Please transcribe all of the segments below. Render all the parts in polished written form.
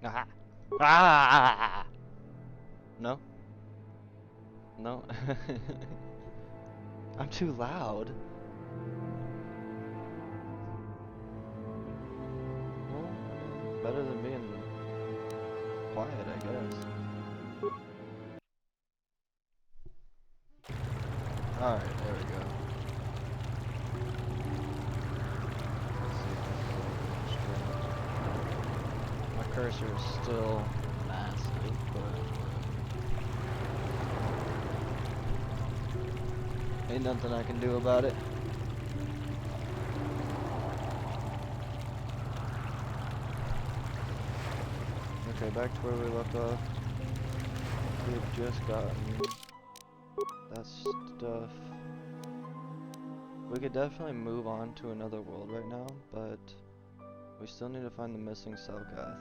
Ah! Ah! No? No? I'm too loud. Well, I mean, better than being quiet, I guess. Alright, there we go. Let's see if I can straight. My cursor is still massive, but ain't nothing I can do about it. Okay, back to where we left off. We had just gotten that stuff. We could definitely move on to another world right now, but we still need to find the missing Selkath.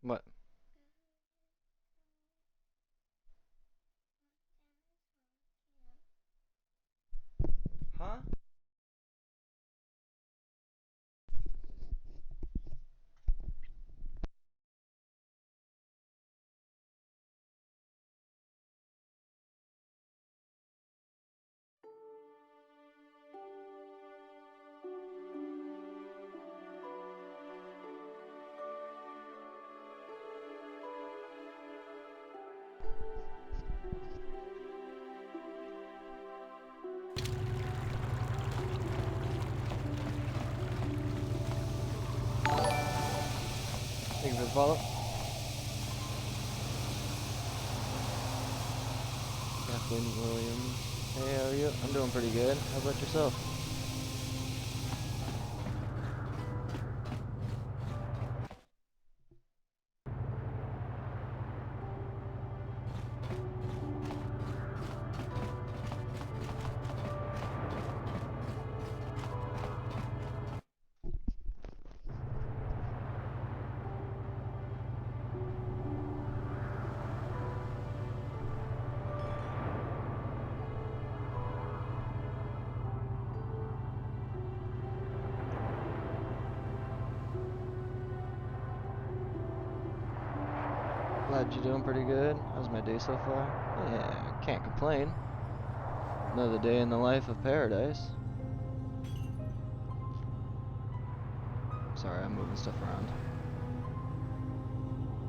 What? Huh? Thank you for the follow. Kathleen Williams. Hey, how are you? I'm doing pretty good. How about yourself? Glad you're doing pretty good. How's my day so far? Yeah, can't complain. Another day in the life of paradise. Sorry, I'm moving stuff around.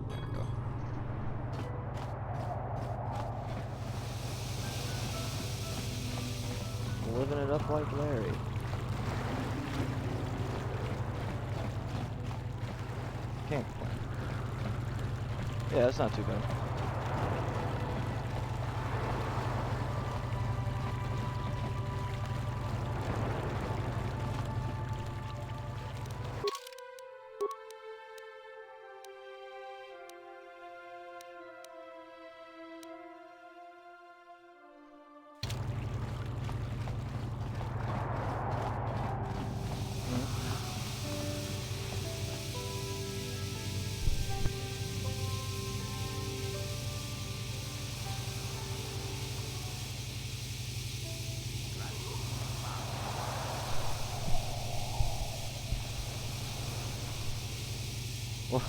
There we go. Living it up like Larry. Can't complain. Yeah, that's not too bad.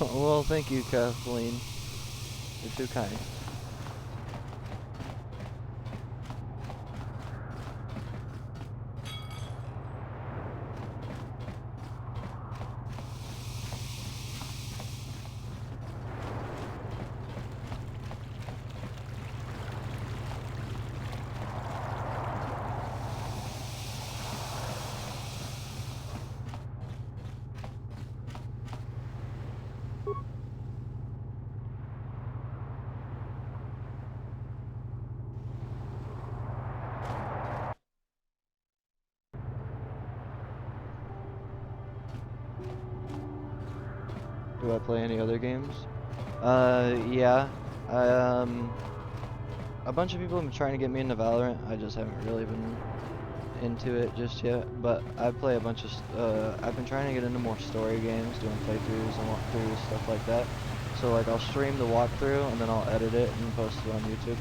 Well, thank you, Kathleen. You're too kind. Do I play any other games? Yeah. A bunch of people have been trying to get me into Valorant. I just haven't really been into it just yet. But I play a bunch of, I've been trying to get into more story games, doing playthroughs and walkthroughs, stuff like that. So like I'll stream the walkthrough and then I'll edit it and post it on YouTube.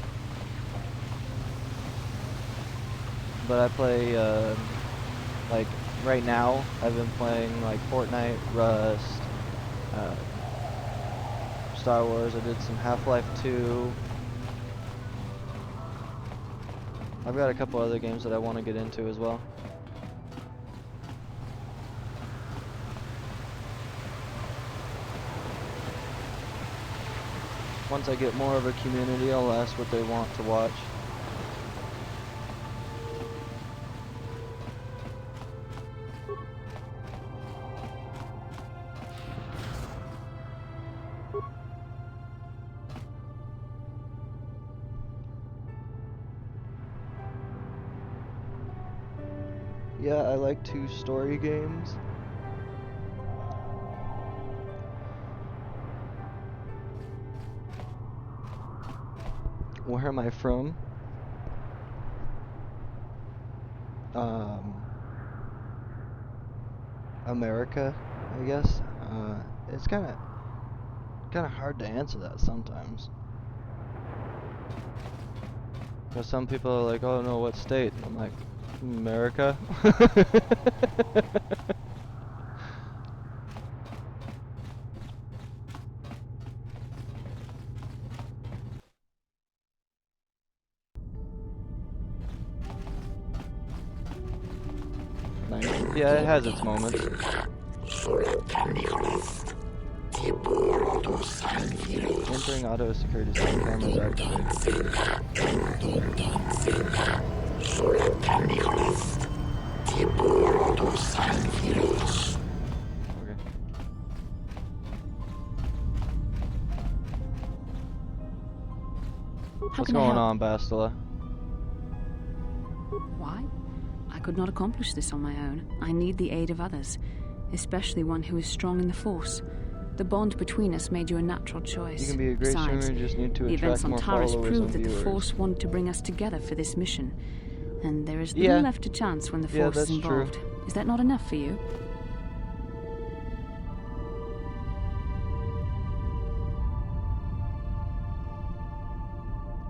But I play, like right now I've been playing like Fortnite, Rust, Star Wars. I did some Half-Life 2. I've got a couple other games that I want to get into as well. Once I get more of a community, I'll ask what they want to watch. Yeah, I like 2 story games. Where am I from? America, I guess. It's kind of hard to answer that sometimes. Because some people are like, oh no, what state? And I'm like, America. Nice. Yeah, it has its moments. Entering auto security system cameras activated. Okay. What's going on, Bastila? Why? I could not accomplish this on my own. I need the aid of others, especially one who is strong in the Force. The bond between us made you a natural choice. You can be a great streamer, you just need to attract more followers and viewers. The events on Taris prove that the Force wanted to bring us together for this mission. And there is little left to chance when the Force is involved. True. Is that not enough for you?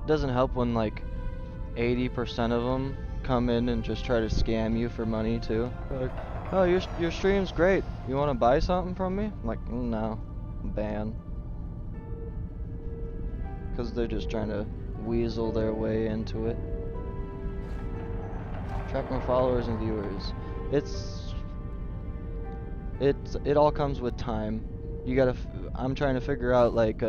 Doesn't help when like 80% of them come in and just try to scam you for money too. Like, oh, your stream's great. You want to buy something from me? I'm like, no, ban. because they're just trying to weasel their way into it. Attract more followers and viewers. It all comes with time. You gotta. I'm trying to figure out like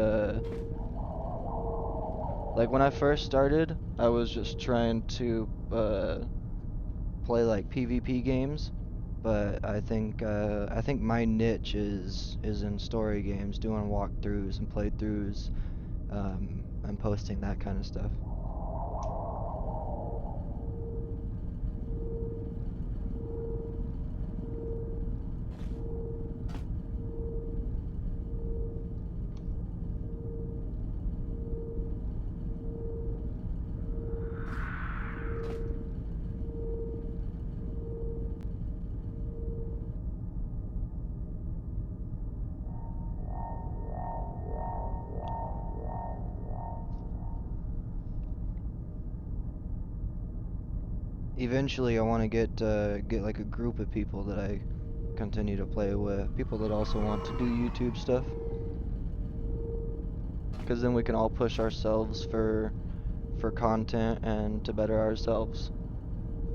when I first started, I was just trying to play like PvP games, but I think my niche is in story games, doing walkthroughs and playthroughs, and posting that kind of stuff. Eventually, I want to get like a group of people that I continue to play with, people that also want to do YouTube stuff, because then we can all push ourselves for content and to better ourselves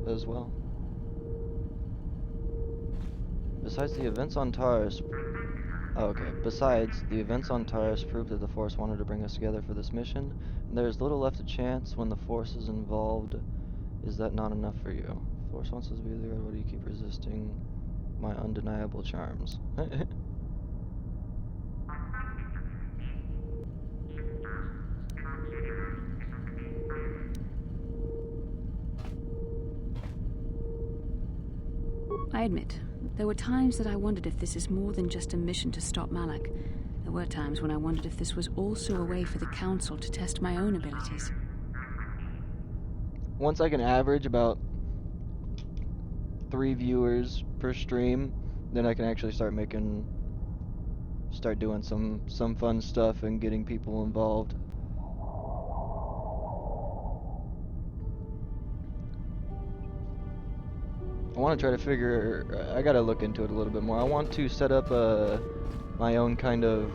as well. Besides the events on Taurus, Besides, the events on Taurus proved that the Force wanted to bring us together for this mission, and there is little left to chance when the Force is involved. Is that not enough for you? Force wants us to be there. Why do you keep resisting my undeniable charms? I admit, there were times that I wondered if this is more than just a mission to stop Malak. There were times when I wondered if this was also a way for the Council to test my own abilities. Once I can average about 3 viewers per stream, then I can actually start doing some fun stuff and getting people involved. I want to try to figure. I gotta look into it a little bit more. I want to set up my own kind of,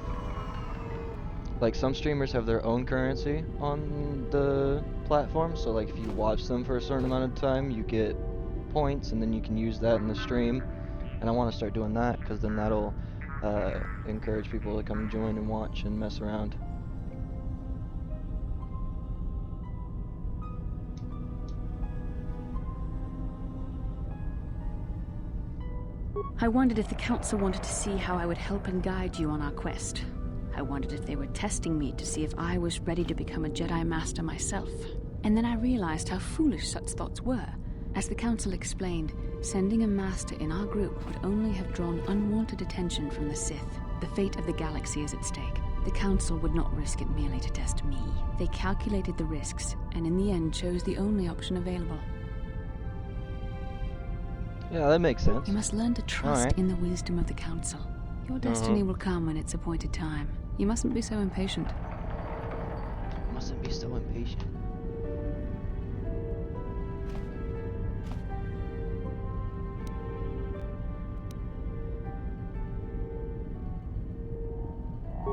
like, some streamers have their own currency on the platform. So like if you watch them for a certain amount of time, you get points, and then you can use that in the stream. And I want to start doing that because then that'll encourage people to come join and watch and mess around. I wondered if the Council wanted to see how I would help and guide you on our quest. I wondered if they were testing me to see if I was ready to become a Jedi Master myself. And then I realized how foolish such thoughts were. As the Council explained, sending a Master in our group would only have drawn unwanted attention from the Sith. The fate of the galaxy is at stake. The Council would not risk it merely to test me. They calculated the risks, and in the end chose the only option available. Yeah, that makes sense. You must learn to trust in the wisdom of the Council. Your destiny will come when it's appointed time. You mustn't be so impatient. Mustn't be so impatient.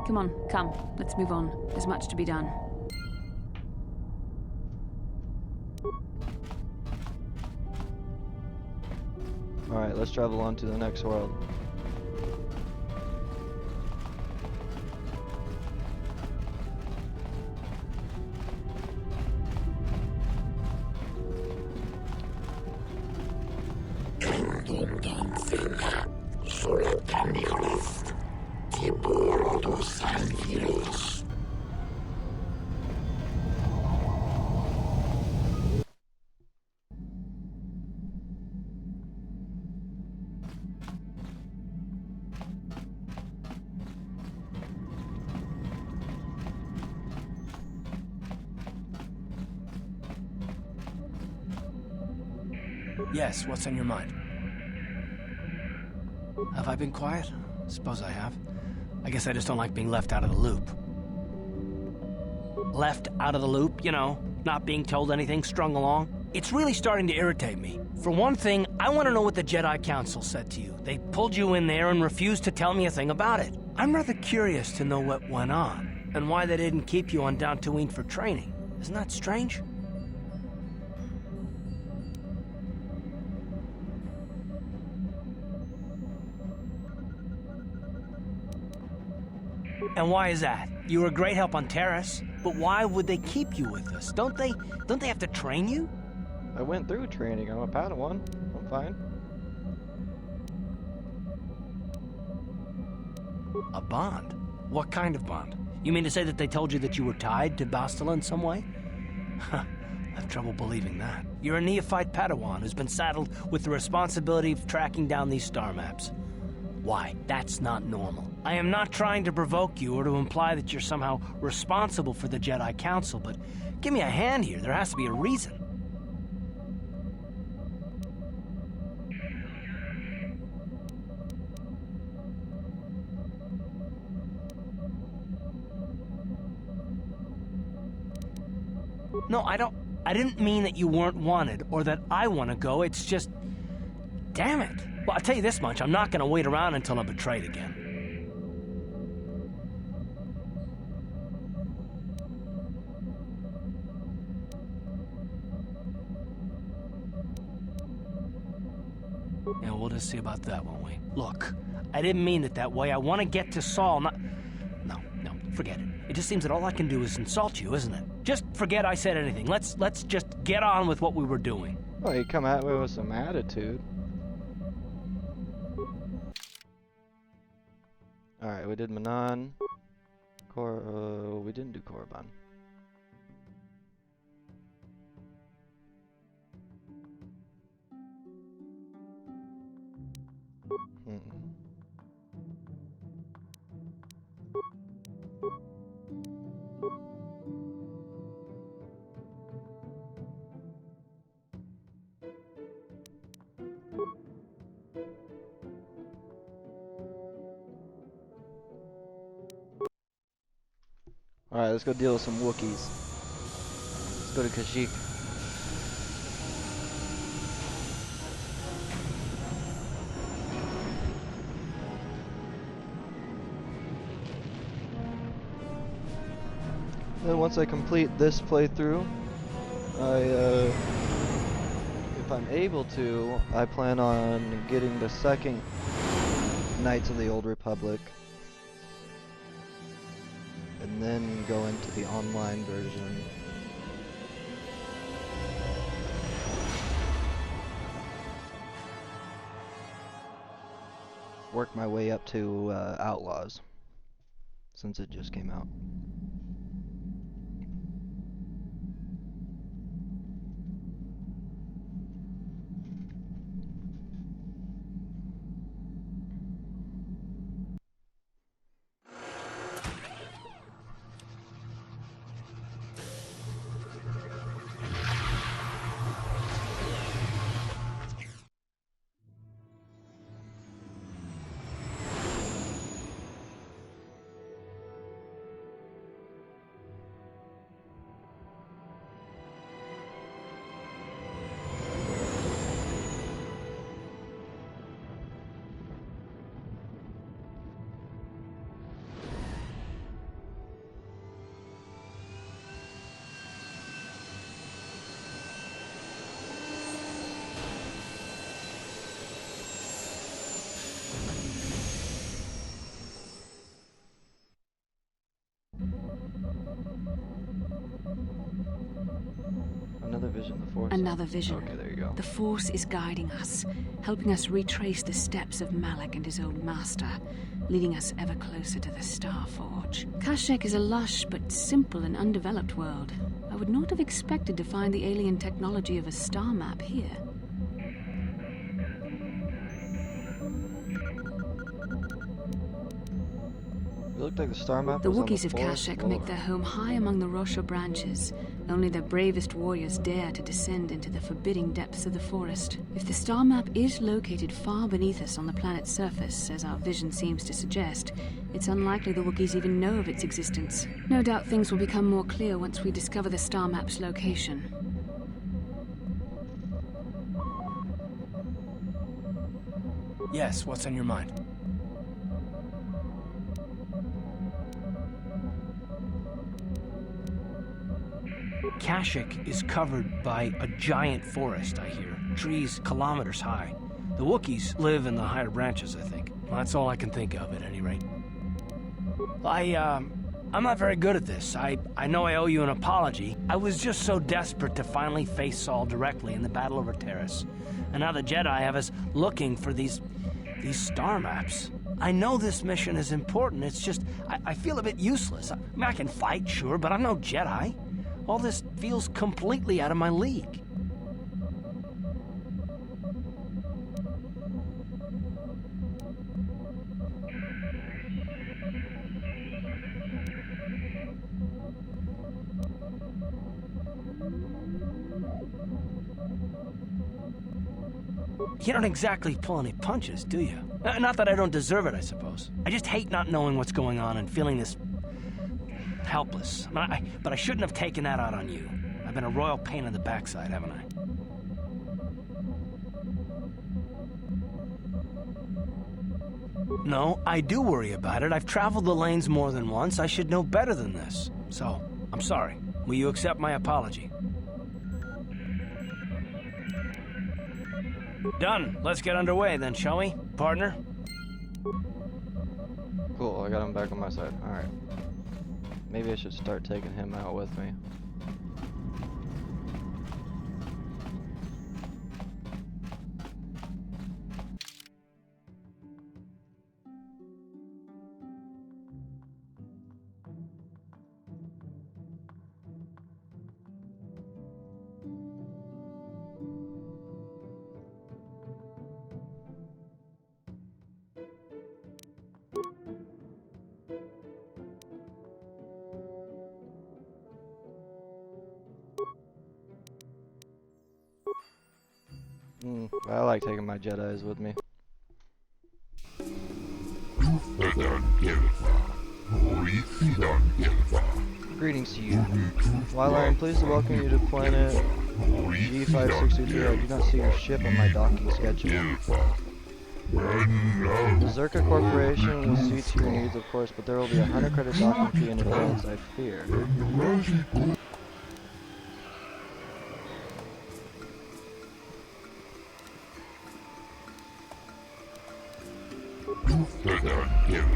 Come on, come. Let's move on. There's much to be done. Alright, let's travel on to the next world. Yes, what's on your mind? Have I been quiet? Suppose I have. I guess I just don't like being left out of the loop. Left out of the loop, you know, not being told anything, strung along. It's really starting to irritate me. For one thing, I want to know what the Jedi Council said to you. They pulled you in there and refused to tell me a thing about it. I'm rather curious to know what went on. And why they didn't keep you on Dantooine for training. Isn't that strange? And why is that? You were a great help on Terrace, but why would they keep you with us? Don't they have to train you? I went through training. I'm a Padawan. I'm fine. A bond? What kind of bond? You mean to say that they told you that you were tied to Bastila in some way? Huh, I have trouble believing that. You're a neophyte Padawan who's been saddled with the responsibility of tracking down these star maps. Why? That's not normal. I am not trying to provoke you or to imply that you're somehow responsible for the Jedi Council, but give me a hand here. There has to be a reason. No, I didn't mean that you weren't wanted or that I want to go. It's just, damn it. Well, I'll tell you this much. I'm not going to wait around until I'm betrayed again. Yeah, we'll just see about that, won't we? Look, I didn't mean it that way. I want to get to Saul, not... No, forget it. It just seems that all I can do is insult you, isn't it? Just forget I said anything. Let's just get on with what we were doing. Oh, you come at me with some attitude. Alright, we did Manan. We didn't do Korriban. Alright, let's go deal with some Wookiees. Let's go to Kashyyyk. Then once I complete this playthrough, if I'm able to, I plan on getting the second Knights of the Old Republic. And then go into the online version. Work my way up to Outlaws, since it just came out. Another vision, the Force? Another vision. Okay, there you go. The Force is guiding us, helping us retrace the steps of Malak and his old master, leading us ever closer to the Star Forge. Kashyyyk is a lush but simple and undeveloped world. I would not have expected to find the alien technology of a star map here. It looked like the star map The was on Wookiees of fourth Kashyyyk floor. make their home high among the Rosha branches. Only their bravest warriors dare to descend into the forbidding depths of the forest. If the star map is located far beneath us on the planet's surface, as our vision seems to suggest, it's unlikely the Wookiees even know of its existence. No doubt things will become more clear once we discover the star map's location. Yes, what's on your mind? Kashyyyk is covered by a giant forest, I hear. Trees kilometers high. The Wookiees live in the higher branches, I think. Well, that's all I can think of, at any rate. I'm not very good at this. I know I owe you an apology. I was just so desperate to finally face Saul directly in the Battle over Terrace. And now the Jedi have us looking for these star maps. I know this mission is important, it's just, I feel a bit useless. I mean, I can fight, sure, but I'm no Jedi. All this feels completely out of my league. You don't exactly pull any punches, do you? Not that I don't deserve it, I suppose. I just hate not knowing what's going on and feeling this helpless. But I shouldn't have taken that out on you. I've been a royal pain in the backside, haven't I? No, I do worry about it. I've traveled the lanes more than once. I should know better than this. So, I'm sorry. Will you accept my apology? Done. Let's get underway then, shall we, partner? Cool, I got him back on my side. Alright. Maybe I should start taking him out with me. I like taking my Jedis with me. Greetings to you. While I am pleased to welcome you to planet G5623, I do not see your ship on my docking schedule. The Zerka Corporation will see to your needs, of course, but there will be a 100 credit docking fee in advance, I fear.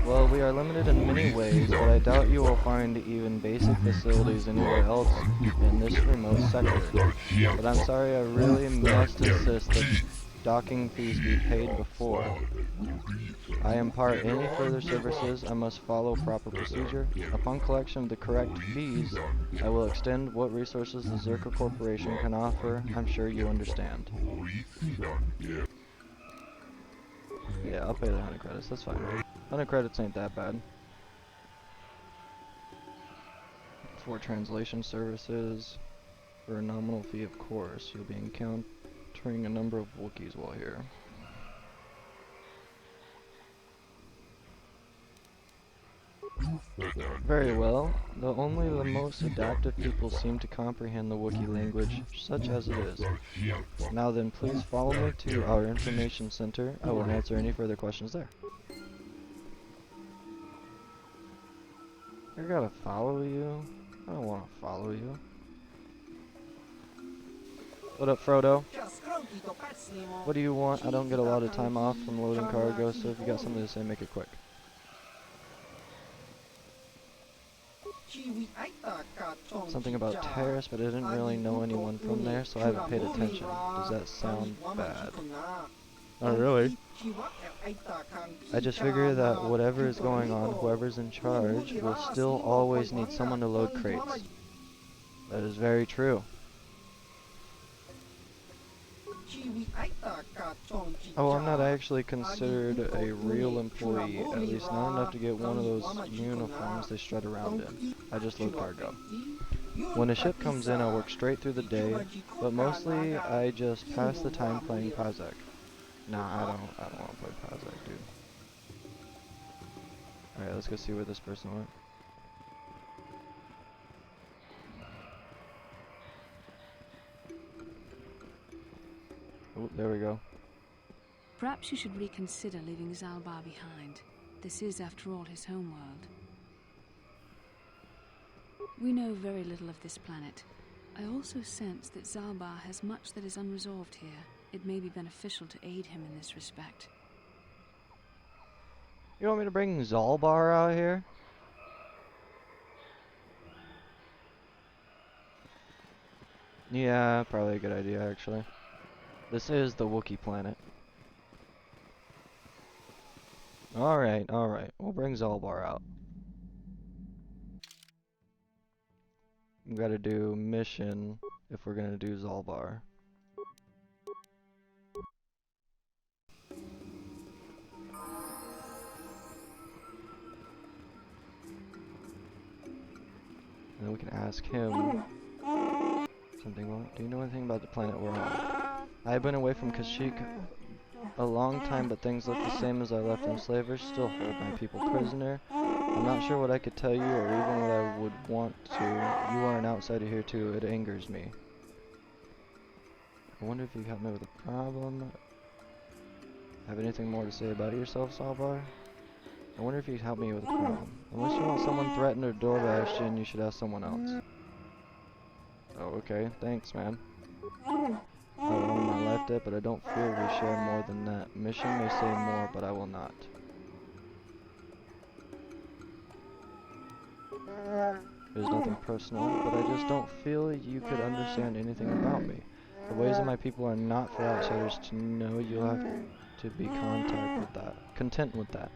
Well, we are limited in many ways, but I doubt you will find even basic facilities anywhere else in this remote sector. But I'm sorry, I really must insist that docking fees be paid before I impart any further services. I must follow proper procedure. Upon collection of the correct fees, I will extend what resources the Zerka Corporation can offer. I'm sure you understand. Yeah, I'll pay the 100 credits, that's fine. 100 credits ain't that bad. For translation services, for a nominal fee, of course. You'll be encountering a number of Wookiees while here. Very well. Only the most adaptive people seem to comprehend the Wookiee language, such as it is. Now then, please follow me to our information center. I will answer any further questions there. I gotta follow you? I don't want to follow you. What up, Frodo? What do you want? I don't get a lot of time off from loading cargo, so if you got something to say, make it quick. Something about Terrace, but I didn't really know anyone from there, so I haven't paid attention. Does that sound bad? Not really. I just figure that whatever is going on, whoever's in charge will still always need someone to load crates. That is very true. Oh, I'm not actually considered a real employee, at least not enough to get one of those uniforms they strut around in. I just load cargo. When a ship comes in, I work straight through the day, but mostly I just pass the time playing Pazak. Nah, I don't want to play Pazak, dude. Alright, let's go see where this person went. Oh, there we go. Perhaps you should reconsider leaving Zalbar behind. This is, after all, his homeworld. We know very little of this planet. I also sense that Zalbar has much that is unresolved here. It may be beneficial to aid him in this respect. You want me to bring Zalbar out here? Yeah, probably a good idea, actually. This is the Wookiee planet. Alright, alright. We'll bring Zalbar out. We gotta do mission if we're gonna do Zalbar. And then we can ask him something. Well, do you know anything about the planet we're on? I have been away from Kashyyyk a long time, but things look the same as I left. Enslavers still hold my people prisoner. I'm not sure what I could tell you or even what I would want to. You are an outsider here too. It angers me. I wonder if you can help me with a problem. Have anything more to say about yourself, Salvar? I wonder if you could help me with a problem. Unless you want someone threatened or door bashed in, you should ask someone else. Oh, okay. Thanks, man. I owe my life debt, but I don't fear we share more than that. Mission may say more, but I will not. There's nothing personal, but I just don't feel you could understand anything about me. The ways of my people are not for outsiders to know. You'll have to be content with that.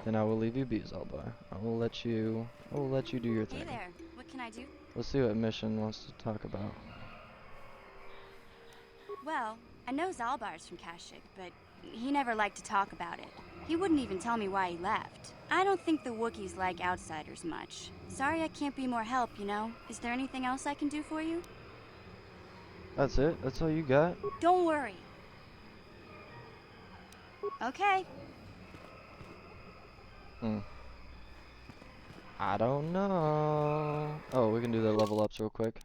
Then I will leave you be, Zalbar. I will let you do your thing. Hey there, what can I do? Let's see what Mission wants to talk about. Well, I know Zalbar's from Kashyyyk, but he never liked to talk about it. He wouldn't even tell me why he left. I don't think the Wookiees like outsiders much. Sorry I can't be more help, you know? Is there anything else I can do for you? That's it? That's all you got? Don't worry. Okay. I don't know. Oh, we can do the level ups real quick.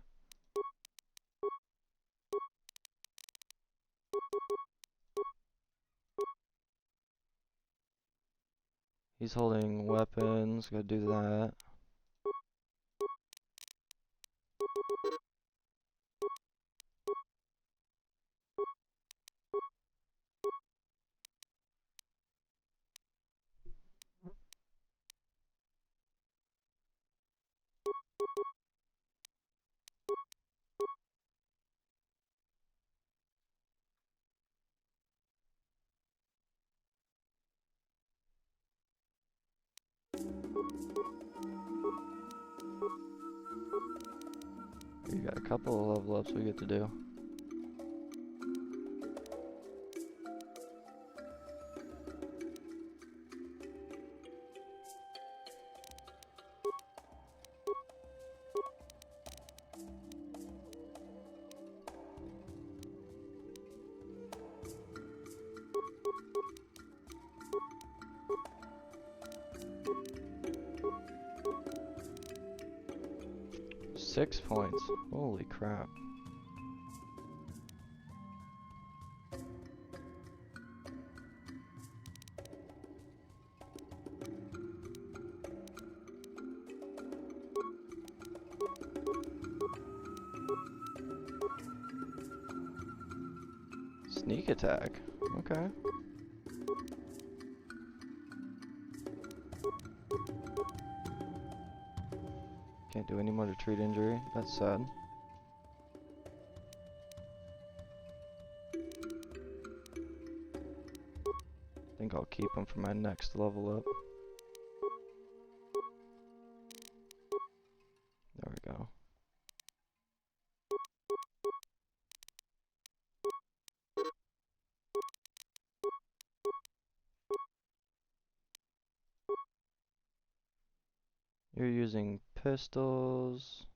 He's holding weapons. Gotta do that. We got a couple of level ups we get to do. Six points. Holy crap. Sneak attack. Okay. Can't do any more to treat injury. That's sad. Think I'll keep him for my next level up. There we go. You're using pistols.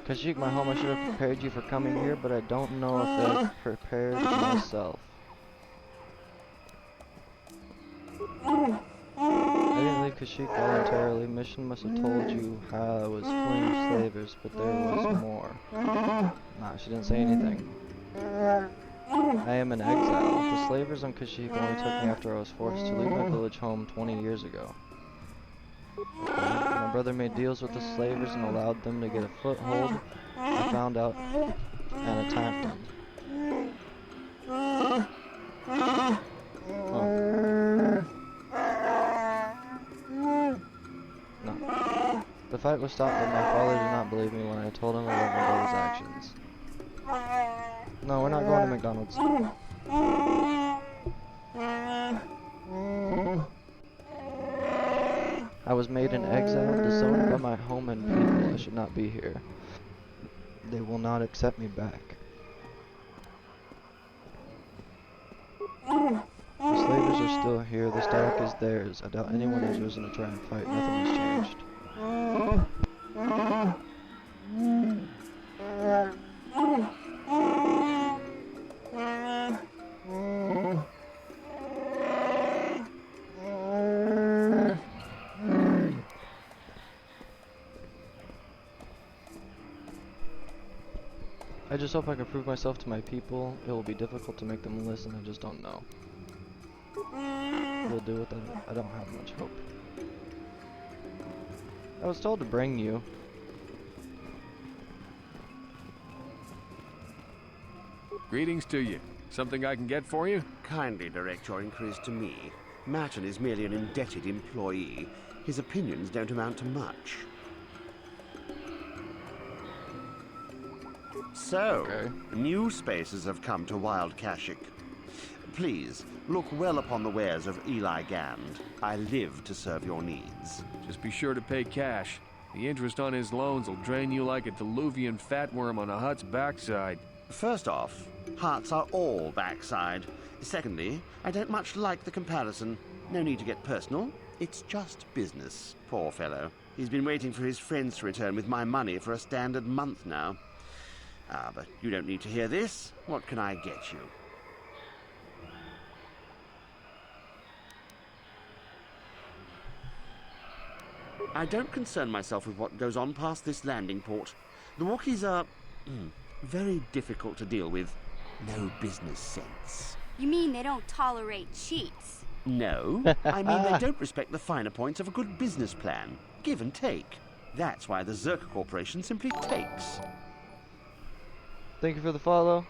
Kashyyyk, my home, I should have prepared you for coming here, but I don't know if I've prepared myself. I didn't leave Kashyyyk voluntarily. Mission must have told you how I was fleeing slavers, but there was more. Nah, she didn't say anything. I am in exile. The slavers on Kashyyyk only took me after I was forced to leave my village home 20 years ago. Okay. My brother made deals with the slavers and allowed them to get a foothold. I found out and attacked them. Oh. No. The fight was stopped, but my father did not believe me when I told him about my brother's actions. No, we're not going to McDonald's. I was made an exile, disowned by my home and people. I should not be here. They will not accept me back. The slavers are still here. The stack is theirs. I doubt anyone has risen to try and fight. Nothing has changed. I just hope I can prove myself to my people. It will be difficult to make them listen, I just don't know. We'll do it then. I don't have much hope. I was told to bring you. Greetings to you. Something I can get for you? Kindly direct your inquiries to me. Matton is merely an indebted employee. His opinions don't amount to much. So, new spaces have come to Wild Kashyyyk. Please, look well upon the wares of Eli Gand. I live to serve your needs. Just be sure to pay cash. The interest on his loans will drain you like a diluvian fatworm on a hut's backside. First off, huts are all backside. Secondly, I don't much like the comparison. No need to get personal. It's just business. Poor fellow. He's been waiting for his friends to return with my money for a standard month now. Ah, but you don't need to hear this. What can I get you? I don't concern myself with what goes on past this landing port. The Wookiees are very difficult to deal with. No business sense. You mean they don't tolerate cheats? No, I mean they don't respect the finer points of a good business plan. Give and take. That's why the Zerka Corporation simply takes. Thank you for the follow.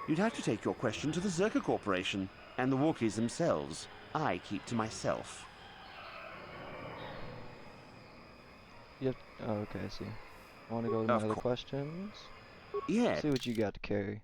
You'd have to take your question to the Zerka Corporation and the Wookiees themselves. I keep to myself. Yep. Oh, okay, I see. I want to go to my other questions. Yeah. See what you got to carry.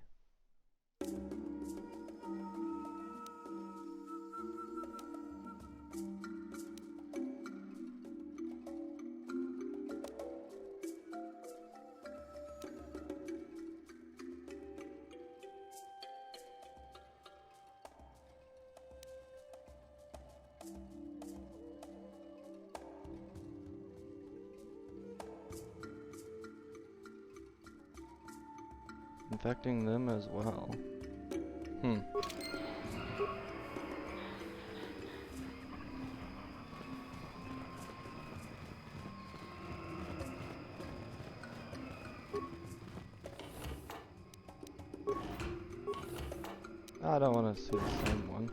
Infecting them as well. I don't want to see the same one.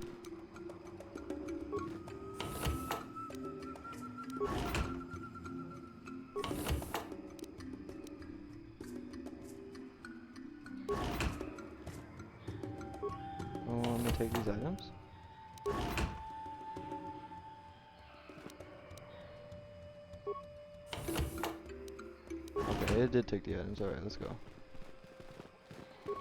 Let me take these items. Okay, it did take the items. Alright, let's go.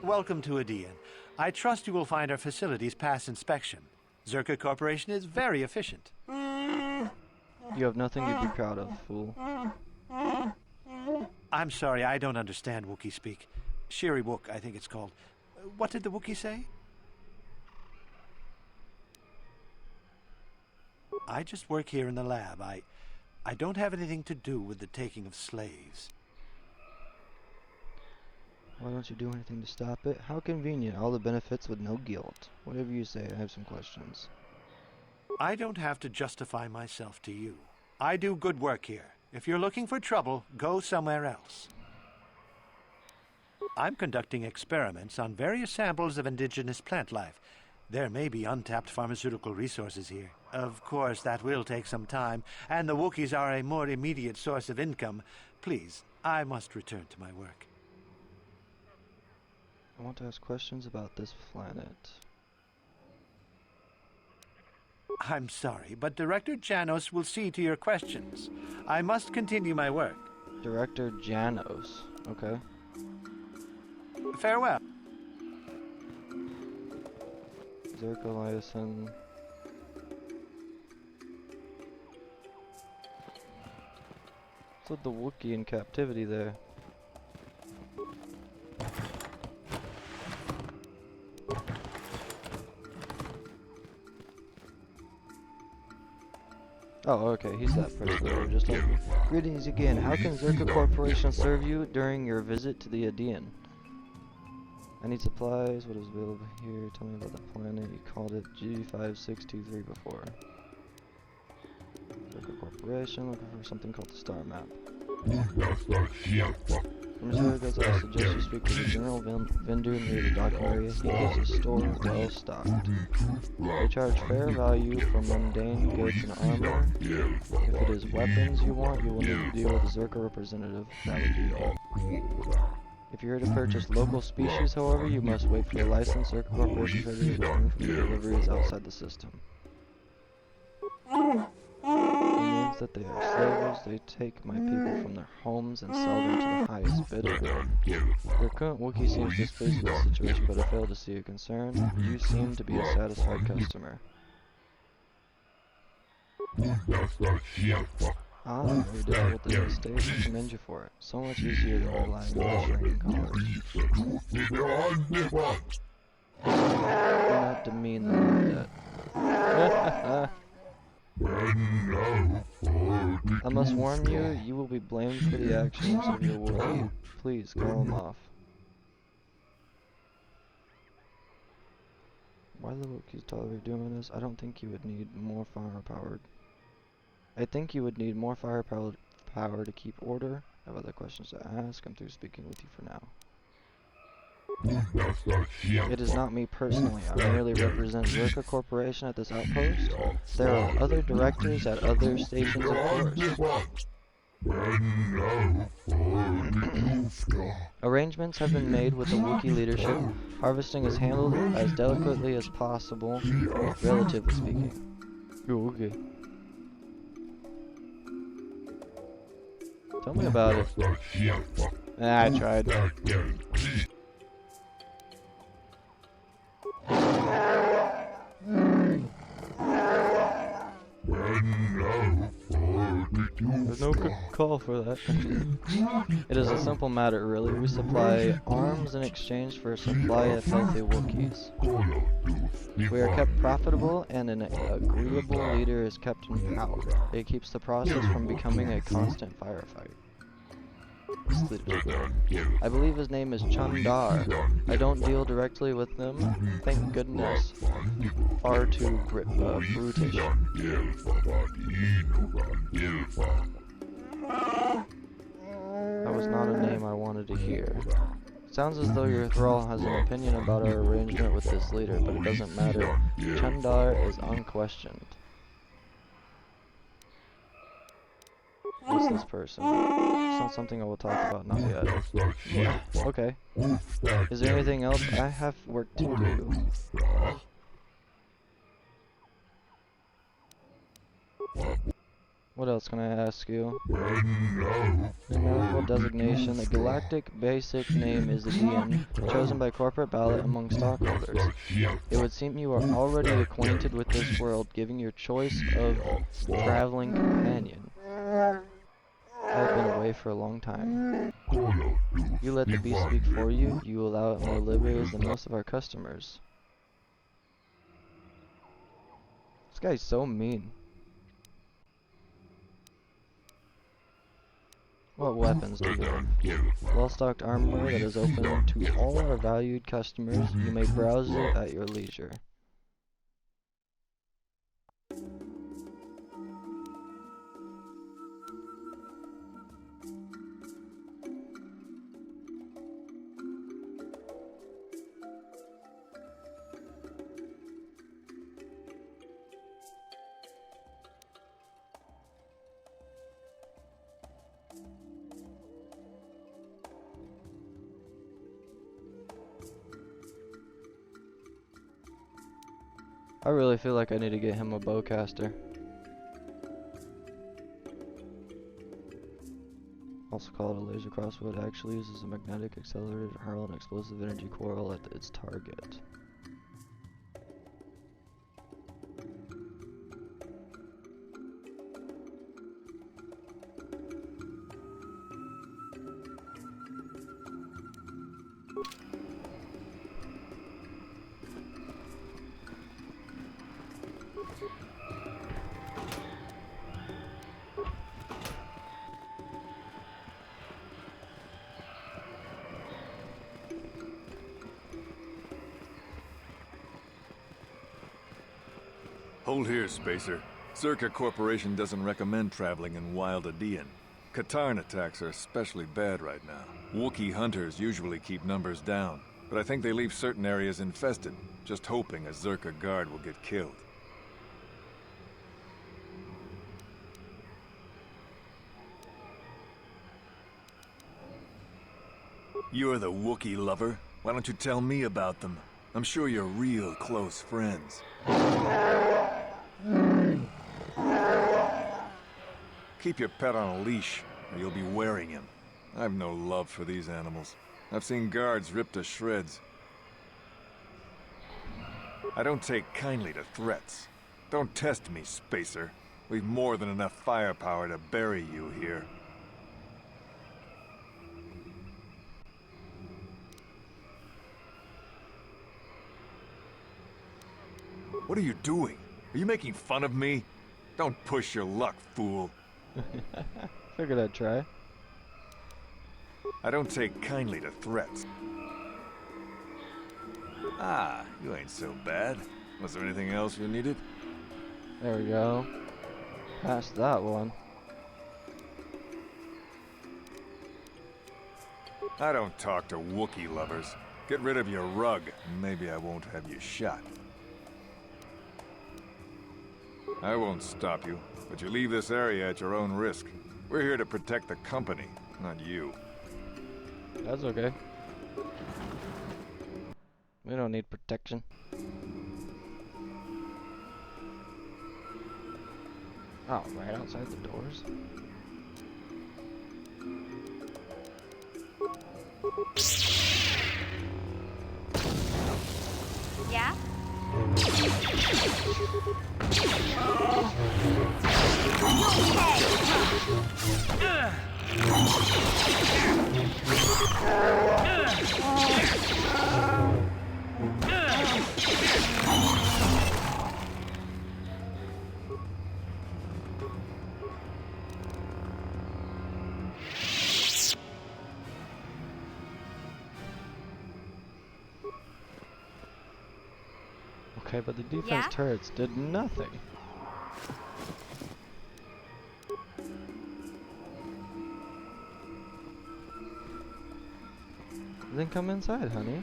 Welcome to Adean. I trust you will find our facilities pass inspection. Zerka Corporation is very efficient. You have nothing to be proud of, fool. I'm sorry, I don't understand Wookiee speak. Shiri-wook, I think it's called. What did the Wookiee say? I just work here in the lab. I don't have anything to do with the taking of slaves. Why don't you do anything to stop it? How convenient. All the benefits with no guilt. Whatever you say, I have some questions. I don't have to justify myself to you. I do good work here. If you're looking for trouble, go somewhere else. I'm conducting experiments on various samples of indigenous plant life. There may be untapped pharmaceutical resources here. Of course, that will take some time, and the Wookiees are a more immediate source of income. Please, I must return to my work. I want to ask questions about this planet. I'm sorry, but Director Janos will see to your questions. I must continue my work. Director Janos. Okay. Farewell. Zerka Lyson. What's with the Wookiee in captivity there? Oh, okay, he's that person that we were just talking. Greetings again. How can Zerka Corporation serve you during your visit to the Adean? I need supplies. What is available here? Tell me about the planet. You called it G5623 before. Zerka Corporation, looking for something called the Star Map. From Zerka's, I suggest you speak to the general vendor near the dock area. He keeps his store well stocked. They charge fair value for mundane goods and armor. If it is weapons you want, you will need to deal with a Zerka representative. That would be it. If you're to purchase local species, however, you must wait for the license. Zerka Corporation try to return from the deliveries outside the system. It means that they are slavers. They take my people from their homes and sell them to the highest bidder. Your current Wookiee seems displeased with the situation, but I fail to see your concern. You seem to be a satisfied customer. Ah, we dealt with the mistake. I commend you for it. So much easier than relying on training college. Do not demean them like that. I must warn you, you will be blamed for the actions of your Wookiee. Please, call him off. Why the Wookiees tolerate doing this? I don't think you would need more firepower. I think you would need more firepower to keep order. I have other questions to ask. I'm through speaking with you for now. It is not me personally. I merely represent Zerka Corporation at this outpost. There are other directors at other stations, of course. Arrangements have been made with the Wookiee leadership. Harvesting is handled as delicately as possible, relatively speaking. Yo, okay. Tell me about it. I tried. There's no good call for that. It is a simple matter, really. We supply arms in exchange for a supply of healthy Wookiees. We are kept profitable, and an agreeable leader is kept in power. It keeps the process from becoming a constant firefight. I believe his name is Chandar. I don't deal directly with them, thank goodness. Far too brutish. That was not a name I wanted to hear. Sounds as though your thrall has an opinion about our arrangement with this leader, but it doesn't matter. Chandar is unquestioned. What's this person? It's not something I will talk about, not yet. Yeah, okay. Is there anything else? I have work to do. What else can I ask you? Numerical designation. The galactic basic name is the DN, chosen by corporate ballot among stockholders. It would seem you are already acquainted with this world, giving your choice of traveling companion. I've been away for a long time. You let the beast speak for you. You allow it more liberties than most of our customers. This guy's so mean. What weapons do you have? Well-stocked armor that is open to all our valued customers. You may browse it at your leisure. I really feel like I need to get him a bowcaster. Also called a laser crossbow, it actually uses a magnetic accelerator to hurl an explosive energy coil at its target. Hold here, Spacer. Zerka Corporation doesn't recommend traveling in Wild Adean. Katarn attacks are especially bad right now. Wookiee hunters usually keep numbers down, but I think they leave certain areas infested, just hoping a Zerka guard will get killed. You're the Wookiee lover? Why don't you tell me about them? I'm sure you're real close friends. Keep your pet on a leash, or you'll be wearing him. I've no love for these animals. I've seen guards ripped to shreds. I don't take kindly to threats. Don't test me, Spacer. We've more than enough firepower to bury you here. What are you doing? Are you making fun of me? Don't push your luck, fool. Figured I'd try. I don't take kindly to threats. Ah, you ain't so bad. Was there anything else you needed? There we go. Passed that one. I don't talk to Wookiee lovers. Get rid of your rug, and maybe I won't have you shot. I won't stop you, but you leave this area at your own risk. We're here to protect the company, not you. That's okay. We don't need protection. Oh, right outside the doors? Yeah? Okay, but the defense Yeah? turrets did nothing. Then come inside, honey.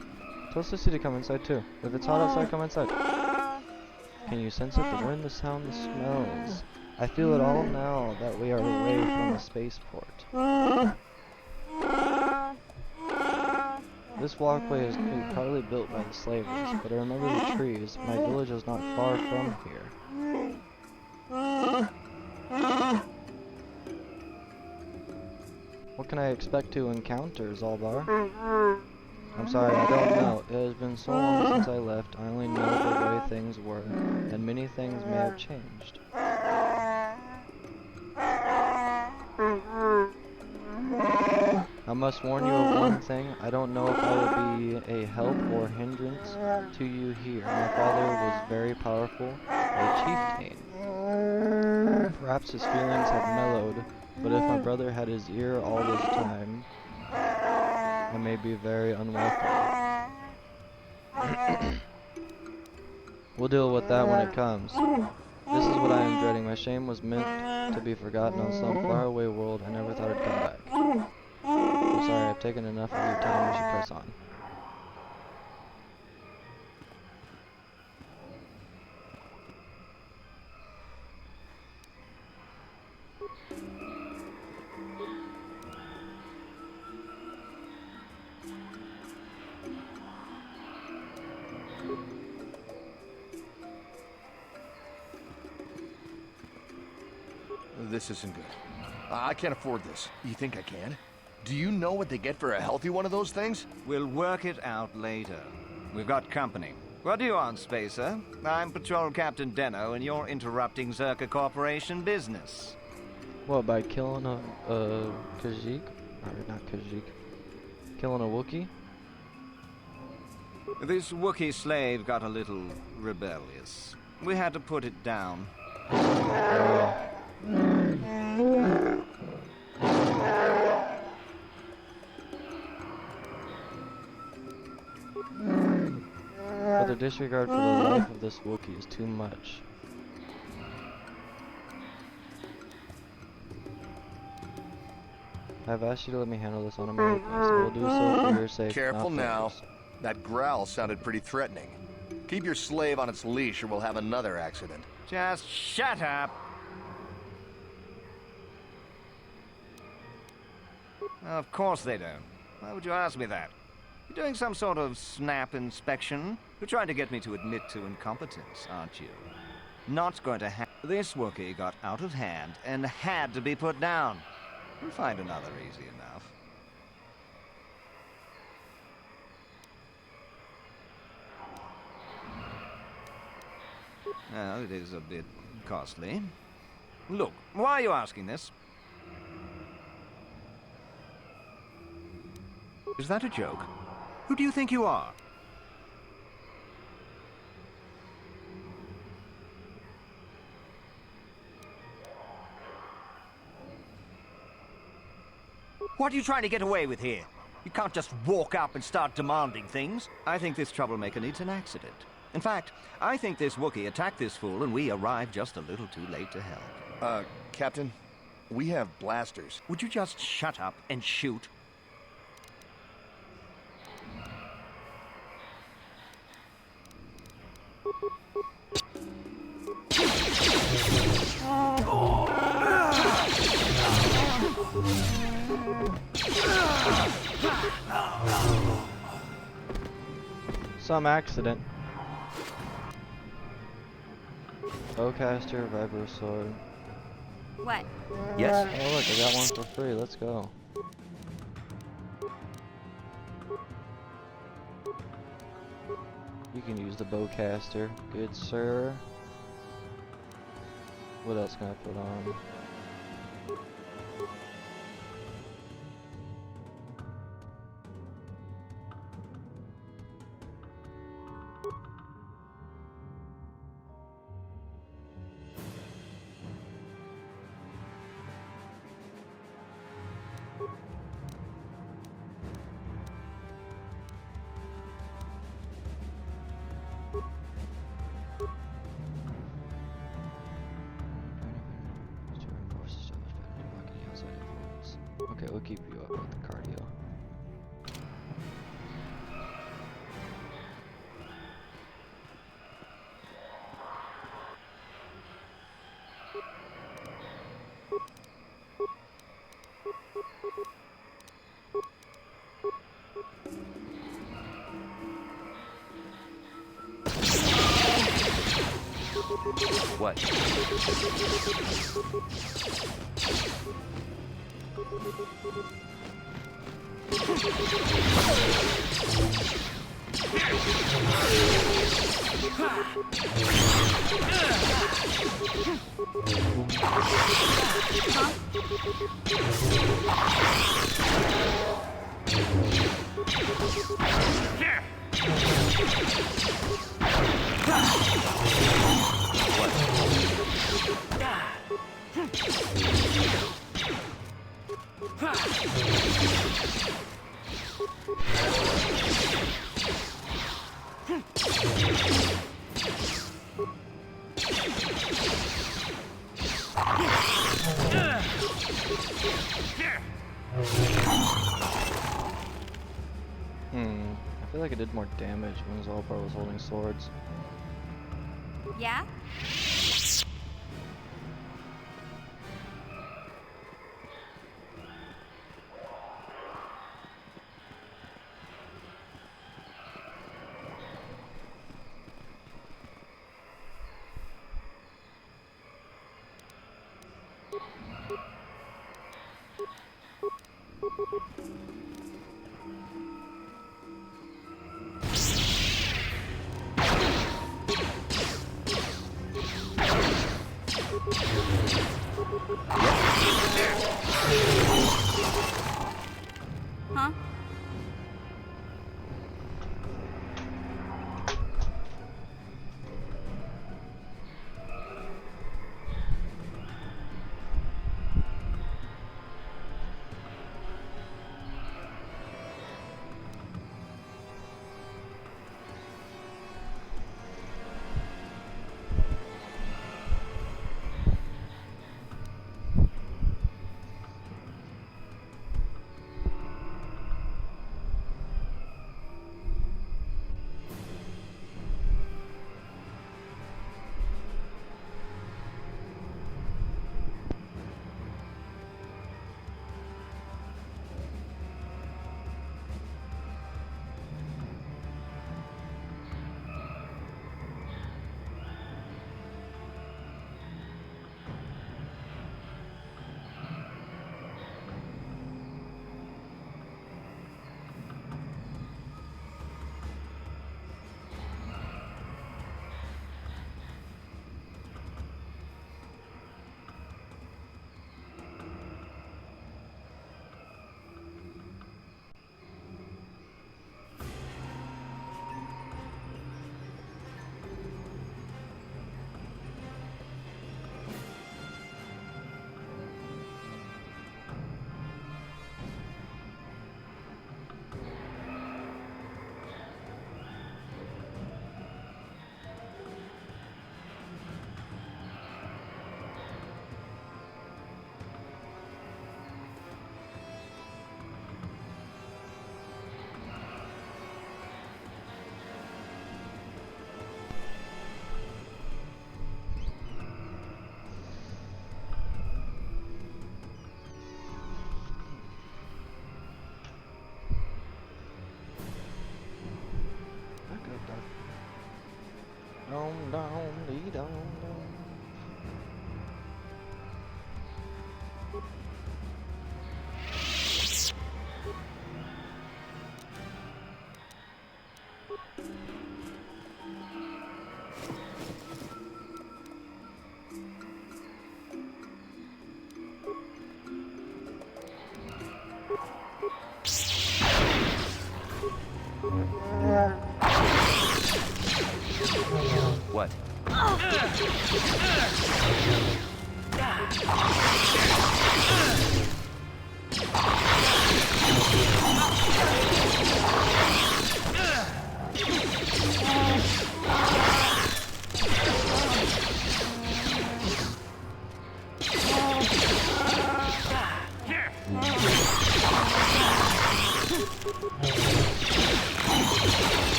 Tell Sissy to come inside too. If it's hot outside, come inside. Can you sense it? The wind, the sound, the smells. I feel it all now that we are away from the spaceport. This walkway is new, probably built by the slavers, but I remember the trees. My village is not far from here. What can I expect to encounter, Zalbar? I'm sorry, I don't know. It has been so long since I left. I only know the way things were, and many things may have changed. I must warn you of one thing. I don't know if I will be a help or hindrance to you here. My father was very powerful, a chieftain. Perhaps his feelings have mellowed, but if my brother had his ear all this time, I may be very unwelcome. We'll deal with that when it comes. This is what I am dreading. My shame was meant to be forgotten on some faraway world. I never thought it'd come back. I'm sorry, I've taken enough of your time. We should press on. This isn't good. I can't afford this. You think I can? Do you know what they get for a healthy one of those things? We'll work it out later. We've got company. What do you want, Spacer? I'm Patrol Captain Deno, and you're interrupting Zerka Corporation business. What, by killing a Khajiit? Or not Khajiit. Killing a Wookiee? This Wookiee slave got a little rebellious. We had to put it down. But the disregard for the life of this Wookiee is too much. I've asked you to let me handle this on a matter, so I will do so for your sake. Careful not now. theirs. That growl sounded pretty threatening. Keep your slave on its leash or we'll have another accident. Just shut up! Of course they don't. Why would you ask me that? You're doing some sort of snap inspection? You're trying to get me to admit to incompetence, aren't you? Not going to happen. This Wookiee got out of hand and had to be put down. We'll find another easy enough. Well, it is a bit costly. Look, why are you asking this? Is that a joke? Who do you think you are? What are you trying to get away with here? You can't just walk up and start demanding things. I think this troublemaker needs an accident. In fact, I think this Wookiee attacked this fool and we arrived just a little too late to help. Captain, we have blasters. Would you just shut up and shoot? Some accident. Bowcaster, Vibro Sword. What? Yes? Oh look, I got one for free. Let's go. You can use the Bowcaster. Good sir. What else can I put on? Okay, we'll keep you up with the cardio. What? I feel like it did more damage when Zalbar was holding swords. Yeah? Huh? What? Huh?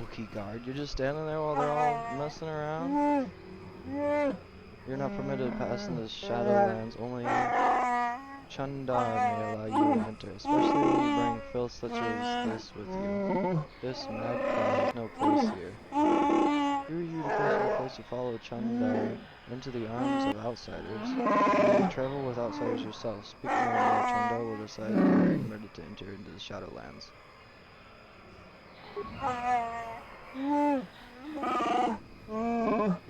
Wookiee guard, you're just standing there while they're all messing around? You're not permitted to pass in the Shadowlands. Only Chundar may allow you to enter, especially when you bring filth such as this with you. This magpie has no place here. Who are you to force my place to follow Chundar into the arms of outsiders? You travel with outsiders yourself. Speak no more. Chundar will decide if you are permitted to enter into the Shadowlands. He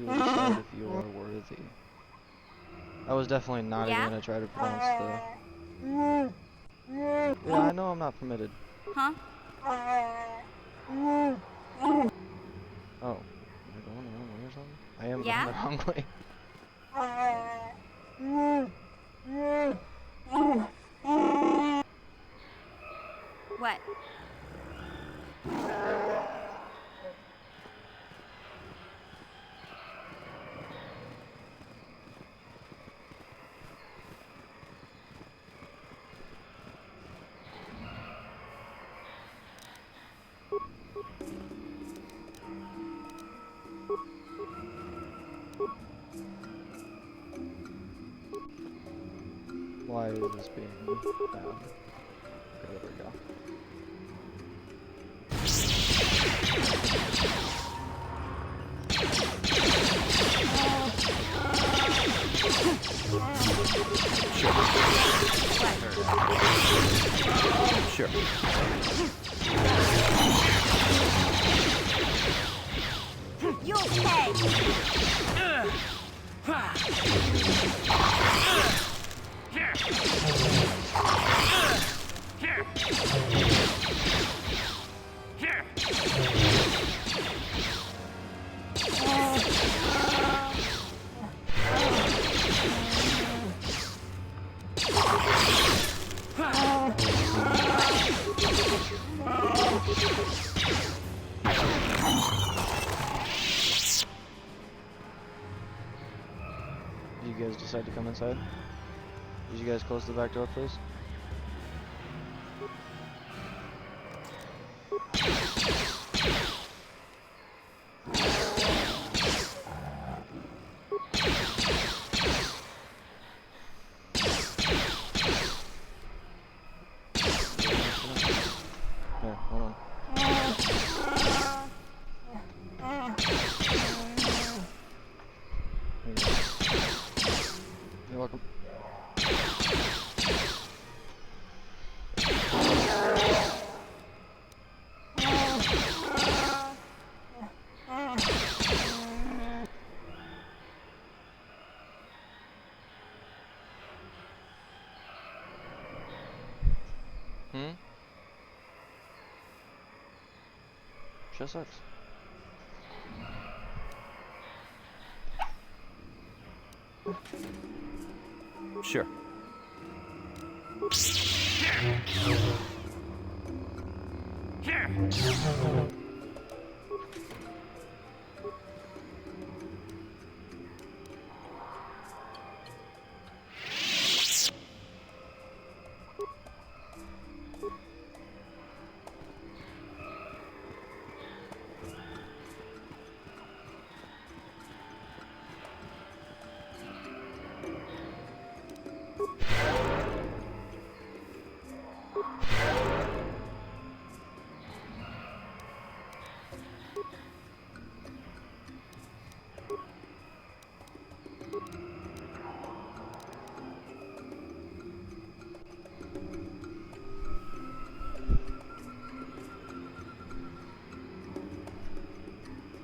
will decide if you are worthy. I was definitely not even Yeah? gonna try to pronounce the... Yeah, I know I'm not permitted. Huh? Oh, am I going the wrong way or something? I am going Yeah? the wrong way. What? Why is this being done? Okay, there we go. Sure. You'll pay! Did you guys decide to come inside? Did you guys close the back door, please? Here, hold on. Here you go. You're welcome. Hmm? Sure sucks. Sure.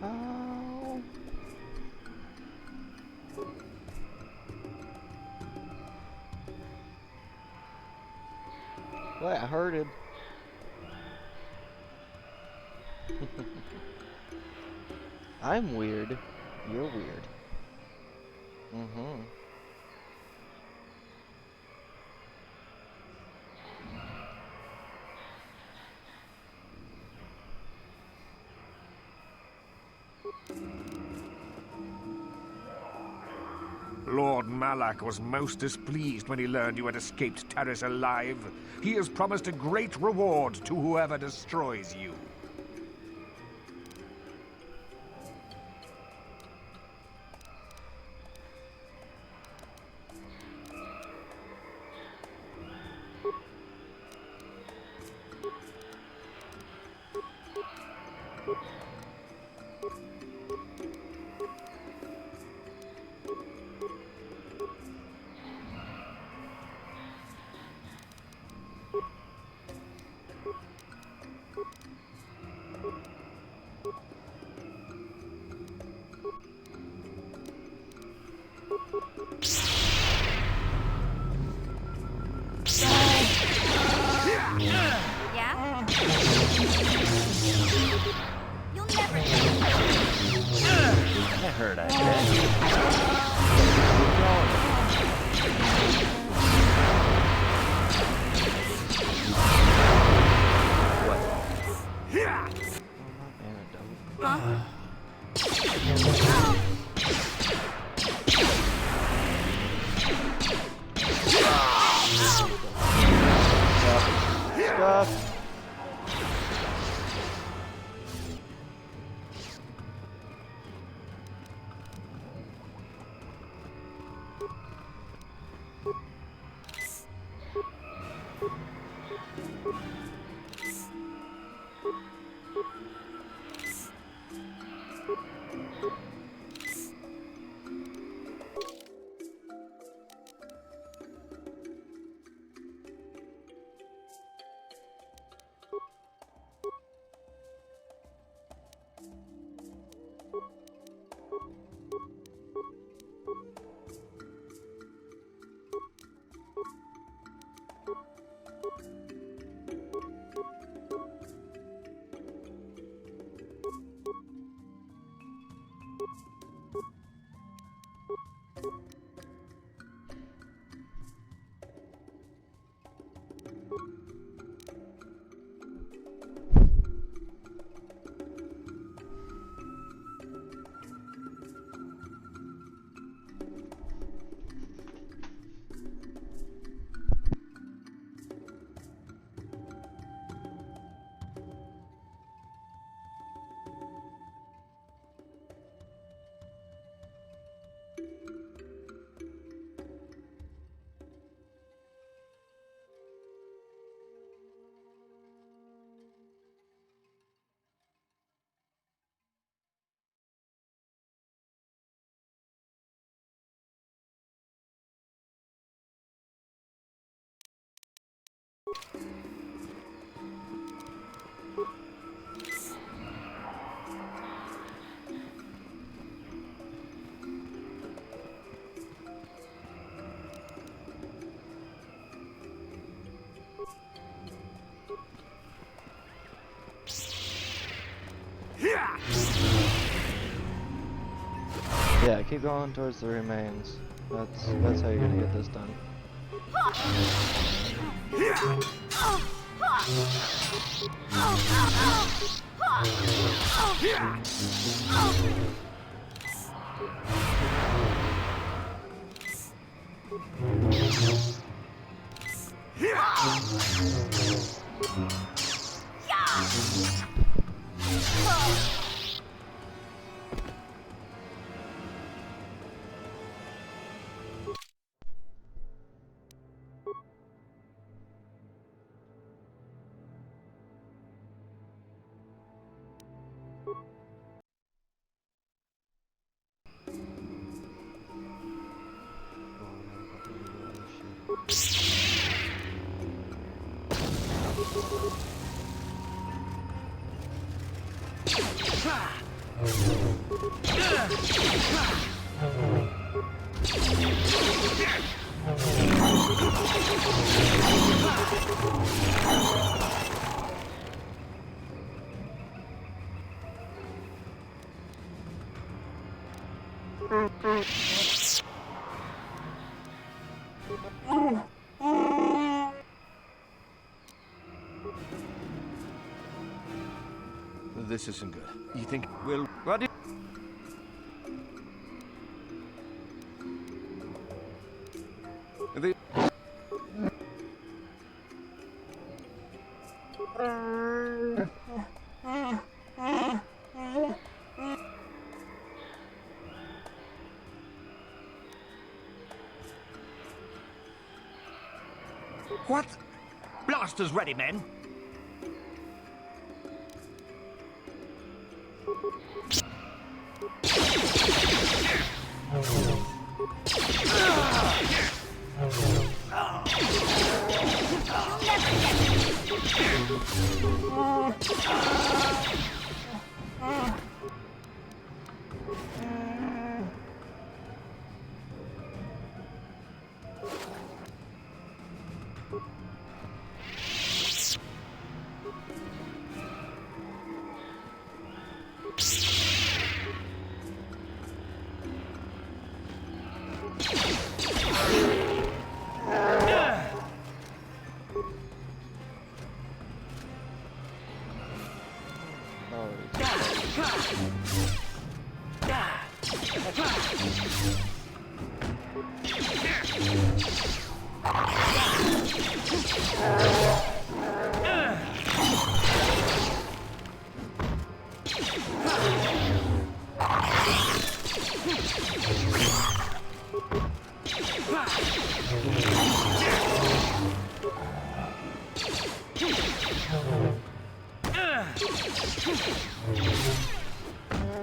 Oh. What? I heard it. I'm weird. You're weird. Mm-hmm. Lord Malak was most displeased when he learned you had escaped Terrace alive. He has promised a great reward to whoever destroys you. Yeah? You'll never get That hurt, I bet. Stop. Yeah, keep going towards the remains. That's how you're gonna get this done. This isn't good. You think... Well, what do you... What? Blasters ready, men.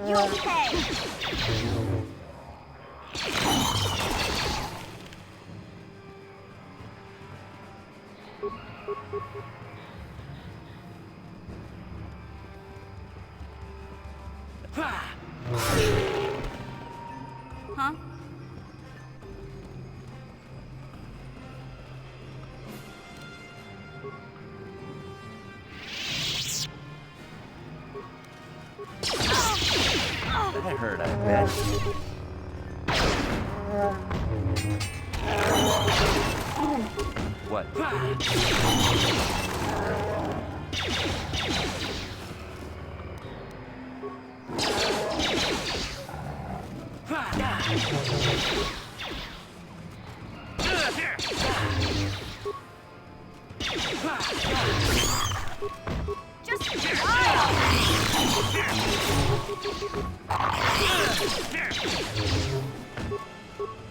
You okay? Huh? That hurt, I bet. What?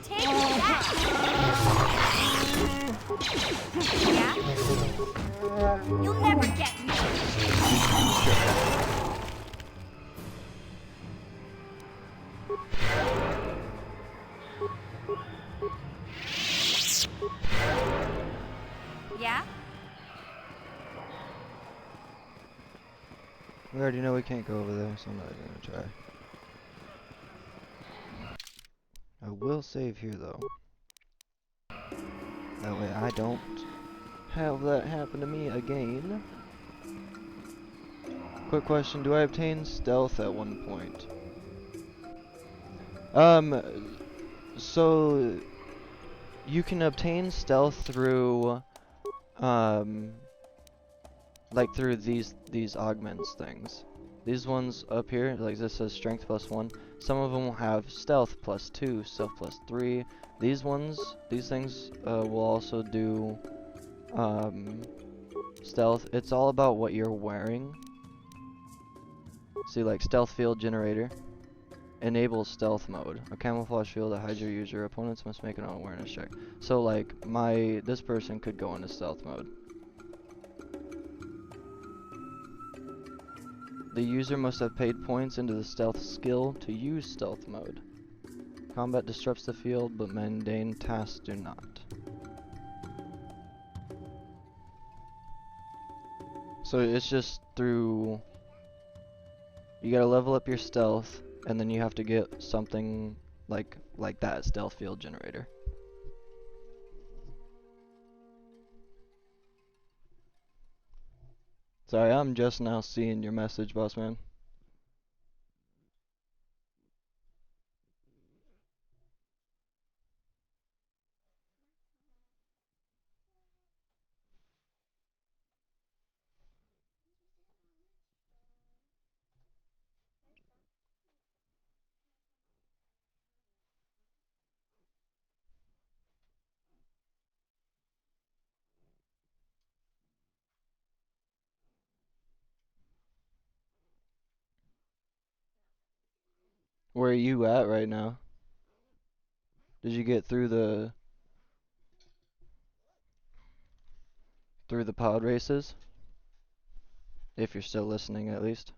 Take that! Yeah? You'll never get me! Yeah? We already know we can't go over there, so I'm not even gonna try. I will save here though. That way I don't have that happen to me again. Quick question, do I obtain stealth at one point? So you can obtain stealth through like through these augments things. These ones up here, like this says strength +1. Some of them will have stealth +2, stealth +3. These ones, these things will also do stealth. It's all about what you're wearing. See, like stealth field generator enables stealth mode. A camouflage field that hides your user. Opponents must make an awareness check. So like this person could go into stealth mode. The user must have paid points into the stealth skill to use stealth mode. Combat disrupts the field, but mundane tasks do not. So it's just through... You gotta level up your stealth, and then you have to get something like that stealth field generator. Sorry, I'm just now seeing your message, boss man. Where are you at right now? Did you get through the pod races? If you're still listening, at least.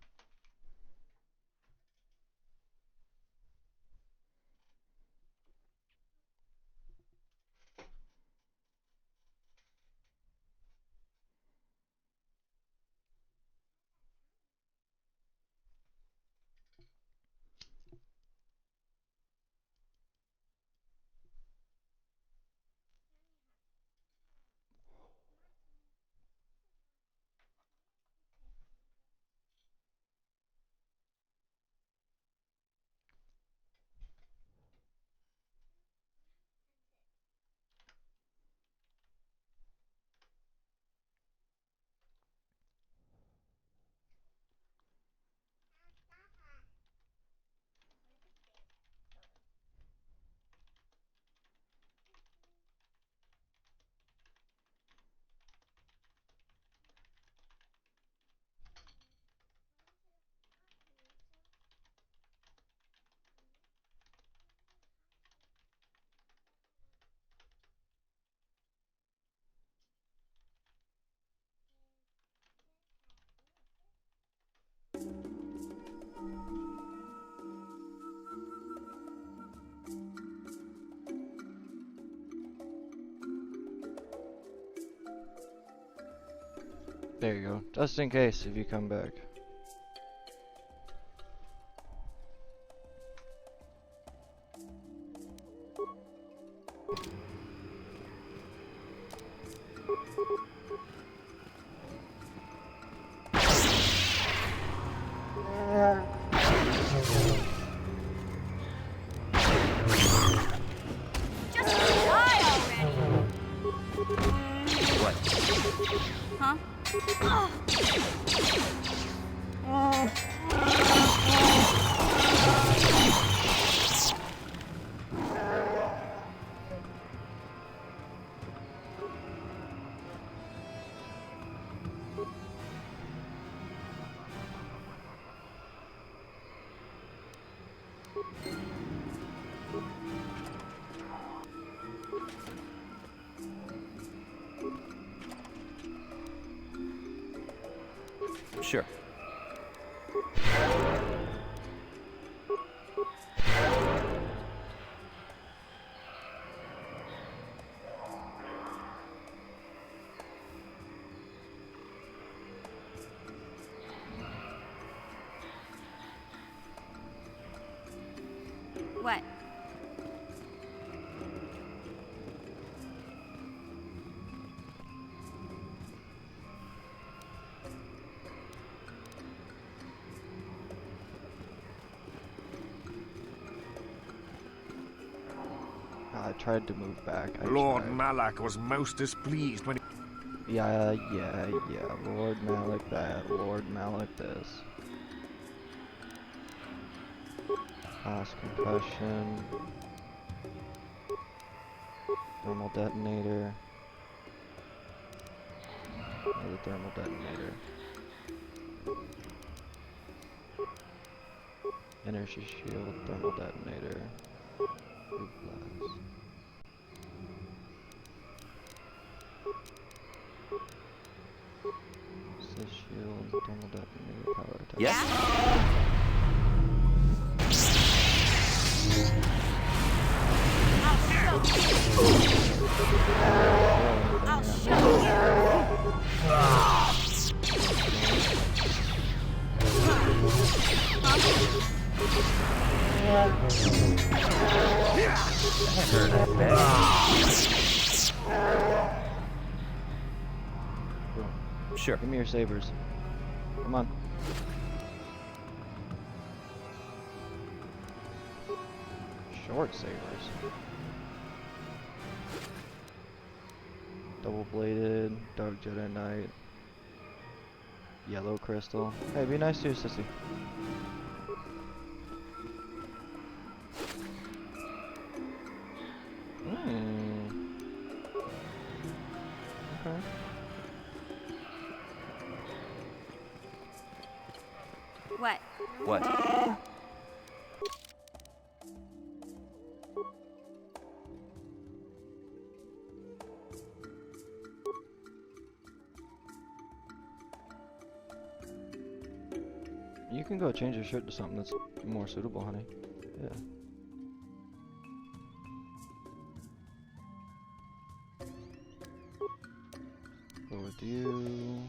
There you go. Just in case if you come back. Just die already! What? Huh? Sure. What? I tried to move back. Lord tried. Malak was most displeased when he... Yeah. Lord Malik that. Lord Malik this. Fast concussion. Thermal detonator. Another thermal detonator. Energy shield, thermal detonator. Group blast. Assist shield, thermal detonator, power attack. Yes? I'll show Sure. Give me your sabers. Come on. Short sabers. Double bladed, Dark Jedi Knight, Yellow Crystal. Hey, be nice to your sissy. Okay. What? What? You can go change your shirt to something that's more suitable, honey. Yeah. Go with you.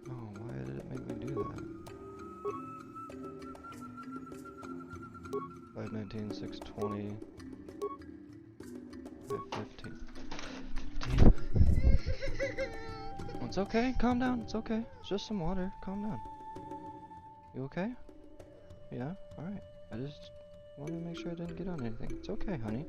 Oh, why did it make me do that? 519, 620, 515. 15. It's okay, calm down, it's okay. It's just some water, calm down. You okay? Yeah? Alright. I just wanted to make sure I didn't get on anything. It's okay, honey.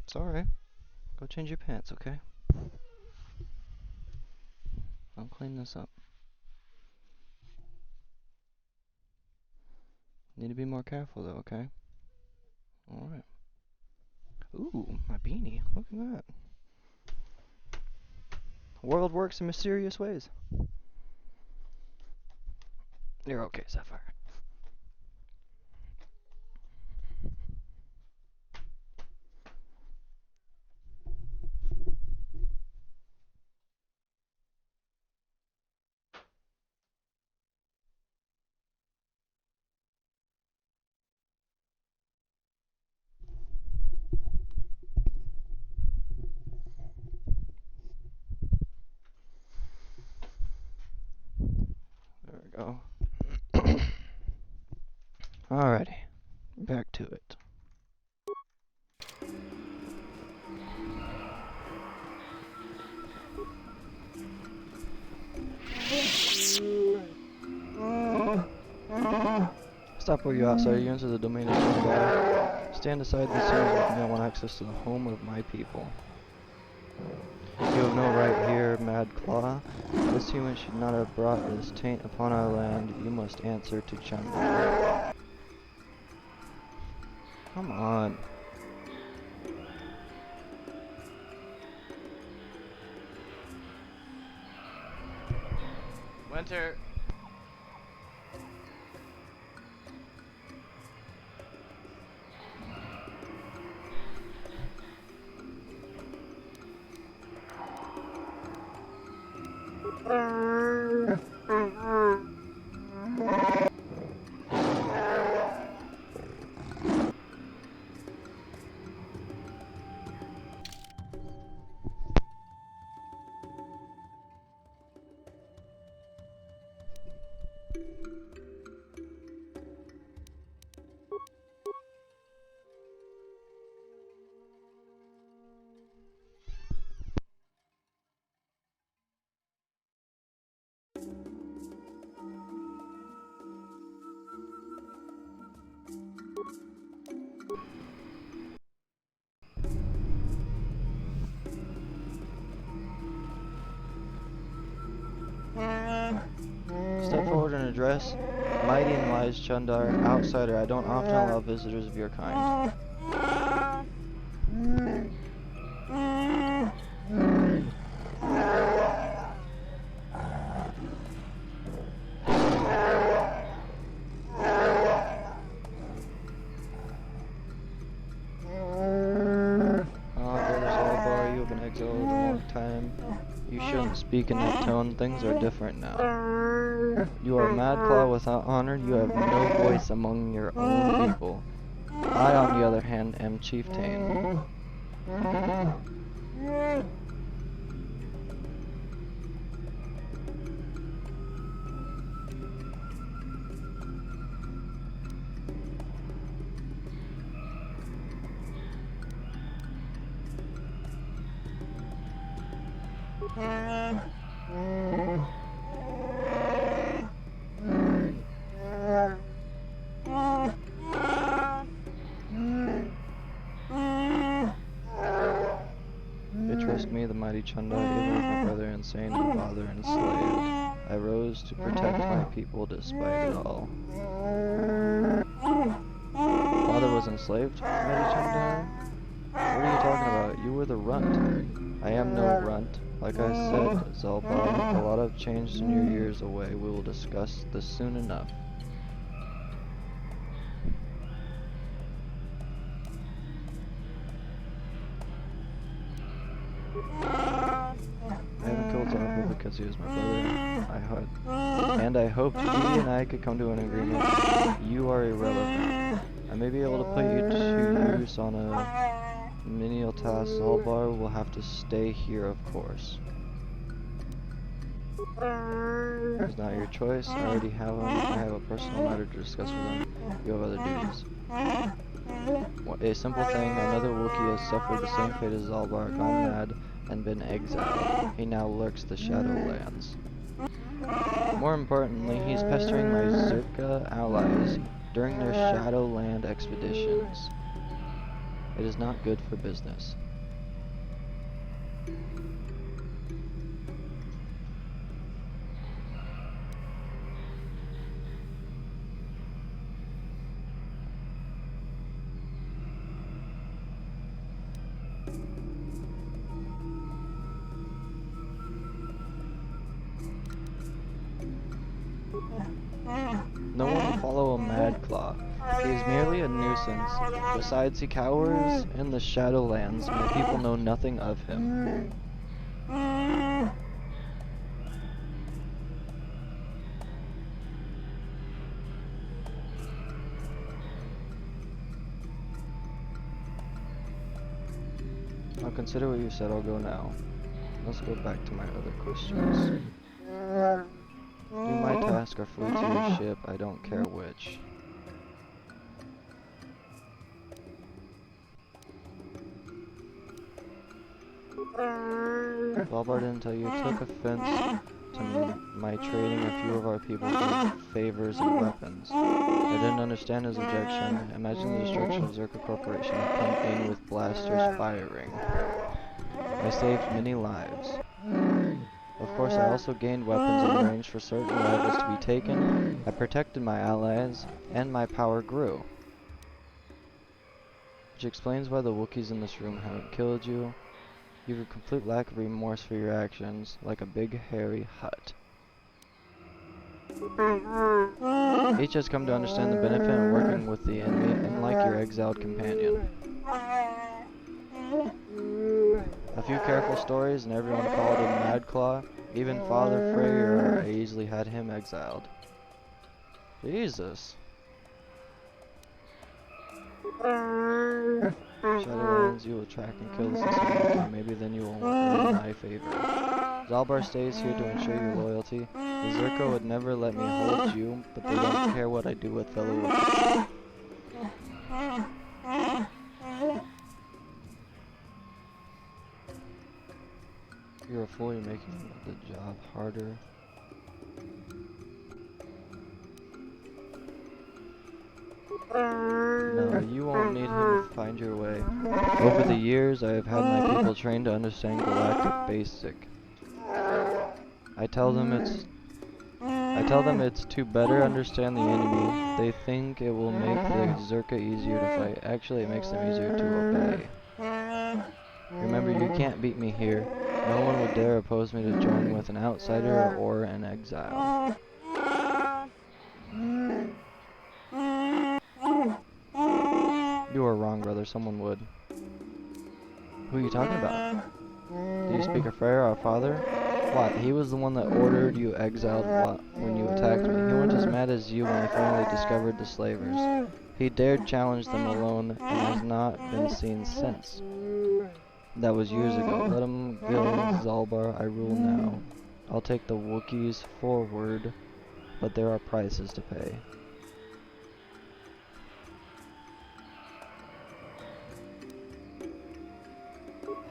It's alright. Go change your pants, okay? I'll clean this up. Need to be more careful though, okay? Alright. Ooh, my beanie. Look at that. The world works in mysterious ways. You're okay, Sapphire. go. Alrighty, back to it. Stop where you outsider. You enter the domain of Shanghai. Stand aside the scenes with me. I want access to the home of my people. You have no right here, Mad Claw. This human should not have brought this taint upon our land. You must answer to Chanda. Come on. Winter. Step forward and address mighty and wise Chundar, outsider. I don't often allow visitors of your kind. You shouldn't speak in that tone. Things are different now. You are Mad Claw without honor. You have no voice among your own people. I, on the other hand, am Chieftain. Trust me, the mighty Chunda, even with my brother insane, my father enslaved. I rose to protect my people despite it all. Father was enslaved, mighty Chunda? What are you talking about? You were the runt. I am no runt. Like I said, Zalbar, a lot have changed in your years away. We will discuss this soon enough. I haven't killed Zalbar because he was my brother. I hoped he and I could come to an agreement. You are irrelevant. I may be able to put you to use on a menial task. Zalbar will have to stay here, of course. It's not your choice. I already have him. I have a personal matter to discuss with him. You have other duties. A simple thing. Another Wookiee has suffered the same fate as Zalbar, gone mad, and been exiled. He now lurks the Shadowlands. More importantly, he's pestering my Zerka allies during their Shadowland expeditions. It is not good for business. No one will follow a Mad Claw. He is merely a nuisance. Besides, he cowers in the Shadowlands. My people know nothing of him. I'll consider what you said. I'll go now. Let's go back to my other questions. Do my task or flee to your ship, I don't care which. Zalbar didn't tell you took offense to my trading a few of our people for favors and weapons. I didn't understand his objection. Imagine the destruction of Zerka Corporation had come in with blasters firing. I saved many lives. Of course, I also gained weapons and arranged for certain rivals to be taken. I protected my allies, and my power grew. Which explains why the Wookiees in this room haven't killed you. You have a complete lack of remorse for your actions, like a big hairy hut. Each has come to understand the benefit of working with the enemy, unlike your exiled companion. A few careful stories and everyone called him Madclaw. Even Father Freyr easily had him exiled. Jesus. Shadowlands, you will track and kill the Society. Maybe then you will earn my favor. Zalbar stays here to ensure your loyalty. The Zerko would never let me hold you, but they don't care what I do with fellow Wookiees. You're a fool, you're making the job harder. No, you won't need him to find your way. Over the years, I have had my people trained to understand Galactic Basic. I tell them it's to better understand the enemy. They think it will make the Zerka easier to fight. Actually, it makes them easier to obey. Remember, you can't beat me here. No one would dare oppose me to join with an outsider or an exile. You are wrong, brother. Someone would. Who are you talking about? Do you speak of Freyr, our father? What? He was the one that ordered you exiled when you attacked me. He went as mad as you when he finally discovered the slavers. He dared challenge them alone and has not been seen since. That was years ago. Let him go, Zalbar. I rule now. I'll take the Wookiees forward, but there are prices to pay.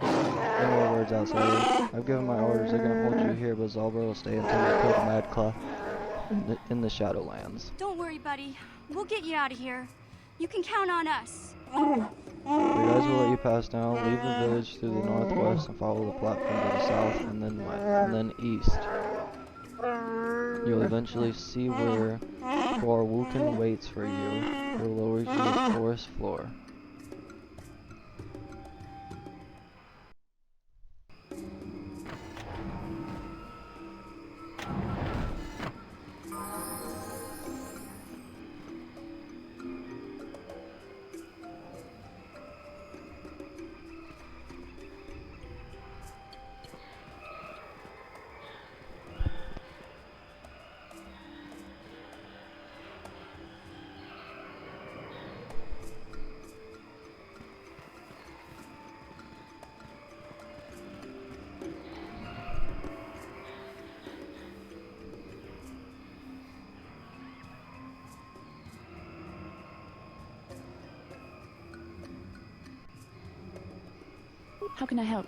No more words, outsider. I've given my orders. They're gonna hold you here, but Zalbar will stay until we kill the Madclaw in the Shadowlands. Don't worry, buddy. We'll get you out of here. You can count on us. The guys will let you pass now. Leave the village through the northwest and follow the platform to the south, and then west, and then east. You'll eventually see where Gorwukin waits for you. He'll lower you to the forest floor. How can I help?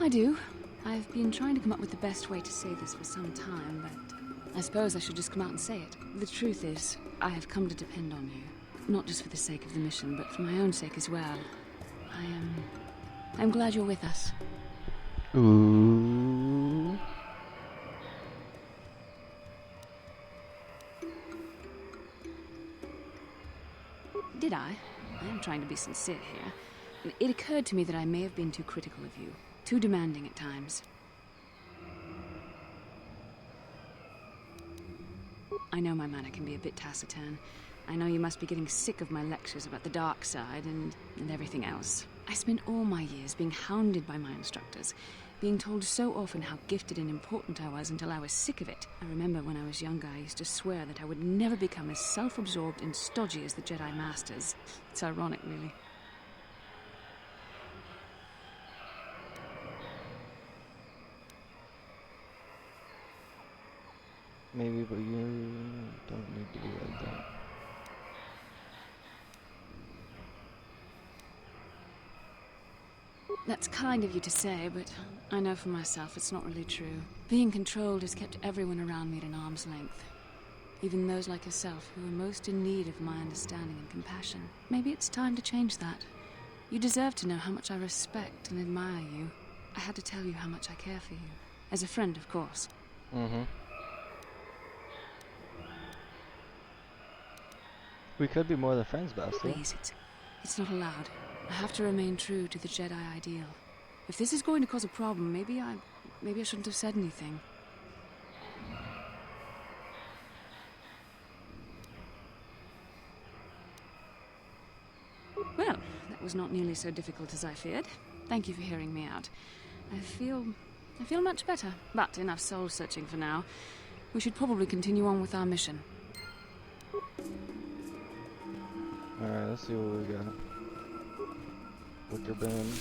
I do. I've been trying to come up with the best way to say this for some time, but I suppose I should just come out and say it. The truth is, I have come to depend on you. Not just for the sake of the mission, but for my own sake as well. I'm glad you're with us. Ooh. Did I? I am trying to be sincere here. It occurred to me that I may have been too critical of you, too demanding at times. I know my manner can be a bit taciturn. I know you must be getting sick of my lectures about the dark side and everything else. I spent all my years being hounded by my instructors, being told so often how gifted and important I was until I was sick of it. I remember when I was younger, I used to swear that I would never become as self-absorbed and stodgy as the Jedi Masters. It's ironic, really. maybe, but you don't need to be like that. That's kind of you to say, but I know for myself it's not really true. Being controlled has kept everyone around me at an arm's length. Even those like yourself who are most in need of my understanding and compassion. Maybe it's time to change that. You deserve to know how much I respect and admire you. I had to tell you how much I care for you. As a friend, of course. Mm-hmm. We could be more than friends, Bastila. Please, it's not allowed. I have to remain true to the Jedi ideal. If this is going to cause a problem, maybe I shouldn't have said anything. Well, that was not nearly so difficult as I feared. Thank you for hearing me out. I feel much better, but enough soul searching for now. We should probably continue on with our mission. Alright, let's see what we got. Wicker bin.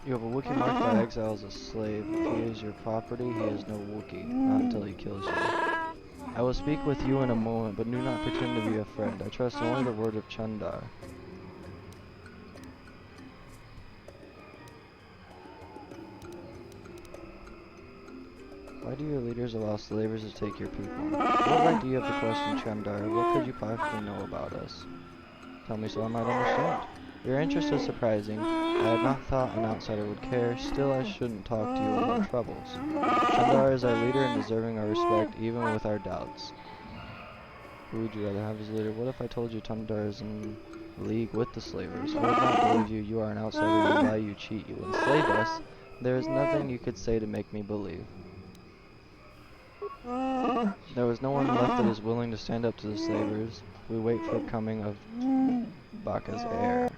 You have a Wookiee marked by exile as a slave. If he is your property, he is no Wookiee, not until he kills you. I will speak with you in a moment, but do not pretend to be a friend. I trust only the word of Chandar. Why do your leaders allow slavers to take your people? What right do you have to question Chandar? What could you possibly know about us? Tell me so I might understand. Your interest is surprising. I had not thought an outsider would care. Still, I shouldn't talk to you of our troubles. Chandar is our leader and deserving our respect, even with our doubts. Who would you rather have as leader? What if I told you Chandar is in league with the slavers? I would not believe you. You are an outsider. You lie, you cheat, you enslave us. There is nothing you could say to make me believe. There was no one left that is willing to stand up to the slavers. We wait for the coming of Baka's heir.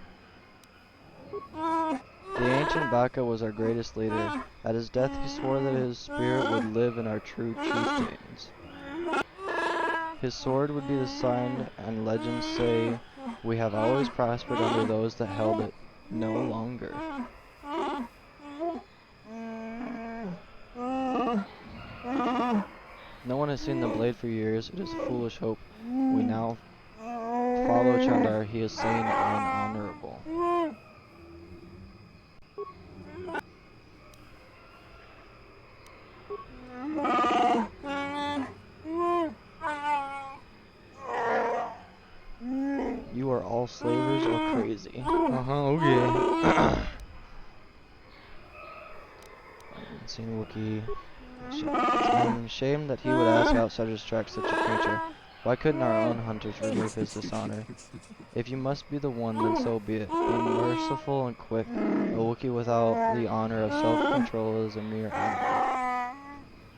The ancient Baka was our greatest leader. At his death he swore that his spirit would live in our true chieftains. His sword would be the sign, and legends say we have always prospered under those that held it no longer. No one has seen the blade for years. It is a foolish hope. We now follow Chandar. He is sane and honorable. You are all slavers or crazy. Okay. Unseen Wookiee. I am ashamed that he would ask outsiders to track such a creature. Why couldn't our own hunters remove his dishonor? If you must be the one, then so be it. Be merciful and quick. A Wookiee without the honor of self-control is a mere animal.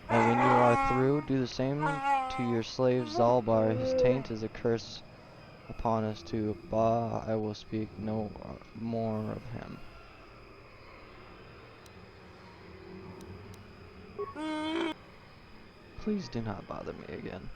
And when you are through, do the same to your slave Zalbar. His taint is a curse upon us too. Bah, I will speak no more of him. Please do not bother me again.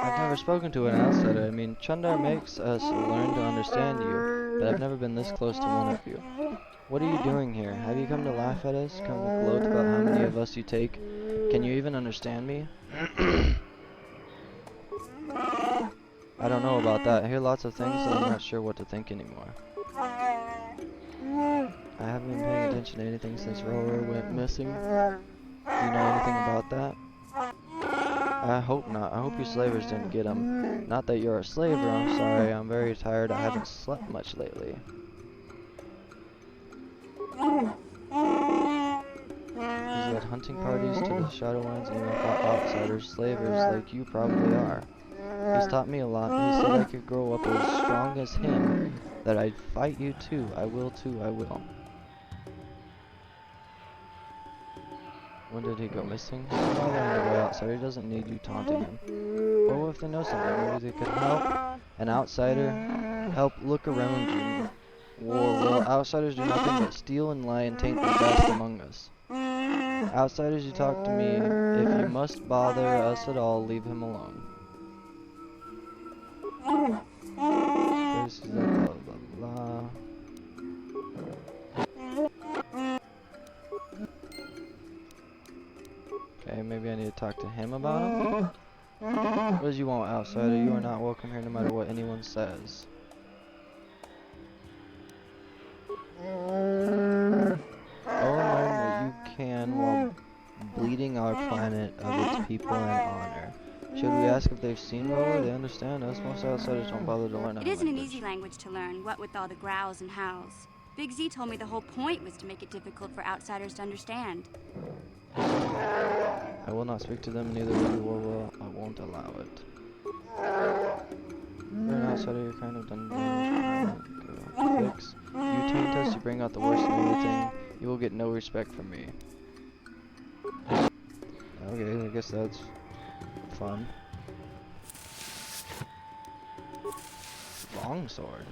I've never spoken to an outsider. I mean, Chundar makes us learn to understand you, but I've never been this close to one of you. What are you doing here? Have you come to laugh at us? Come to gloat about how many of us you take? Can you even understand me? I don't know about that. I hear lots of things and I'm not sure what to think anymore. I haven't been paying attention to anything since Rower went missing. Do you know anything about that? I hope not. I hope you slavers didn't get him. Not that you're a slaver, I'm sorry. I'm very tired. I haven't slept much lately. He's led hunting parties to the Shadowlands and even fought outsiders, slavers like you probably are. He's taught me a lot. He said I could grow up as strong as him, that I'd fight you too. I will too, I will. When did he go missing? Don't bother on the way outsider. He doesn't need you taunting him. Or what if they know something? Maybe they could help an outsider help look around you. Well, outsiders do nothing but steal and lie and taint the best among us. Outsiders, you talk to me. If you must bother us at all, leave him alone. This is blah blah blah. Okay, maybe I need to talk to him about him. What does you want, outsider? You are not welcome here no matter what anyone says. Go and learn what you can while bleeding our planet of its people and honor. Should we ask if they've seen Rower? They understand us. Most outsiders don't bother to learn our It isn't an language. easy language to learn, what with all the growls and howls. Big Z told me the whole point was to make it difficult for outsiders to understand. I will not speak to them, neither will you or will. I won't allow it. You're an outsider, you're kind of done fix. You taint us, you bring out the worst in everything. You will get no respect from me. Okay, I guess that's fun. Longsword.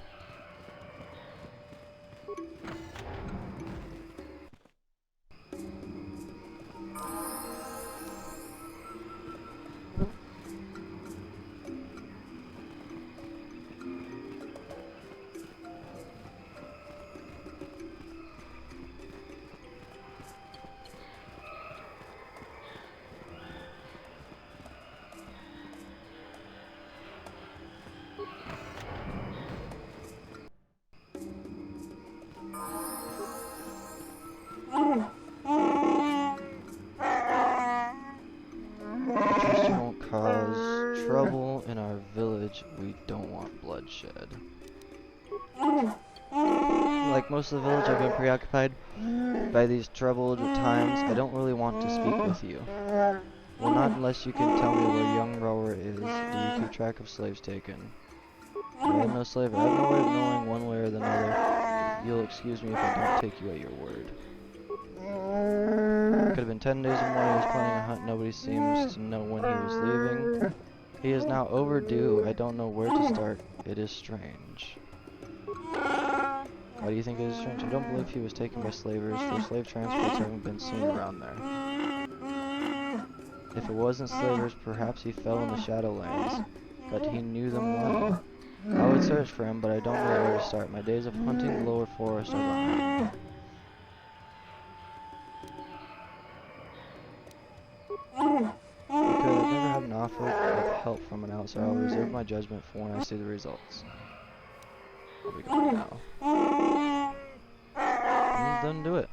Trust you won't cause trouble in our village. We don't want bloodshed. Like most of the village, I've been preoccupied by these troubled times. I don't really want to speak with you. Well, not unless you can tell me where young Rower is. Do you keep track of slaves taken? I am no slave. I have no way of knowing one way or the other. You'll excuse me if I don't take you at your word. Could have been 10 days or more. He was planning a hunt. Nobody seems to know when he was leaving. He is now overdue. I don't know where to start. It is strange. Why do you think it is strange? I don't believe he was taken by slavers, for slave transports haven't been seen around there. If it wasn't slavers, perhaps he fell in the Shadowlands, but he knew them well. I would search for him, but I don't know where to start. My days of hunting the lower forest are behind me. Because I've never had an offer of help from an outsider. I'll reserve my judgment for when I see the results. Where are we going now? Doesn't do it.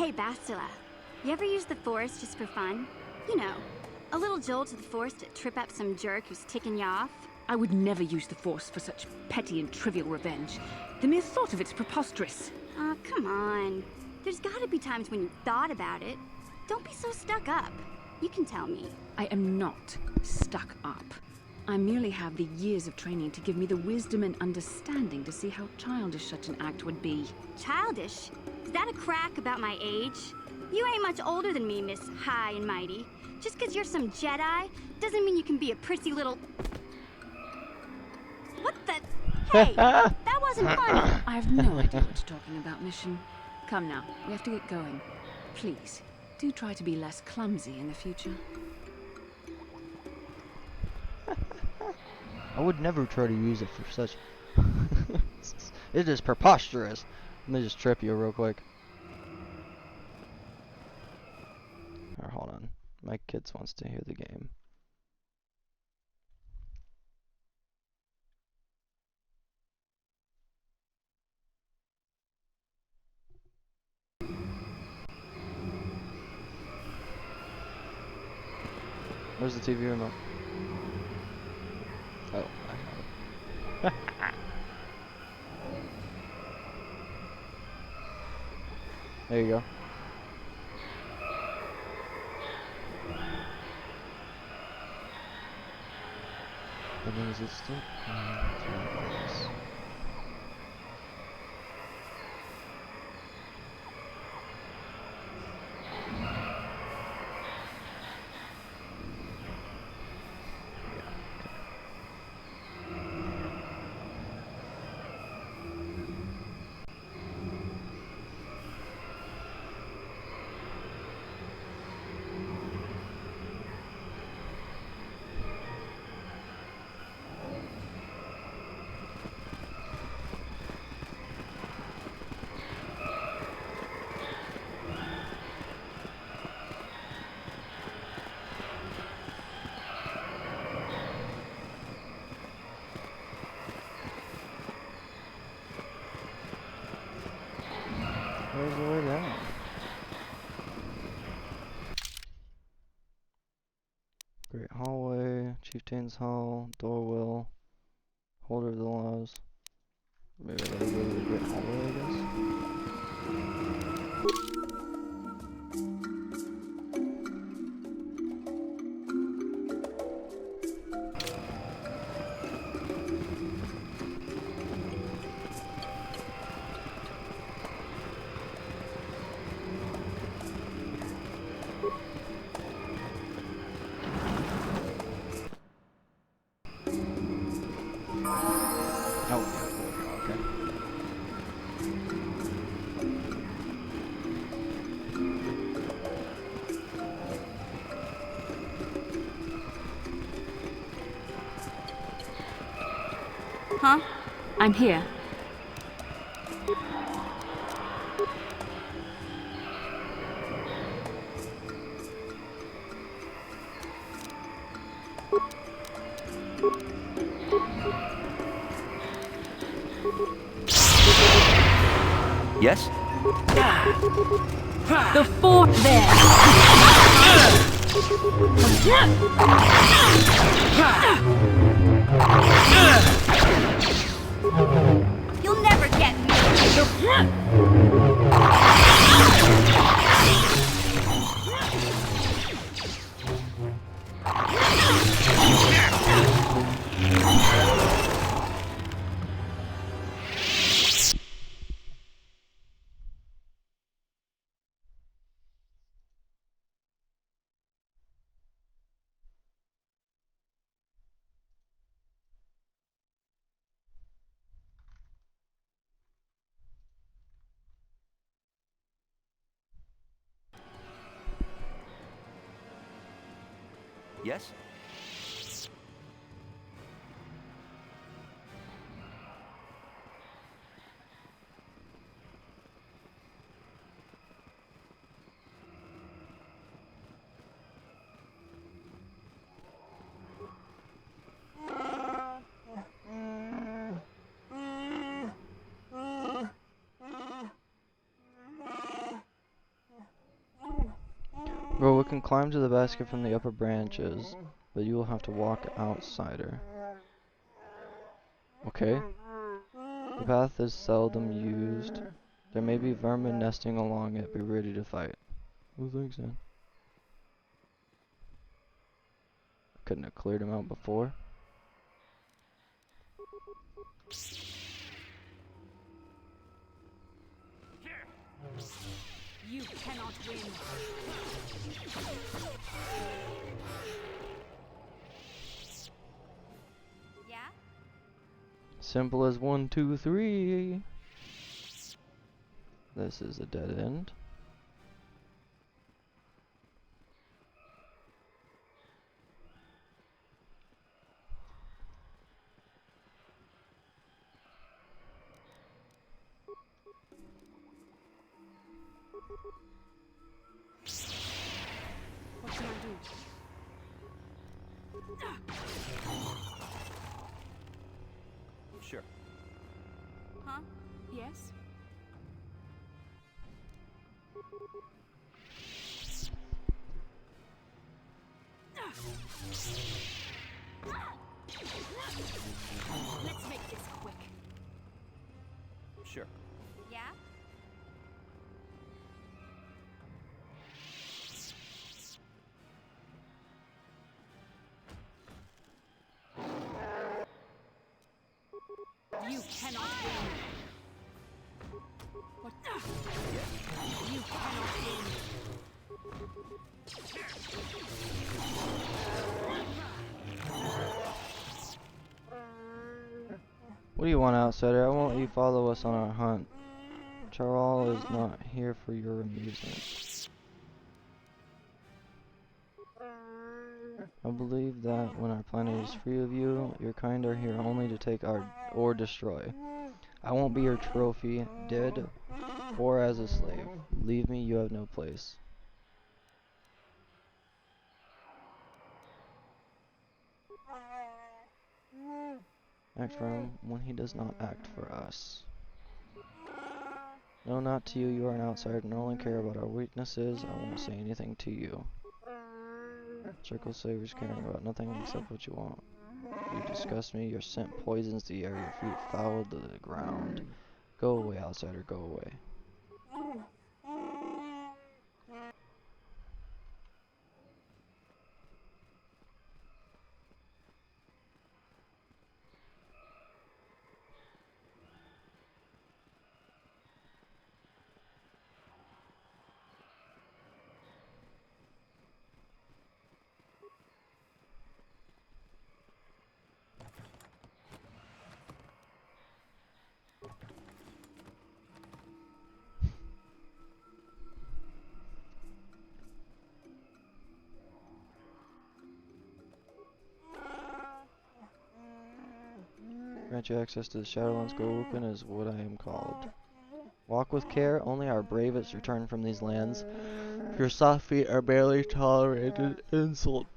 Hey, Bastila. You ever use the Force just for fun? You know, a little jolt to the Force to trip up some jerk who's ticking you off? I would never use the Force for such petty and trivial revenge. The mere thought of it's preposterous. Oh, come on. There's gotta be times when you thought about it. Don't be so stuck up. You can tell me. I am not stuck up. I merely have the years of training to give me the wisdom and understanding to see how childish such an act would be. Childish? Is that a crack about my age? You ain't much older than me, Miss High and Mighty. Just 'cause you're some Jedi doesn't mean you can be a prissy little... What the... Hey, that wasn't funny. I have no idea what you're talking about, Mission. Come now, we have to get going. Please, do try to be less clumsy in the future. I would never try to use it for such... It is preposterous. Let me just trip you real quick. Alright, hold on. My kids wants to hear the game. Where's the TV remote? Oh, I have it. There you go. And then is it still? Yes. Where's the way down? Great hallway, Chieftain's Hall, door wheel, holder of the laws. Maybe I gotta go to the great hallway, I guess. Huh? I'm here. Yes? The fort there! You'll never get me. Yes? Bro, we can climb to the basket from the upper branches, but you will have to walk outsider. Okay. The path is seldom used. There may be vermin nesting along it. Be ready to fight. Oh, thanks, man. Couldn't have cleared him out before. You cannot win. Yeah? Simple as 1, 2, 3. This is a dead end. What can I do? Sure. Huh? Yes? Let's make this quick. Sure. Yeah? You cannot win. What? You cannot win. What do you want, outsider? I won't let you follow us on our hunt. Charal is not here for your amusement. I believe that when our planet is free of you, your kind are here only to take our or destroy. I won't be your trophy, dead or as a slave. Leave me, you have no place. Act for him when he does not act for us. No, not to you. You are an outsider and only care about our weaknesses. I won't say anything to you. Circle savers caring about nothing except what you want. You disgust me. Your scent poisons the air. Your feet foul to the ground. Go away, outsider. Go away. Grant you access to the Shadowlands. Go open is what I am called. Walk with care. Only our bravest return from these lands. Your soft feet are barely tolerated insult.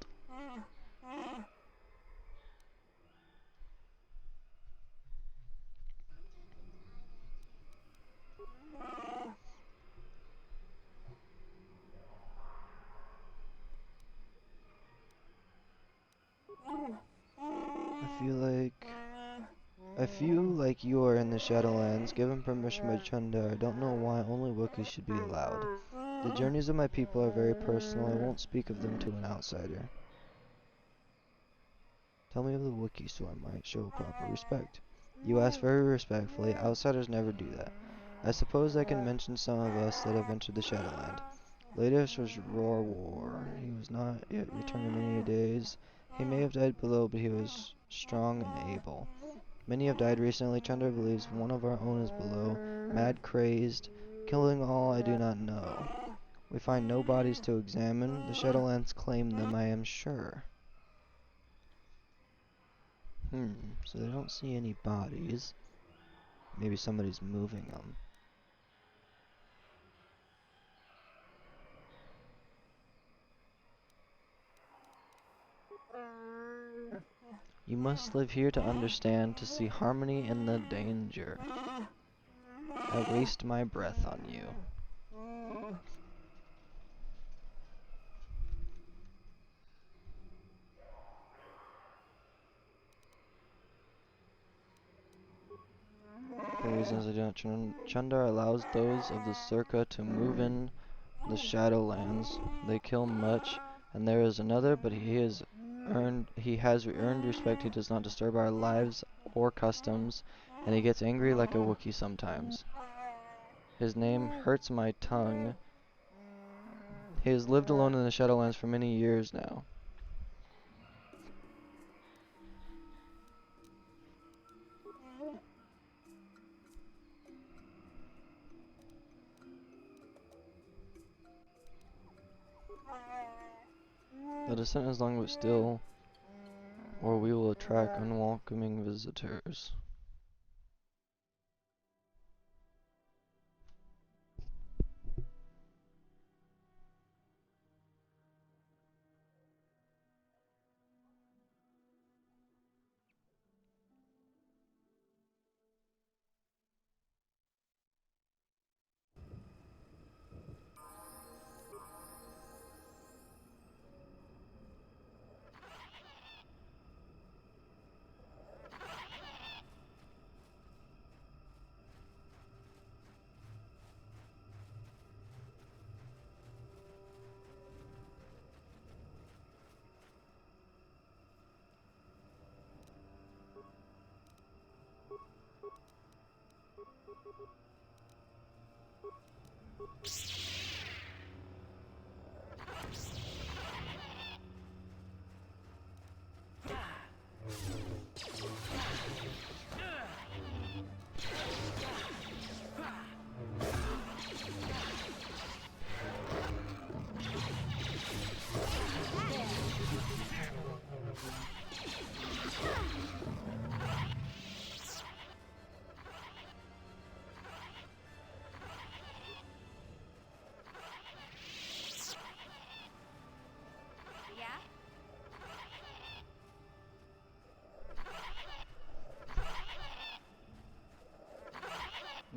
I feel like you are in the Shadowlands, given permission by Chunder. I don't know why only Wookiees should be allowed. The journeys of my people are very personal. I won't speak of them to an outsider. Tell me of the Wookiees so I might show proper respect. You ask very respectfully. Outsiders never do that. I suppose I can mention some of us that have entered the Shadowland. Latest was Roar War. He was not yet returned in many days. He may have died below, but he was strong and able. Many have died recently. Chunder believes one of our own is below, mad crazed, killing all I do not know. We find no bodies to examine. The Shadowlands claim them, I am sure. So they don't see any bodies. Maybe somebody's moving them. You must live here to understand, to see harmony in the danger. I waste my breath on you. reasons they do not. Chundar allows those of the Circa to move in the Shadowlands. They kill much, and there is another, but he has earned respect. He does not disturb our lives or customs, and he gets angry like a Wookiee sometimes. His name hurts my tongue. He has lived alone in the Shadowlands for many years now. The descent is long but still, or we will attract unwelcoming visitors.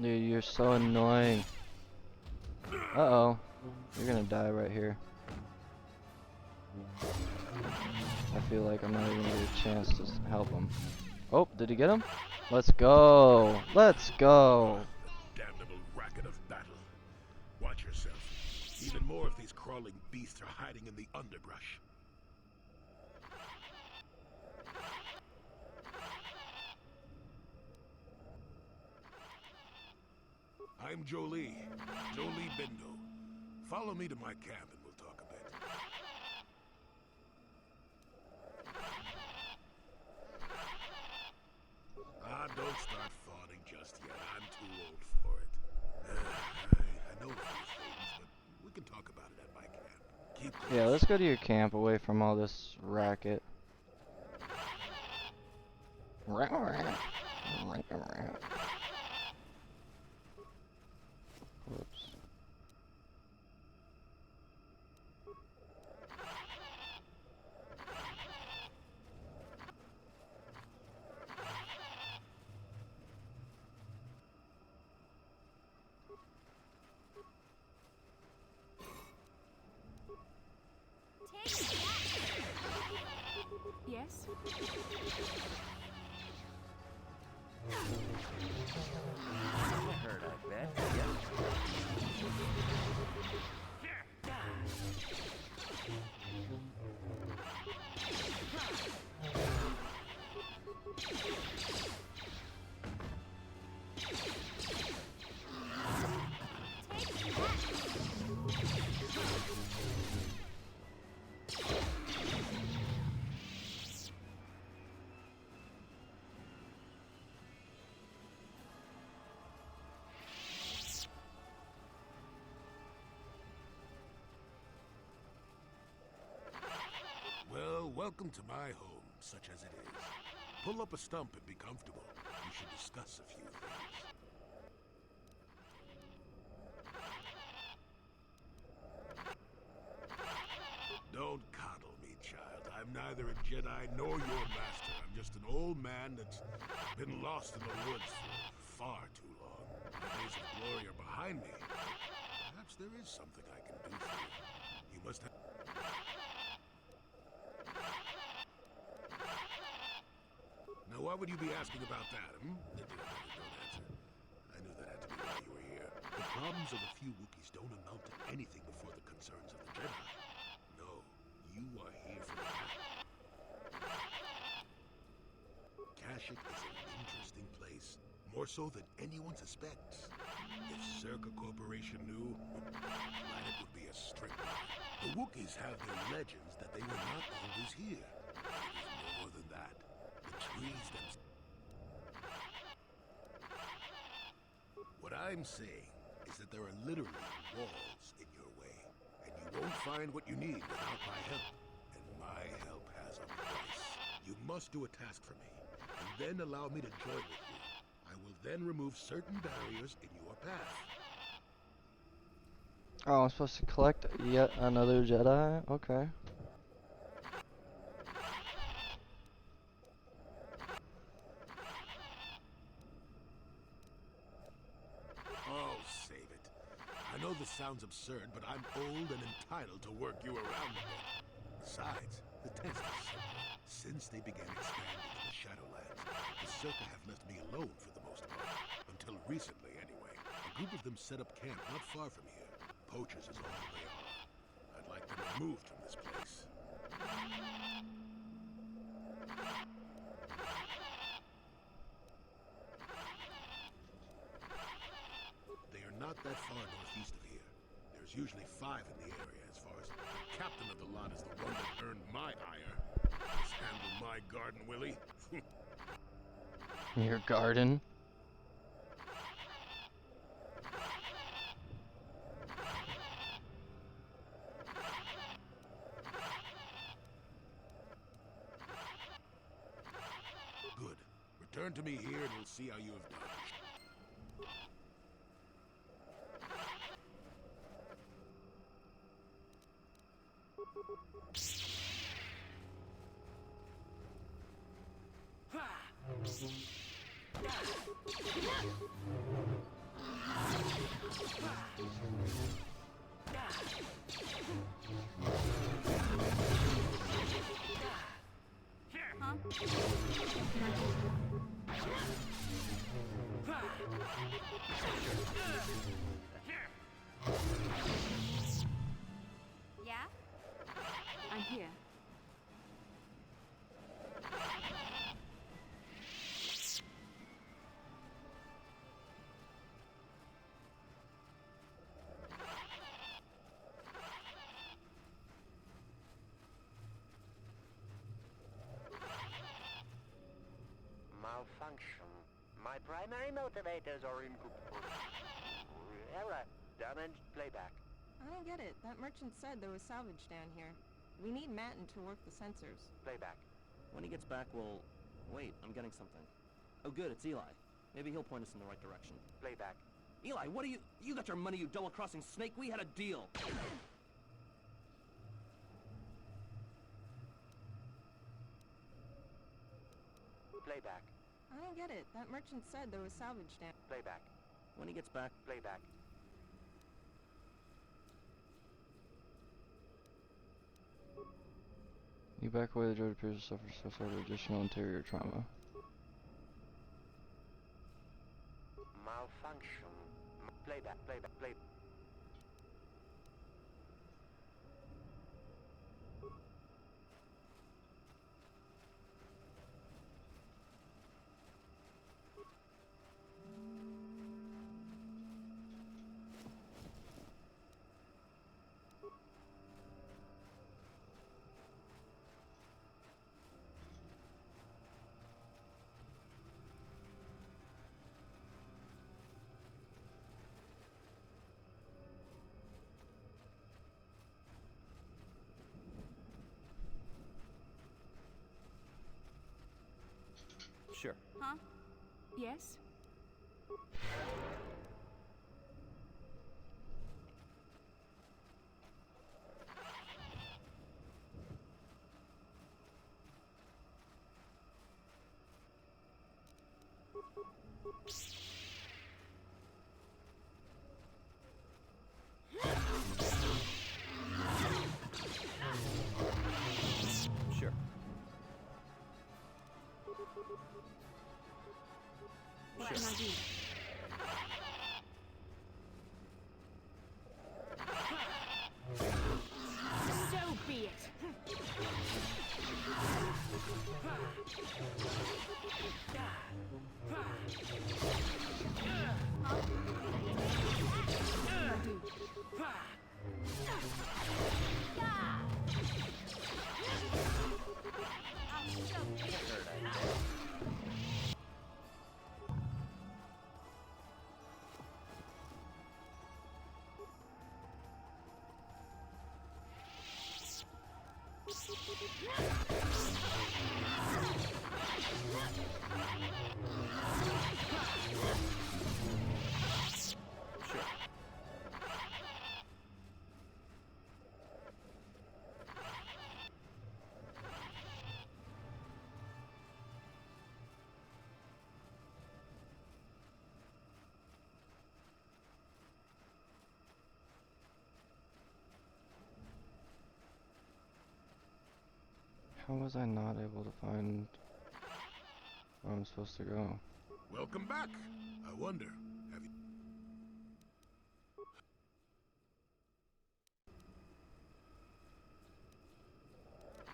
Dude, you're so annoying. Uh-oh. You're gonna die right here. I feel like I'm not even gonna get a chance to help him. Oh, did he get him? Let's go. Let's go. Damnable racket of battle. Watch yourself. Even more of these crawling beasts are hiding in the underbrush. I'm Jolie Bindo. Follow me to my camp and we'll talk a bit. Don't start fawning just yet. I'm too old for it. I know a few things, but we can talk about it at my camp. Keep close. Yeah, let's go to your camp away from all this racket. Whoops. Yes? Heard, I bet. Well, welcome to my home, such as it is. Pull up a stump and be comfortable. We should discuss a few things. Don't coddle me, child. I'm neither a Jedi nor your master. I'm just an old man that's been lost in the woods for far too long. My days of glory are behind me. Perhaps there is something I can do for you. You must have... Now, why would you be asking about that, hmm? Don't answer. concerns of a few Wookiees don't amount to anything before the concerns of the Jedi. No, you are here for that. Kashyyyk is an interesting place, more so than anyone suspects. If Circa Corporation knew, the planet would be a strip mine. The Wookiees have their legends that they were not always here. It is more than that. The trees themselves. What I'm saying is that there are literally walls in your way, and you won't find what you need without my help. And my help has a price. You must do a task for me, and then allow me to join with you. I will then remove certain barriers in your path. Oh, I'm supposed to collect yet another Jedi? Okay. Oh, save it. I know this sounds absurd, but I'm old and entitled to work you around a bit. Besides, the test is simple. Since they began expanding in the Shadowlands, the Circa have left me alone for the most part. Until recently, anyway. A group of them set up camp not far from here. Poachers is all they are. I'd like them removed from this place. They are not that far northeast of here. There's usually 5 in the area as far as the captain of the lot is the one that earned my ire. Just handle my garden, Willie. Your garden? Good. Return to me here and we'll see how you have done. Yeah? I'm here. Malfunction. My primary motivators are in error. Damaged playback. I don't get it. That merchant said there was salvage down here. We need Matin to work the sensors. Playback. When he gets back, we'll... Wait, I'm getting something. Oh good, it's Eli. Maybe he'll point us in the right direction. Playback. Eli, what are you... You got your money, you double-crossing snake! We had a deal! Playback. I don't get it. That merchant said there was salvage down. Playback. When he gets back... Playback. You back away, the droid appears to suffer some sort of additional interior trauma. Malfunction. Playback. Playback. Playback. Sure. Huh? Yes? Sure. What can I do? How was I not able to find where I'm supposed to go? Welcome back. I wonder, have you...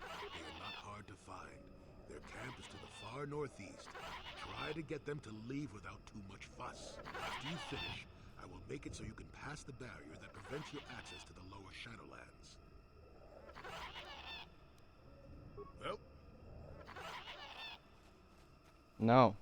They are not hard to find. Their camp is to the far northeast. Try to get them to leave without too much fuss. After you finish, I will make it so you can pass the barrier that prevents your access to the lower Shadowlands. Well? No.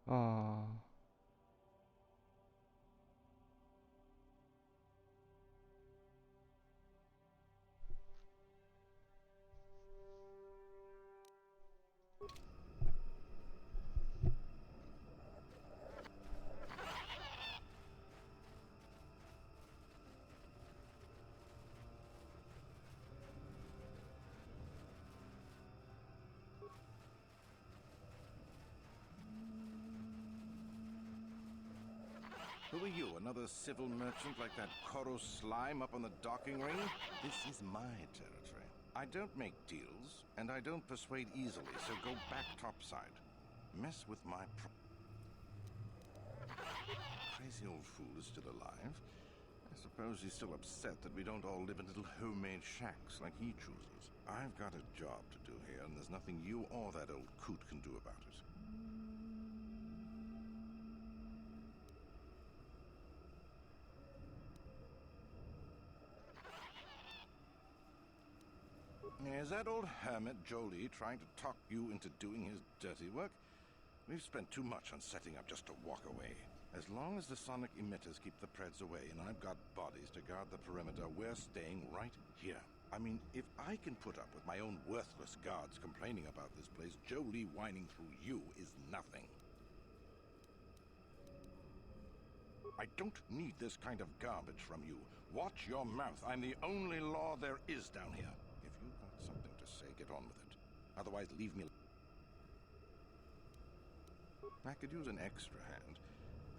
Oh. Who are you, another civil merchant like that Koro slime up on the docking ring? This is my territory. I don't make deals, and I don't persuade easily, so go back topside. Mess with my crazy old fool is still alive. I suppose he's still upset that we don't all live in little homemade shacks like he chooses. I've got a job to do here, and there's nothing you or that old coot can do about it. Is that old hermit Jolie trying to talk you into doing his dirty work? We've spent too much on setting up just to walk away. As long as the sonic emitters keep the Preds away and I've got bodies to guard the perimeter, we're staying right here. I mean, if I can put up with my own worthless guards complaining about this place, Jolie whining through you is nothing. I don't need this kind of garbage from you. Watch your mouth. I'm the only law there is down here. If you've got something to say, get on with it. Otherwise, leave me. I could use an extra hand.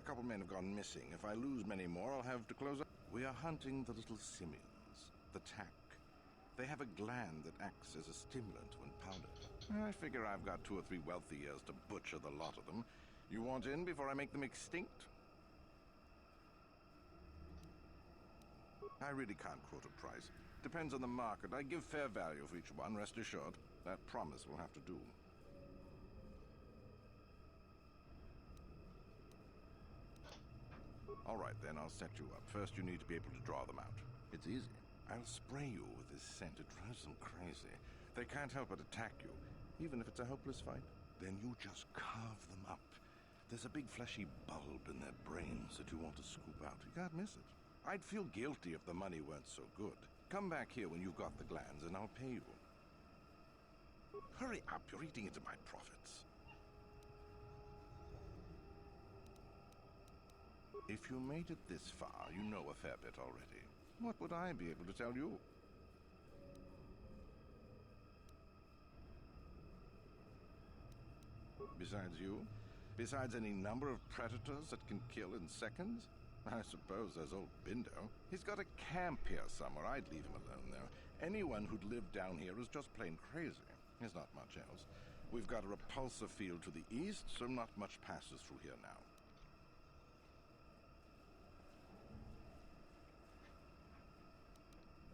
A couple men have gone missing. If I lose many more, I'll have to close up. We are hunting the little simians, the tack. They have a gland that acts as a stimulant when powdered. I figure I've got 2 or 3 wealthy years to butcher the lot of them. You want in before I make them extinct? I really can't quote a price. Depends on the market. I give fair value for each one, rest assured. That promise will have to do. All right, then, I'll set you up. First, you need to be able to draw them out. It's easy. I'll spray you with this scent. It drives them crazy. They can't help but attack you, even if it's a hopeless fight. Then you just carve them up. There's a big fleshy bulb in their brains that you want to scoop out. You can't miss it. I'd feel guilty if the money weren't so good. Come back here when you've got the glands, and I'll pay you. Hurry up, you're eating into my profits. If you made it this far, you know a fair bit already. What would I be able to tell you? Besides you? Besides any number of predators that can kill in seconds? I suppose there's old Bindo. He's got a camp here somewhere. I'd leave him alone, though. Anyone who'd lived down here is just plain crazy. There's not much else. We've got a repulsor field to the east, so not much passes through here now.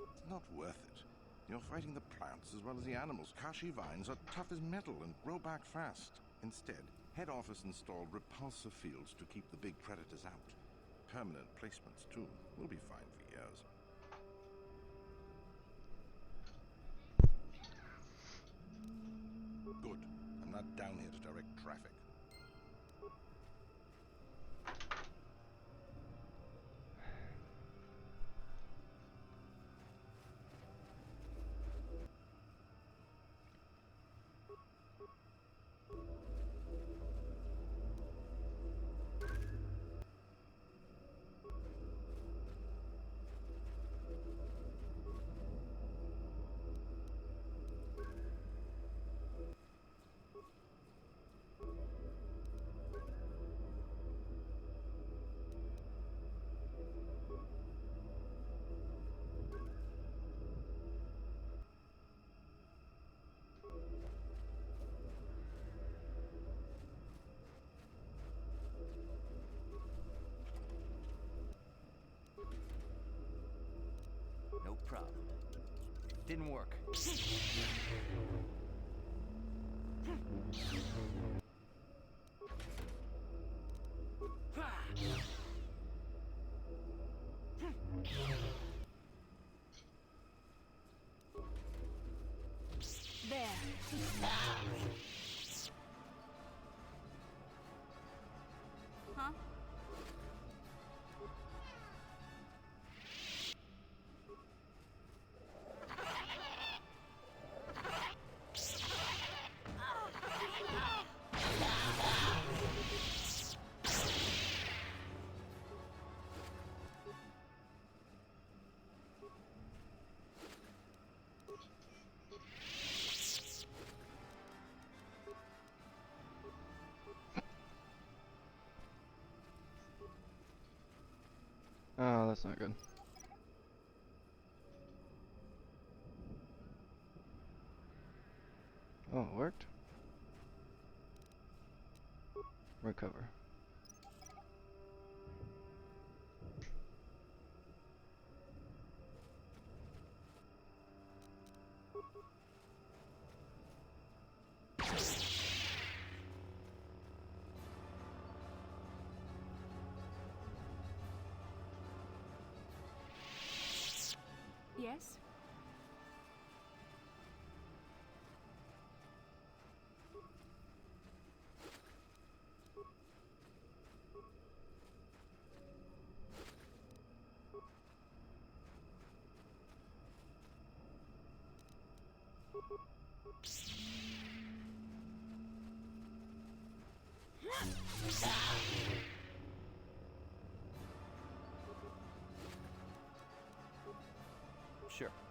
It's not worth it. You're fighting the plants as well as the animals. Kashi vines are tough as metal and grow back fast. Instead, head office installed repulsor fields to keep the big predators out. Permanent placements, too. We'll be fine for years. Good. I'm not down here to direct traffic. problem. Didn't work. There. Huh? Oh, that's not good. Oh, it worked. Recover. Yes? Sure.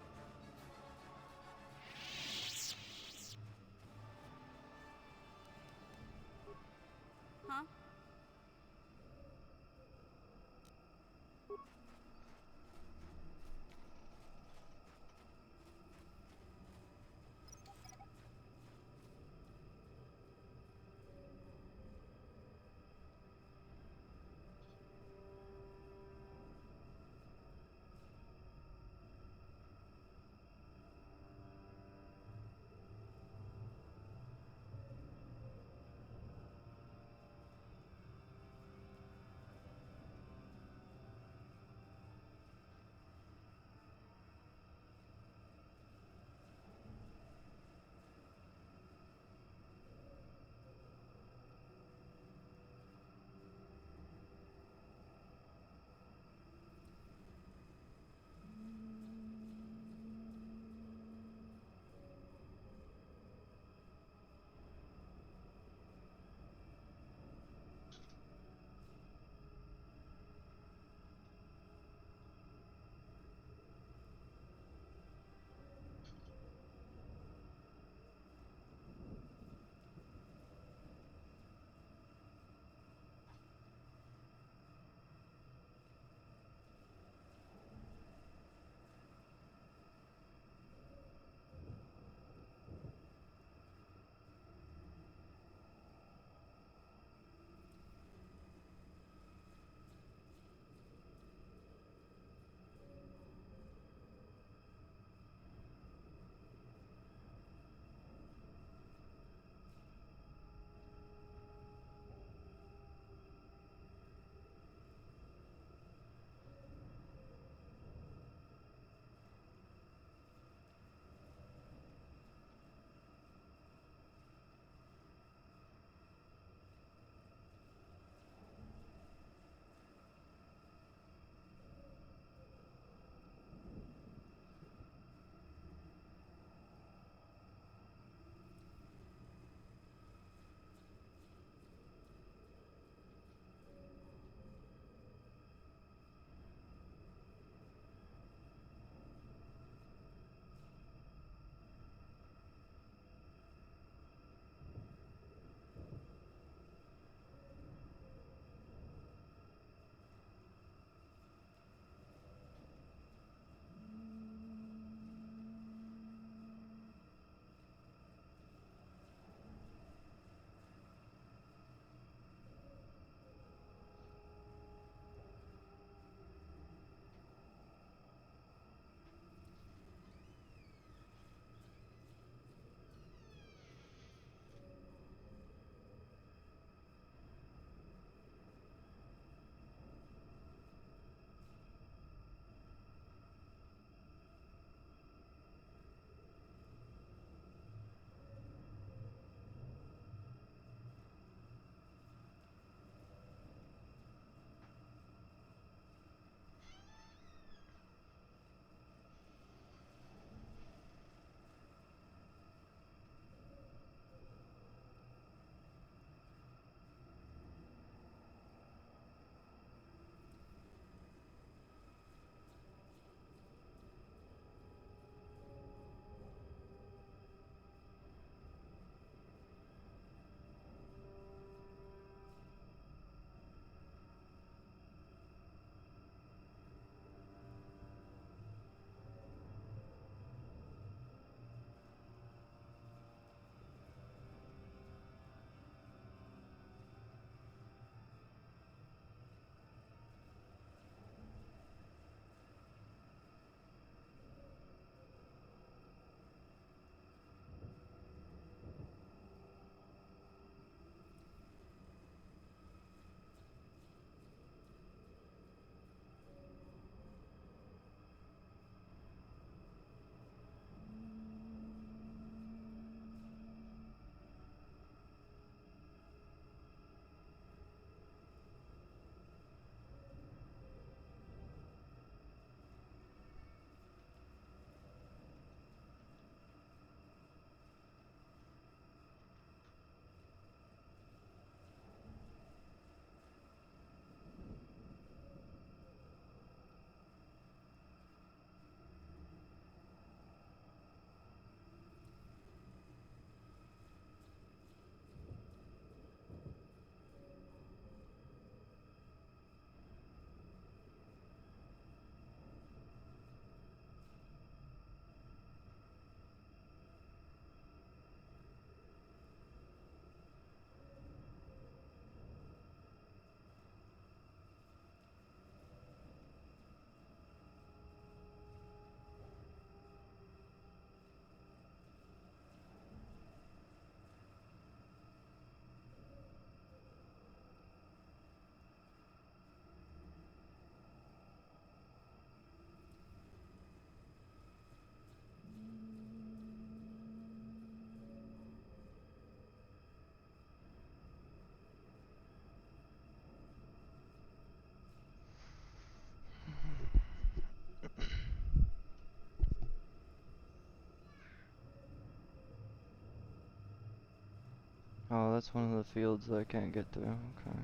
Oh, that's one of the fields that I can't get through. Okay.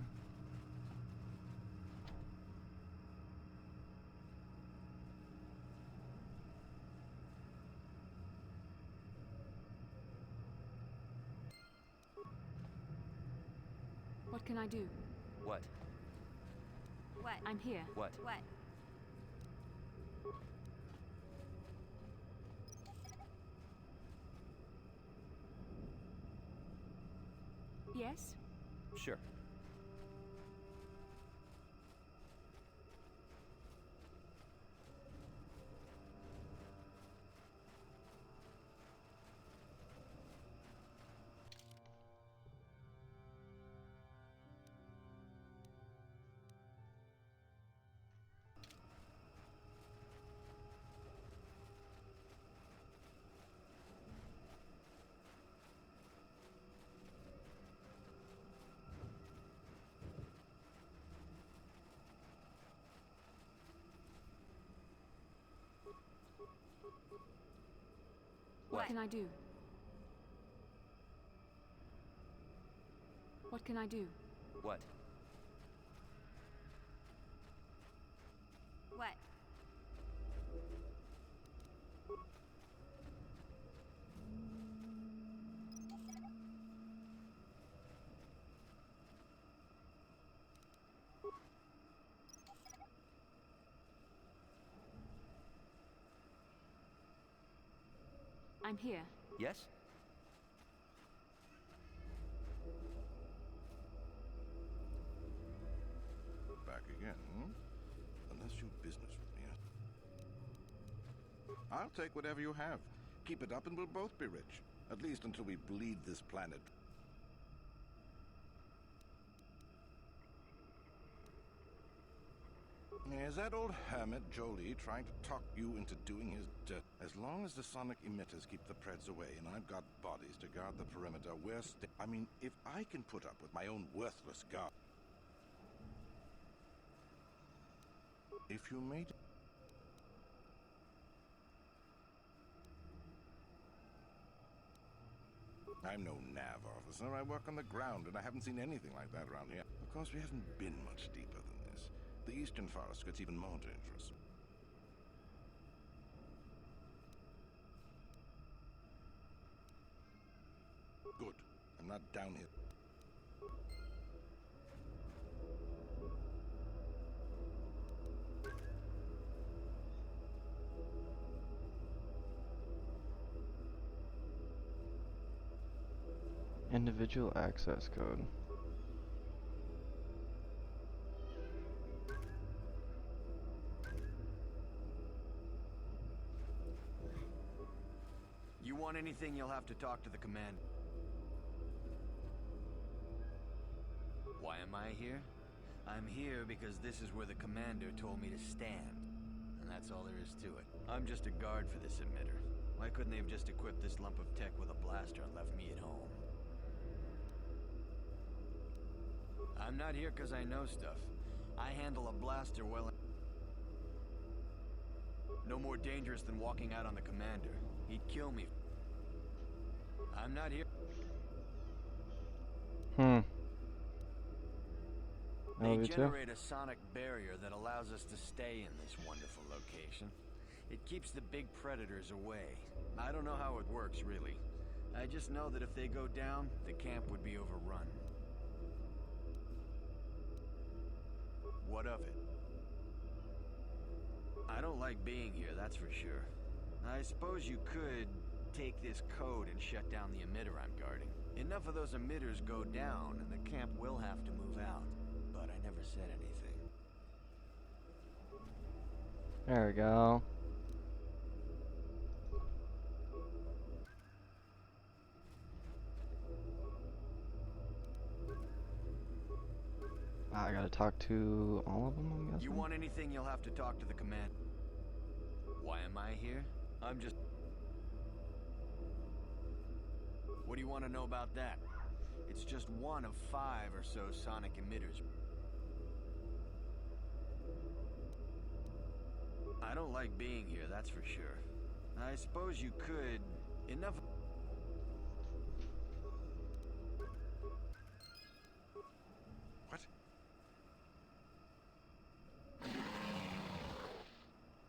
What can I do? What? What? I'm here. What? What? Yes? Sure. What can I do? What can I do? What? What? I'm here. Yes? Back again, hmm? Unless you business with me. I'll take whatever you have. Keep it up and we'll both be rich. At least until we bleed this planet. Is that old hermit Jolie trying to talk you into doing his dirt? As long as the sonic emitters keep the Preds away and I've got bodies to guard the perimeter, I mean, if I can put up with my own worthless guard. If you made... I'm no nav officer. I work on the ground, and I haven't seen anything like that around here. Of course, we haven't been much deeper than this. The eastern forest gets even more dangerous. Good. I'm not down here. Individual access code. You want anything, you'll have to talk to the commander. Why am I here? I'm here because this is where the commander told me to stand. And that's all there is to it. I'm just a guard for this emitter. Why couldn't they have just equipped this lump of tech with a blaster and left me at home? I'm not here because I know stuff. I handle a blaster well... No more dangerous than walking out on the commander. He'd kill me. I'm not here... They generate a sonic barrier that allows us to stay in this wonderful location. It keeps the big predators away. I don't know how it works, really. I just know that if they go down, the camp would be overrun. What of it? I don't like being here, that's for sure. I suppose you could take this code and shut down the emitter I'm guarding. Enough of those emitters go down, and the camp will have to move out. But I never said anything. There we go. I gotta talk to all of them, I'm guessing. You want anything, you'll have to talk to the command. Why am I here? I'm just... What do you want to know about that? It's just one of 5 or so sonic emitters. I don't like being here, that's for sure. I suppose you could... Enough...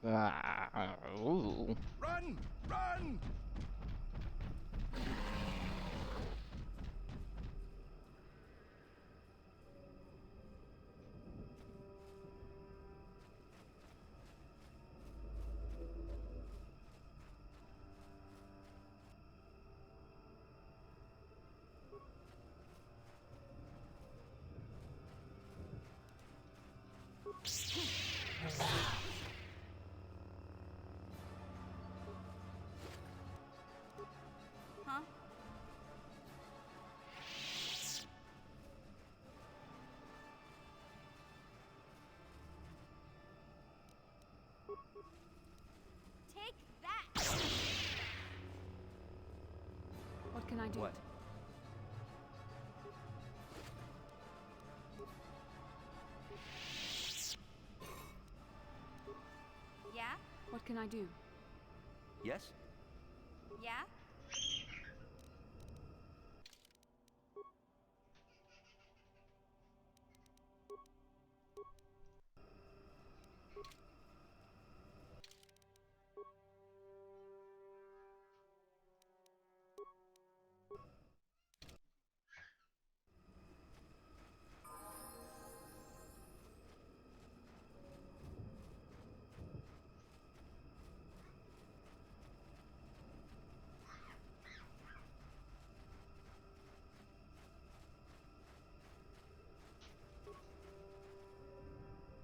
Ooh. Run! Run! Huh? Take that! What can I do? What? Yeah? What can I do? Yes? Yeah?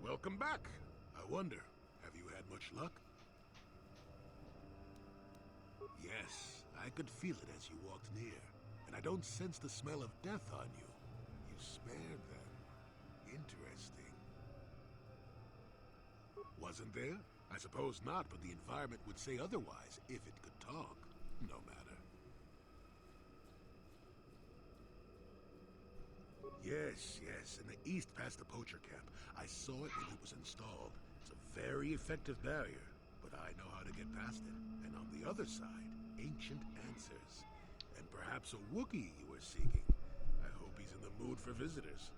Welcome back. I wonder, have you had much luck? Yes, I could feel it as you walked near, and I don't sense the smell of death on you. You spared them. Interesting. Wasn't there? I suppose not, but the environment would say otherwise if it could talk. No matter. Yes, yes, in the east past the poacher camp. I saw it when it was installed. It's a very effective barrier, but I know how to get past it. And on the other side, ancient answers. And perhaps a Wookiee you were seeking. I hope he's in the mood for visitors.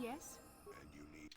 Yes? And you need?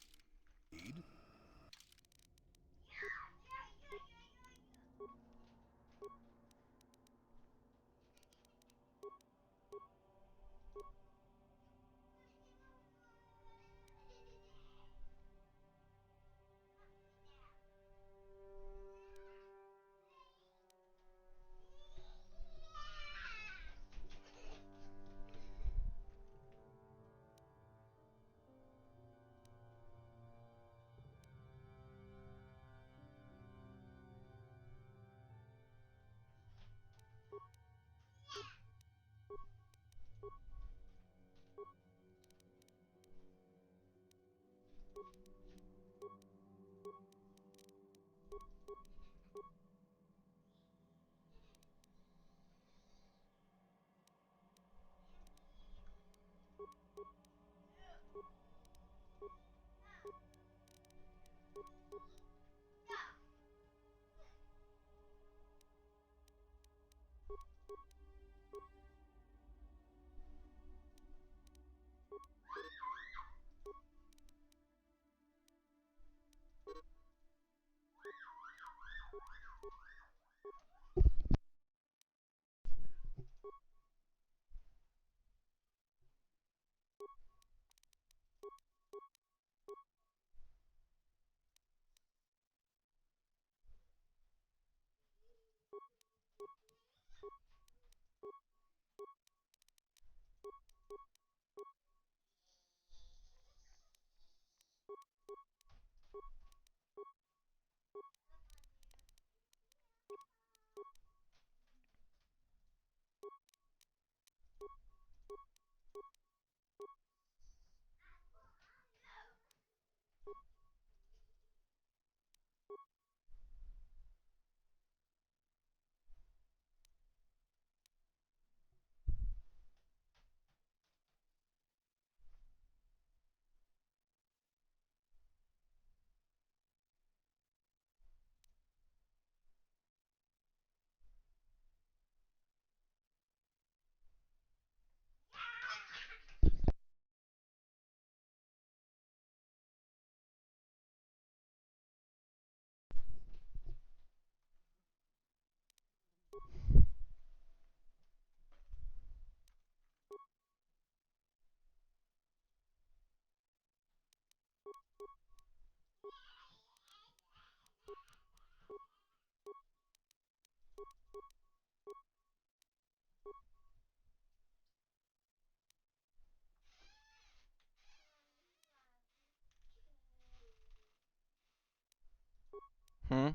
Hmm?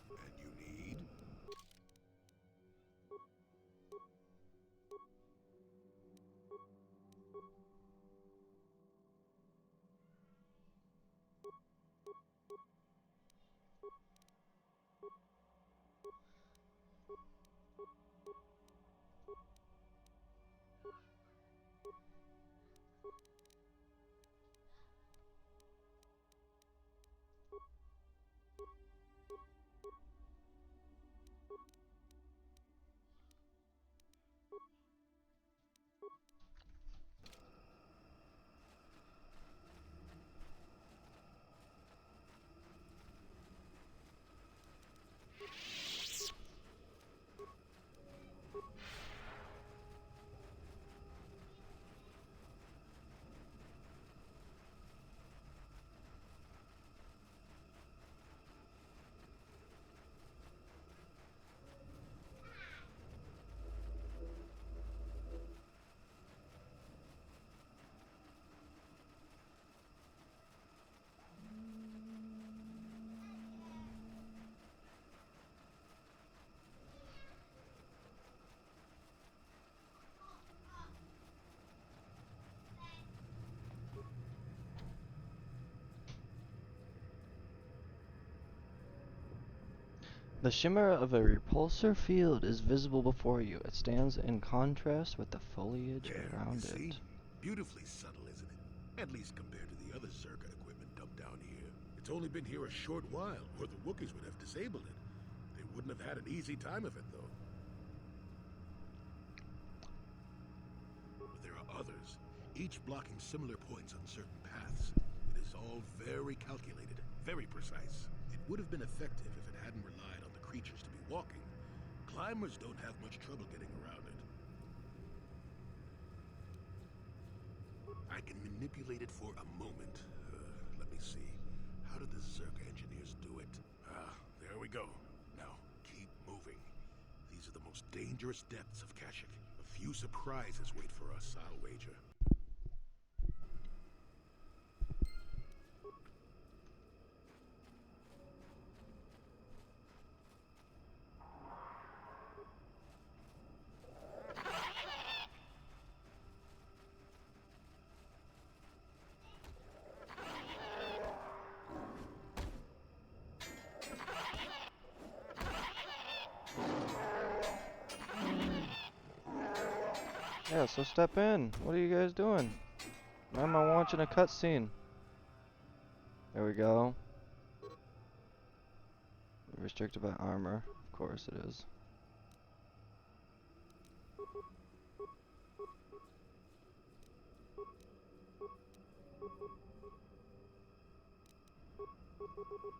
And you need? The shimmer of a repulsor field is visible before you. It stands in contrast with the foliage around See? it. Beautifully subtle, isn't it? At least compared to the other Zerka equipment dumped down here. It's only been here a short while, or the Wookiees would have disabled it. They wouldn't have had an easy time of it, though. But there are others, each blocking similar points on certain paths. It is all very calculated, very precise. It would have been effective if it hadn't relied on the creatures to be walking. Climbers don't have much trouble getting around it. I can manipulate it for a moment. Let me see. How did the Zerka engineers do it? There we go. Now, keep moving. These are the most dangerous depths of Kashyyyk. A few surprises wait for us, I'll wager. Yeah, so step in. What are you guys doing? Why am I watching a cutscene? There we go. Restricted by armor. Of course it is.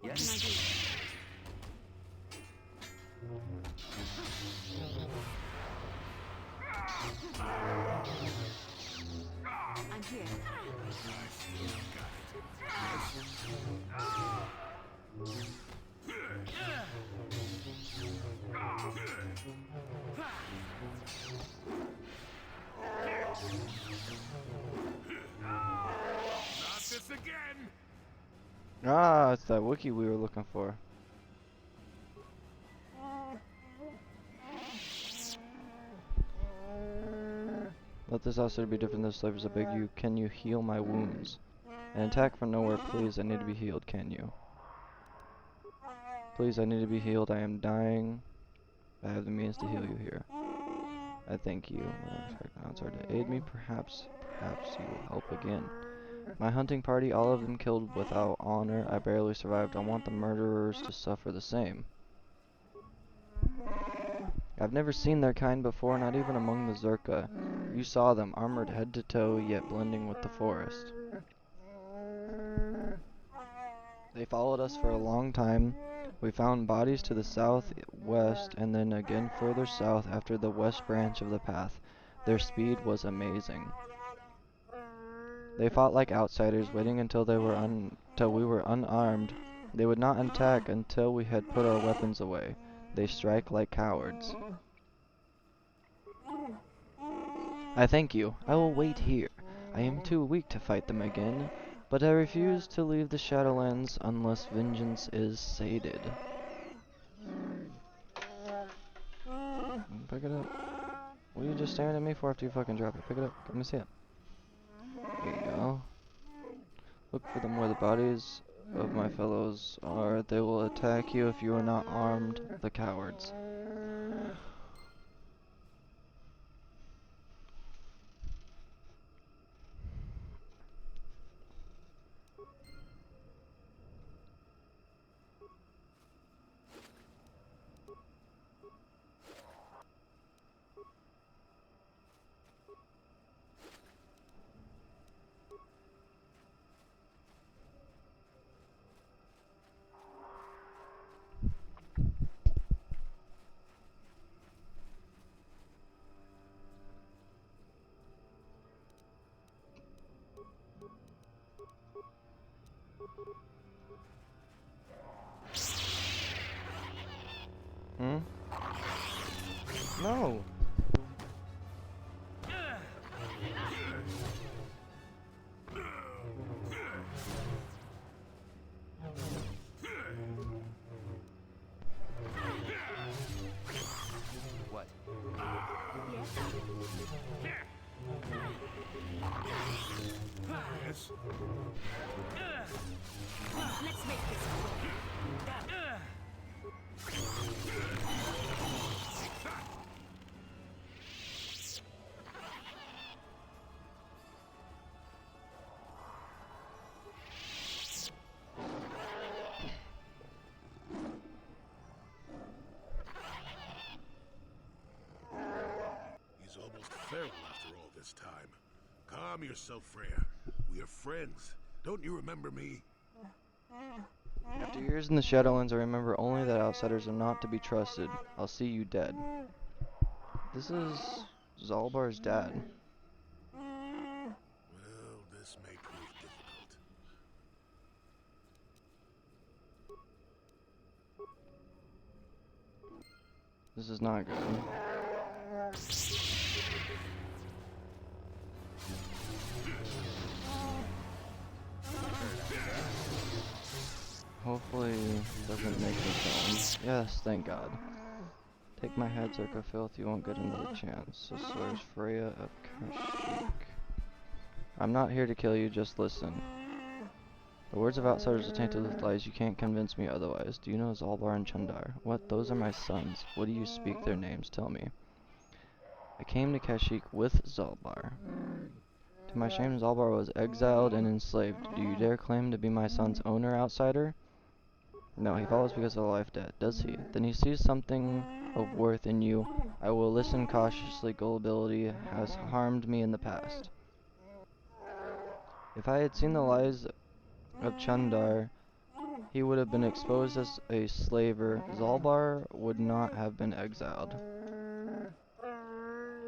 Yes. I'm here. Not this again! Ah, it's that Wookiee we were looking for. Let this also be different. This life is a big you. Can you heal my wounds? An attack from nowhere, please. I need to be healed. Can you? Please, I need to be healed. I am dying. I have the means to heal you here. I thank you. Now it's hard to aid me. Perhaps you will help again. My hunting party, all of them killed without honor. I barely survived. I want the murderers to suffer the same. I've never seen their kind before, not even among the Zerka. You saw them, armored head to toe, yet blending with the forest. They followed us for a long time. We found bodies to the southwest and then again further south after the west branch of the path. Their speed was amazing. They fought like outsiders, waiting until we were unarmed. They would not attack until we had put our weapons away. They strike like cowards. I thank you. I will wait here. I am too weak to fight them again, but I refuse to leave the Shadowlands unless vengeance is sated. Pick it up. What are you just staring at me for after you fucking drop it? Pick it up. Let me see it. There you go. Look for them where the bodies of my fellows are. They will attack you if you are not armed, the cowards. Hmm? No! What? Yes? Let's make this quick. He's almost feral after all this time. Calm yourself, Freya. We are friends. Don't you remember me? After years in the Shadowlands, I remember only that outsiders are not to be trusted. I'll see you dead. This is Zalbar's dad. Well, this may prove difficult. This is not good. Hopefully it doesn't make me kill him. Yes, thank God. Take my head, Zerka filth, you won't get another chance. So swears Freya of Kashyyyk. I'm not here to kill you, just listen. The words of outsiders are tainted with lies, you can't convince me otherwise. Do you know Zalbar and Chundar? What? Those are my sons. What do you speak their names? Tell me. I came to Kashyyyk with Zalbar. To my shame, Zalbar was exiled and enslaved. Do you dare claim to be my son's owner, outsider? No, he follows because of a life debt, does he? Then he sees something of worth in you. I will listen cautiously. Gullibility has harmed me in the past. If I had seen the lies of Chundar, he would have been exposed as a slaver. Zalbar would not have been exiled.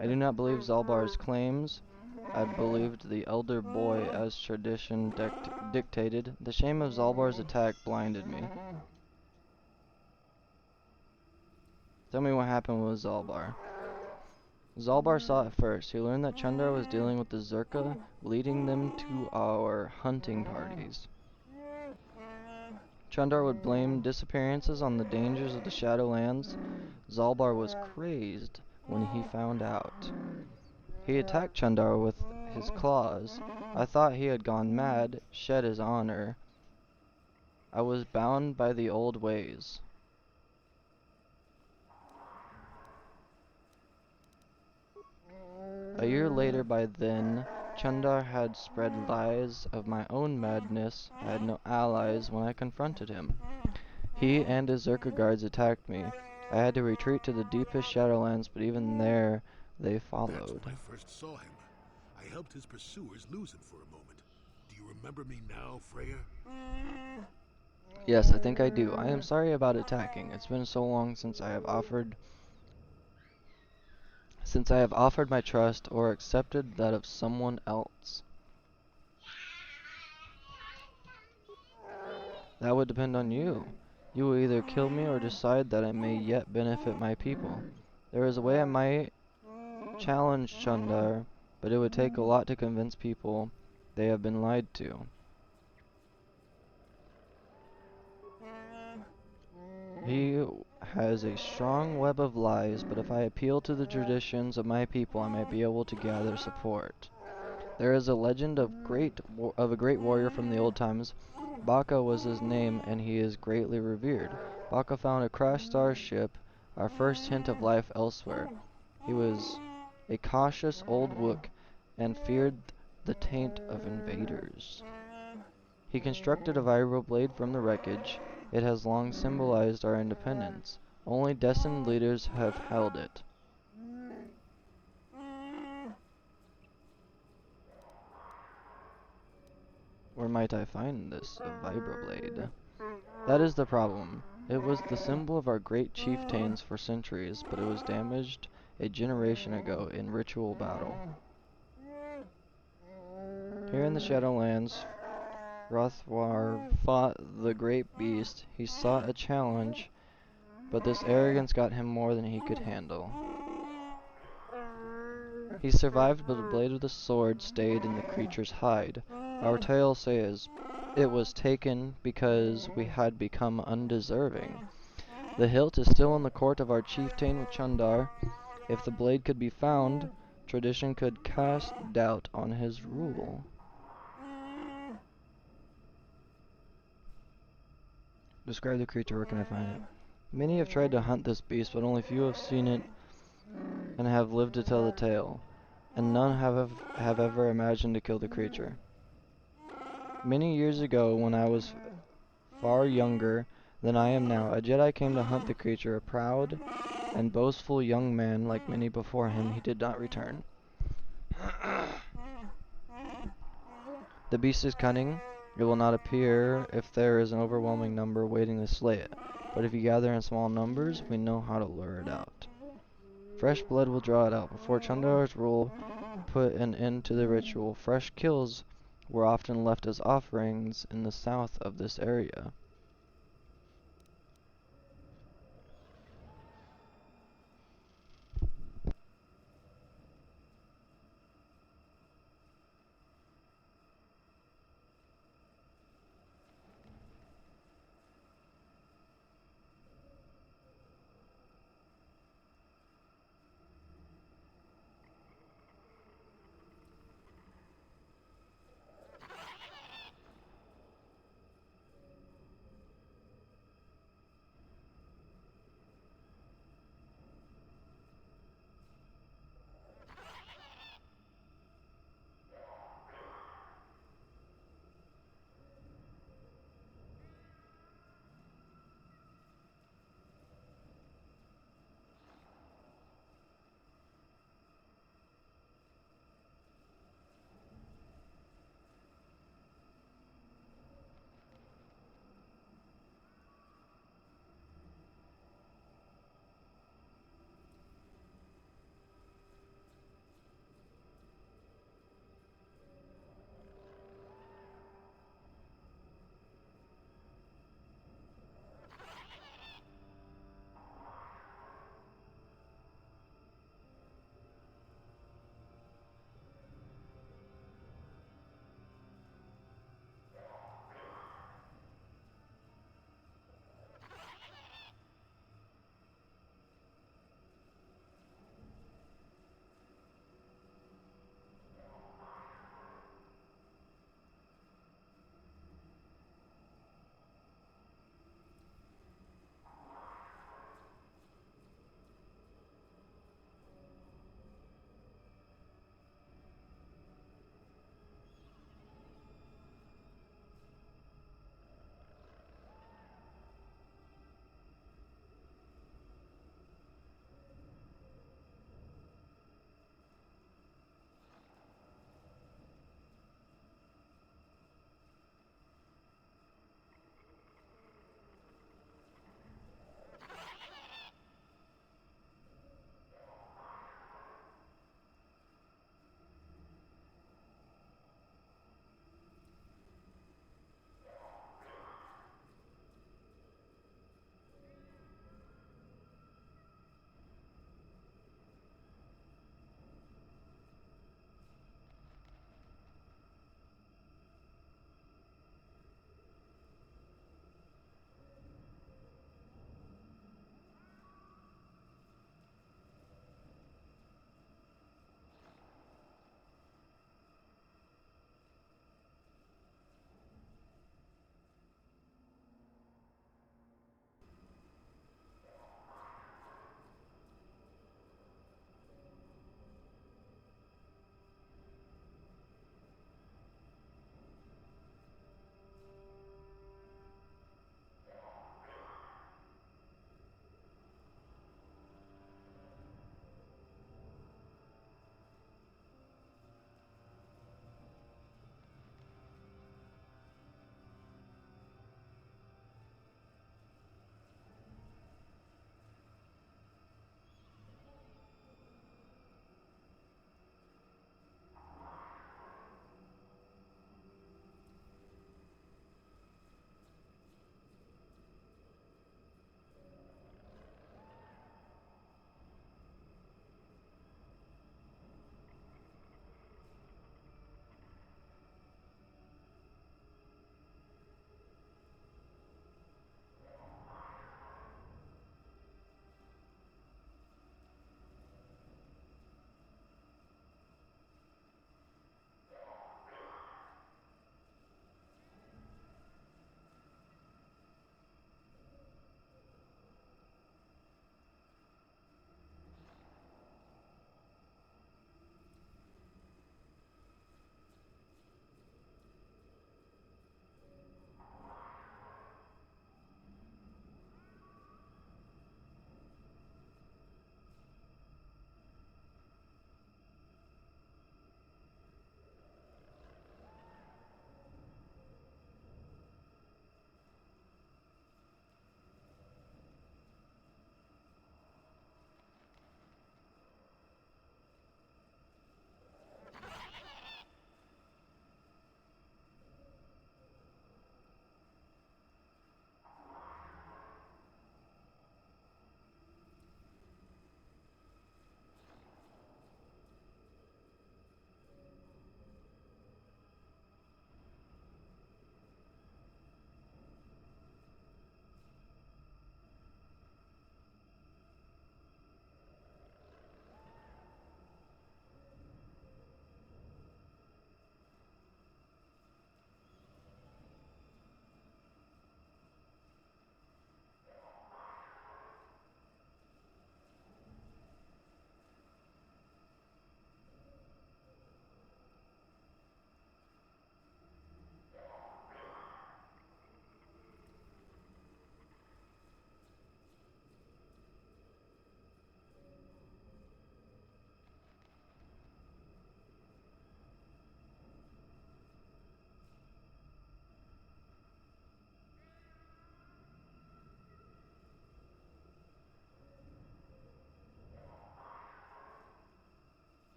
I do not believe Zalbar's claims. I believed the elder boy as tradition dictated. The shame of Zalbar's attack blinded me. Tell me what happened with Zalbar. Zalbar saw it first. He learned that Chundar was dealing with the Zerka, leading them to our hunting parties. Chundar would blame disappearances on the dangers of the Shadowlands. Zalbar was crazed when he found out. He attacked Chundar with his claws. I thought he had gone mad, shed his honor. I was bound by the old ways. A year later by then, Chundar had spread lies of my own madness. I had no allies when I confronted him. He and his Zerka guards attacked me. I had to retreat to the deepest Shadowlands, but even there, they That's followed. when I first saw him. I helped his pursuers lose him for a moment. Do you remember me now, Freya? Yes, I think I do. I am sorry about attacking. It's been so long since I have offered my trust or accepted that of someone else. That would depend on you. You will either kill me or decide that I may yet benefit my people. There is a way I might challenge Chundar, but it would take a lot to convince people they have been lied to. He has a strong web of lies, but if I appeal to the traditions of my people, I might be able to gather support. There is a legend of a great warrior from the old times. Baka was his name, and he is greatly revered. Baka found a crashed starship, our first hint of life elsewhere. He was a cautious old Wook, and feared the taint of invaders. He constructed a vibroblade from the wreckage. It has long symbolized our independence. Only destined leaders have held it. Where might I find this vibroblade? That is the problem. It was the symbol of our great chieftains for centuries, but it was damaged a generation ago in ritual battle. Here in the Shadowlands, Hrothgar fought the great beast. He sought a challenge, but this arrogance got him more than he could handle. He survived, but the blade of the sword stayed in the creature's hide. Our tale says it was taken because we had become undeserving. The hilt is still in the court of our chieftain with Chundar. If the blade could be found, tradition could cast doubt on his rule. Describe the creature, where can I find it? Many have tried to hunt this beast, but only few have seen it and have lived to tell the tale, and none have ever imagined to kill the creature. Many years ago, when I was far younger than I am now, a Jedi came to hunt the creature. A proud and boastful young man, like many before him, he did not return. The beast is cunning. It will not appear if there is an overwhelming number waiting to slay it, but if you gather in small numbers, we know how to lure it out. Fresh blood will draw it out. Before Chundar's rule put an end to the ritual, fresh kills were often left as offerings in the south of this area.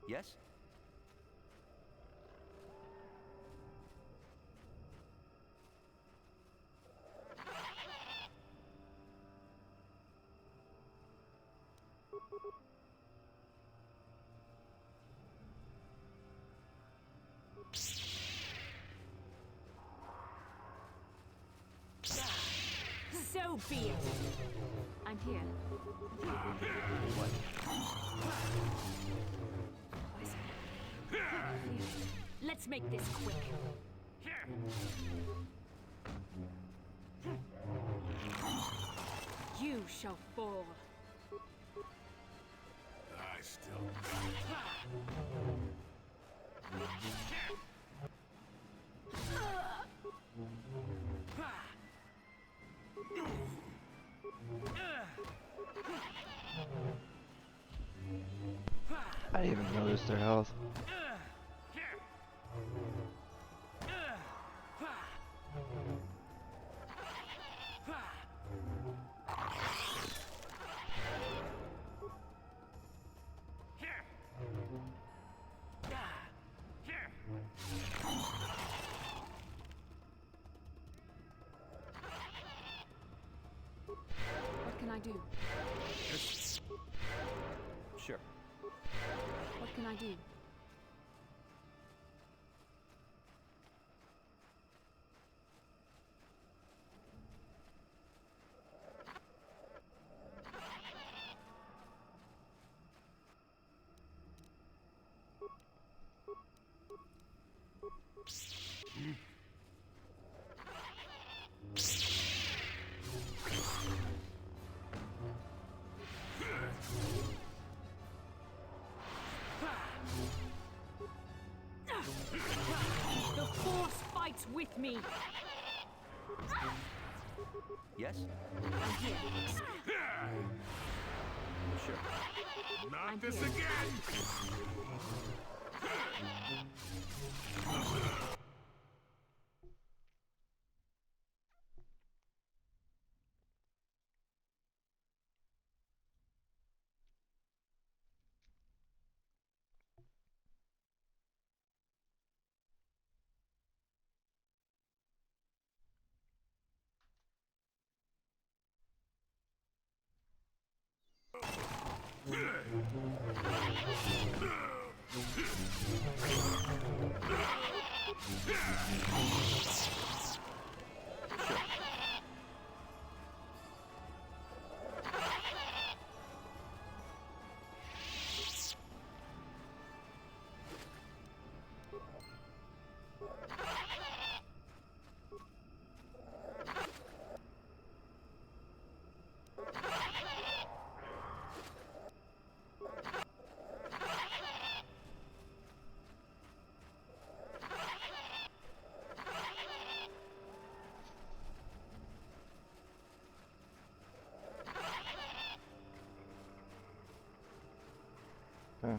Yes? So be it. I'm here. What? Let's make this quick. You shall fall. I still got I didn't even notice their health. What can I do? Sure. What can I do? The Force fights with me. Yes? I'm here. Sure. Not I'm this here. again! Okay.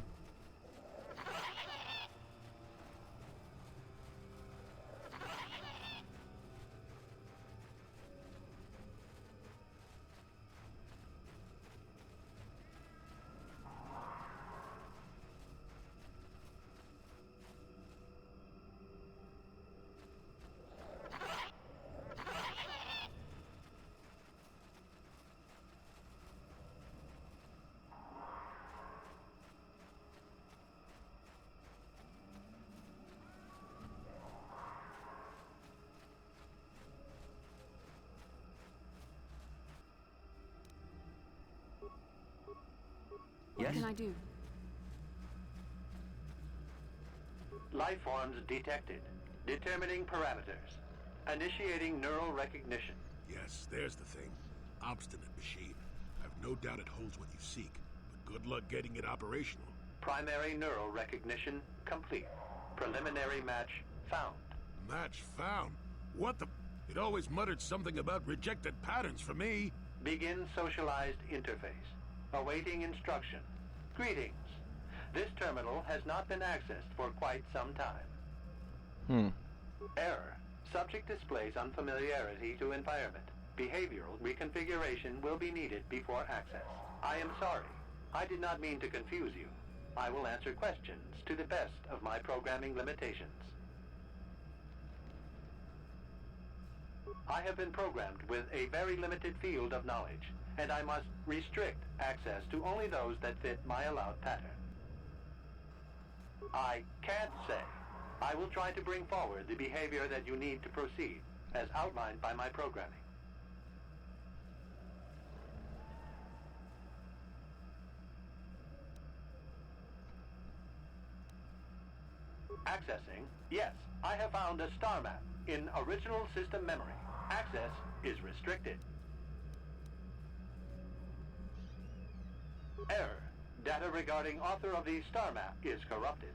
What can I do? Life forms detected. Determining parameters. Initiating neural recognition. Yes, there's the thing. Obstinate machine. I've no doubt it holds what you seek, but good luck getting it operational. Primary neural recognition complete. Preliminary match found. Match found? What the... It always muttered something about rejected patterns for me. Begin socialized interface. Awaiting instruction. Greetings. This terminal has not been accessed for quite some time. Error. Subject displays unfamiliarity to environment. Behavioral reconfiguration will be needed before access. I am sorry. I did not mean to confuse you. I will answer questions to the best of my programming limitations. I have been programmed with a very limited field of knowledge, and I must restrict access to only those that fit my allowed pattern. I can't say. I will try to bring forward the behavior that you need to proceed, as outlined by my programming. Accessing. Yes, I have found a star map in original system memory. Access is restricted. Error. Data regarding author of the star map is corrupted.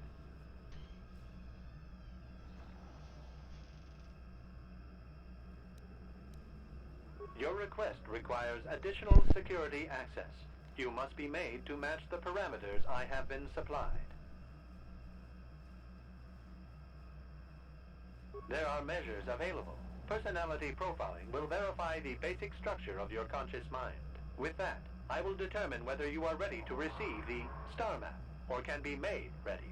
Your request requires additional security access. You must be made to match the parameters I have been supplied. There are measures available. Personality profiling will verify the basic structure of your conscious mind. With that, I will determine whether you are ready to receive the star map, or can be made ready.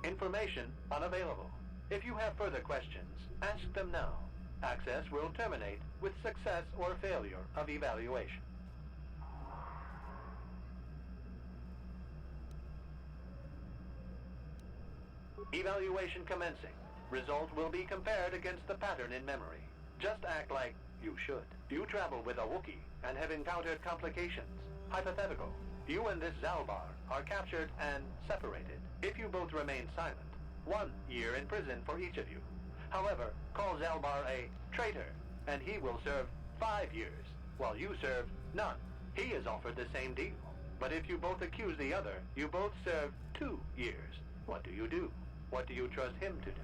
Information unavailable. If you have further questions, ask them now. Access will terminate with success or failure of evaluation. Evaluation commencing. Result will be compared against the pattern in memory. Just act like you should. You travel with a Wookiee and have encountered complications. Hypothetical. You and this Zalbar are captured and separated. If you both remain silent, 1 year in prison for each of you. However, call Zalbar a traitor, and he will serve 5 years, while you serve none. He is offered the same deal. But if you both accuse the other, you both serve 2 years. What do you do? What do you trust him to do?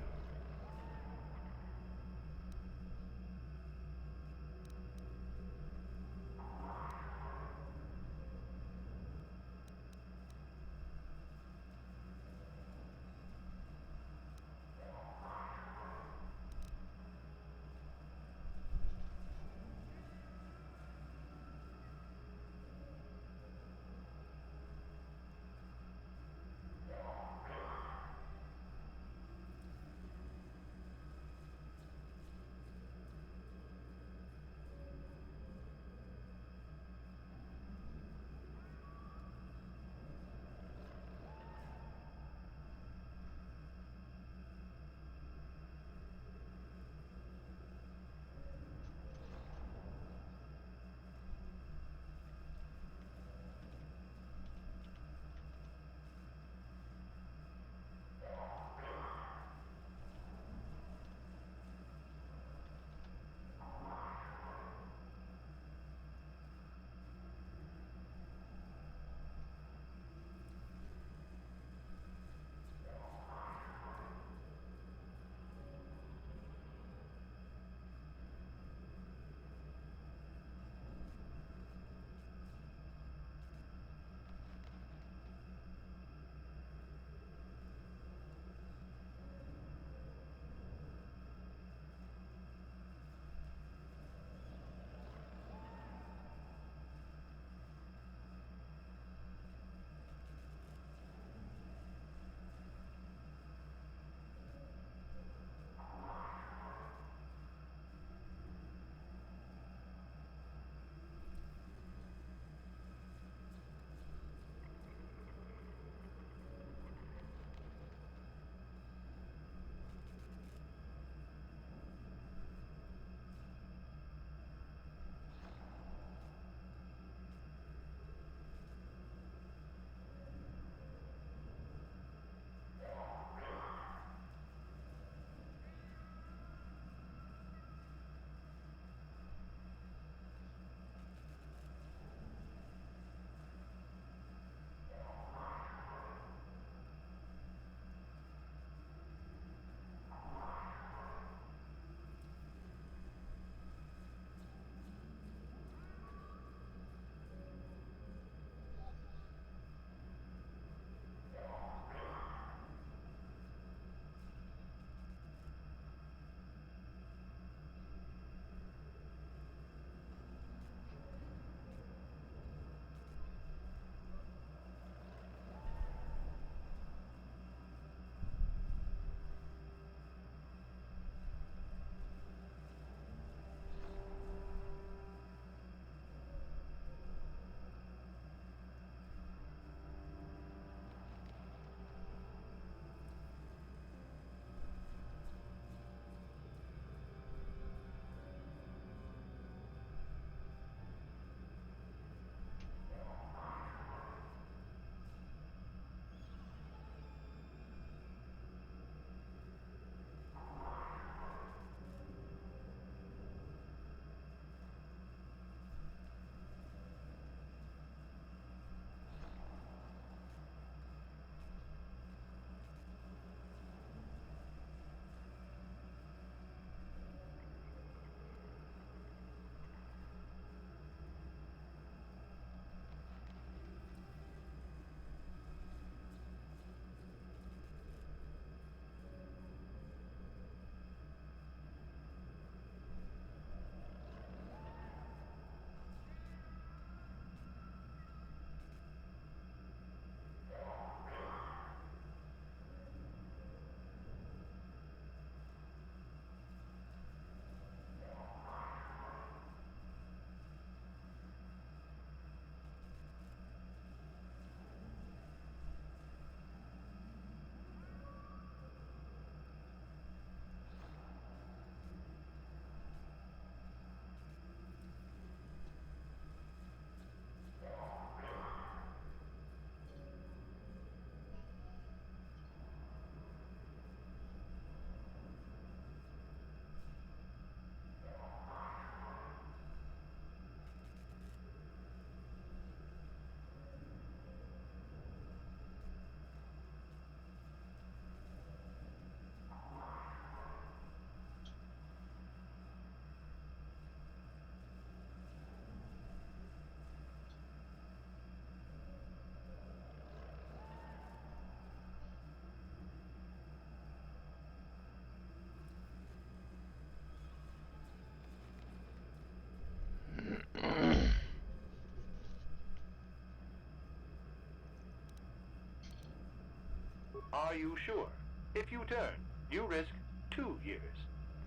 you sure? If you turn, you risk 2 years,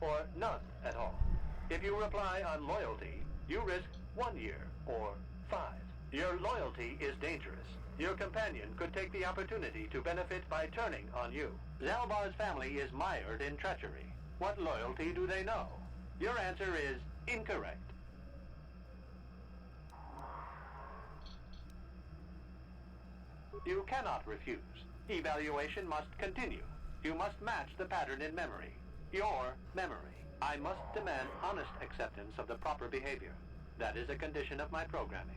or none at all. If you reply on loyalty, you risk 1 year, or 5. Your loyalty is dangerous. Your companion could take the opportunity to benefit by turning on you. Zalbar's family is mired in treachery. What loyalty do they know? Your answer is incorrect. You cannot refuse. Evaluation must continue. You must match the pattern in memory. Your memory. I must demand honest acceptance of the proper behavior. That is a condition of my programming.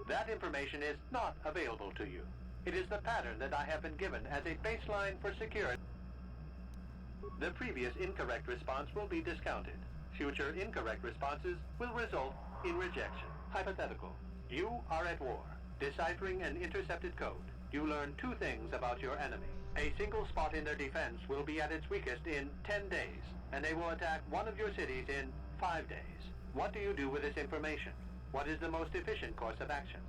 That information is not available to you. It is the pattern that I have been given as a baseline for security. The previous incorrect response will be discounted. Future incorrect responses will result in rejection. Hypothetical. You are at war, deciphering an intercepted code. You learn 2 things about your enemy. A single spot in their defense will be at its weakest in 10 days, and they will attack one of your cities in 5 days. What do you do with this information? What is the most efficient course of action?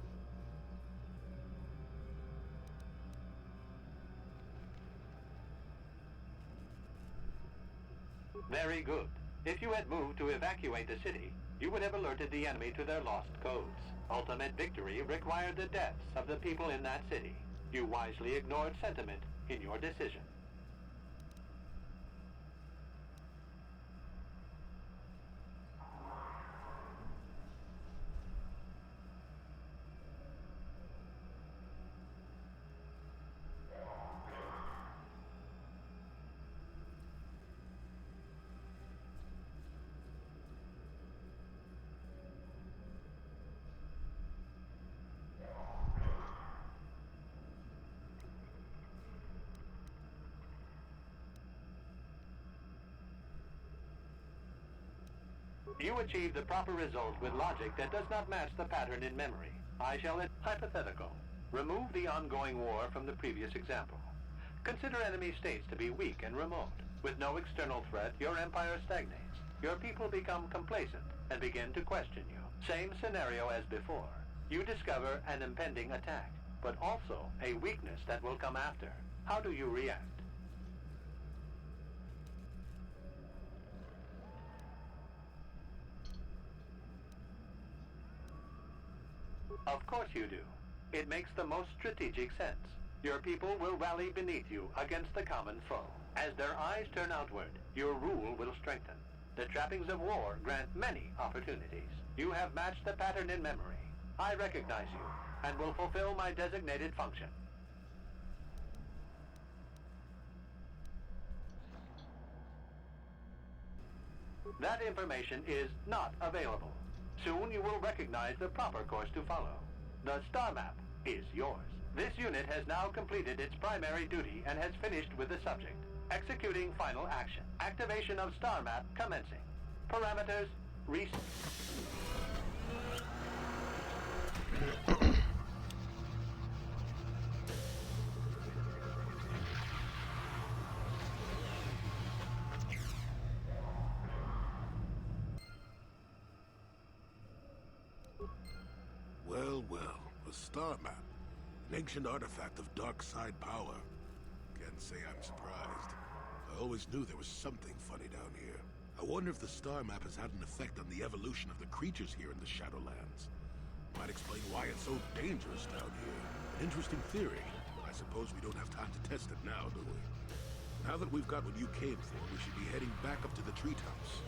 Very good. If you had moved to evacuate the city, you would have alerted the enemy to their lost codes. Ultimate victory required the deaths of the people in that city. You wisely ignored sentiment in your decision. You achieve the proper result with logic that does not match the pattern in memory. I shall hypothetical. Remove the ongoing war from the previous example. Consider enemy states to be weak and remote. With no external threat, your empire stagnates. Your people become complacent and begin to question you. Same scenario as before. You discover an impending attack, but also a weakness that will come after. How do you react? Of course you do. It makes the most strategic sense. Your people will rally beneath you against the common foe. As their eyes turn outward, your rule will strengthen. The trappings of war grant many opportunities. You have matched the pattern in memory. I recognize you and will fulfill my designated function. That information is not available. Soon you will recognize the proper course to follow. The star map is yours. This unit has now completed its primary duty and has finished with the subject. Executing final action. Activation of star map commencing. Parameters reset. Well, well, a star map. An ancient artifact of dark side power. Can't say I'm surprised. I always knew there was something funny down here. I wonder if the star map has had an effect on the evolution of the creatures here in the Shadowlands. Might explain why it's so dangerous down here. An interesting theory, but I suppose we don't have time to test it now, do we? Now that we've got what you came for, we should be heading back up to the treetops.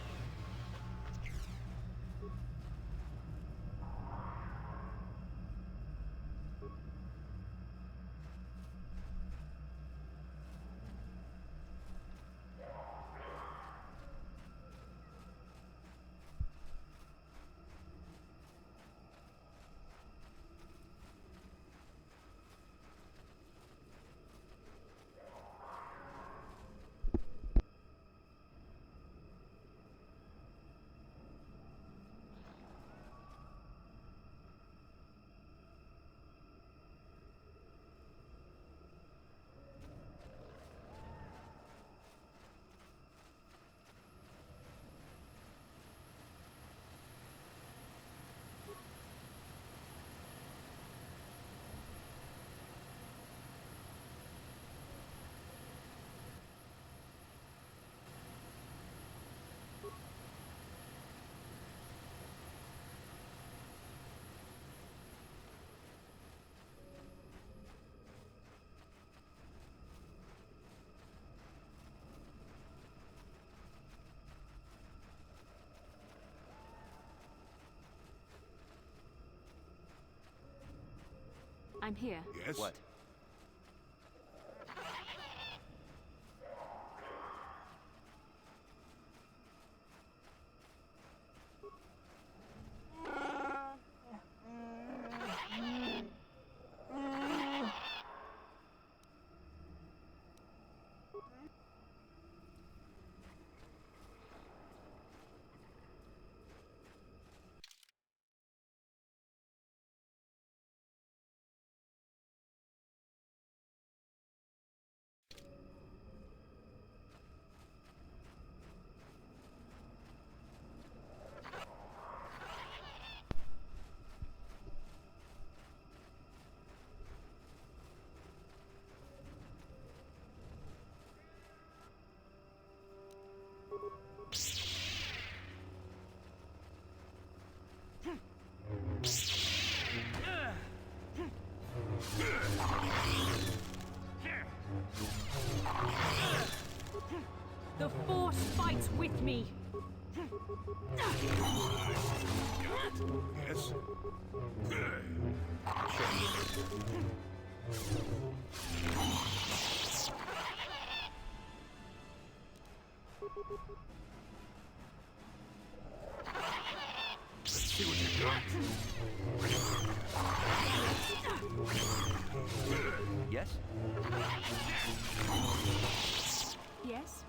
I'm here. Yes? What? The Force fights with me. Yes? Let's see what you got. Yes? Yes?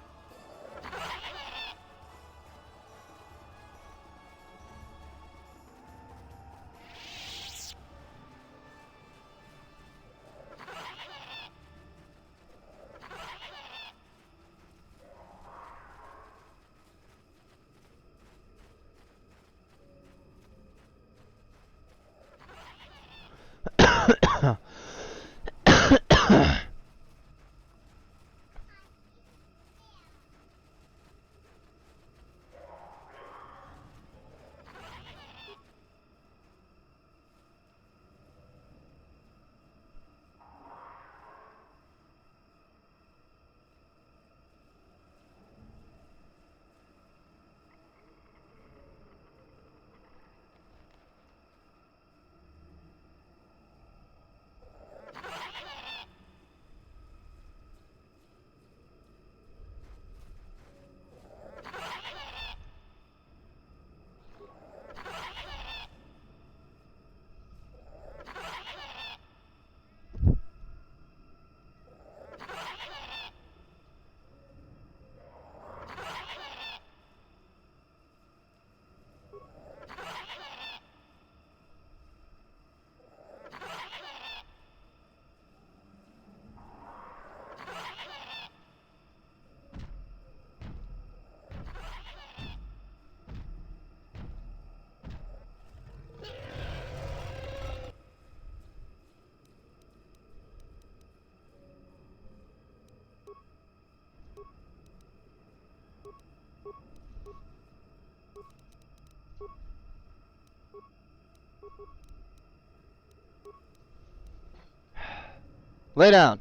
Lay down.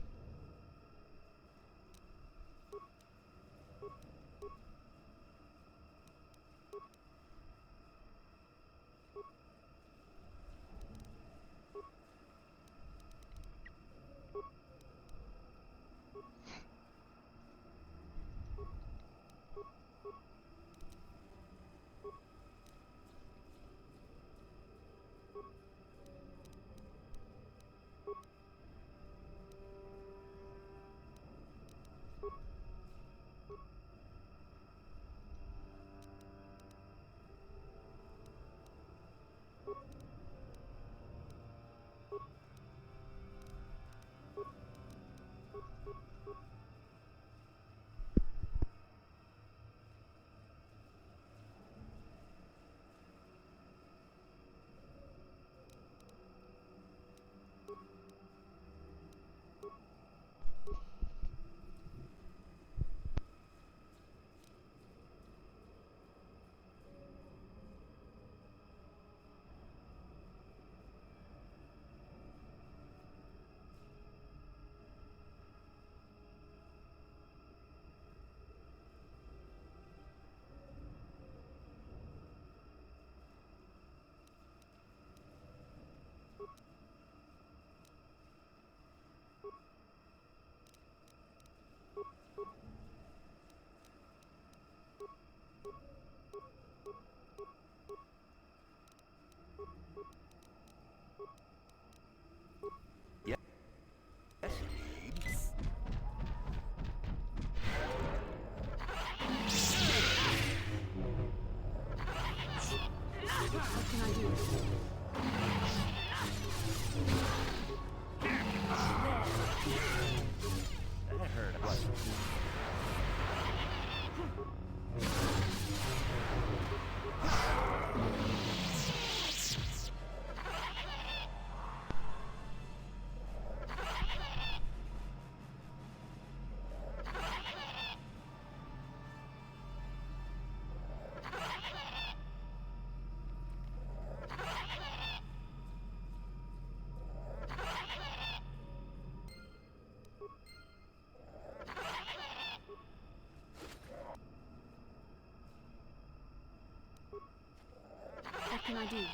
What can I do?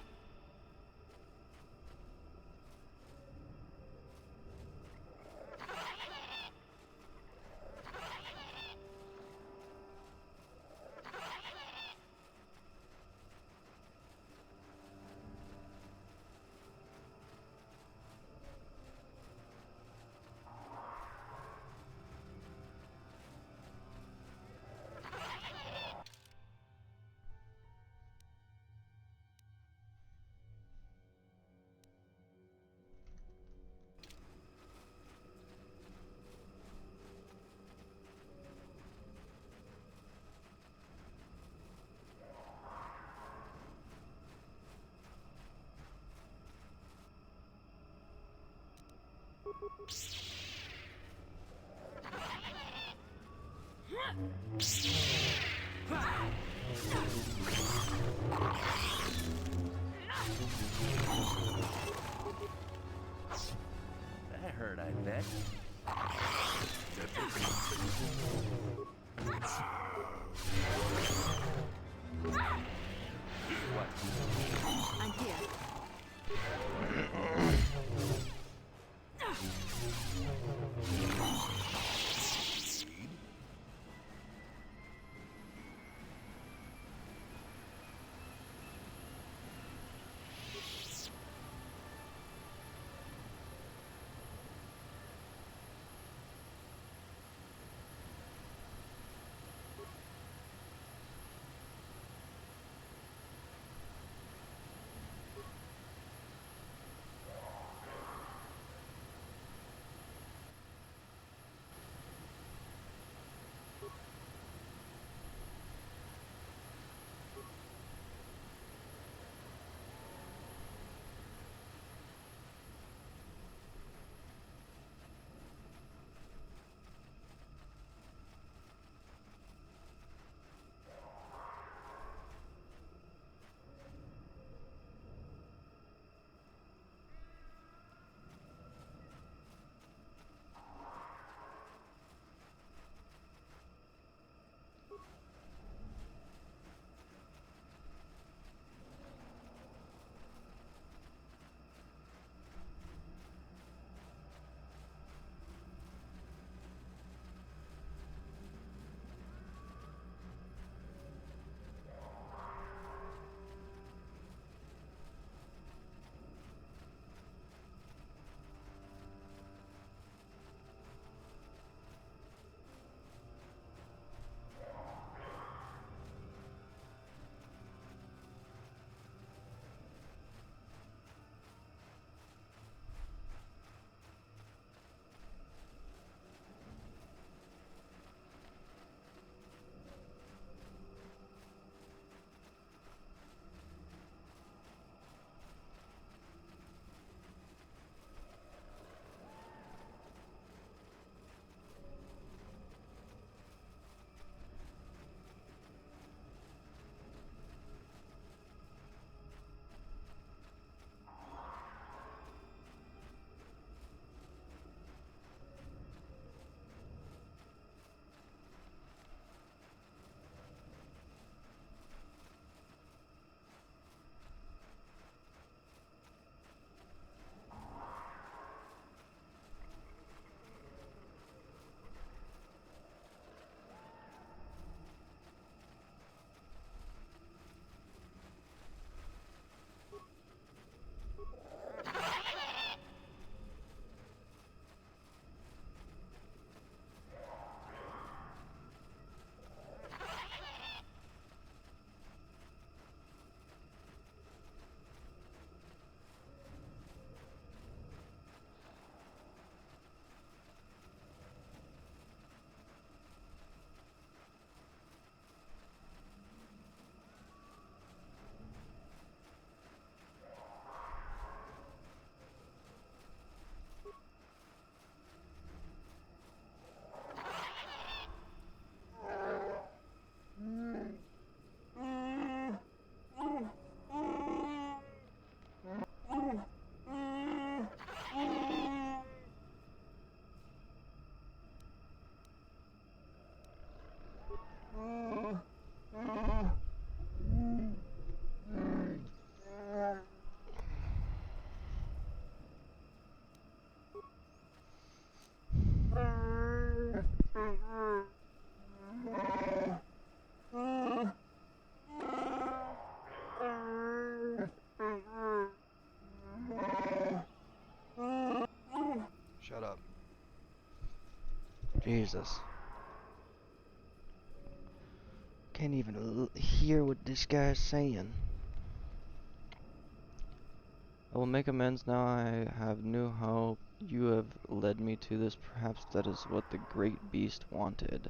That hurt, I bet. What? I'm here. Jesus. Can't even hear what this guy's saying. I will make amends now. I have new hope. You have led me to this. Perhaps that is what the great beast wanted.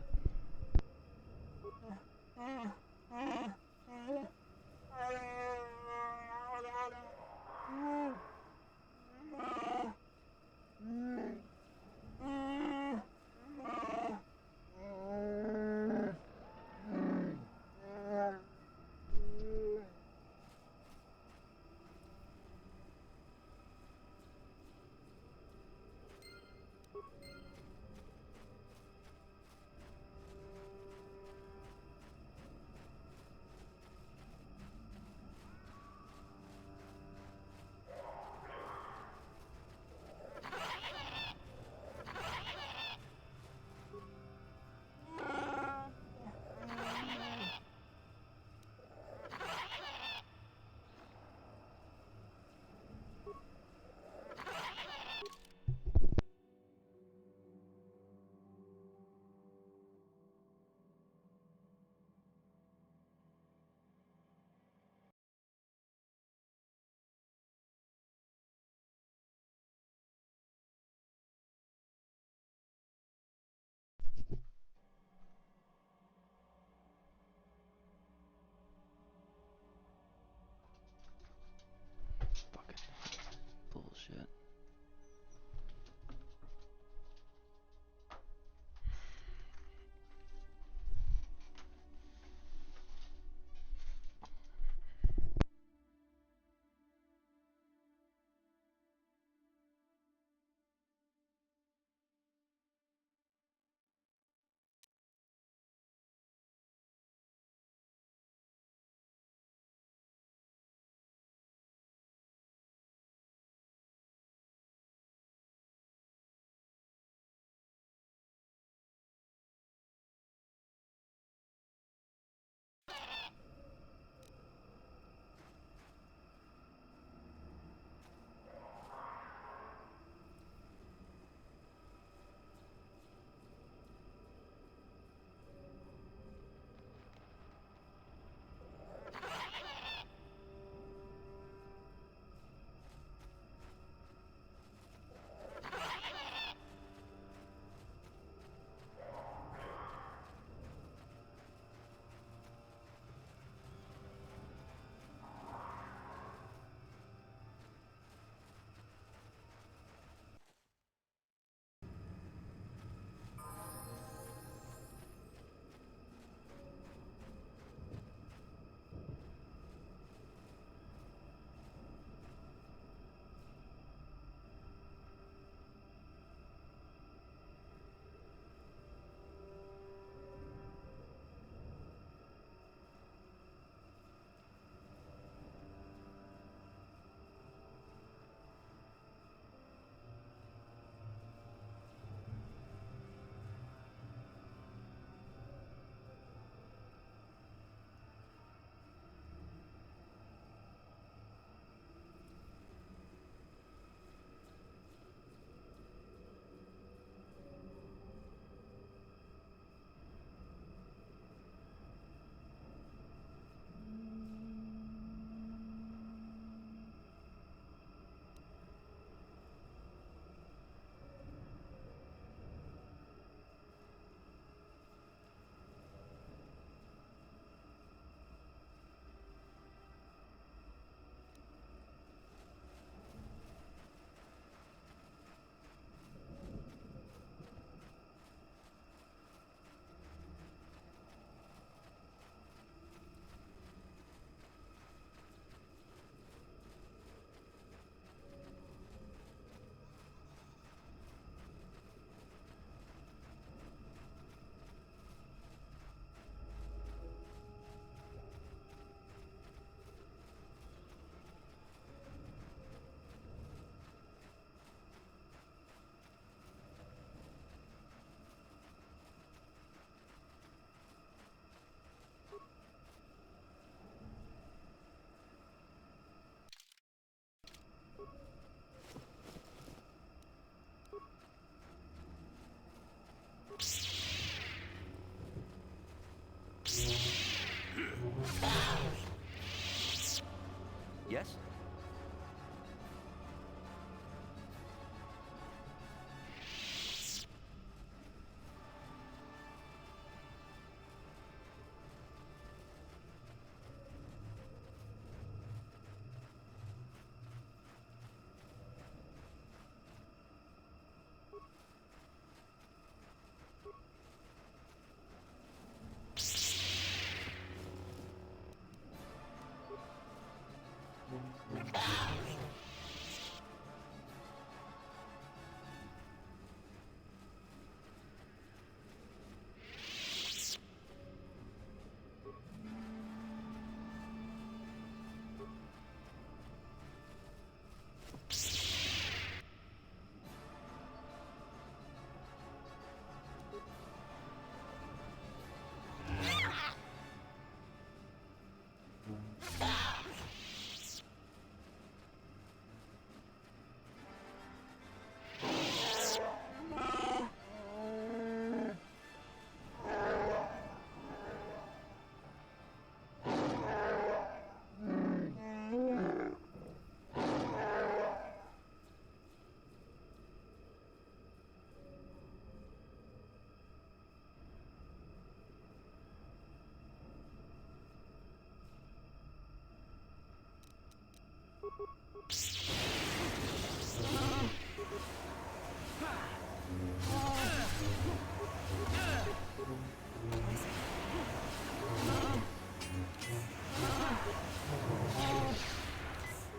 Yes?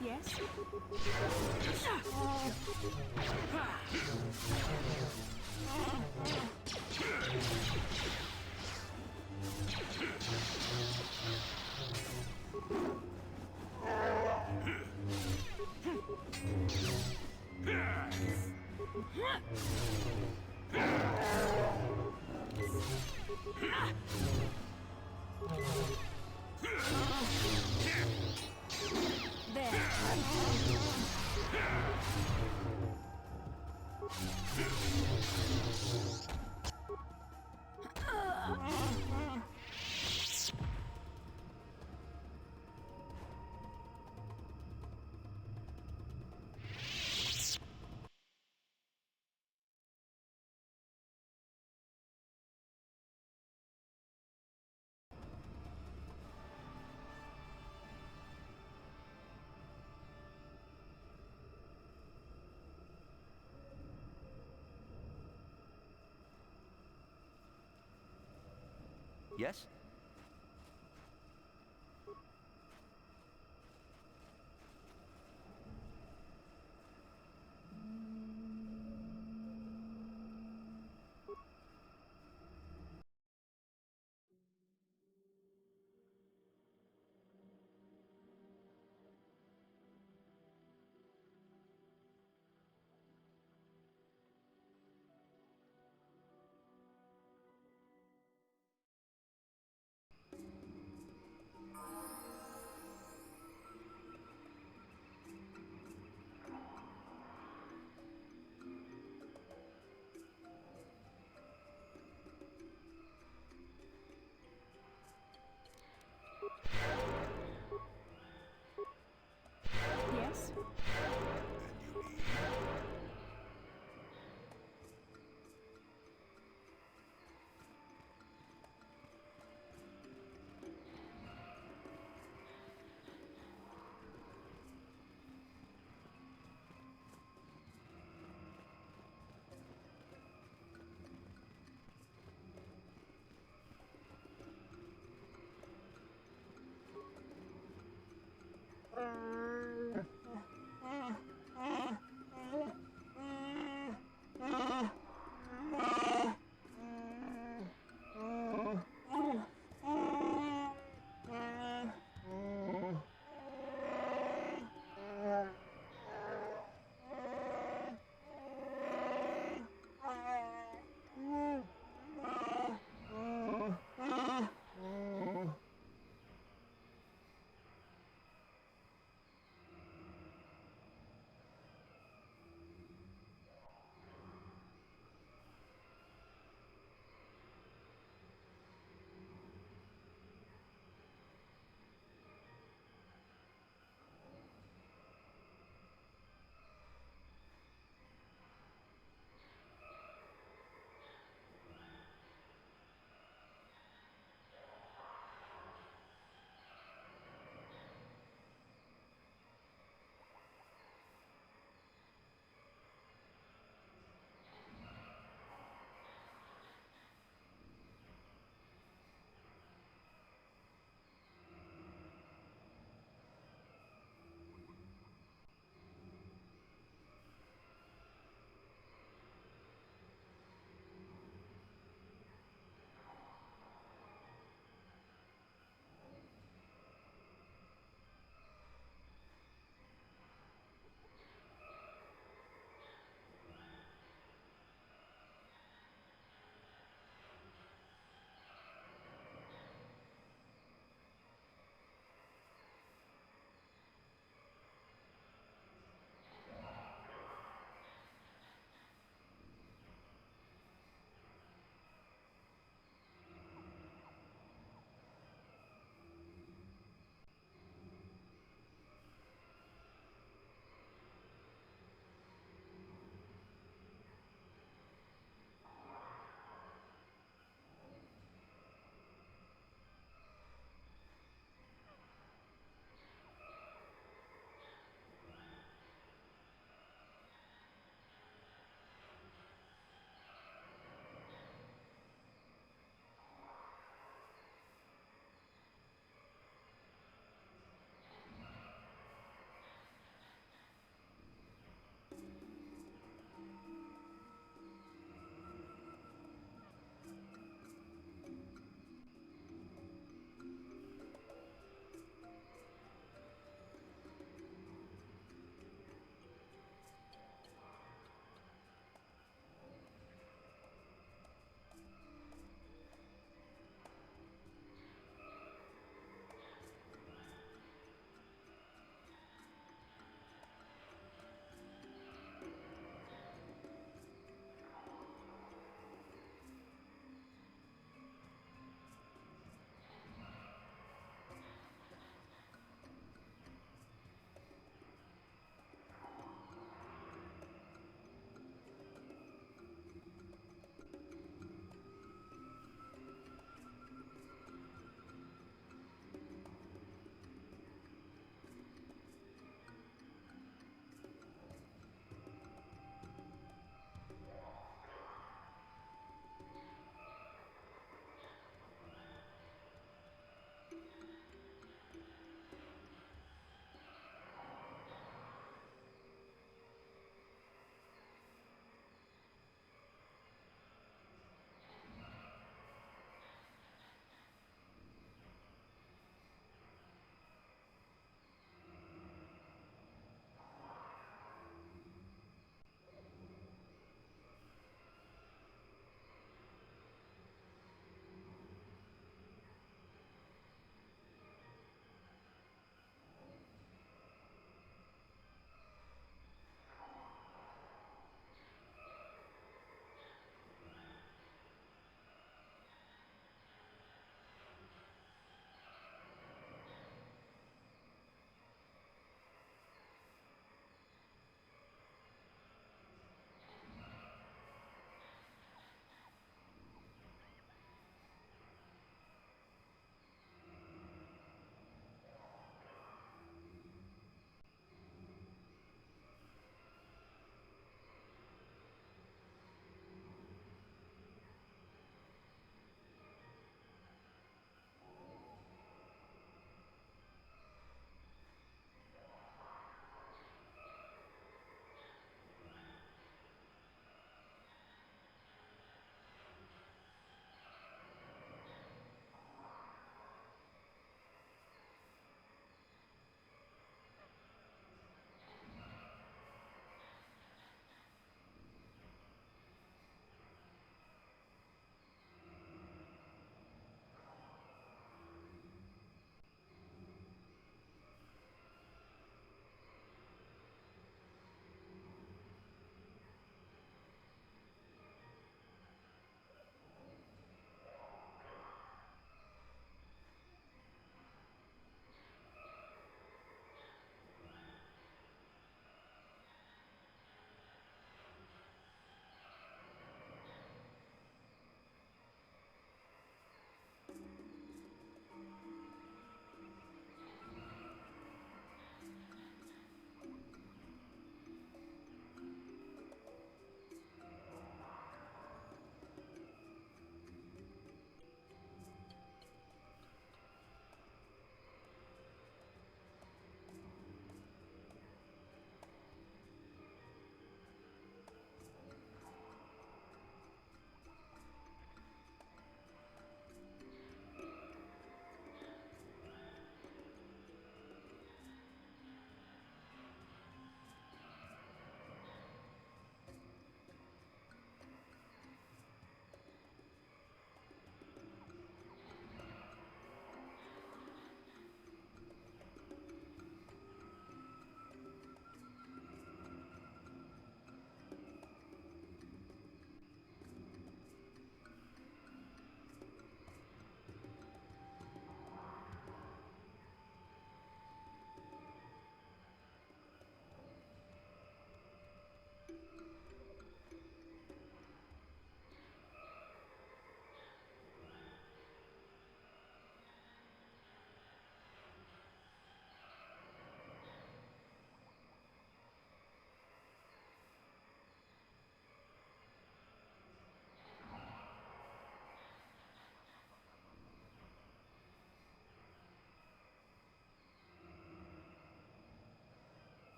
Yes? Yes?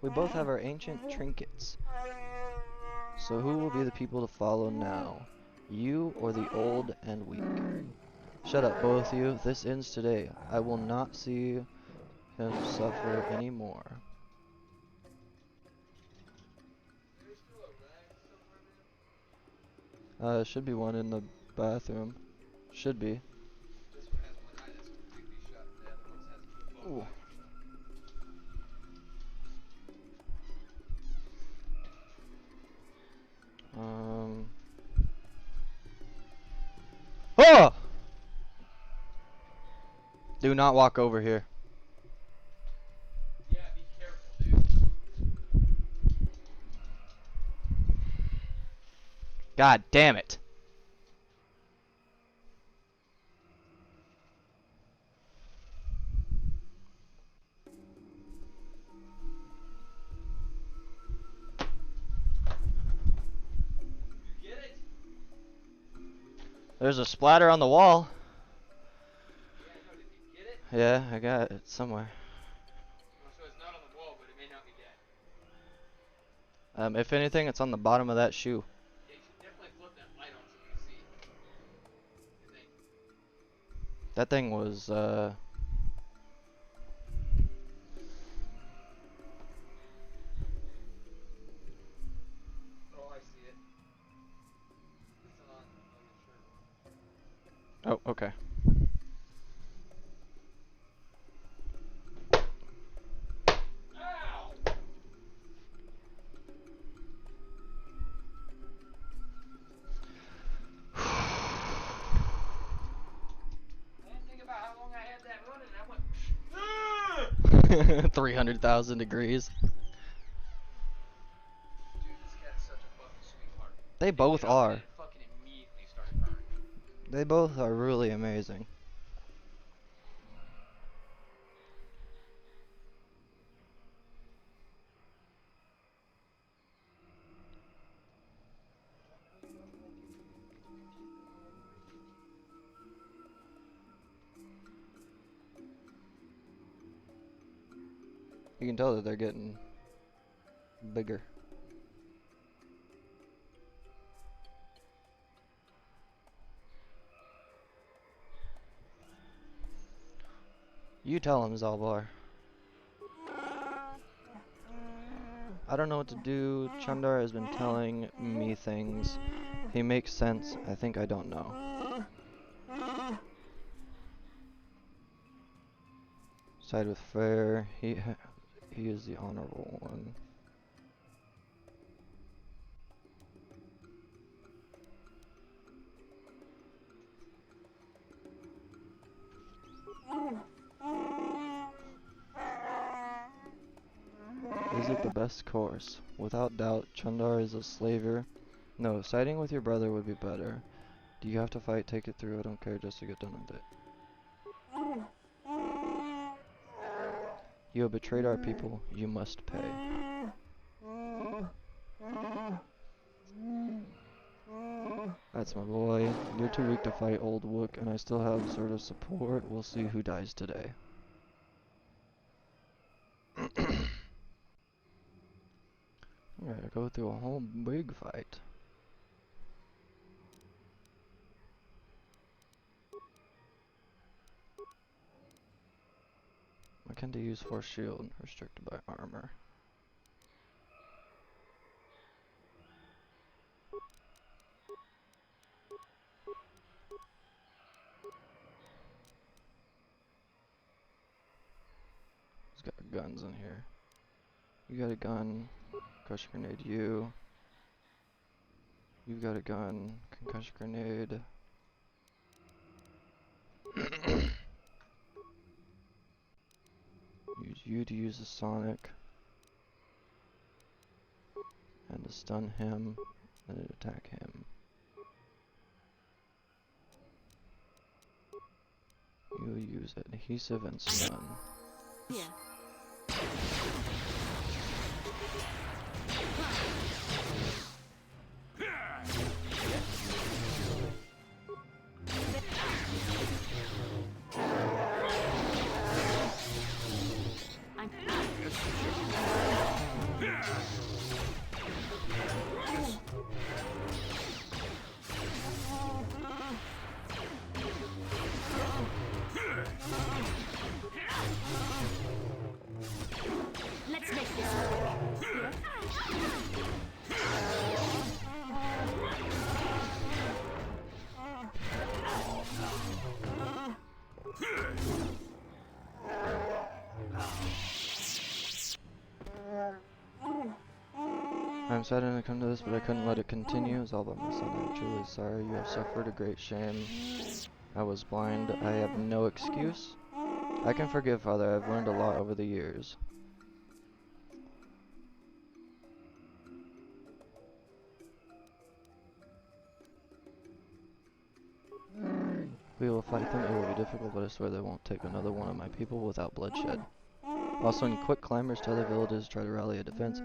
We both have our ancient trinkets. So who will be the people to follow now? You or the old and weak? Shut up, both of you. This ends today. I will not see him suffer anymore. Should be one in the bathroom. Should be. Ooh. Oh! Do not walk over here. Yeah, be careful, dude. God damn it. You get it? There's a splatter on the wall. Yeah, I know. Did you get it? Yeah, I got it somewhere. Well, so it's not on the wall, but it may not be dead. If anything, it's on the bottom of that shoe. Yeah, you should definitely flip that light on so we can see. You think? That thing was, Oh, I see it. It's on your shirt. oh, okay. Ow! I didn't think about how long I had that running, and I went, 300,000 degrees. Dude, this cat's such a fucking sweetheart. They both are. It fucking immediately started burning. They both are really amazing. You can tell that they're getting bigger. You tell him, Zalbar. I don't know what to do. Chandar has been telling me things. He makes sense. I think I don't know. Side with Fair. He is the honorable one. Is it the best course? Without doubt, Chandar is a slaver. No, siding with your brother would be better. Do you have to fight? Take it through. I don't care, just to get done with it. You have betrayed our people. You must pay. That's my boy. You're too weak to fight, old Wook, and I still have sort of support. We'll see who dies today. I gotta go through a whole big fight. I can use force shield, restricted by armor. He's got guns in here. You got a gun. Concussion grenade, you. You've got a gun. Concussion grenade. you to use the Sonic. And to stun him, and to attack him. You use adhesive and stun. Yeah. Let's make this work. I'm saddened to come to this, but I couldn't let it continue. It's all about my son. I'm truly sorry. You have suffered a great shame. I was blind. I have no excuse. I can forgive, Father. I've learned a lot over the years. We will fight them. It will be difficult, but I swear they won't take another one of my people without bloodshed. Also, in quick climbers to other villages try to rally a defense.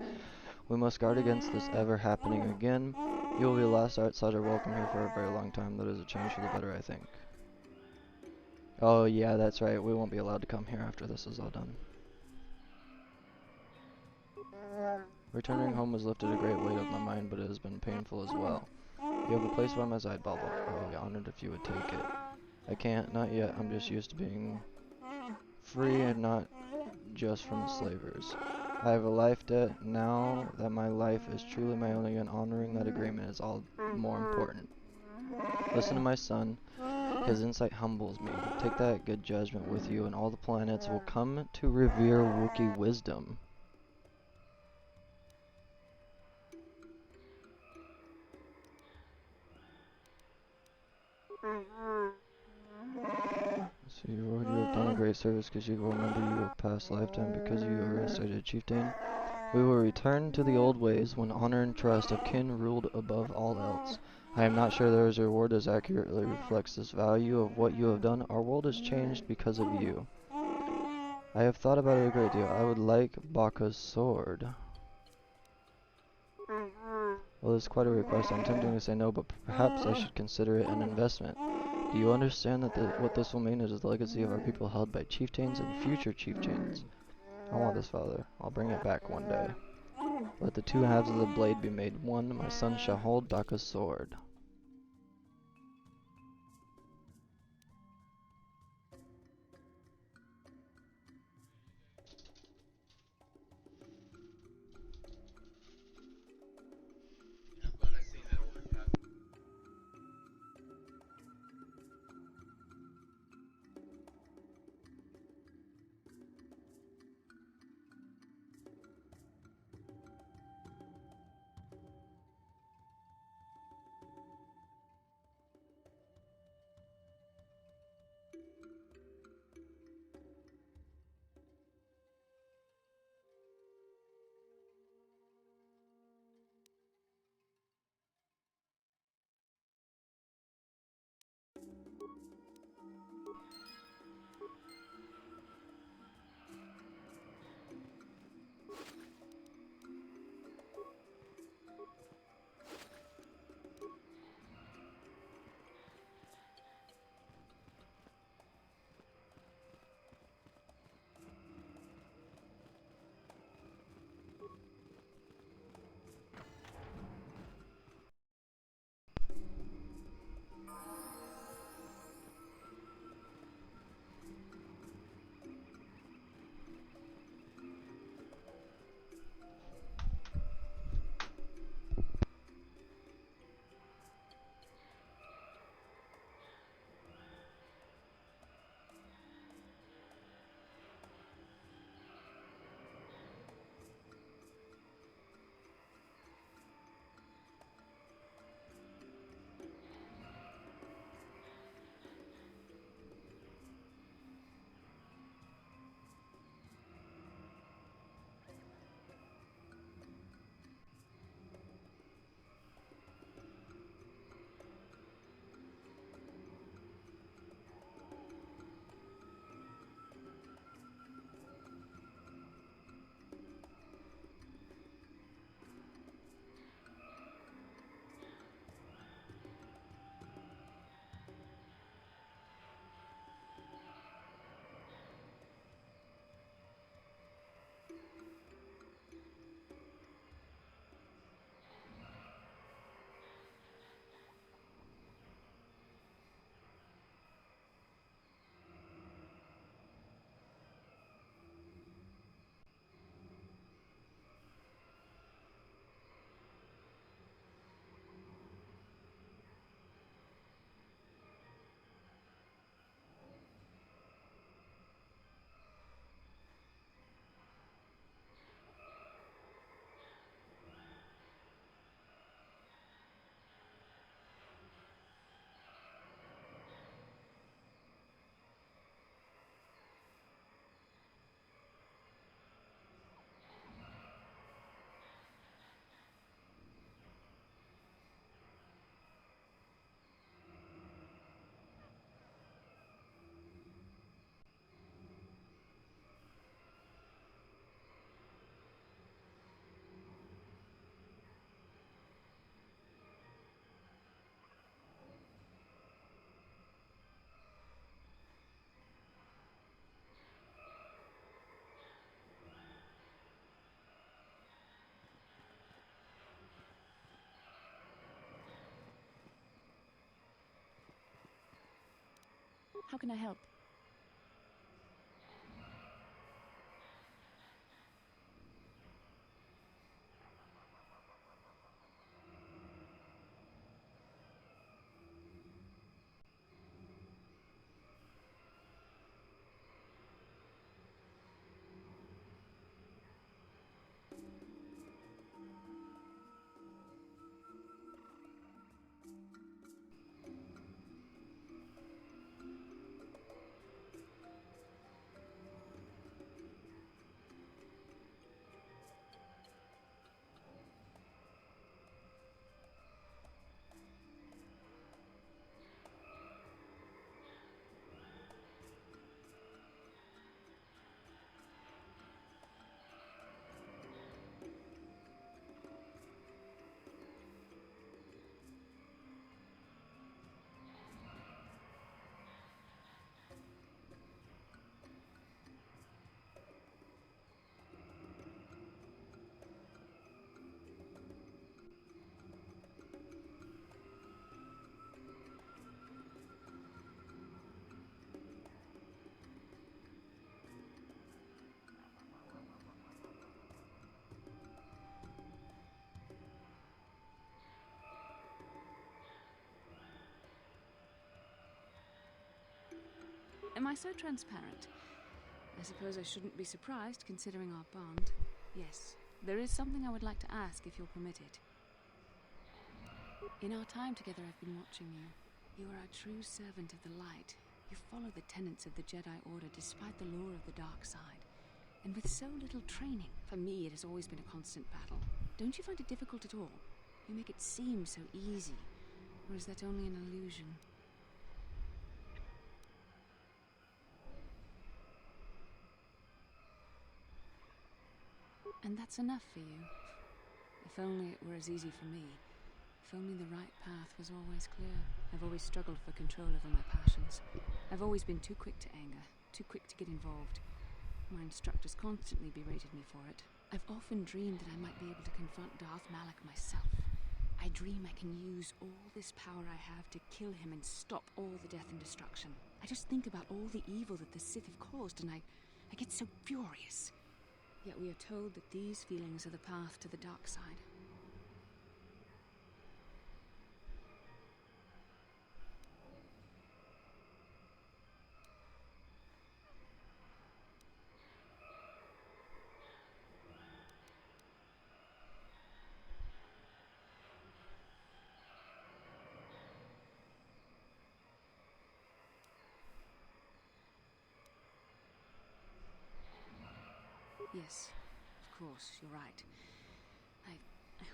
We must guard against this ever happening again. You will be the last outsider welcome here for a very long time. That is a change for the better, I think. Oh yeah, that's right. We won't be allowed to come here after this is all done. Returning home has lifted a great weight off my mind, but it has been painful as well. You have a place by my side, Baba. I would be honored if you would take it. I can't, not yet. I'm just used to being free and not just from the slavers. I have a life debt. Now that my life is truly my own again, honoring that agreement is all more important. Listen to my son. His insight humbles me. Take that good judgment with you, and all the planets will come to revere Wookiee wisdom. So you have done a great service because you will remember your past lifetime because you arrested chieftain. We will return to the old ways when honor and trust of kin ruled above all else. I am not sure there is a reward that accurately reflects this value of what you have done. Our world has changed because of you. I have thought about it a great deal. I would like Baka's sword. Well, this is quite a request. I'm tempting to say no, but perhaps I should consider it an investment. Do you understand that what this will mean is the legacy of our people held by chieftains and future chieftains? I want this, Father. I'll bring it back one day. Let the two halves of the blade be made one. My son shall hold Daka's sword. How can I help? Am I so transparent? I suppose I shouldn't be surprised, considering our bond. Yes, there is something I would like to ask, if you'll permit it. In our time together, I've been watching you. You are a true servant of the light. You follow the tenets of the Jedi Order despite the lure of the dark side. And with so little training, for me it has always been a constant battle. Don't you find it difficult at all? You make it seem so easy. Or is that only an illusion? And that's enough for you. If only it were as easy for me. If only the right path was always clear. I've always struggled for control over my passions. I've always been too quick to anger, too quick to get involved. My instructors constantly berated me for it. I've often dreamed that I might be able to confront Darth Malak myself. I dream I can use all this power I have to kill him and stop all the death and destruction. I just think about all the evil that the Sith have caused and I get so furious. Yet we are told that these feelings are the path to the dark side. Yes, of course, you're right. I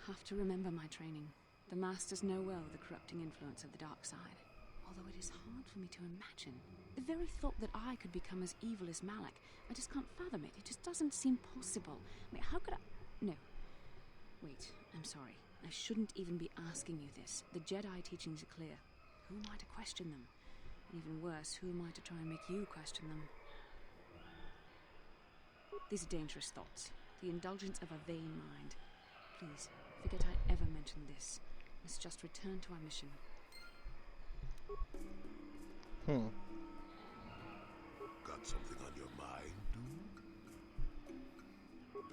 have to remember my training. The Masters know well the corrupting influence of the dark side. Although it is hard for me to imagine. The very thought that I could become as evil as Malak, I just can't fathom it. It just doesn't seem possible. I mean, how could I... No. Wait, I'm sorry. I shouldn't even be asking you this. The Jedi teachings are clear. Who am I to question them? And even worse, who am I to try and make you question them? These are dangerous thoughts. The indulgence of a vain mind. Please, forget I ever mentioned this. Let's just return to our mission. Got something on your mind, dude?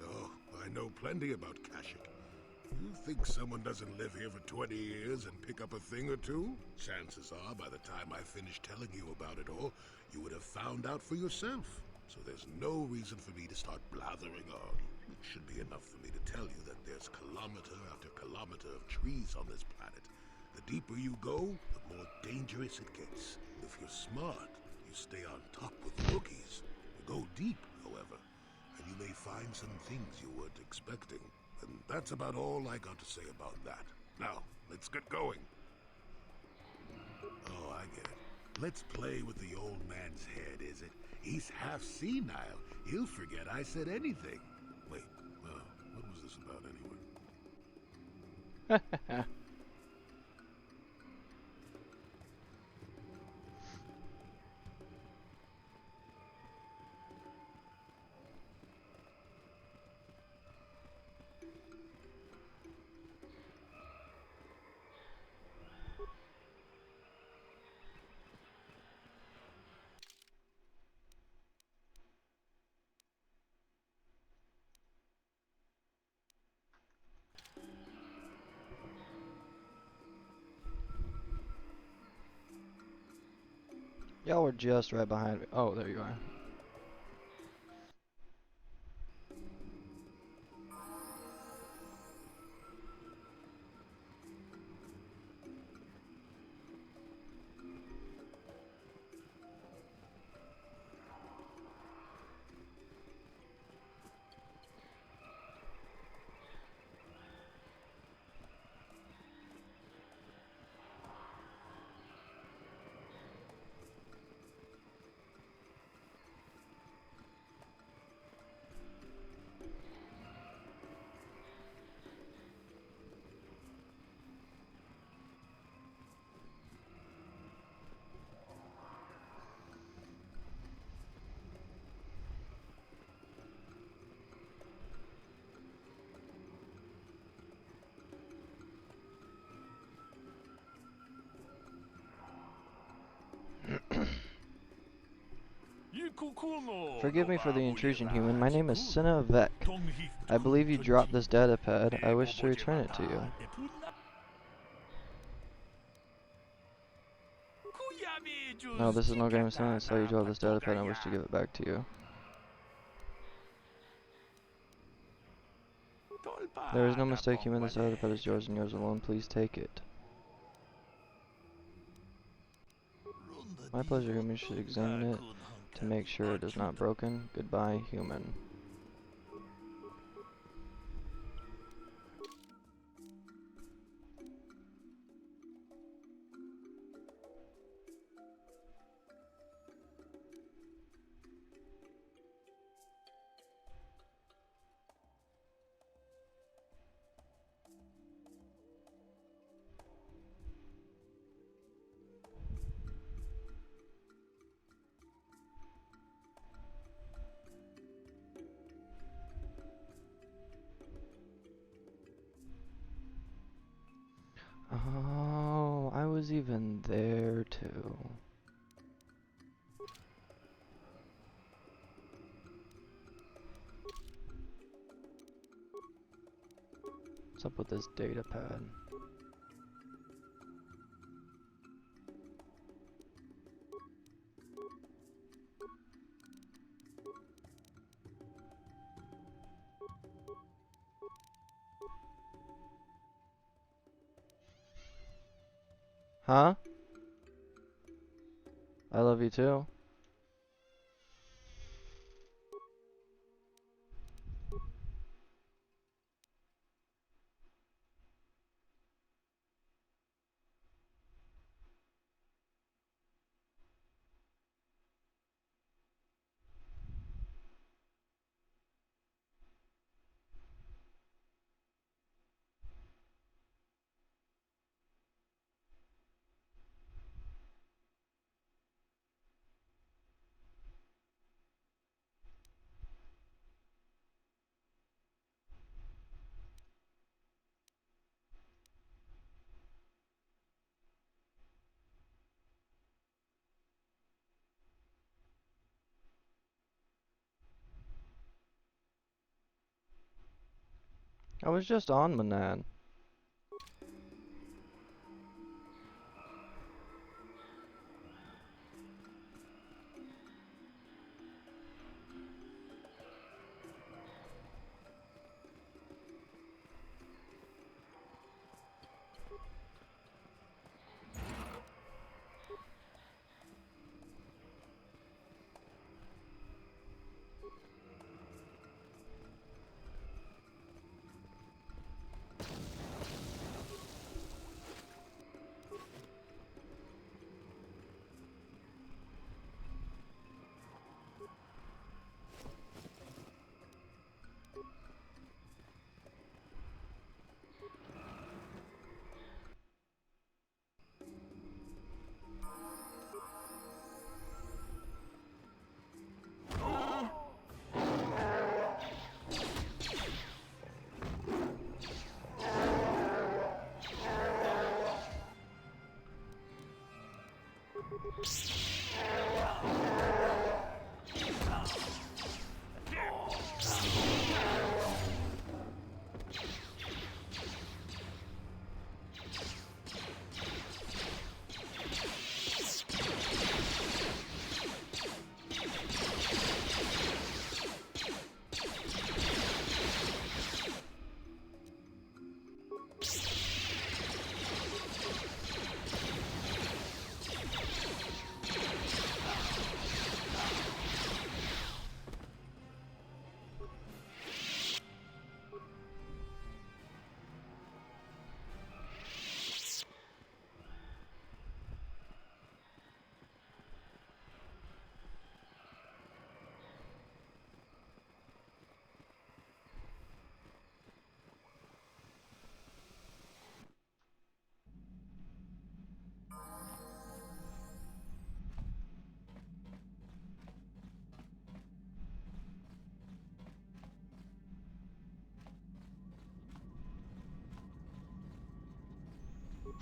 Oh, I know plenty about Kashyyyk. You think someone doesn't live here for 20 years and pick up a thing or two? Chances are, by the time I finish telling you about it all, you would have found out for yourself. So there's no reason for me to start blathering on. It should be enough for me to tell you that there's kilometer after kilometer of trees on this planet. The deeper you go, the more dangerous it gets. If you're smart, you stay on top with the Wookiees. You go deep, however, and you may find some things you weren't expecting. And that's about all I got to say about that. Now, let's get going. Oh, I get it. Let's play with the old man's head, is it? He's half senile. He'll forget I said anything. Wait, what was this about anyway? Y'all were just right behind me. Oh, there you are. Forgive me for the intrusion, human. My name is Cinna Vec. I believe you dropped this data pad. I wish to return it to you. No, this is no game of Cinna. I saw you drop this data pad and I wish to give it back to you. There is no mistake, human. This data pad is yours and yours alone. Please take it. My pleasure, human. You should examine it to make sure it is not broken. Goodbye, human. Oh, I was even there too. What's up with this data pad? Huh? I love you too. I was just on Manan.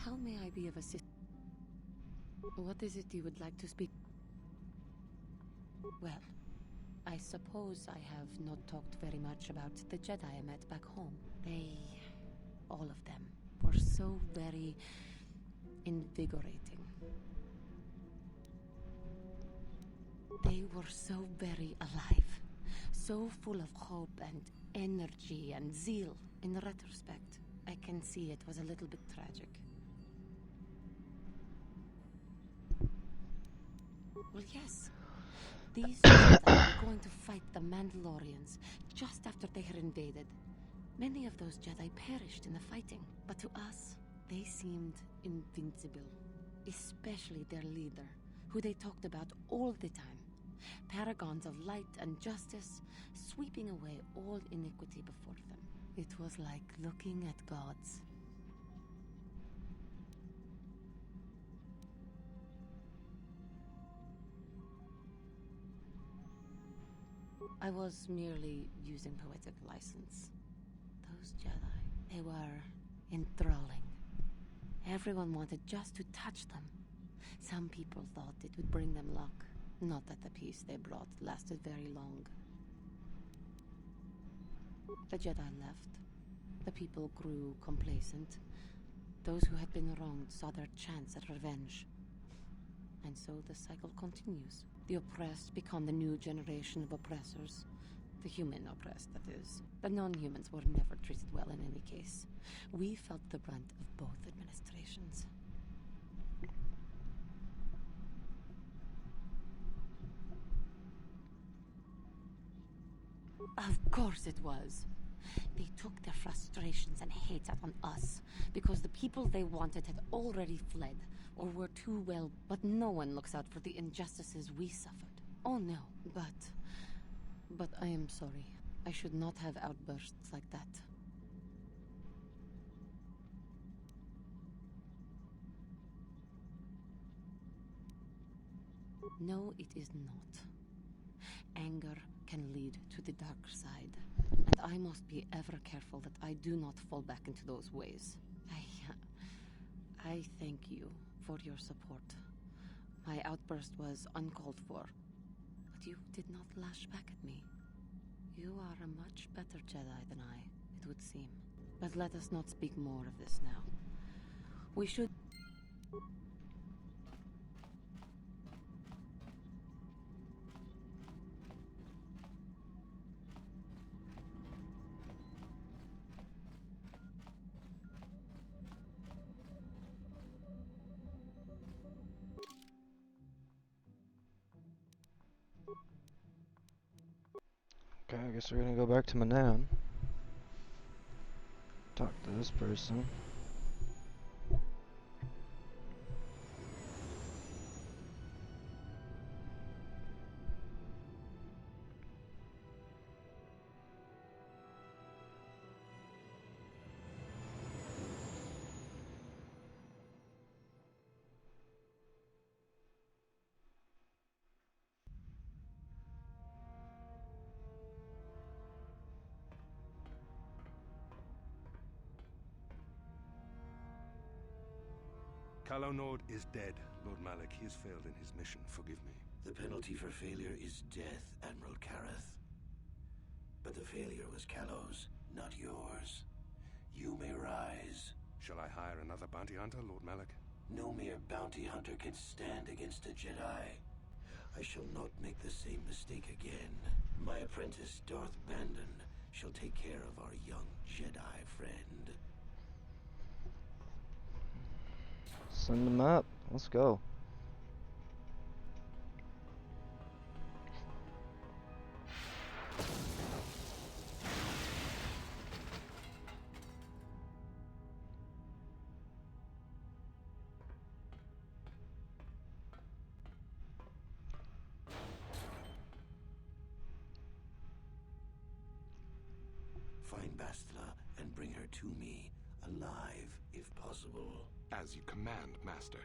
How may I be of assistance? What is it you would like to speak? Well, I suppose I have not talked very much about the Jedi I met back home. They, all of them, were so very invigorating. They were so very alive, so full of hope and energy and zeal. In retrospect, I can see it was a little bit tragic. Well, yes. These Jedi were going to fight the Mandalorians just after they had invaded. Many of those Jedi perished in the fighting, but to us, they seemed invincible. Especially their leader, who they talked about all the time. Paragons of light and justice, sweeping away all iniquity before them. It was like looking at gods. I was merely using poetic license. Those Jedi, they were enthralling. Everyone wanted just to touch them. Some people thought it would bring them luck. Not that the peace they brought lasted very long. The Jedi left. The people grew complacent. Those who had been wronged saw their chance at revenge. And so the cycle continues. The oppressed become the new generation of oppressors. The human oppressed, that is. The non-humans were never treated well in any case. We felt the brunt of both administrations. Of course it was. They took their frustrations and hate out on us because the people they wanted had already fled or were too well, but no one looks out for the injustices we suffered. Oh no, but I am sorry. I should not have outbursts like that. No, it is not. Anger can lead to the dark side, and I must be ever careful that I do not fall back into those ways. I thank you for your support. My outburst was uncalled for, but you did not lash back at me. You are a much better Jedi than I, it would seem. But let us not speak more of this now. We should... Okay, I guess we're gonna go back to Manan. Talk to this person. Calo Nord is dead, Lord Malak. He has failed in his mission. Forgive me. The penalty for failure is death, Admiral Kareth. But the failure was Calo's, not yours. You may rise. Shall I hire another bounty hunter, Lord Malak? No mere bounty hunter can stand against a Jedi. I shall not make the same mistake again. My apprentice, Darth Bandon, shall take care of our young Jedi friend. Send them up. Let's go. Find Bastila and bring her to me, alive, if possible. As you command, Master.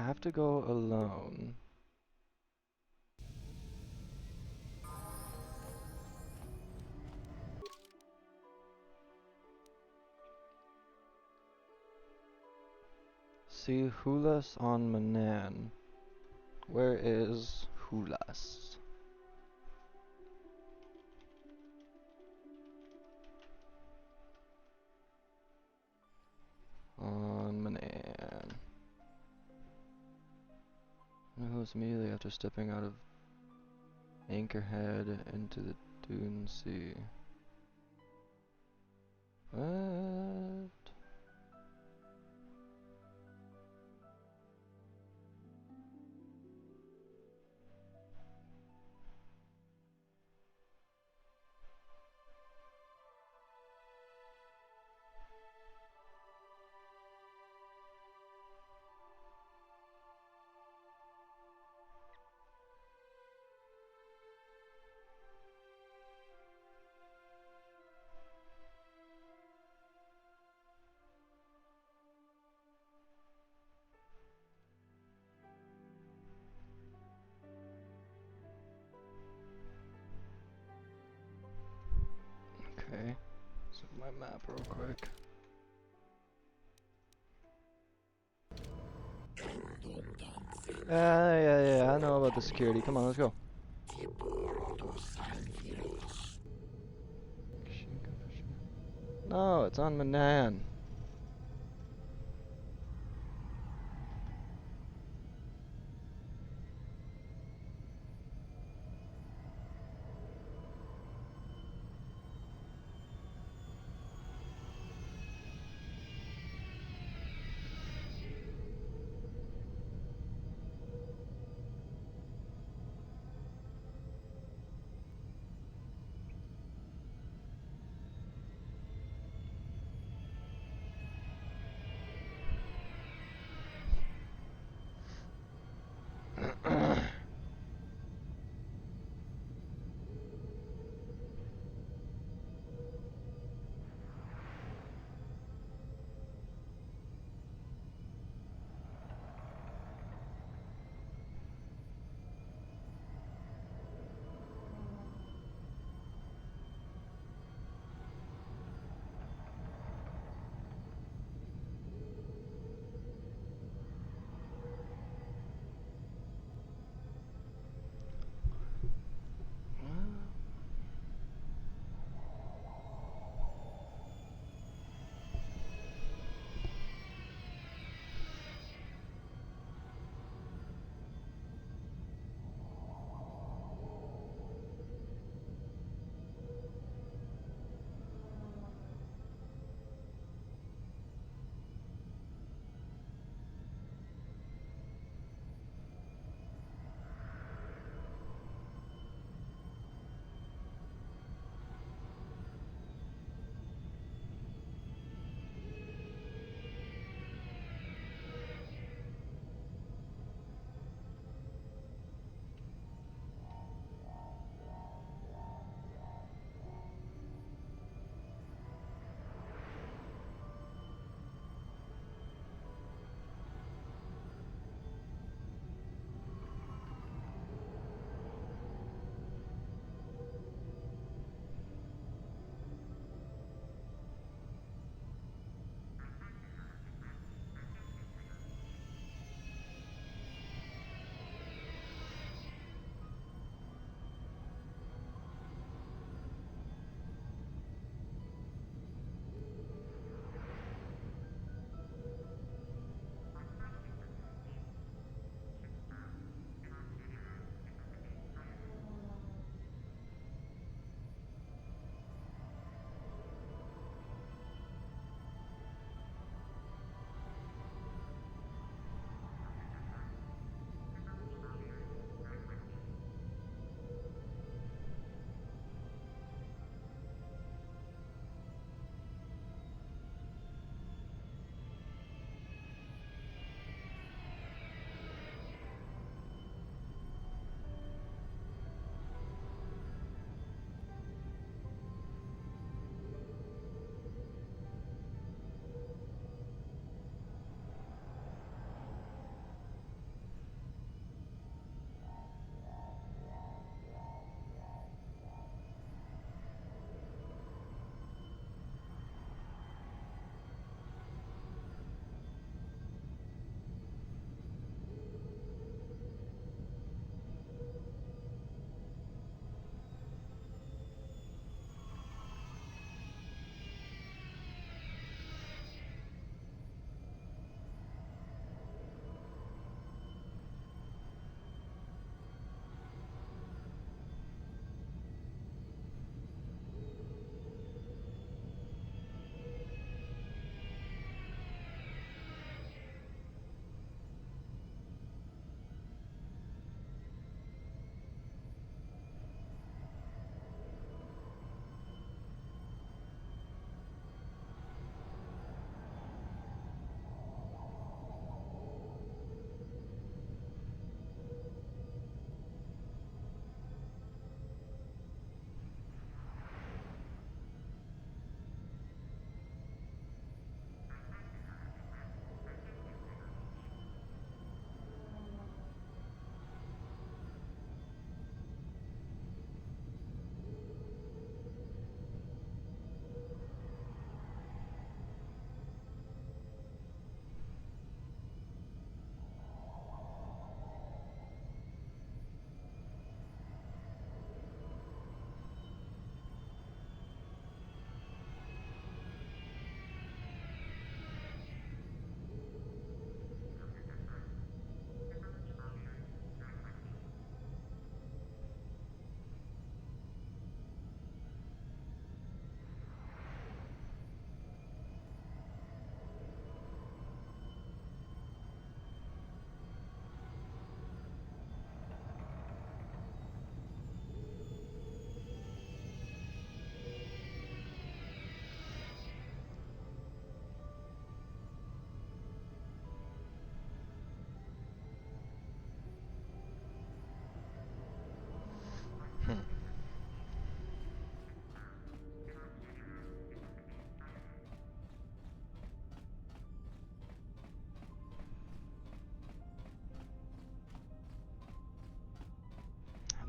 have to go alone. See Hulas on Manan. Where is Hulas? On Manan. And who's immediately after stepping out of Anchorhead into the Dune Sea? What? Okay, so my map real quick. Yeah, I know about the security. Come on, let's go. No, it's on Manan.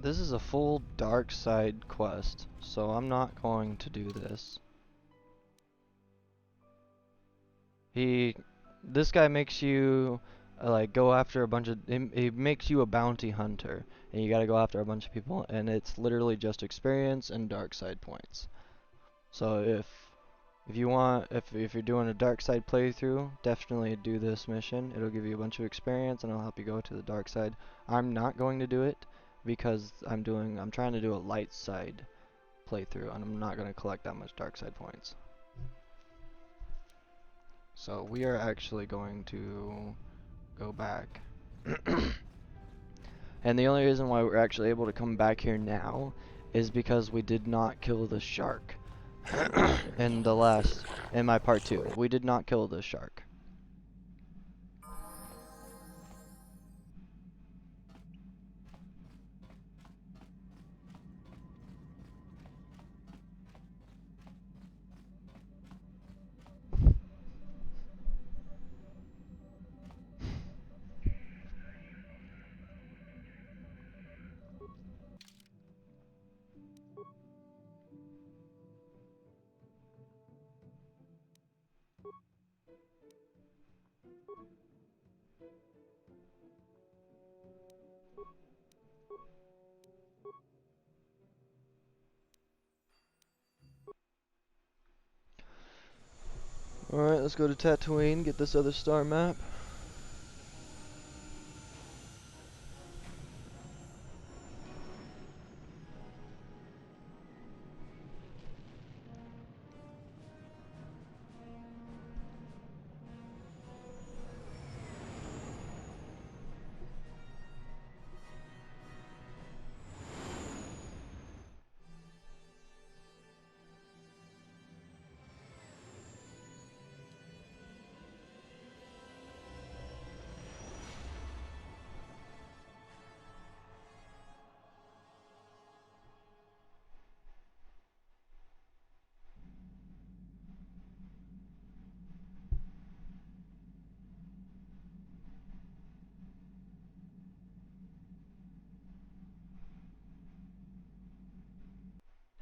This is a full dark side quest, so I'm not going to do this. This guy makes you like go after a bunch of. He makes you a bounty hunter, and you got to go after a bunch of people, and it's literally just experience and dark side points. So if you want, if you're doing a dark side playthrough, definitely do this mission. It'll give you a bunch of experience, and it'll help you go to the dark side. I'm not going to do it because I'm trying to do a light side playthrough, and I'm not going to collect that much dark side points. So we are actually going to go back. And the only reason why we're actually able to come back here now is because we did not kill the shark in my part 2. We did not kill the shark. Alright, let's go to Tatooine, get this other star map.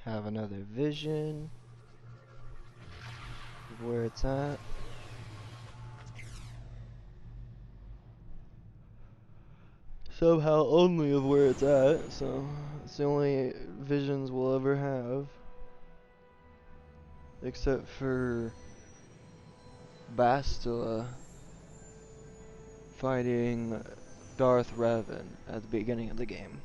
Have another vision of where it's at. Somehow only of where it's at, so it's the only visions we'll ever have. Except for Bastila fighting Darth Revan at the beginning of the game.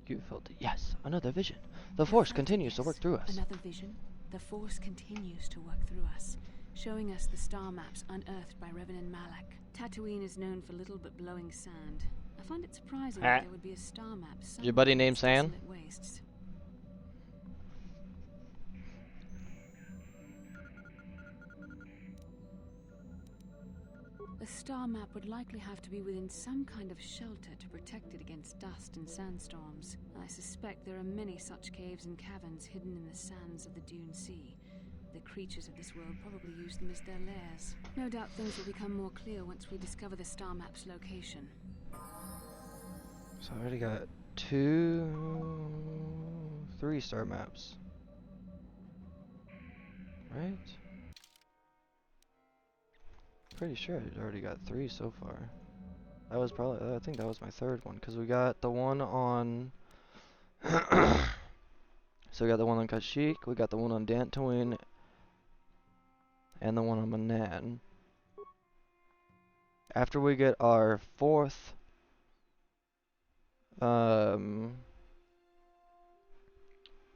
You felt it. Yes, another vision. The Force continues to work through us. Another vision. The Force continues to work through us, showing us the star maps unearthed by Revan and Malak. Tatooine is known for little but blowing sand. I find it surprising that there would be a star map Is your buddy somewhere in named its Sam? desolate wastes. The star map would likely have to be within some kind of shelter to protect it against dust and sandstorms. I suspect there are many such caves and caverns hidden in the sands of the Dune Sea. The creatures of this world probably use them as their lairs. No doubt things will become more clear once we discover the star map's location. So I already got 3 star maps. Right? Pretty sure I already got 3 so far. That was probably, I think that was my 3rd one, because we got the one on... So we got the one on Kashyyyk, we got the one on Dantooine, and the one on Manan. After we get our 4th...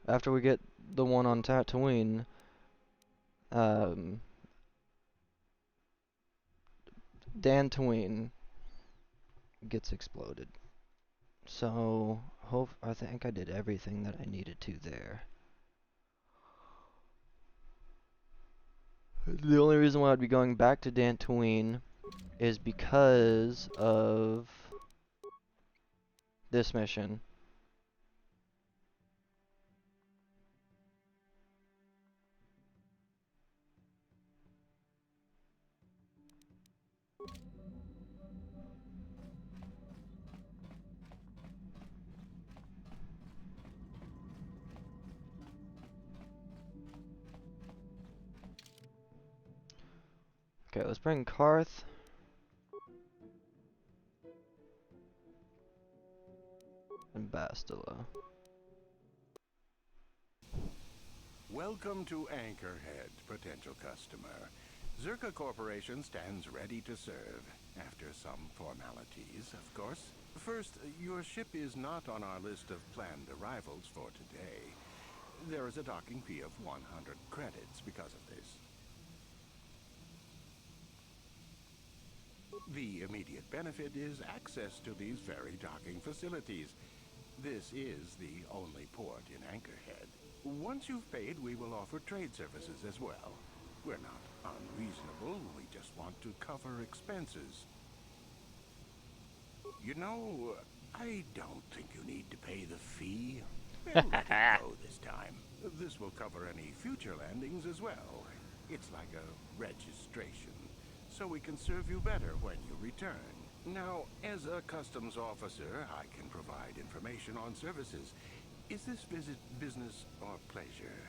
After we get the one on Tatooine, Dantooine gets exploded. So, I think I did everything that I needed to there. The only reason why I'd be going back to Dantooine is because of this mission. Okay, let's bring Karth. And Bastila. Welcome to Anchorhead, potential customer. Zerka Corporation stands ready to serve, after some formalities, of course. First, your ship is not on our list of planned arrivals for today. There is a docking fee of 100 credits because of this. The immediate benefit is access to these very docking facilities. This is the only port in Anchorhead. Once you've paid, we will offer trade services as well. We're not unreasonable, we just want to cover expenses. You know, I don't think you need to pay the fee. We'll let it go this time. This will cover any future landings as well. It's like a registration, so we can serve you better when you return. Now, as a customs officer, I can provide information on services. Is this visit business or pleasure?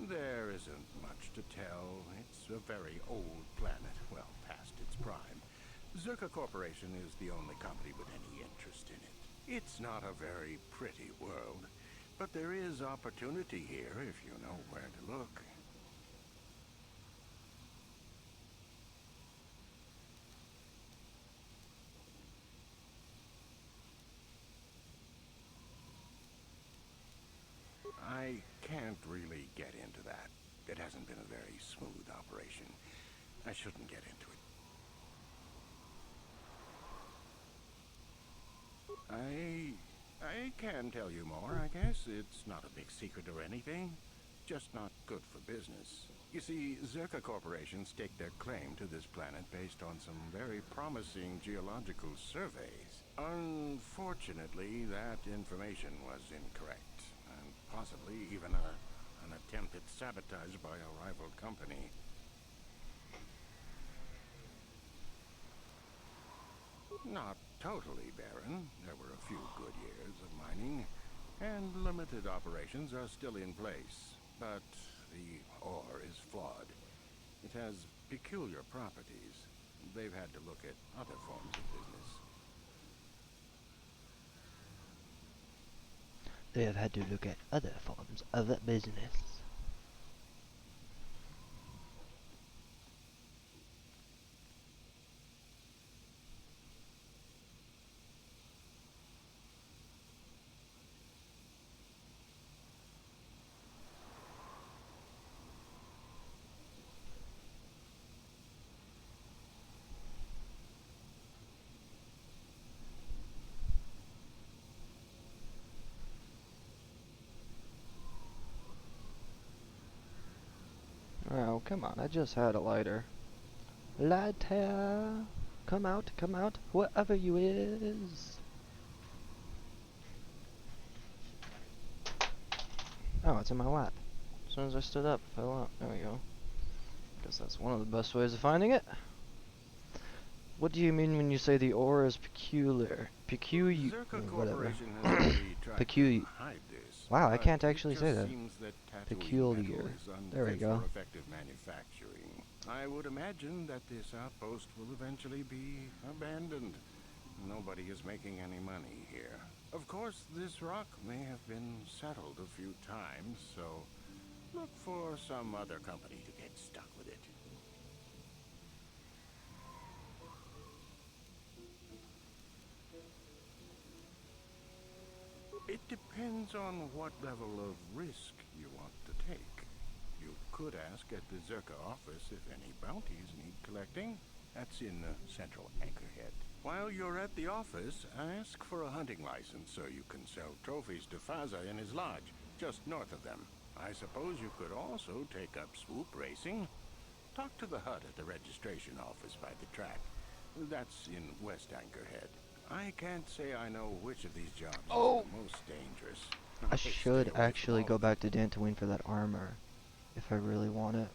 There isn't much to tell. It's a very old planet, well past its prime. Zerka Corporation is the only company with any interest in it. It's not a very pretty world, but there is opportunity here if you know where to look. I can't really get into that. It hasn't been a very smooth operation. I shouldn't get into it. I can tell you more, I guess. It's not a big secret or anything. Just not good for business. You see, Zerka Corporation staked their claim to this planet based on some very promising geological surveys. Unfortunately, that information was incorrect, and possibly even an attempt at sabotage by a rival company. Not totally barren. There were a few good years of mining, and limited operations are still in place. But the ore is flawed. It has peculiar properties. They've had to look at other forms of business. They have had to look at other forms of business. Oh, come on, I just had a lighter. Lighter! Come out, whoever you is! Oh, it's in my lap. As soon as I stood up, it fell out. There we go. Guess that's one of the best ways of finding it. What do you mean when you say the ore is peculiar? Whatever. Peculiar. Wow, I can't actually say that. Peculiar. There we go. I would imagine that this outpost will eventually be abandoned. Nobody is making any money here. Of course, this rock may have been settled a few times, so look for some other company to get stuck with it. It depends on what level of risk you want to take. You could ask at the Zerka office if any bounties need collecting. That's in central Anchorhead. While you're at the office, ask for a hunting license so you can sell trophies to Faza in his lodge. just north of them. I suppose you could also take up swoop racing. Talk to the HUD at the registration office by the track. That's in West Anchorhead. I can't say I know which of these jobs is the most dangerous. I Stay should away from actually all go of back to Dantooine for that armor, if I really want it.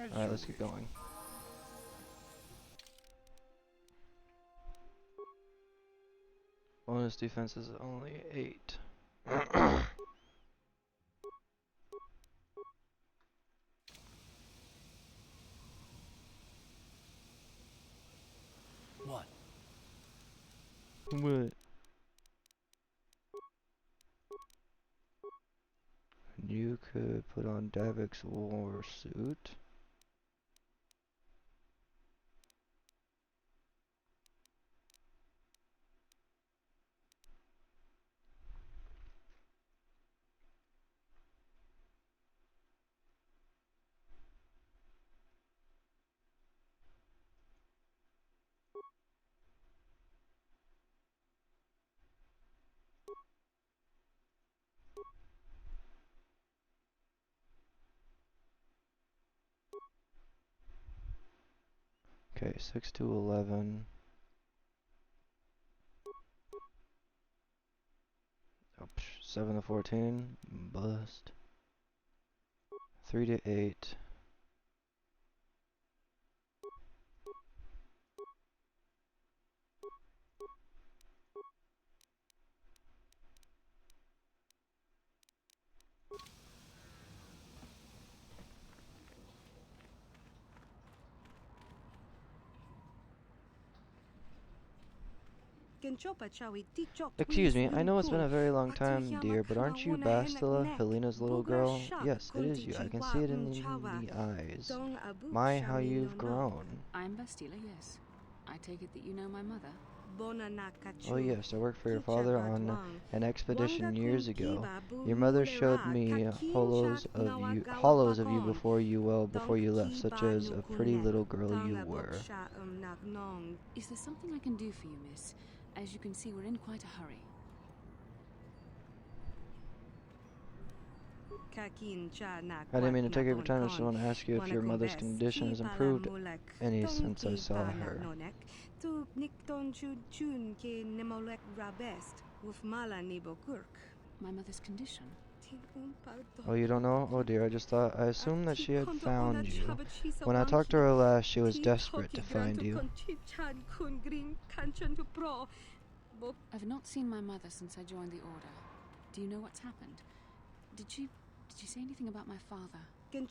them. Alright, let's get going. Bonus defense is only 8. What? What? You could put on Davik's war suit. Okay, 6 to 11. Oh, 7 to 14. Bust. 3 to 8. Excuse me, I know it's been a very long time, dear, but aren't you Bastila, Helena's little girl? Yes, it is you. I can see it in the eyes. My, how you've grown. I'm Bastila, yes. I take it that you know my mother. Oh yes, I worked for your father on an expedition years ago. Your mother showed me hollows of you before you left, such as a pretty little girl you were. Is there something I can do for you, miss? As you can see, we're in quite a hurry. I didn't mean to take your time. I just want to ask you if your mother's condition has improved any since I saw her. My mother's condition? Oh, you don't know? Oh dear, I assumed that she had found you. When I talked to her last, she was desperate to find you. I've not seen my mother since I joined the Order. Do you know what's happened? Did she say anything about my father? Well,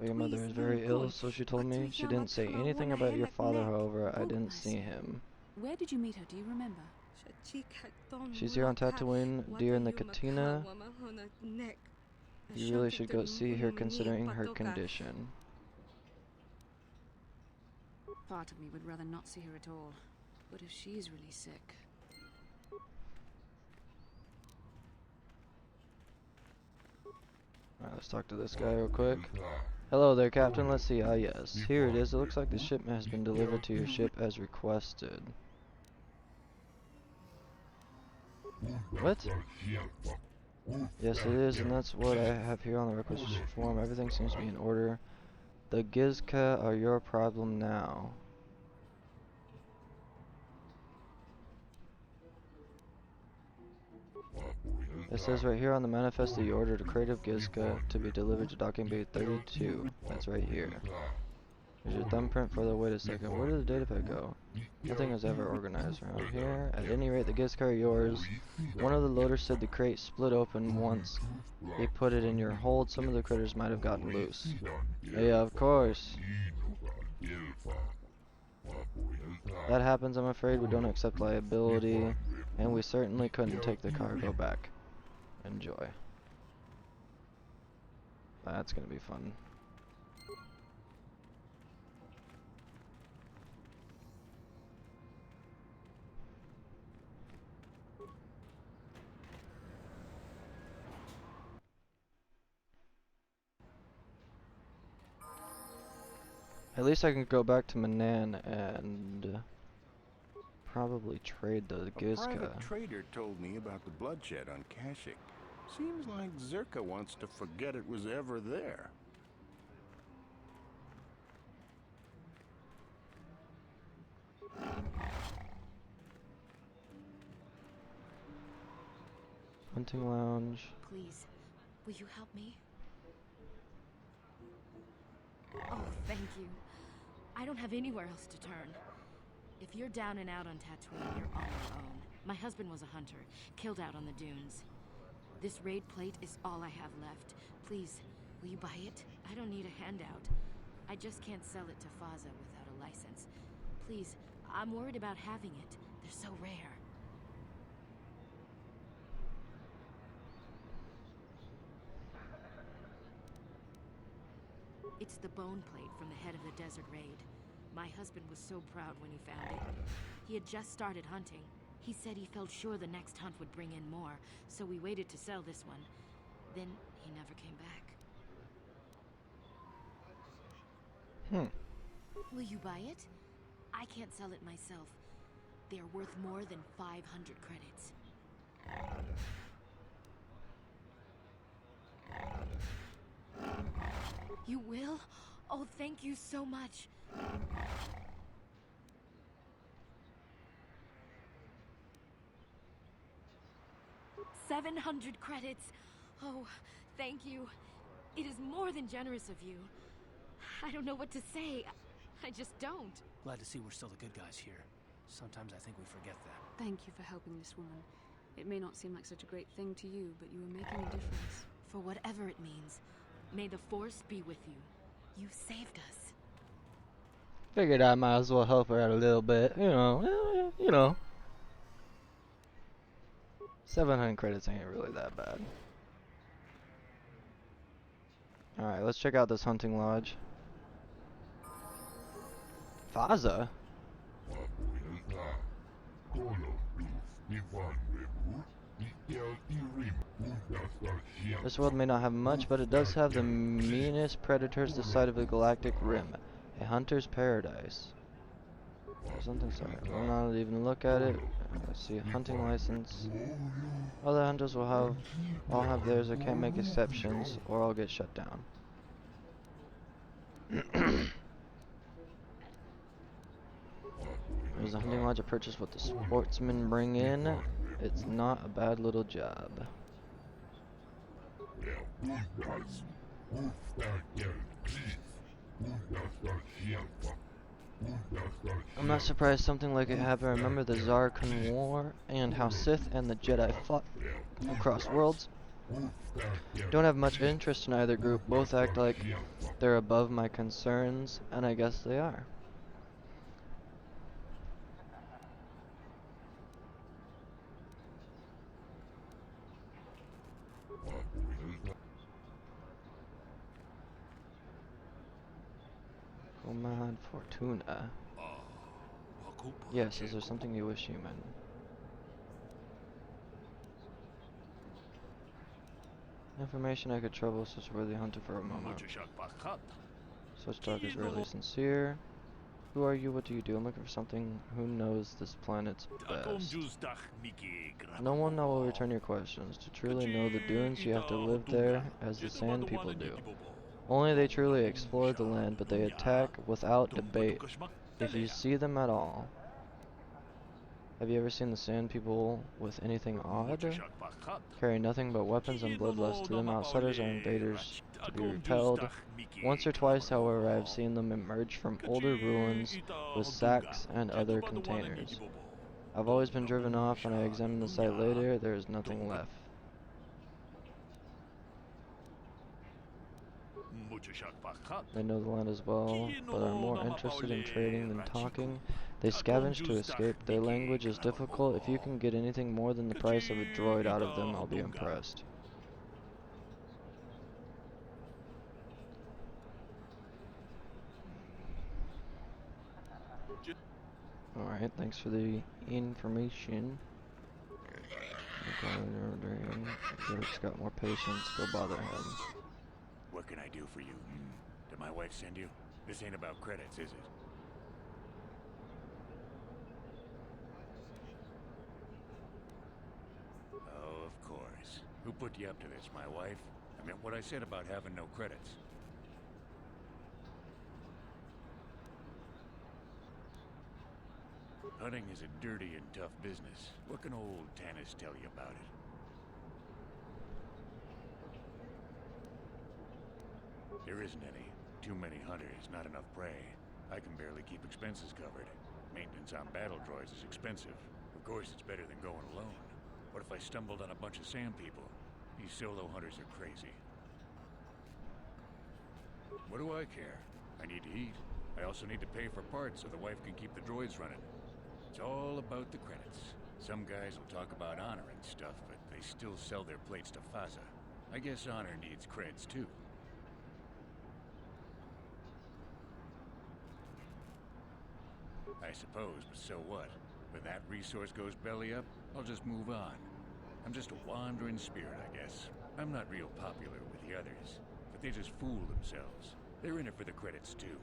your mother is very ill, so she told me. She didn't say anything about your father, however. I didn't see him. Where did you meet her? Do you remember? She's here on Tatooine, deer in the Katina. You really should go see her considering her condition. Part of me would rather not see her at all. But if she's really sick... Alright, let's talk to this guy real quick. Hello there, Captain. Let's see. Ah, yes. Here it is. It looks like the shipment has been delivered to your ship as requested. What? Yes, it is, and that's what I have here on the requisition form. Everything seems to be in order. The Gizka are your problem now. It says right here on the manifest that you ordered a crate of Gizka to be delivered to docking bay 32. That's right here. Here's your thumbprint for the... Wait a second, where did the datapad go? Nothing is ever organized around here. At any rate, the Gizka are yours. One of the loaders said the crate split open once he put it in your hold. Some of the critters might have gotten loose. Yeah, of course. That happens, I'm afraid. We don't accept liability, and we certainly couldn't take the cargo back. Enjoy. That's gonna be fun. At least I can go back to Manan and probably trade the A Gizka. private trader told me about the bloodshed on Kashyyyk. Seems like Zerka wants to forget it was ever there. Hunting lounge. Please, will you help me? Oh, thank you. I don't have anywhere else to turn. If you're down and out on Tatooine, you're on your own. My husband was a hunter, killed out on the dunes. This raid plate is all I have left. Please, will you buy it? I don't need a handout. I just can't sell it to Faza without a license. Please, I'm worried about having it. They're so rare. It's the bone plate from the head of the desert raid. My husband was so proud when he found it. He had just started hunting. He said he felt sure the next hunt would bring in more, so we waited to sell this one. Then he never came back. Will you buy it? I can't sell it myself. They're worth more than 500 credits. You will? Oh, thank you so much. 700 credits. Oh, thank you. It is more than generous of you. I don't know what to say. I just don't. Glad to see we're still the good guys here. Sometimes I think we forget that. Thank you for helping this woman. It may not seem like such a great thing to you, but you are making a difference. For whatever it means, may the Force be with you. You saved us. Figured I might as well help her out a little bit, you know. 700 credits ain't really that bad. Alright, let's check out this hunting lodge. Faza? This world may not have much, but it does have the meanest predators this side of the galactic rim. A hunter's paradise. Or something, sorry. We'll not even look at it. Let's see, hunting license. Other hunters will all have theirs. I can't make exceptions, or I'll get shut down. There's a hunting lodge. I purchased what the sportsmen bring in. It's not a bad little job. I'm not surprised something like it happened. Remember the Zarkon War and how Sith and the Jedi fought across worlds? Don't have much interest in either group. Both act like they're above my concerns, and I guess they are. Command Fortuna. Yes, is there something you wish, human? Information I could trouble such worthy hunter for a moment. Such talk is rarely sincere. Who are you? What do you do? I'm looking for something who knows this planet's best. No one now will return your questions. To truly know the dunes, you have to live there as the sand people do. Only they truly explore the land, but they attack without debate, if you see them at all. Have you ever seen the sand people with anything odd? Carry nothing but weapons and bloodlust. To them, outsiders are invaders to be repelled. Once or twice, however, I have seen them emerge from older ruins with sacks and other containers. I've always been driven off. When I examine the site later, there is nothing left. They know the land as well, but are more interested in trading than talking. They scavenge to escape. Their language is difficult. If you can get anything more than the price of a droid out of them, I'll be impressed. Alright, thanks for the information. Just got more patience, go bother him. What can I do for you? Did my wife send you? This ain't about credits, is it? Who put you up to this, my wife? I meant what I said about having no credits. Hunting is a dirty and tough business. What can old Tanis tell you about it? There isn't any. Too many hunters, not enough prey. I can barely keep expenses covered. Maintenance on battle droids is expensive. Of course, it's better than going alone. What if I stumbled on a bunch of sand people? These solo hunters are crazy. What do I care? I need to eat. I also need to pay for parts so the wife can keep the droids running. It's all about the credits. Some guys will talk about honor and stuff, but they still sell their plates to Faza. I guess honor needs creds too. I suppose, but so what? When that resource goes belly up, I'll just move on. I'm just a wandering spirit, I guess. I'm not real popular with the others, but they just fool themselves. They're in it for the credits too.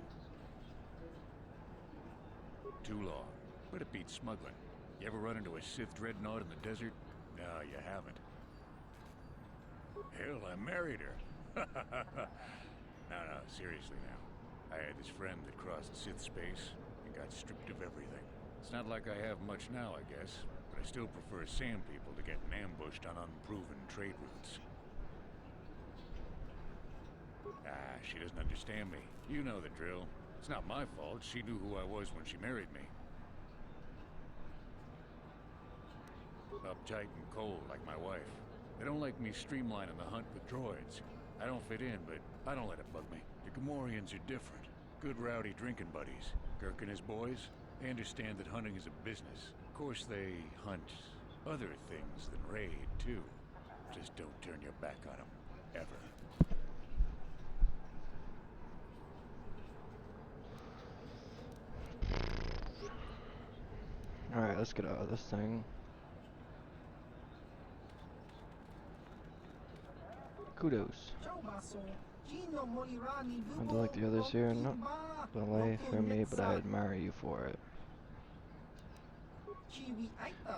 Too long, but it beats smuggling. You ever run into a Sith dreadnought in the desert? No, you haven't. Hell, I married her. No, seriously now. I had this friend that crossed Sith space and got stripped of everything. It's not like I have much now, I guess, but I still prefer sand people to getting ambushed on unproven trade routes. Ah, she doesn't understand me. You know the drill. It's not my fault. She knew who I was when she married me. Uptight and cold, like my wife. They don't like me streamlining the hunt with droids. I don't fit in, but I don't let it bug me. The Gamorreans are different. Good rowdy drinking buddies. Kirk and his boys, they understand that hunting is a business. Of course, they hunt other things than raid, too. Just don't turn your back on them. Ever. Alright, let's get out of this thing. Kudos. I do like the others here, not belay for me, but I admire you for it.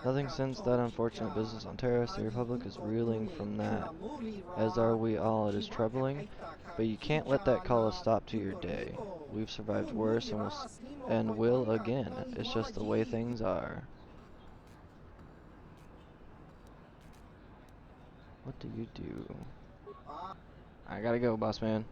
Nothing since that unfortunate business on Terrace, the Republic is reeling from that, as are we all. It is troubling, but you can't let that call a stop to your day. We've survived worse and will again. It's just the way things are. What do you do? I gotta go, boss man.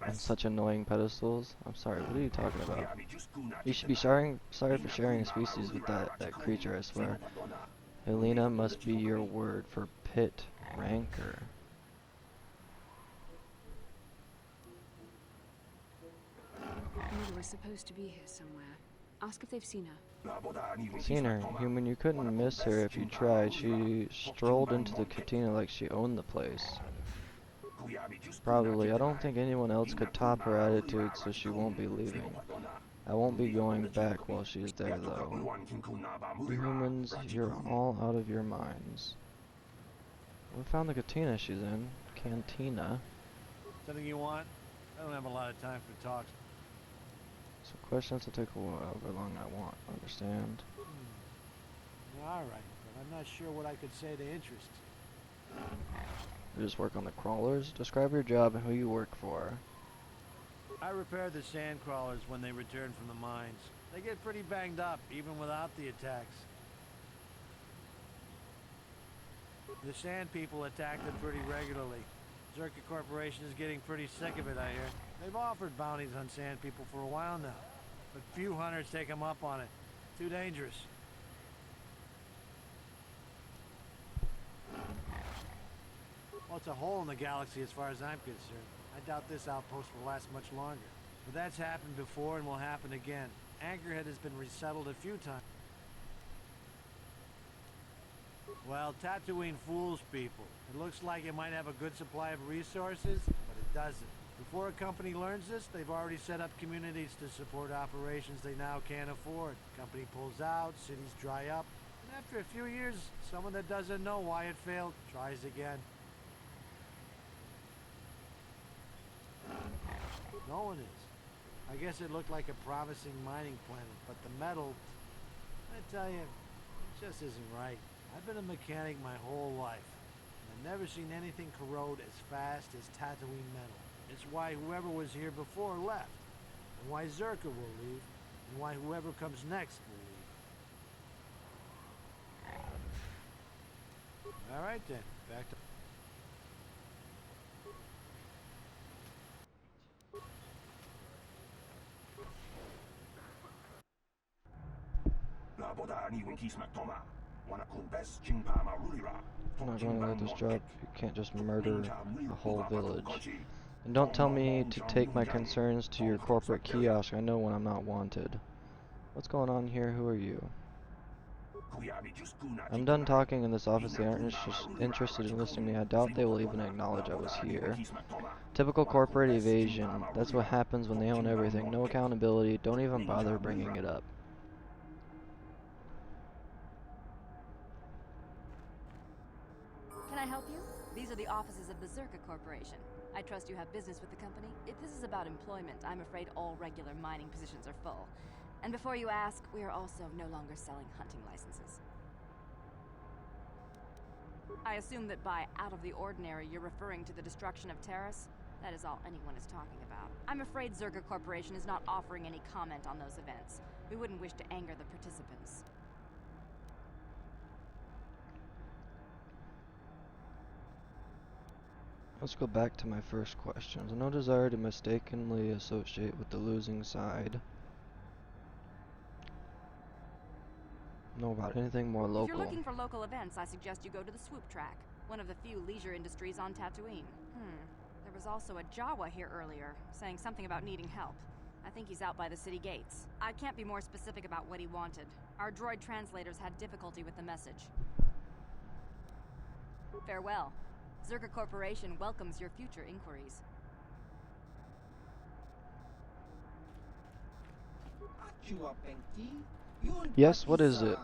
And such annoying pedestals. I'm sorry, what are you talking about? You should be sorry for sharing a species with that creature, I swear. Helena must be your word for pit rancor. Mother was supposed to be here somewhere. Ask if they've seen her. Seen her. Human, you couldn't miss her if you tried. She strolled into the cantina like she owned the place. Probably. I don't think anyone else could top her attitude, so she won't be leaving. I won't be going back while she's there, though. You humans, you're all out of your minds. We found the cantina she's in. Cantina. Something you want? I don't have a lot of time for talks. So questions will take however long I want. Understand? Alright, but I'm not sure what I could say to interest you. You just work on the crawlers? Describe your job and who you work for. I repair the sand crawlers when they return from the mines. They get pretty banged up, even without the attacks. The sand people attack them pretty regularly. Zerka Corporation is getting pretty sick of it, I hear. They've offered bounties on sand people for a while now, but few hunters take them up on it. Too dangerous. Well, it's a hole in the galaxy as far as I'm concerned. I doubt this outpost will last much longer. But that's happened before and will happen again. Anchorhead has been resettled a few times. Well, Tatooine fools people. It looks like it might have a good supply of resources, but it doesn't. Before a company learns this, they've already set up communities to support operations they now can't afford. Company pulls out, cities dry up, and after a few years, someone that doesn't know why it failed tries again. No one is. I guess it looked like a promising mining planet, but the metal, I tell you, it just isn't right. I've been a mechanic my whole life, and I've never seen anything corrode as fast as Tatooine metal. It's why whoever was here before left, and why Zerka will leave, and why whoever comes next will leave. All right then, back to... I'm not going to let this drop. You can't just murder a whole village. And don't tell me to take my concerns to your corporate kiosk. I know when I'm not wanted. What's going on here? Who are you? I'm done talking in this office. They aren't interested in listening to me. I doubt they will even acknowledge I was here. Typical corporate evasion. That's what happens when they own everything. No accountability. Don't even bother bringing it up. Can I help you? These are the offices of the Zerka Corporation. I trust you have business with the company. If this is about employment, I'm afraid all regular mining positions are full. And before you ask, we are also no longer selling hunting licenses. I assume that by out of the ordinary, you're referring to the destruction of Terrace? That is all anyone is talking about. I'm afraid Zerka Corporation is not offering any comment on those events. We wouldn't wish to anger the participants. Let's go back to my first questions. No desire to mistakenly associate with the losing side. Know about anything more local. If you're looking for local events, I suggest you go to the Swoop Track, one of the few leisure industries on Tatooine. There was also a Jawa here earlier, saying something about needing help. I think he's out by the city gates. I can't be more specific about what he wanted. Our droid translators had difficulty with the message. Farewell. Zerka Corporation welcomes your future inquiries. Yes, what is it?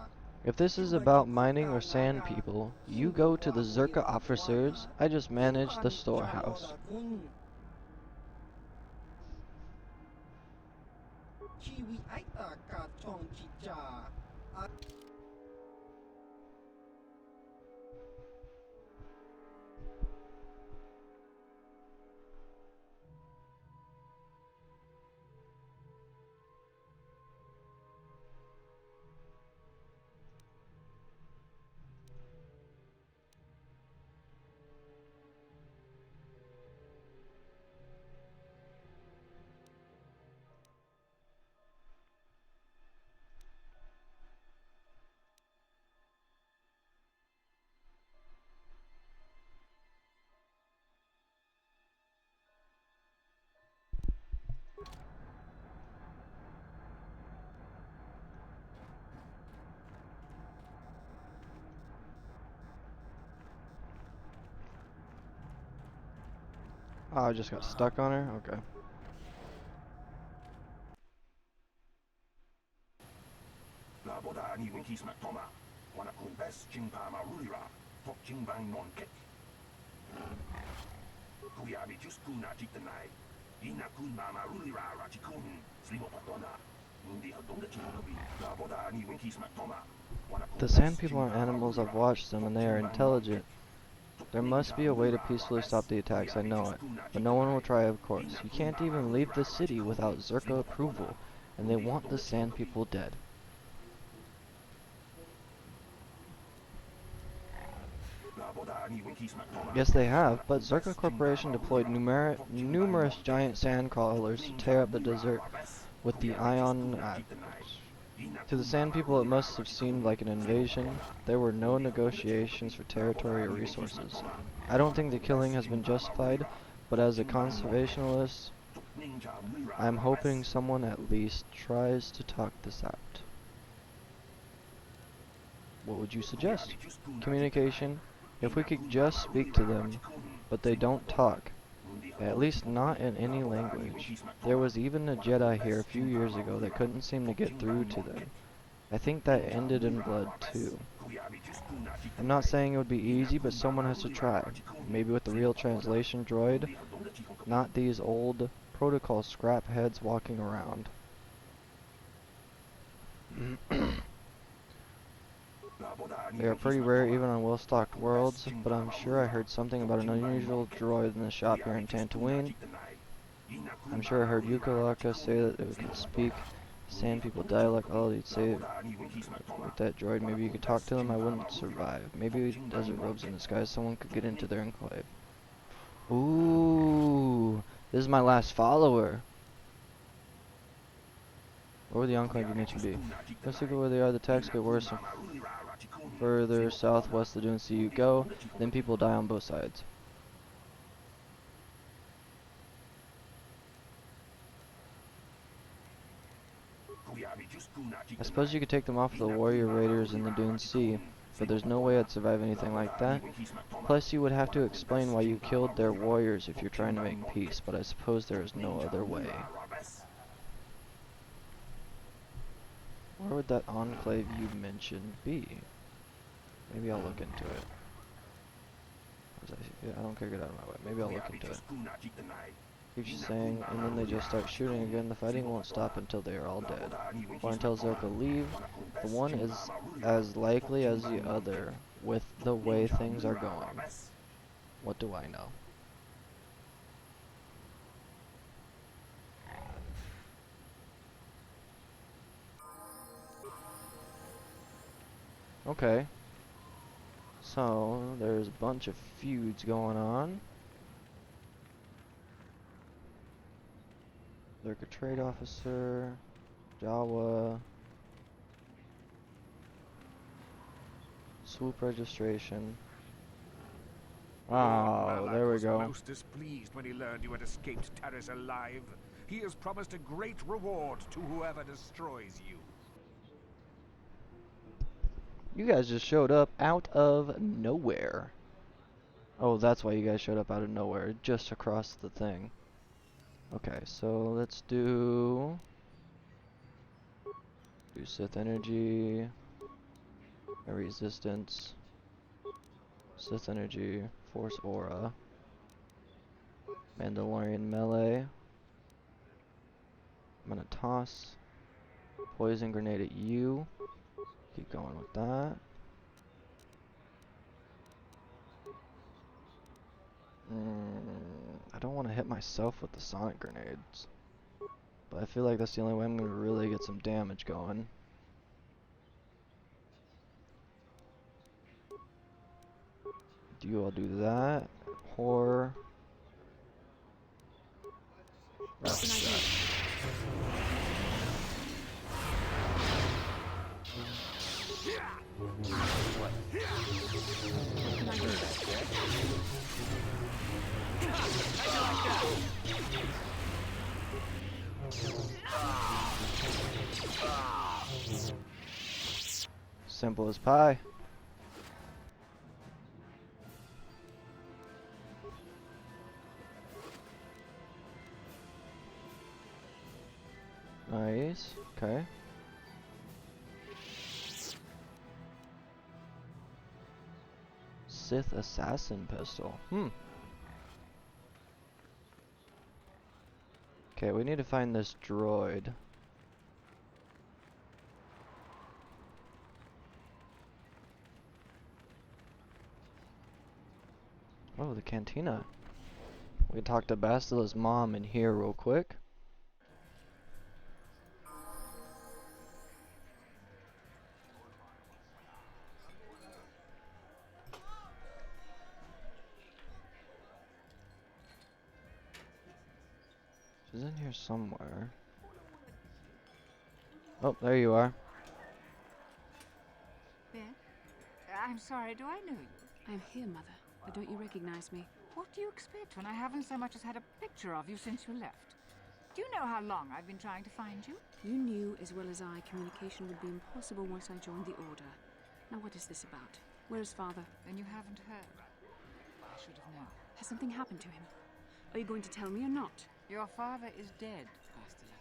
If this is about mining or sand people, you go to the Zerka officers. I just manage the storehouse. Oh, I just got stuck on her? Okay. The sand people aren't animals. I've watched them and they are intelligent. There must be a way to peacefully stop the attacks, I know it. But no one will try, of course. You can't even leave the city without Zerka approval, and they want the sand people dead. Yes, they have, but Zerka Corporation deployed numerous giant sand crawlers to tear up the desert with the ion... To the sand people, it must have seemed like an invasion. There were no negotiations for territory or resources. I don't think the killing has been justified, but as a conservationist, I'm hoping someone at least tries to talk this out. What would you suggest? Communication. If we could just speak to them, but they don't talk. At least not in any language. There was even a Jedi here a few years ago that couldn't seem to get through to them. I think that ended in blood too. I'm not saying it would be easy, but someone has to try. Maybe with the real translation droid, not these old protocol scrap heads walking around. They are pretty rare even on well-stocked worlds, but I'm sure I heard something about an unusual droid in the shop here in Tatooine. I'm sure I heard Yukalaka say that it could speak Sand People dialect. Oh, you'd say with that droid, maybe you could talk to them. I wouldn't survive. Maybe desert robes in disguise, someone could get into their enclave. Ooh, this is my last follower. Where would the enclave you mentioned be? Let's look at where they are. The attacks get worse and further southwest the dunes you go, then people die on both sides. I suppose you could take them off the warrior raiders in the Dune Sea, but there's no way I'd survive anything like that. Plus you would have to explain why you killed their warriors if you're trying to make peace, but I suppose there is no other way. Where would that enclave you mentioned be? Maybe I'll look into it. Yeah, I don't care, get out of my way. Maybe I'll look into it. Keeps saying, and then they just start shooting again. The fighting won't stop until they are all dead. Or until Zerka leave. The one is as likely as the other, with the way things are going. What do I know? Okay. So, there's a bunch of feuds going on. Zerka trade officer, Jawa, swoop registration. Oh, there we go. Most displeased when he learned you had escaped Terrace alive. He has promised a great reward to whoever destroys you. You guys just showed up out of nowhere. Oh, that's why you guys showed up out of nowhere, just across the thing. Okay, so let's do Sith energy, resistance, Sith energy, force aura, Mandalorian melee. I'm gonna toss poison grenade at you. Keep going with that. I don't want to hit myself with the sonic grenades, but I feel like that's the only way I'm going to really get some damage going. Do you all do that? Horror. Simple as pie. Nice. Okay. Sith assassin pistol. Okay, we need to find this droid. Oh, the cantina. We can talk to Bastila's mom in here real quick. She's in here somewhere. Oh, there you are. Ben? I'm sorry, do I know you? I'm here, Mother. But don't you recognize me? What do you expect when I haven't so much as had a picture of you since you left? Do you know how long I've been trying to find you? You knew as well as I communication would be impossible once I joined the Order. Now what is this about? Where is Father? Then you haven't heard. I should have known. Has something happened to him? Are you going to tell me or not? Your father is dead, Bastila.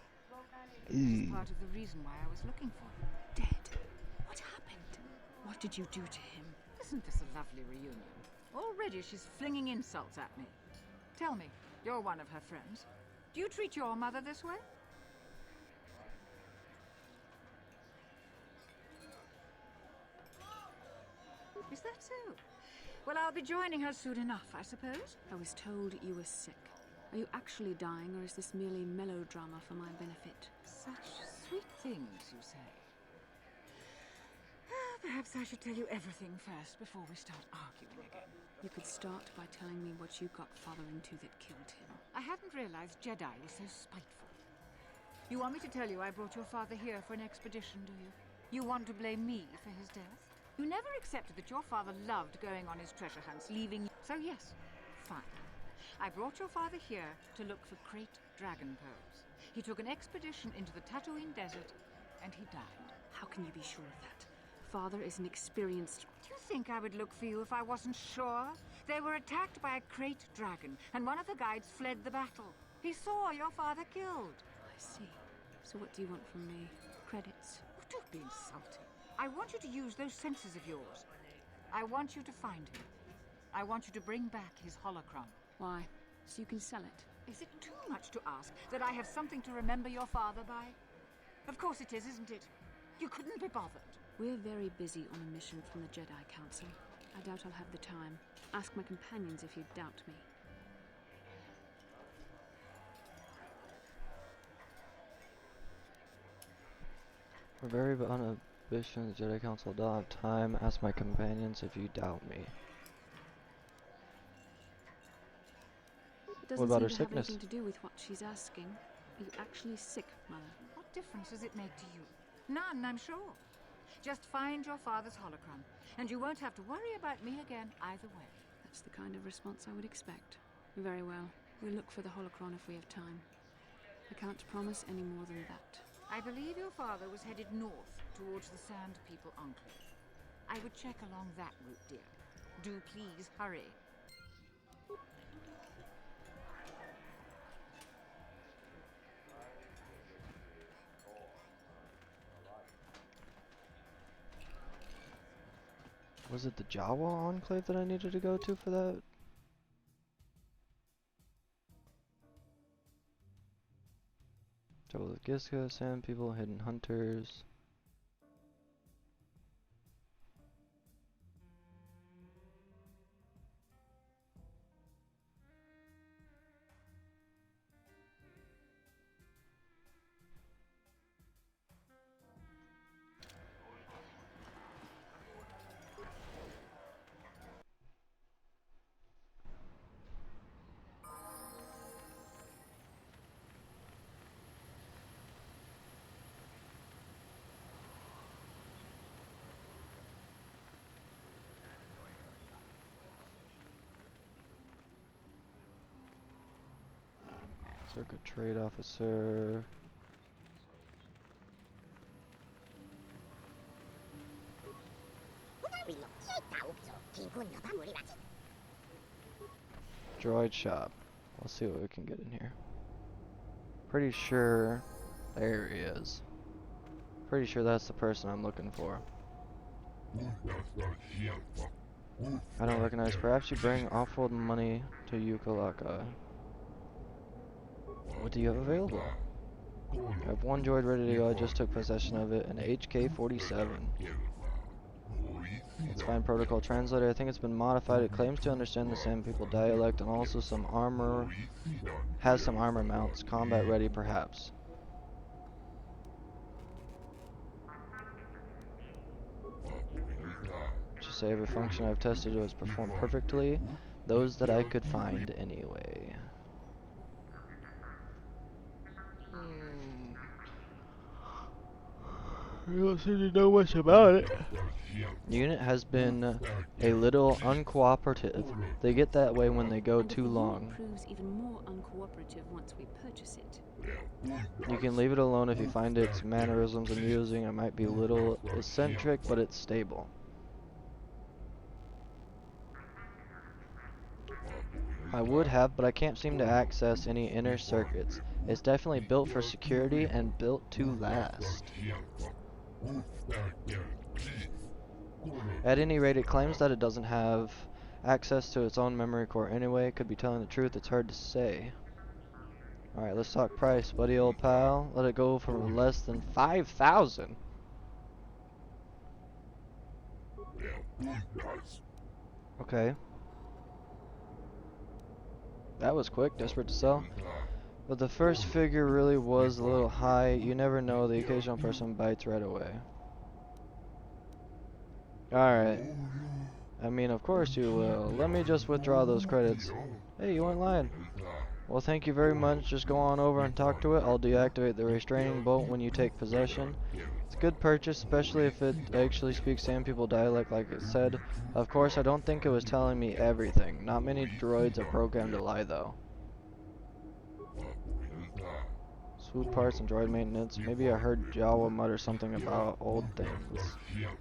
He's part of the reason why I was looking for you. Dead? What happened? What did you do to him? Isn't this a lovely reunion? Already she's flinging insults at me. Tell me, you're one of her friends. Do you treat your mother this way? Is that so? Well, I'll be joining her soon enough, I suppose. I was told you were sick. Are you actually dying, or is this merely melodrama for my benefit? Such sweet things, you say. Perhaps I should tell you everything first before we start arguing again. You could start by telling me what you got Father into that killed him. I hadn't realized Jedi were so spiteful. You want me to tell you I brought your father here for an expedition, do you? You want to blame me for his death? You never accepted that your father loved going on his treasure hunts, leaving you. So yes, fine. I brought your father here to look for great dragon pearls. He took an expedition into the Tatooine desert, and he died. How can you be sure of that? Father is an experienced... Do you think I would look for you if I wasn't sure? They were attacked by a great dragon, and one of the guides fled the battle. He saw your father killed. I see. So what do you want from me? Credits? Oh, don't be insulting. I want you to use those senses of yours. I want you to find him. I want you to bring back his holocron. Why? So you can sell it? Is it too much to ask that I have something to remember your father by? Of course it is, isn't it? You couldn't be bothered. We're very busy on a mission from the Jedi Council. I doubt I'll have the time. Ask my companions if you doubt me. We're very on a mission the Jedi Council. Don't have time. Ask my companions if you doubt me. It doesn't What about her seem to have sickness? anything to do with what she's asking. Are you actually sick, Mother? What difference does it make to you? None, I'm sure. Just find your father's holocron, and you won't have to worry about me again either way. That's the kind of response I would expect. Very well. We'll look for the holocron if we have time. I can't promise any more than that. I believe your father was headed north towards the Sand People Enclave. I would check along that route, dear. Do please hurry. Was it the Jawa Enclave that I needed to go to for that? Trouble with Giska, Sand People, Hidden Hunters. Circuit Trade Officer. Droid Shop. Let's see what we can get in here. Pretty sure... There he is. Pretty sure that's the person I'm looking for. I don't recognize. Perhaps you bring off-world money to Yukalaka. What do you have available? I have one droid ready to go. I just took possession of it. An HK-47. Let's find protocol translator. I think it's been modified. It claims to understand the Sand People dialect and also some armor. Has some armor mounts. Combat ready, perhaps. Just say every function I've tested has performed perfectly. Those that I could find anyway. You don't seem to know much about it. The unit has been a little uncooperative. They get that way when they go too long. Proves even more uncooperative once we purchase it. You can leave it alone if you find its mannerisms amusing. It might be a little eccentric, but it's stable. I would have, but I can't seem to access any inner circuits. It's definitely built for security and built to last. At any rate, it claims that it doesn't have access to its own memory core anyway. Could be telling the truth, it's hard to say. Alright, let's talk price, buddy old pal. Let it go for less than 5,000. Okay. That was quick, desperate to sell. But the first figure really was a little high. You never know, the occasional person bites right away. Alright. I mean, of course you will. Let me just withdraw those credits. Hey, you weren't lying. Well, thank you very much. Just go on over and talk to it. I'll deactivate the restraining bolt when you take possession. It's a good purchase, especially if it actually speaks Sand People dialect like it said. Of course, I don't think it was telling me everything. Not many droids are programmed to lie, though. Swoop parts and droid maintenance. Maybe I heard Jawa mutter something about old things,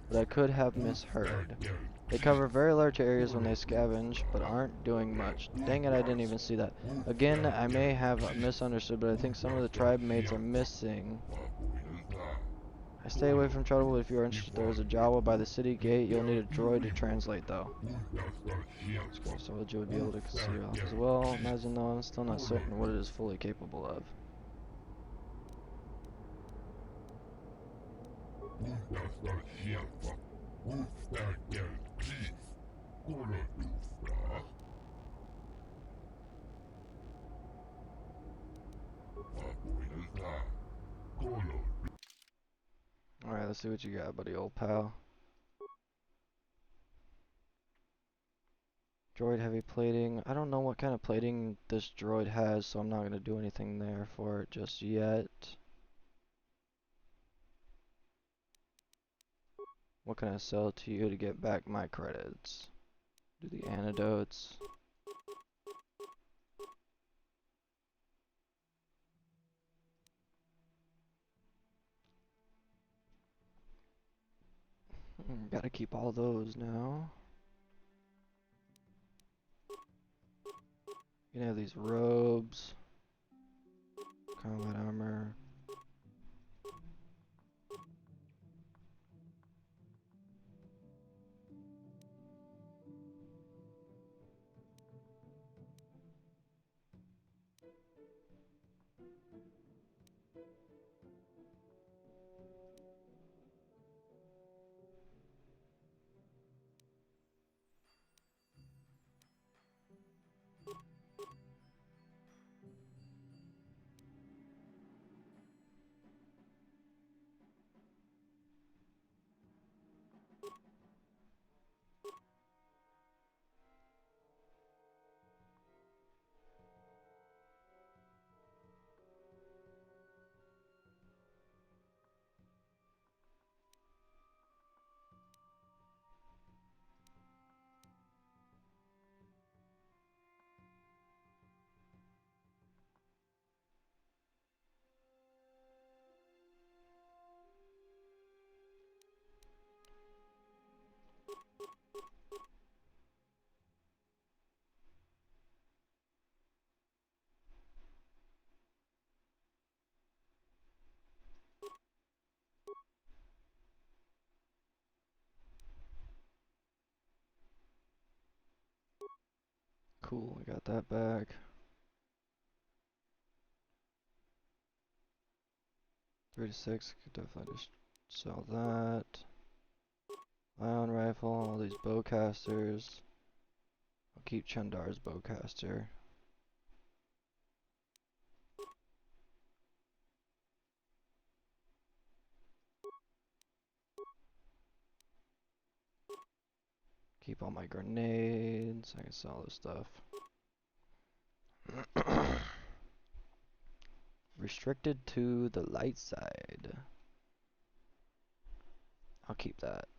but I could have misheard. They cover very large areas when they scavenge, but aren't doing much. Dang it, I didn't even see that. Again, I may have misunderstood, but I think some of the tribe mates are missing. I stay away from trouble, but if you are interested, there is a Jawa by the city gate. You'll need a droid to translate, though. Okay, so you would be able to see off as well. Imagine, though, I'm still not certain what it is fully capable of. Alright, let's see what you got, buddy old pal. Droid heavy plating. I don't know what kind of plating this droid has, so I'm not going to do anything there for it just yet. What can I sell to you to get back my credits? Do the antidotes. Gotta keep all those now. You can have these robes. Combat armor. Cool, I got that back. 3 to 6, could definitely just sell that. Ion rifle, all these bowcasters. I'll keep Chandar's bowcaster. Keep all my grenades. I can sell this stuff. Restricted to the light side. I'll keep that.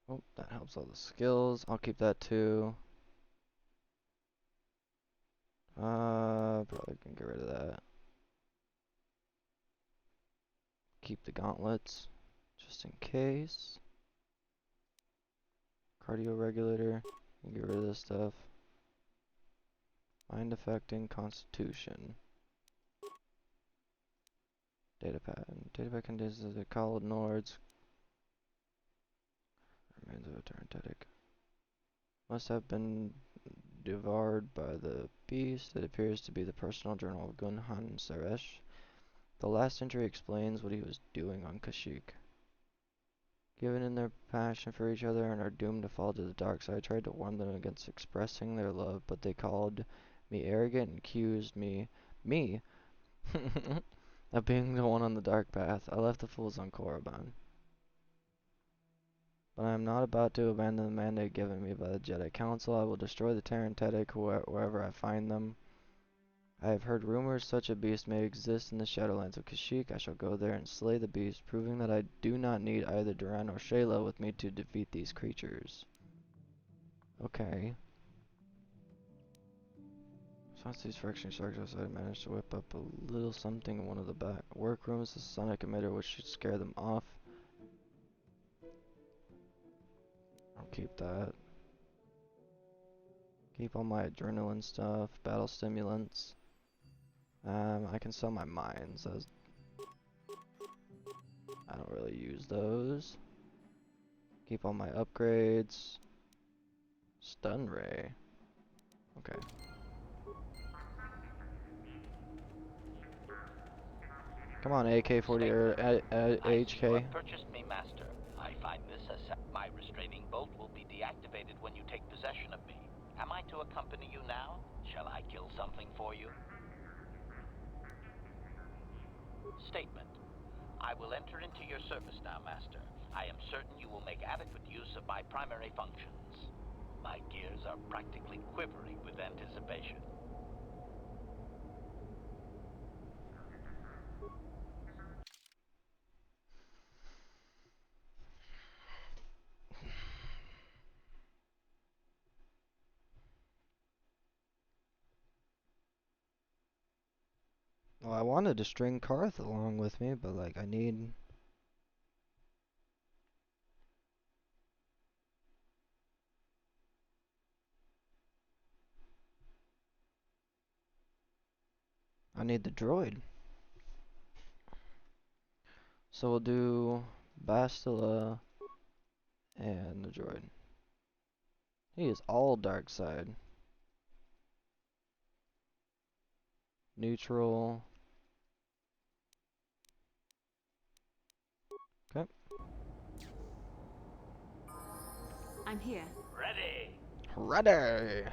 Oh, that helps all the skills. I'll keep that too. Probably can get rid of that. keep the gauntlets, just in case. Cardio regulator, get rid of this stuff. Mind affecting constitution. Datapad. Datapad contains the called Nords. Remains of a Tarantetic. Must have been devoured by the beast. It appears to be the personal journal of Gunhan Saresh. The last entry explains what he was doing on Kashyyyk. Given in their passion for each other and are doomed to fall to the dark side, I tried to warn them against expressing their love, but they called me arrogant and accused me, of being the one on the dark path. I left the fools on Korriban. But I am not about to abandon the mandate given me by the Jedi Council. I will destroy the Tarantetic wherever I find them. I have heard rumors such a beast may exist in the Shadowlands of Kashyyyk. I shall go there and slay the beast, proving that I do not need either Duran or Shayla with me to defeat these creatures. Okay. Once these fracturing structures, I managed to whip up a little something in one of the back workrooms, the sonic emitter, which should scare them off. I'll keep that. Keep all my adrenaline stuff, battle stimulants. I can sell my mines. I don't really use those. Keep all my upgrades. Stun ray. Okay. Come on, AK-40 or HK. You have purchased me, Master. I find this as my restraining bolt will be deactivated when you take possession of me. Am I to accompany you now? Shall I kill something for you? Statement. I will enter into your service now, Master. I am certain you will make adequate use of my primary functions. My gears are practically quivering with anticipation. Well, I wanted to string Karth along with me, but like I need the droid. So we'll do Bastila and the droid. He is all dark side. Neutral. Okay. I'm here. Ready! Ready!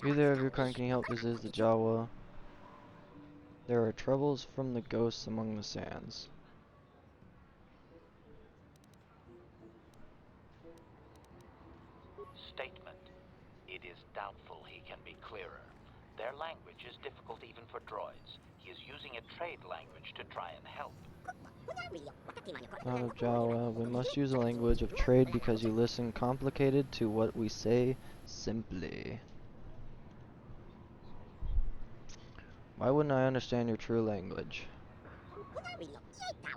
Either of your kind can help resist the Jawa. There are troubles from the ghosts among the sands. Statement. It is doubtful he can be clearer. Their language is difficult even for droids. He is using a trade language to try and help. Not of Jawa. We must use a language of trade because you listen complicated to what we say simply. Why wouldn't I understand your true language?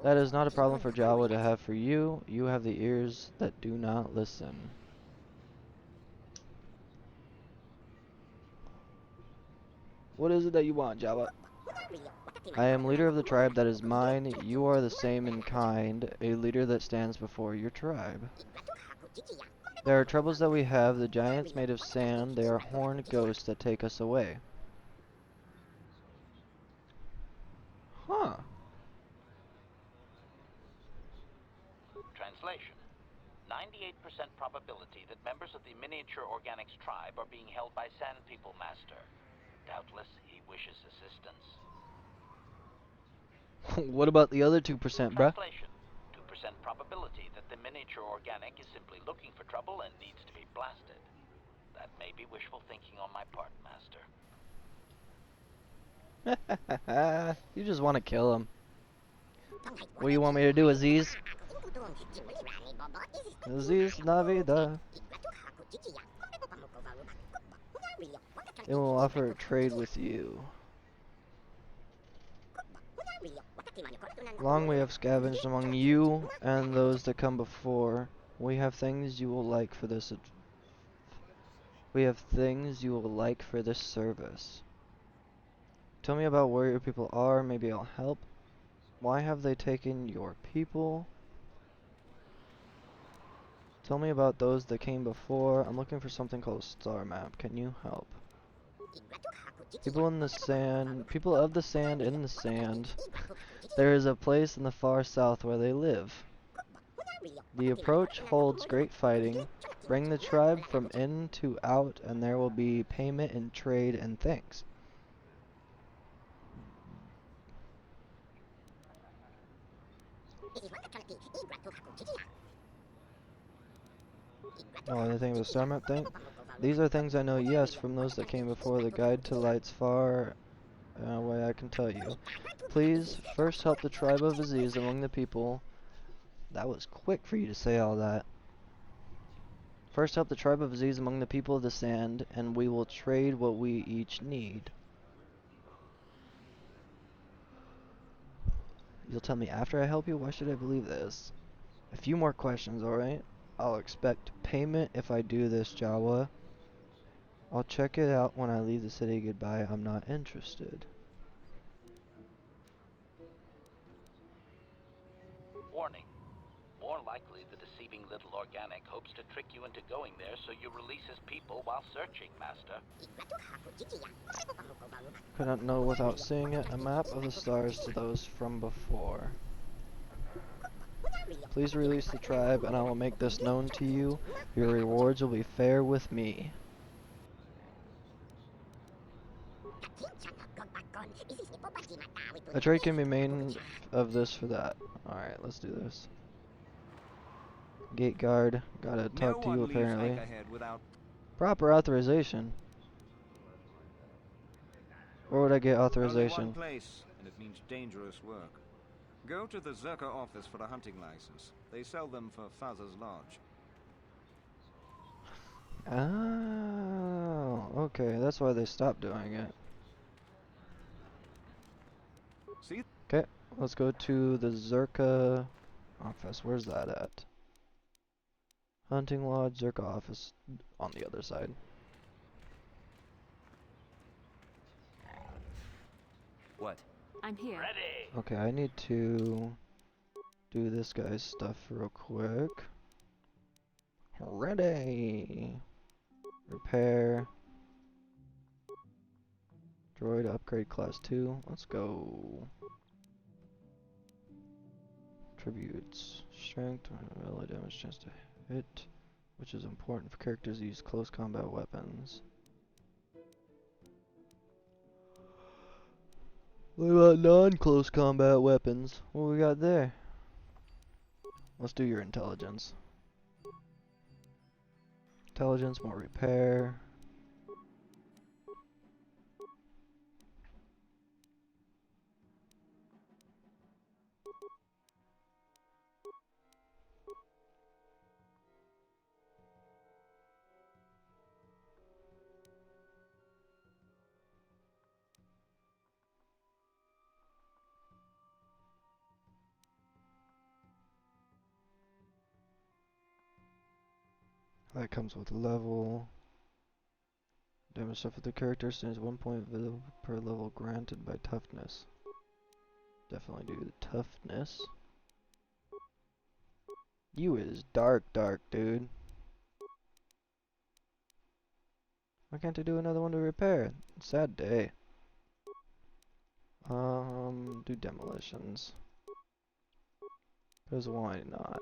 That is not a problem for Jawa to have for you. You have the ears that do not listen. What is it that you want, Jawa? I am leader of the tribe that is mine. You are the same in kind, a leader that stands before your tribe. There are troubles that we have. The giants made of sand. They are horned ghosts that take us away. Huh. Translation. 98% probability that members of the miniature organics tribe are being held by Sand People, Master. Doubtless he wishes assistance. What about the other 2%, bruh? Translation. 2% probability that the miniature organic is simply looking for trouble and needs to be blasted. That may be wishful thinking on my part, Master. You just want to kill him. What do you want me to do, Aziz? Aziz Navida. They will offer a trade with you. Long we have scavenged among you and those that come before. We have things you will like for this. We have things you will like for this service. Tell me about where your people are. Maybe I'll help. Why have they taken your people? Tell me about those that came before. I'm looking for something called a star map. Can you help? People in the sand. People of the sand in the sand. There is a place in the far south where they live. The approach holds great fighting. Bring the tribe from in to out, and there will be payment in trade and things. Oh, anything with the star map thing? These are things I know, yes, from those that came before. The guide to lights far away, I can tell you. Please, first help the tribe of Aziz among the people. That was quick for you to say all that. First help the tribe of Aziz among the people of the sand, and we will trade what we each need. You'll tell me after I help you? Why should I believe this? A few more questions, alright? I'll expect payment if I do this, Jawa. I'll check it out when I leave the city. Goodbye. I'm not interested. Warning. More likely, the deceiving little organic hopes to trick you into going there so you release his people while searching, Master. Could not know without seeing it. A map of the stars to those from before. Please release the tribe, and I will make this known to you. Your rewards will be fair with me. A trade can be made of this for that. Alright, let's do this. Gate guard, gotta talk to you apparently. Proper authorization. Where would I get authorization? Only one place, and it means dangerous work. Go to the Zerka office for a hunting license. They sell them for Father's Lodge. Oh, okay, that's why they stopped doing it. See? Okay, let's go to the Zerka office. Where's that at? Hunting Lodge, Zerka office on the other side. What? I'm here. Ready. Okay, I need to do this guy's stuff real quick. Ready. Repair. Droid upgrade class 2. Let's go. Tributes. Strength, melee damage, chance to hit, which is important for characters who use close combat weapons. What about non-close combat weapons? What we got there? Let's do your intelligence. Intelligence, more repair. That comes with level. Damage stuff with the character stands 1 point per level granted by toughness. Definitely do the toughness. You is dark, dude. Why can't I do another one to repair? Sad day. Do demolitions. Because why not?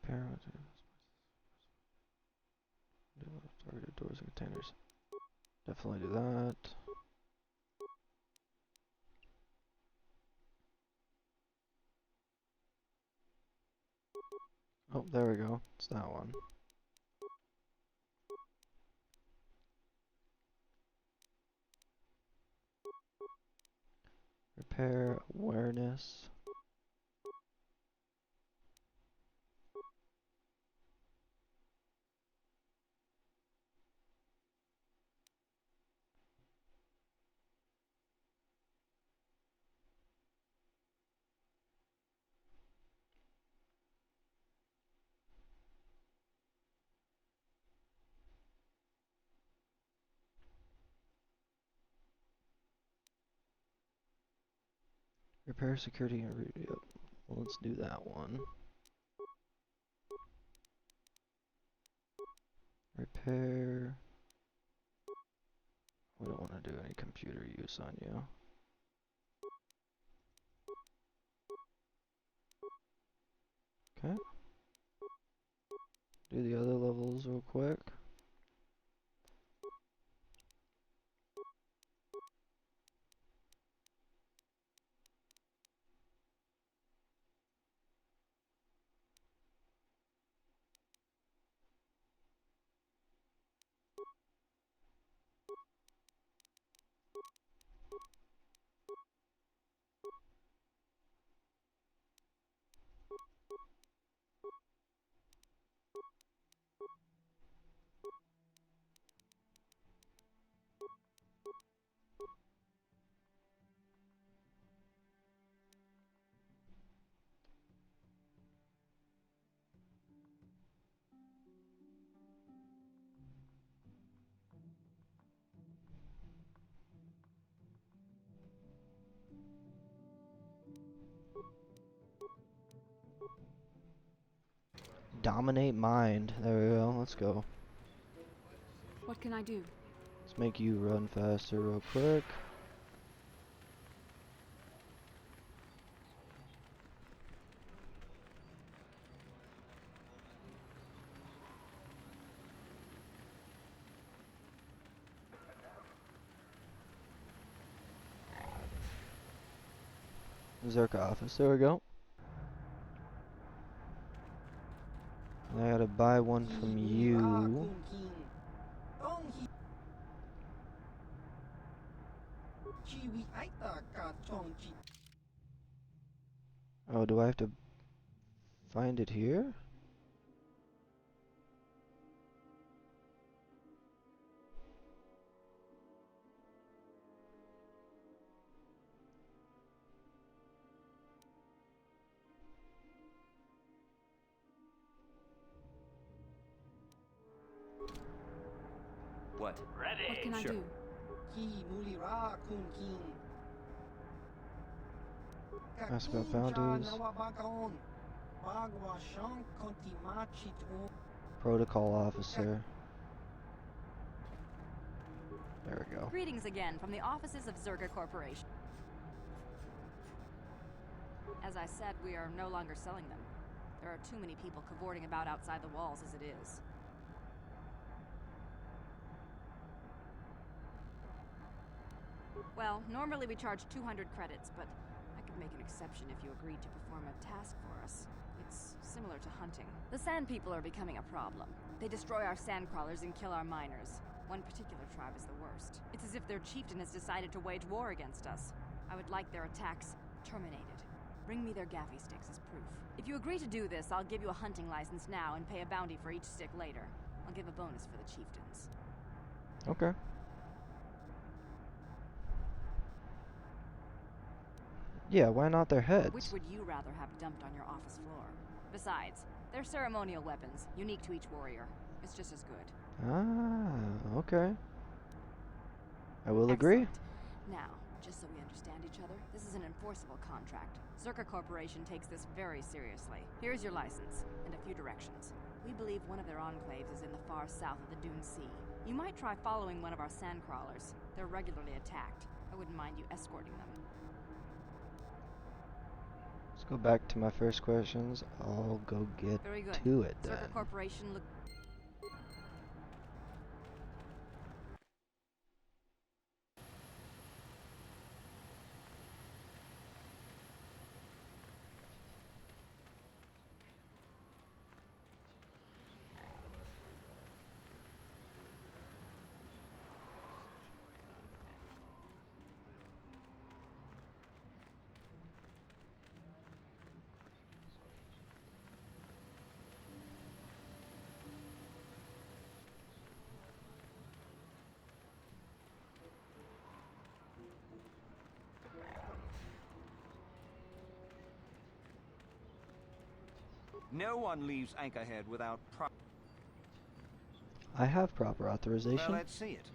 Repair targeted doors and containers. Definitely do that. Oh, there we go. It's that one. Repair awareness. Repair security and radio. Well, let's do that one. Repair. We don't want to do any computer use on you. Okay. Do the other levels real quick. Dominate mind. There we go. Let's go. What can I do? Let's make you run faster real quick. Zerka office. There we go. And I gotta buy one from you. Oh, do I have to find it here? What? Ready. What can I Sure. do? Ask about bounties. Protocol officer. There we go. Greetings again from the offices of Zerga Corporation. As I said, we are no longer selling them. There are too many people cavorting about outside the walls as it is. Well, normally we charge 200 credits, but I could make an exception if you agreed to perform a task for us. It's similar to hunting. The Sand People are becoming a problem. They destroy our sand crawlers and kill our miners. One particular tribe is the worst. It's as if their chieftain has decided to wage war against us. I would like their attacks terminated. Bring me their gaffy sticks as proof. If you agree to do this, I'll give you a hunting license now and pay a bounty for each stick later. I'll give a bonus for the chieftains. Okay. Yeah, why not their heads? Which would you rather have dumped on your office floor? Besides, they're ceremonial weapons, unique to each warrior. It's just as good. Ah, okay. I will agree. Now, just so we understand each other, this is an enforceable contract. Zerka Corporation takes this very seriously. Here's your license, and a few directions. We believe one of their enclaves is in the far south of the Dune Sea. You might try following one of our sand crawlers. They're regularly attacked. I wouldn't mind you escorting them. Let's go back to my first questions. I'll go get Very good. to it then. Zerka Corporation look. No one leaves Anchorhead without I have proper authorization. Well, let's see it.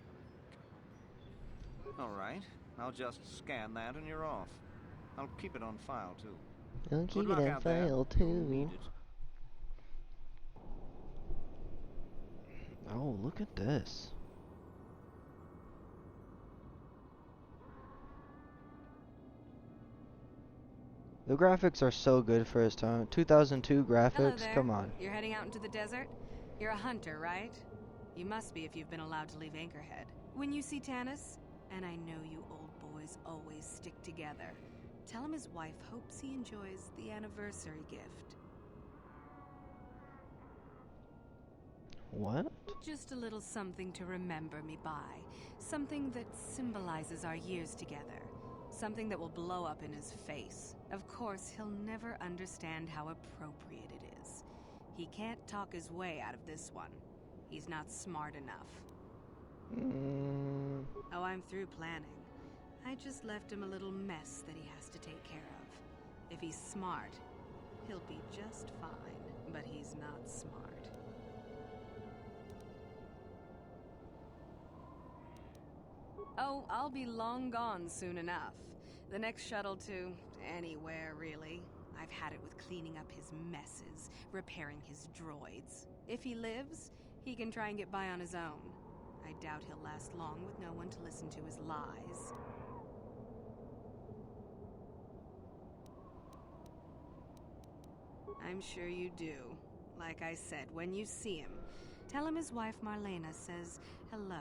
All right. I'll just scan that and you're off. I'll keep it on file, too. I'll keep Good it luck on out there. file, You'll need too. it. Oh, look at this. The graphics are so good for his time. 2002 Hello graphics, there. come on. You're heading out into the desert? You're a hunter, right? You must be if you've been allowed to leave Anchorhead. When you see Tanis, and I know you old boys always stick together, tell him his wife hopes he enjoys the anniversary gift. What? Just a little something to remember me by. Something that symbolizes our years together. Something that will blow up in his face. Of course, he'll never understand how appropriate it is. He can't talk his way out of this one. He's not smart enough. Oh, I'm through planning. I just left him a little mess that he has to take care of. If he's smart, he'll be just fine. But he's not smart. Oh, I'll be long gone soon enough. The next shuttle to anywhere, really. I've had it with cleaning up his messes, repairing his droids. If he lives, he can try and get by on his own. I doubt he'll last long with no one to listen to his lies. I'm sure you do. Like I said, when you see him, tell him his wife Marlena says hello.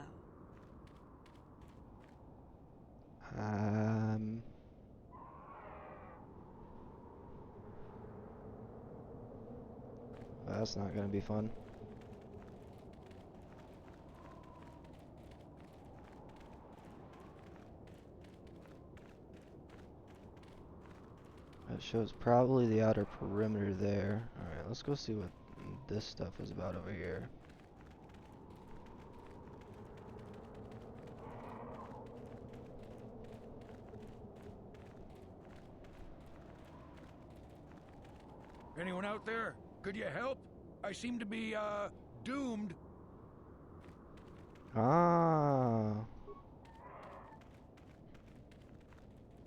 That's not gonna be fun. That shows probably the outer perimeter there. Alright, let's go see what this stuff is about over here. Anyone out there? Could you help? I seem to be, doomed. Ah.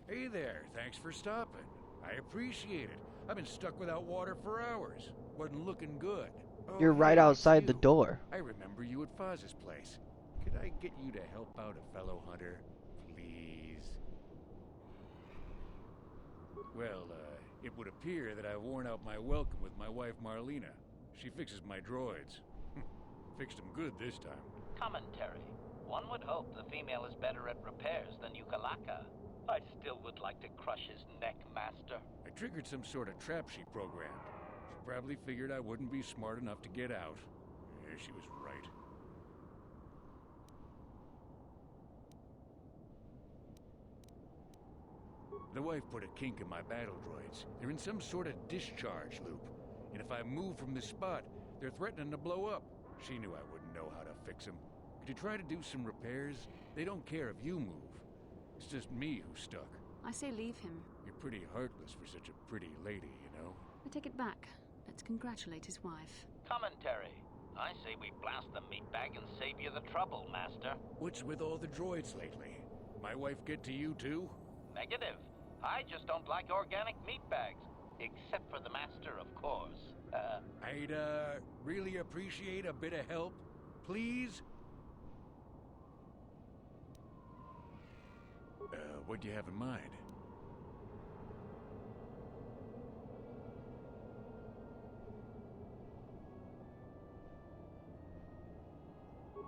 Hey there, thanks for stopping. I appreciate it. I've been stuck without water for hours. Wasn't looking good. Oh, You're right hey, outside it's the you. door. I remember you at Foz's place. Could I get you to help out a fellow hunter, please? Well, it would appear that I've worn out my welcome with my wife Marlena. She fixes my droids. Fixed them good this time. Commentary. One would hope the female is better at repairs than Yukalaka. I still would like to crush his neck, Master. I triggered some sort of trap she programmed. She probably figured I wouldn't be smart enough to get out. Yeah, she was right. The wife put a kink in my battle droids. They're in some sort of discharge loop. And if I move from this spot, they're threatening to blow up. She knew I wouldn't know how to fix them. Could you try to do some repairs? They don't care if you move. It's just me who's stuck. I say leave him. You're pretty heartless for such a pretty lady, you know? I take it back. Let's congratulate his wife. Commentary. I say we blast the meatbag and save you the trouble, Master. What's with all the droids lately? My wife get to you too? Negative. I just don't like organic meatbags. Except for the Master, of course. I'd, really appreciate a bit of help. Please? What do you have in mind?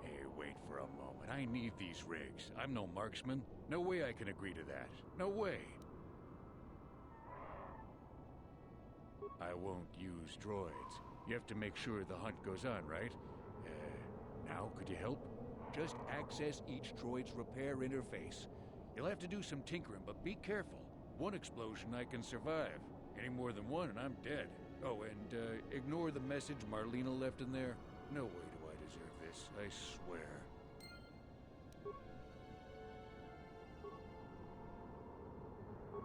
Hey, wait for a moment. I need these rigs. I'm no marksman. No way I can agree to that. No way. I won't use droids. You have to make sure the hunt goes on, right? Now, could you help? Just access each droid's repair interface. You'll have to do some tinkering, but be careful. One explosion I can survive. Any more than one and I'm dead. Oh, and ignore the message Marlena left in there. No way do I deserve this, I swear.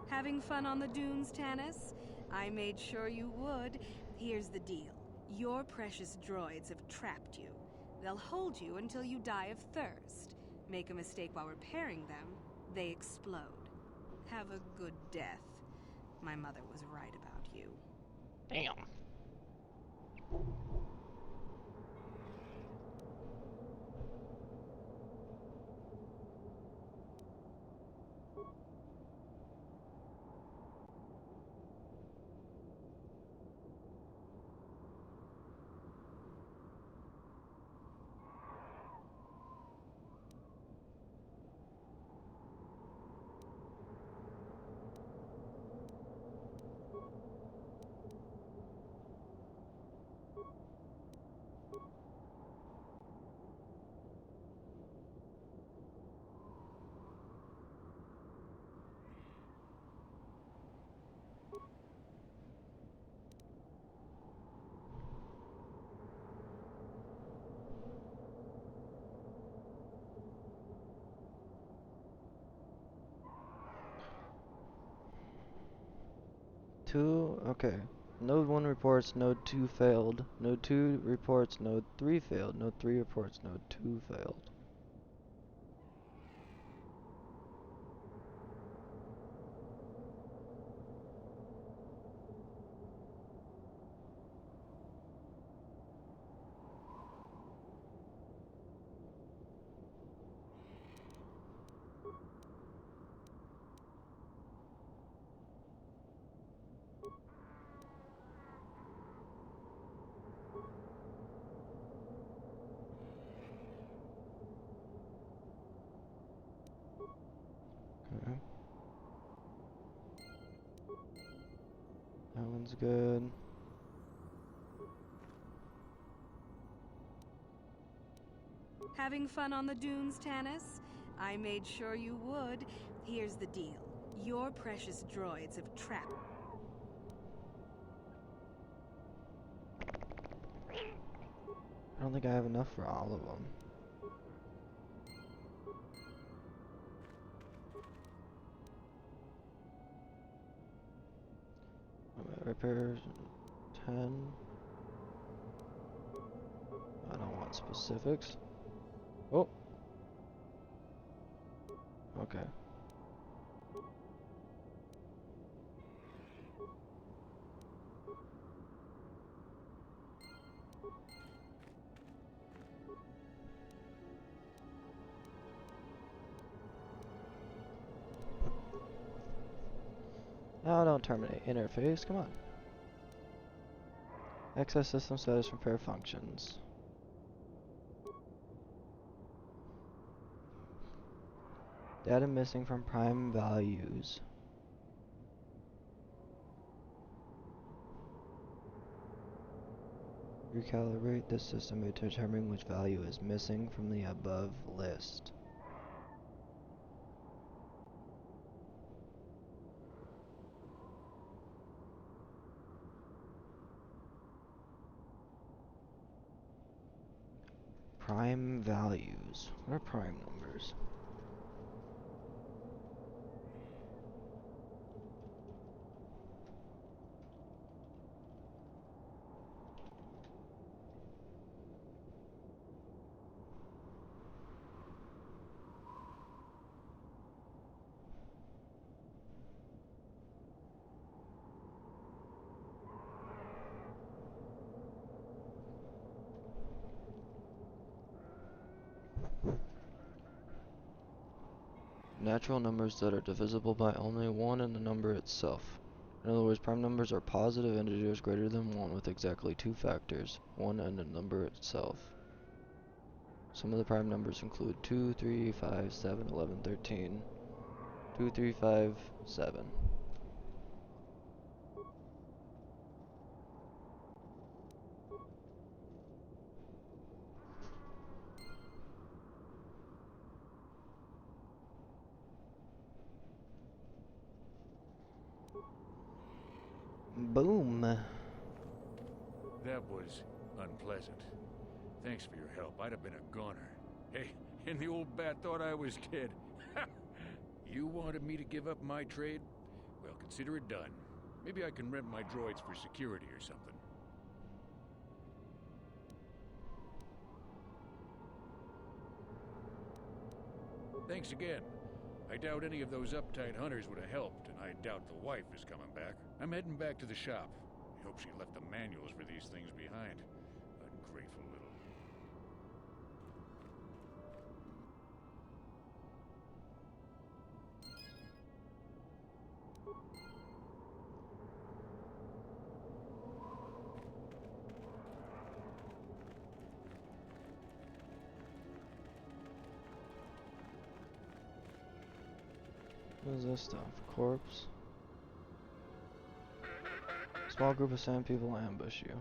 Having fun on the dunes, Tanis? I made sure you would. Here's the deal. Your precious droids have trapped you. They'll hold you until you die of thirst. Make a mistake while repairing them, they explode. Have a good death. My mother was right about you. Damn. Okay. Node 1 reports Node 2 failed. Node 2 reports Node 3 failed. Node 3 reports Node 2 failed. Okay. That one's good. Having fun on the dunes, Tanis? I made sure you would. Here's the deal. Your precious droids have trapped... I don't think I have enough for all of them. Repair 10. I don't want specifics. Oh. Okay. No, don't terminate interface. Come on. Access system status repair functions. Data missing from prime values. Recalibrate the system to determine which value is missing from the above list. Prime values. What are prime numbers? Natural numbers that are divisible by only 1 and the number itself. In other words, prime numbers are positive integers greater than 1 with exactly 2 factors, 1 and the number itself. Some of the prime numbers include 2, 3, 5, 7, 11, 13. 2, 3, 5, 7. Boom. That was unpleasant. Thanks for your help. I'd have been a goner. Hey, and the old bat thought I was dead. You wanted me to give up my trade? Well, consider it done. Maybe I can rent my droids for security or something. Thanks again. I doubt any of those uptight hunters would have helped, and I doubt the wife is coming back. I'm heading back to the shop. I hope she left the manuals for these things behind. Ungrateful little... What is this stuff? Corpse. Small group of sand people ambush you.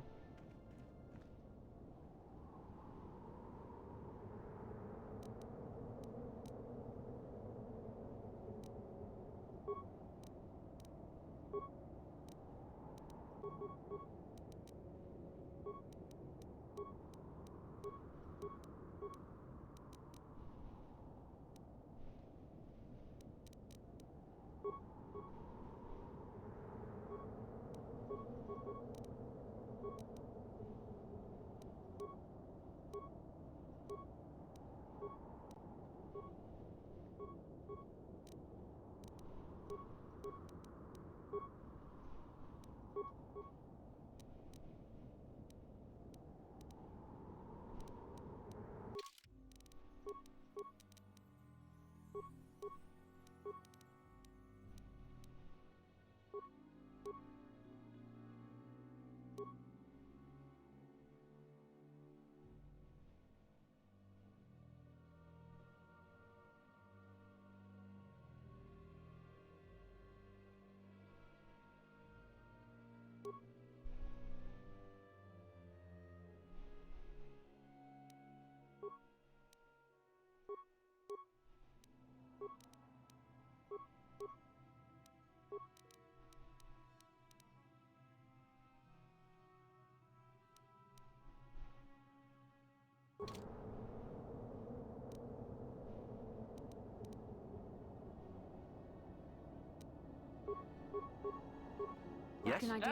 What can I do?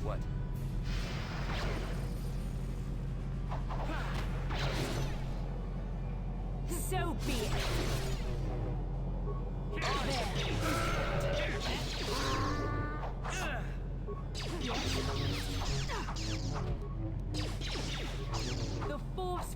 What? So be it. The force.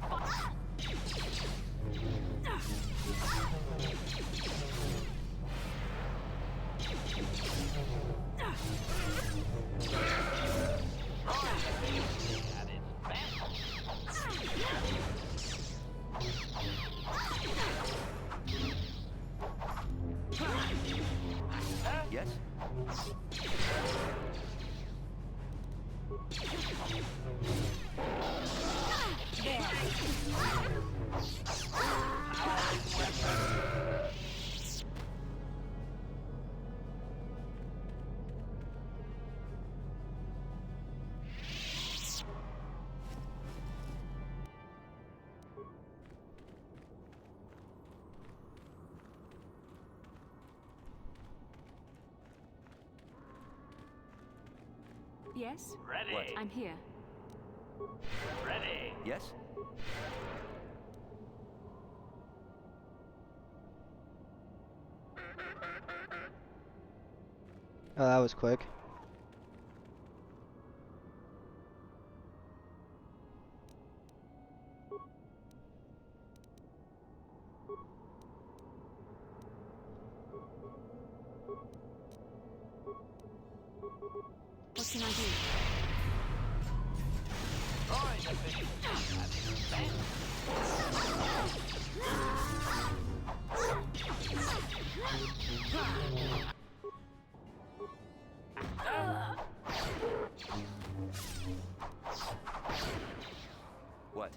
Yes? Yes? Ready. What? I'm here. Ready. Yes? Oh, that was quick. What can I do? What?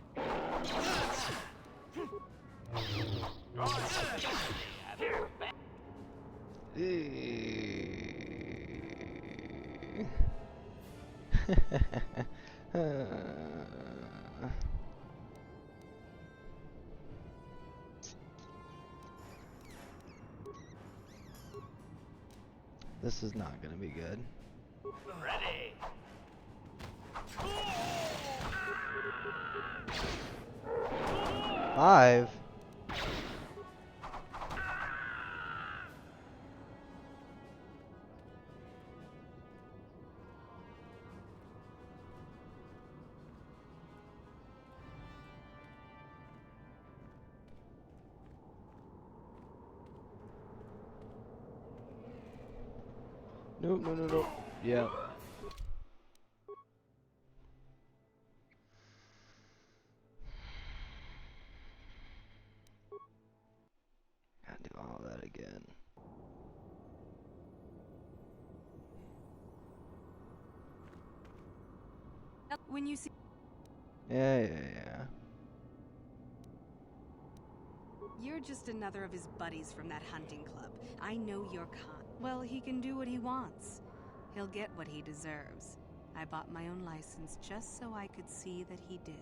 This is not gonna be good. Ready. 5? No, no, no, no. Yeah. Gotta do all that again. When you see... Yeah. You're just another of his buddies from that hunting club. I know your kind. Well, he can do what he wants. He'll get what he deserves. I bought my own license just so I could see that he did.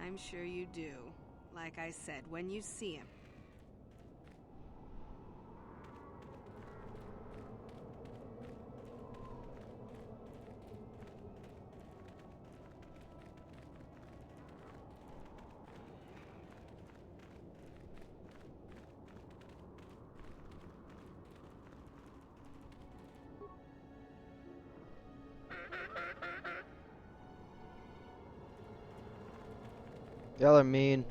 I'm sure you do. Like I said, when you see him. Y'all are mean.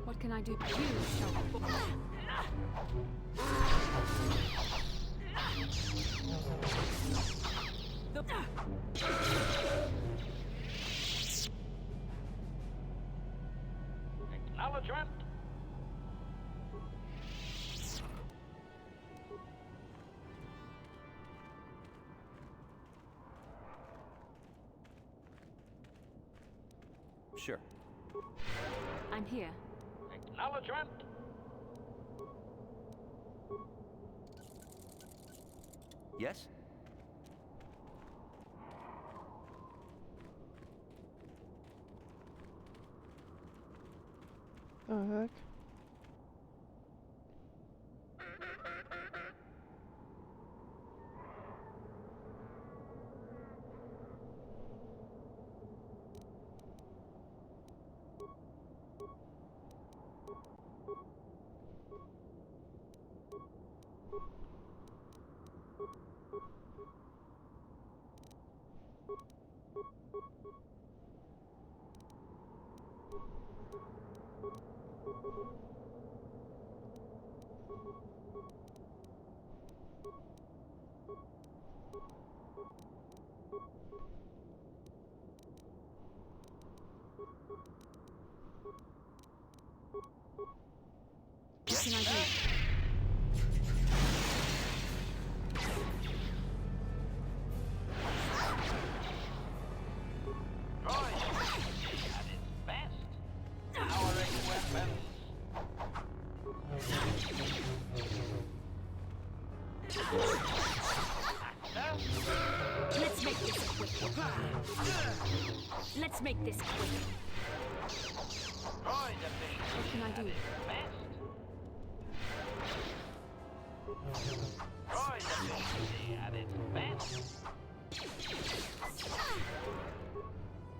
What can I do? You show me. Acknowledgement. Sure. I'm here. Acknowledgement. Yes? The heck? What can I do? At its best. Powering weapons. Let's make this quick. Let's make this quick. Droid efficiency. What can I do? Droid efficiency at its best.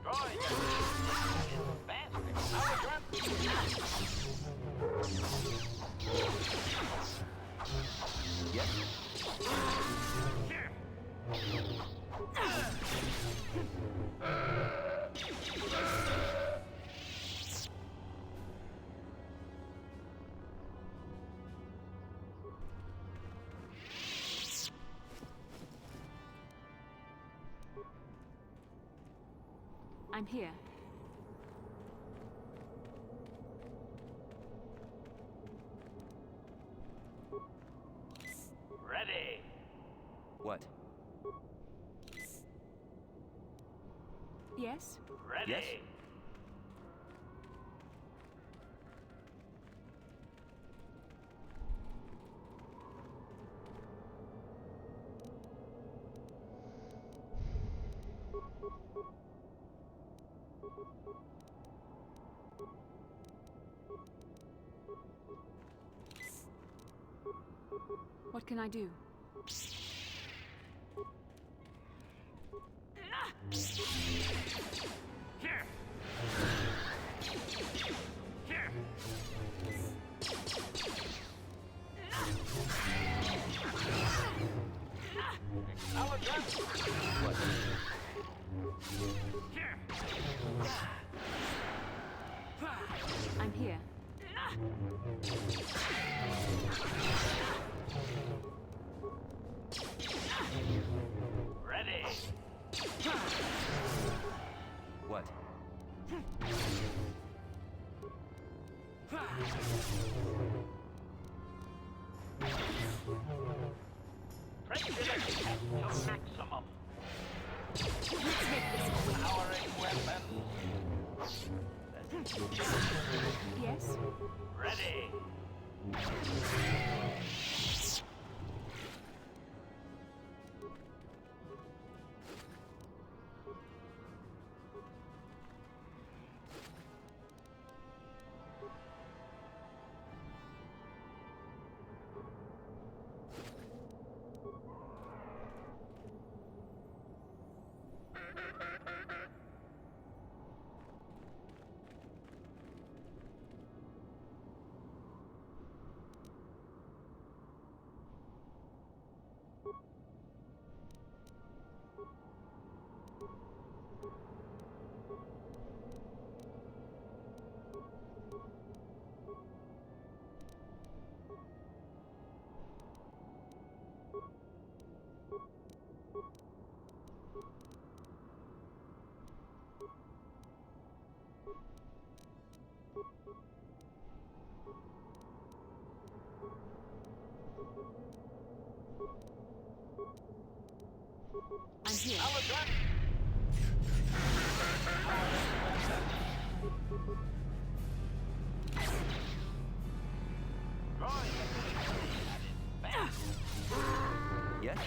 Droid efficiency at its best. I'm here. Ready. What? Yes? Ready. Yes? What can I do? Here. Here. Acknowledgement. What? Here. I'm here. Ready. What? Prejudice at your maximum. Powering weapons. Yes? Ready. I'm here. Yes?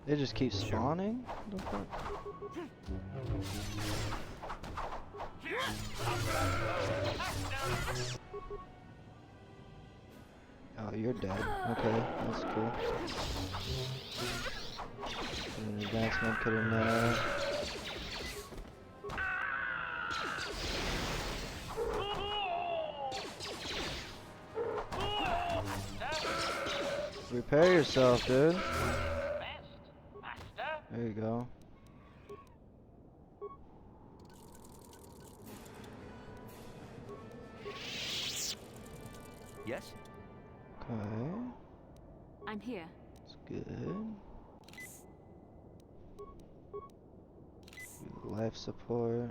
They just keep spawning? What the fuck? Oh, you're dead. Okay, that's cool. Put an advancement kit in there. Repair yourself, dude. There you go. Yes? Okay. I'm here. That's good. Life support.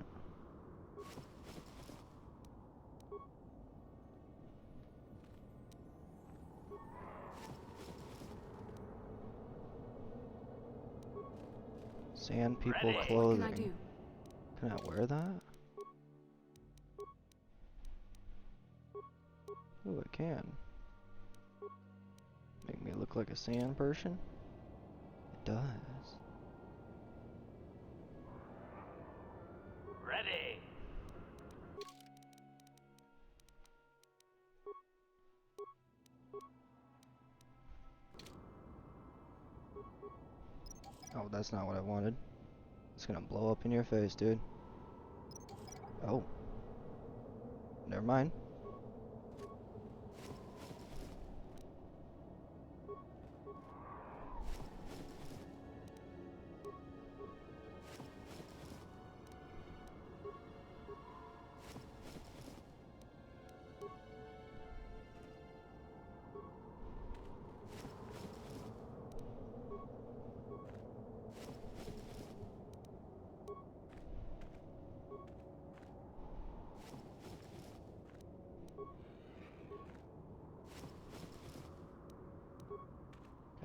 Sand people clothing. What can I do? Can I wear that? Ooh, I can. Make me look like a sand person? It does. Ready. Oh, that's not what I wanted. It's gonna blow up in your face, dude. Oh. Never mind.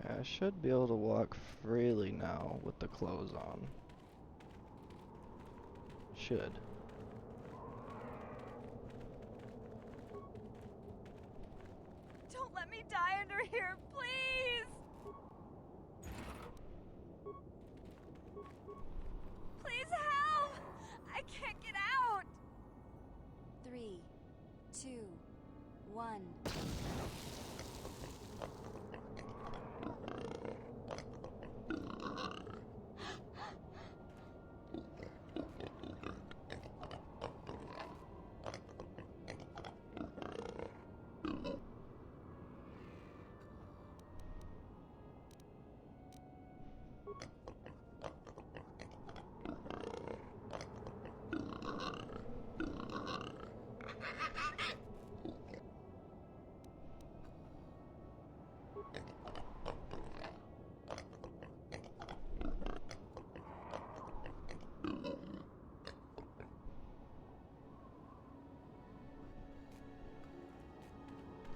I should be able to walk freely now with the clothes on. Should. Don't let me die under here, please! Please help! I can't get out! 3, 2, 1.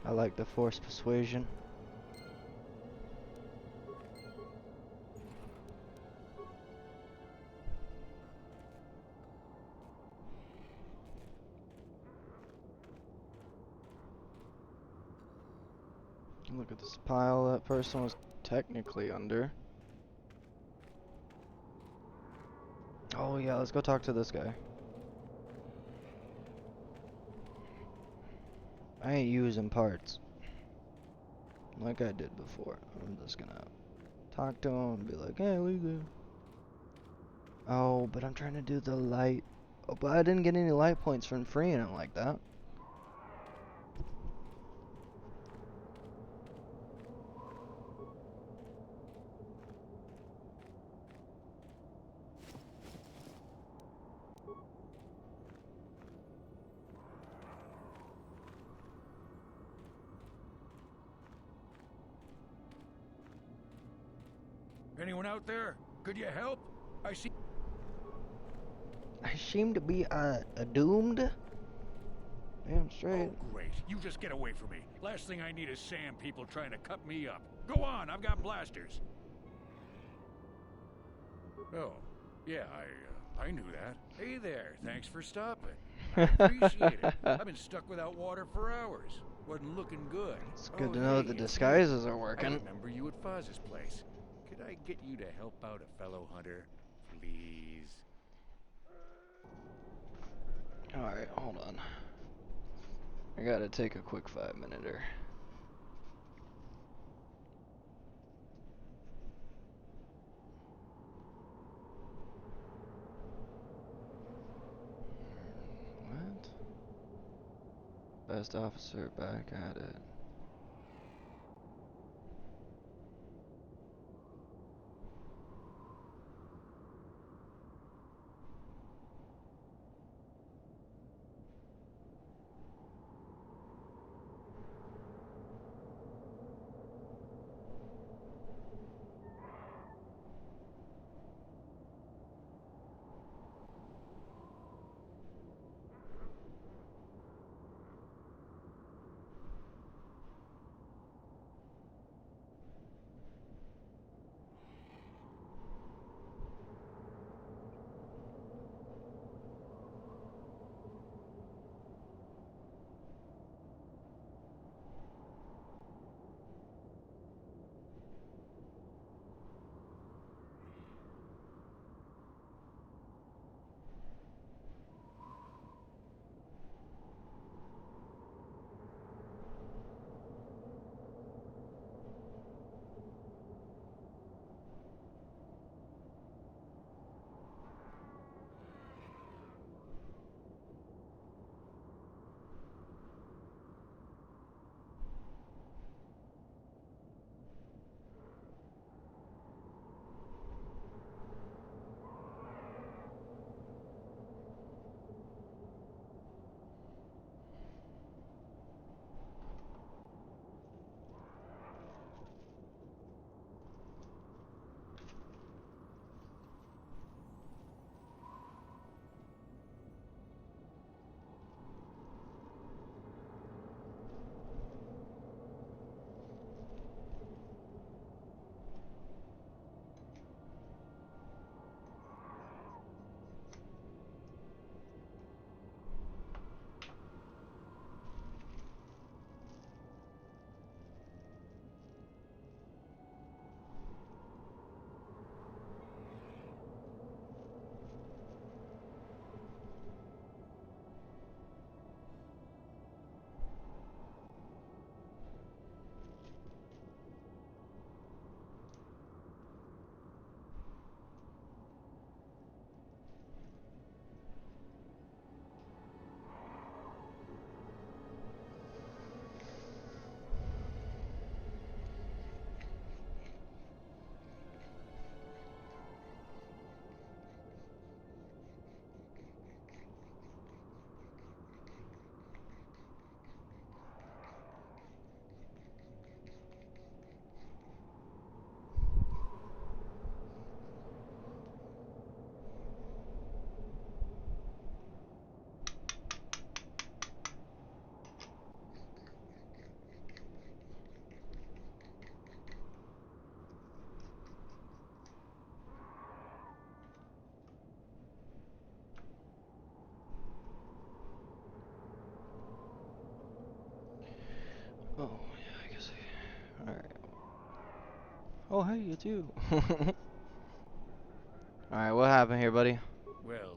I like the force persuasion. Look at this pile that person was technically under. Oh yeah, let's go talk to this guy. I ain't using parts like I did before. I'm just gonna talk to him and be like, hey, what you do? Oh, but I'm trying to do the light. Oh, but I didn't get any light points from freeing him like that. Anyone out there? Could you help? I seem to be doomed. Damn straight. Oh, great. You just get away from me. Last thing I need is sand people trying to cut me up. Go on, I've got blasters. Oh, yeah, I knew that. Hey there, thanks for stopping. I appreciate it. I've been stuck without water for hours. Wasn't looking good. It's good to know the disguises are working. I remember you at Foz's place. Could Could I get you to help out a fellow hunter? Please? Alright, hold on. I gotta take a quick 5-minute-er. What? Best officer back at it. Oh, yeah, I guess alright. Oh, hey, you too. Alright, what happened here, buddy? Well,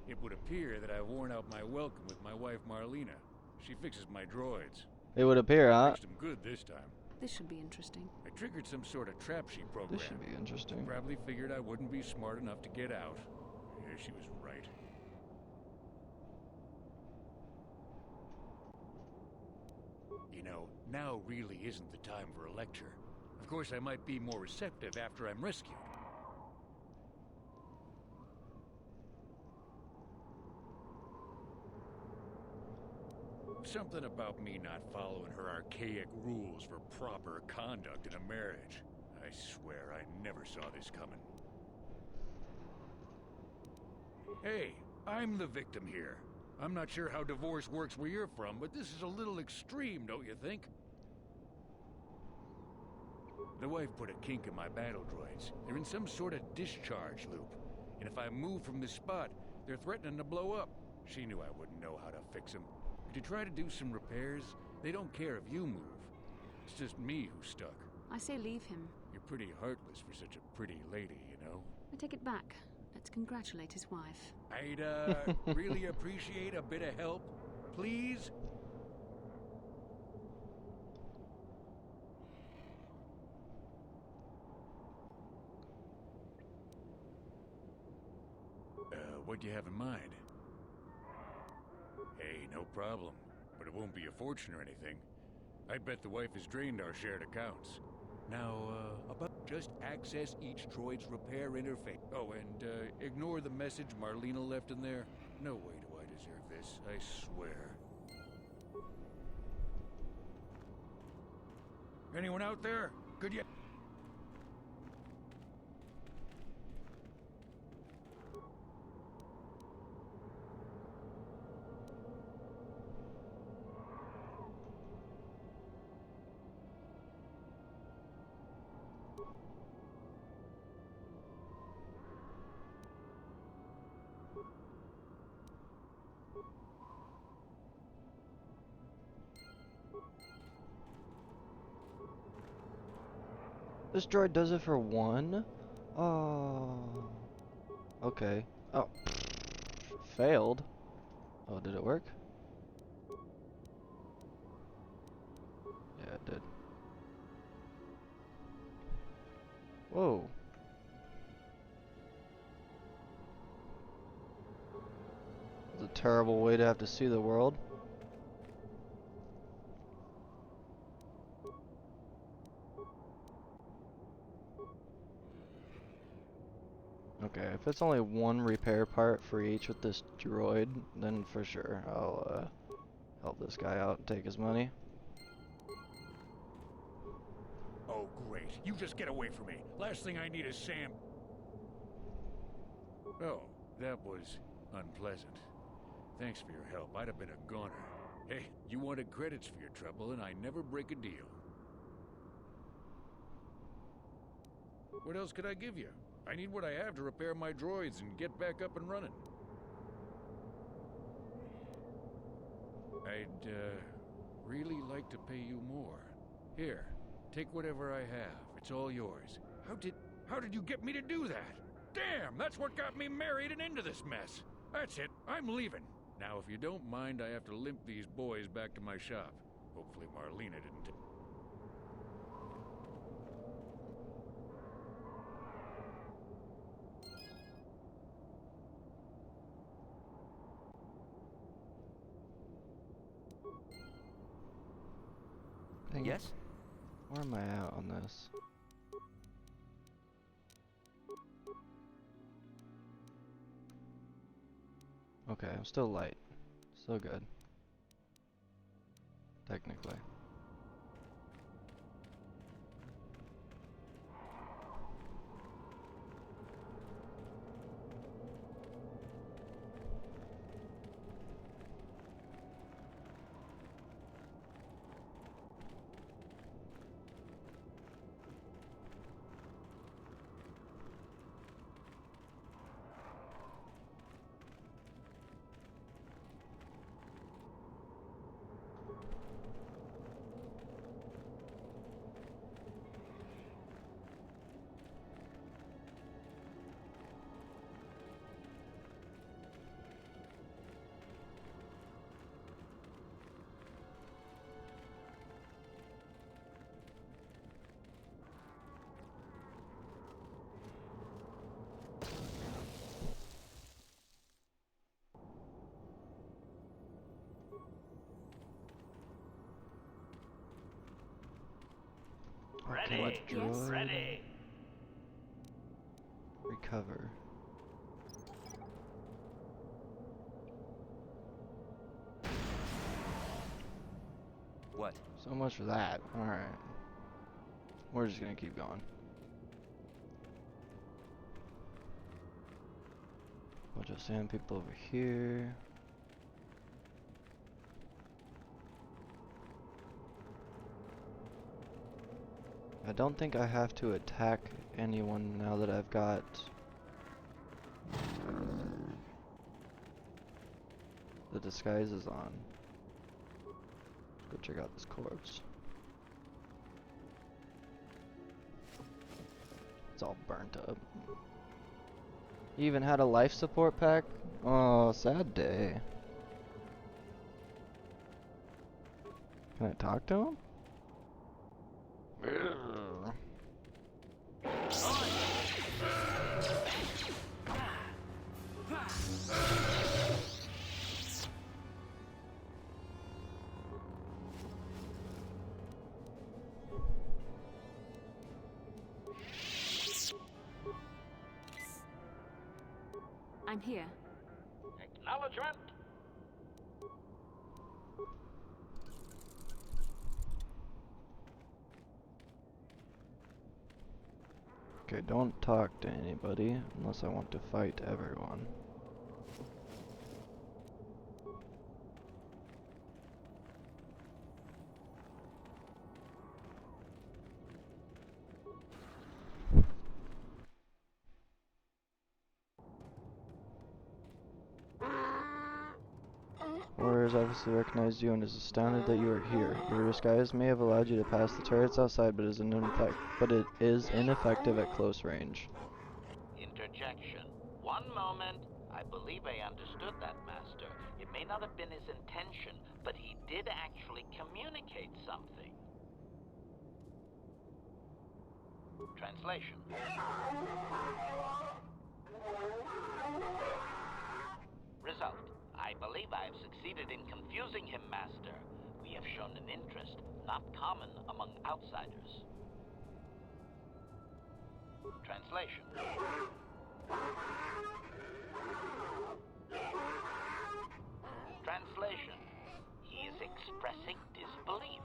it would appear that I've worn out my welcome with my wife Marlena. She fixes my droids. It would appear, huh? Fixed them good this time. This should be interesting. I triggered some sort of trap she programmed. This should be interesting. She probably figured I wouldn't be smart enough to get out. Yeah, she was right. You know, now really isn't the time for a lecture. Of course, I might be more receptive after I'm rescued. Something about me not following her archaic rules for proper conduct in a marriage. I swear I never saw this coming. Hey, I'm the victim here. I'm not sure how divorce works where you're from, but this is a little extreme, don't you think? The wife put a kink in my battle droids. They're in some sort of discharge loop. And if I move from this spot, they're threatening to blow up. She knew I wouldn't know how to fix them. Could you try to do some repairs? They don't care if you move. It's just me who's stuck. I say leave him. You're pretty heartless for such a pretty lady, you know? I take it back. Let's congratulate his wife. I'd, really appreciate a bit of help, please? What do you have in mind? Hey, no problem. But it won't be a fortune or anything. I bet the wife has drained our shared accounts. Now, about just access each droid's repair interface. Oh, and ignore the message Marlena left in there. No way do I deserve this, I swear. Anyone out there? Could you... This droid does it for one? Oh. Okay. Oh. Failed. Oh, did it work? Yeah, it did. Whoa. It's a terrible way to have to see the world. Okay, if it's only one repair part for each with this droid, then for sure I'll help this guy out and take his money. Oh, great. You just get away from me. Last thing I need is Sam. Oh, that was unpleasant. Thanks for your help. I'd have been a goner. Hey, you wanted credits for your trouble, and I never break a deal. What else could I give you? I need what I have to repair my droids and get back up and running. I'd, really like to pay you more. Here, take whatever I have. It's all yours. How did you get me to do that? Damn, that's what got me married and into this mess. That's it, I'm leaving. Now, if you don't mind, I have to limp these boys back to my shop. Hopefully Marlena didn't... Dang it. Yes? Where am I at on this? Okay, I'm still light. Still good. Technically. Ready. Yes. Ready. Recover. What? So much for that. Alright. We're just gonna keep going. Bunch of sand people over here. I don't think I have to attack anyone now that I've got the disguises on. Let's go check out this corpse. It's all burnt up. You even had a life support pack? Oh, sad day. Can I talk to him? I'm here. Acknowledgement. Okay, don't talk to anybody unless I want to fight everyone. Warriors obviously recognized you and is astounded that you are here. Your disguise may have allowed you to pass the turrets outside, but it is ineffective at close range. Interjection. One moment. I believe I understood that, Master. It may not have been his intention, but he did actually communicate something. Translation. Result. I believe I have succeeded in confusing him, Master. We have shown an interest not common among outsiders. Translation. Translation. He is expressing disbelief,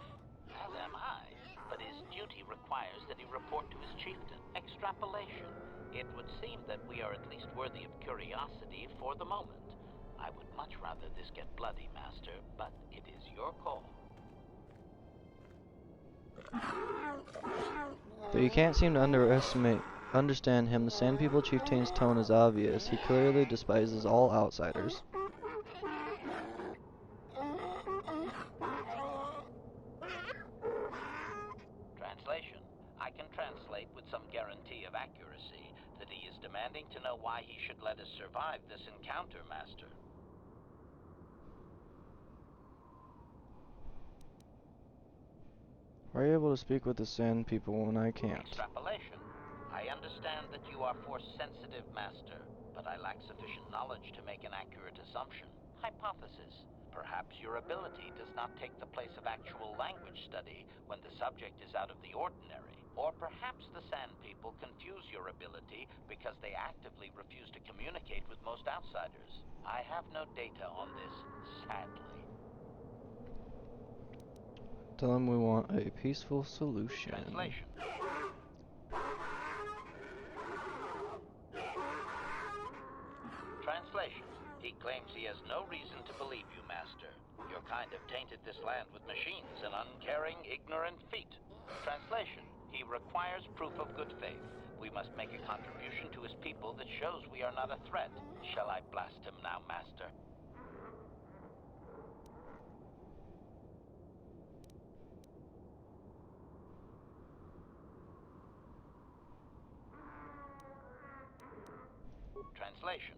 as am I, but his duty requires that he report to his chieftain. Extrapolation. It would seem that we are at least worthy of curiosity for the moment. I would much rather this get bloody, Master, but it is your call. Though you can't seem to understand him, the Sand People Chieftain's tone is obvious. He clearly despises all outsiders. Translation. I can translate with some guarantee of accuracy that he is demanding to know why he should let us survive this encounter, Master. Are you able to speak with the Sand People when I can't? Extrapolation. I understand that you are force-sensitive, Master, but I lack sufficient knowledge to make an accurate assumption. Hypothesis. Perhaps your ability does not take the place of actual language study when the subject is out of the ordinary. Or perhaps the Sand People confuse your ability because they actively refuse to communicate with most outsiders. I have no data on this, sadly. Tell him we want a peaceful solution. Translation. Translation. He claims he has no reason to believe you, Master. Your kind have tainted this land with machines and uncaring, ignorant feet. Translation. He requires proof of good faith. We must make a contribution to his people that shows we are not a threat. Shall I blast him now, Master? Translation.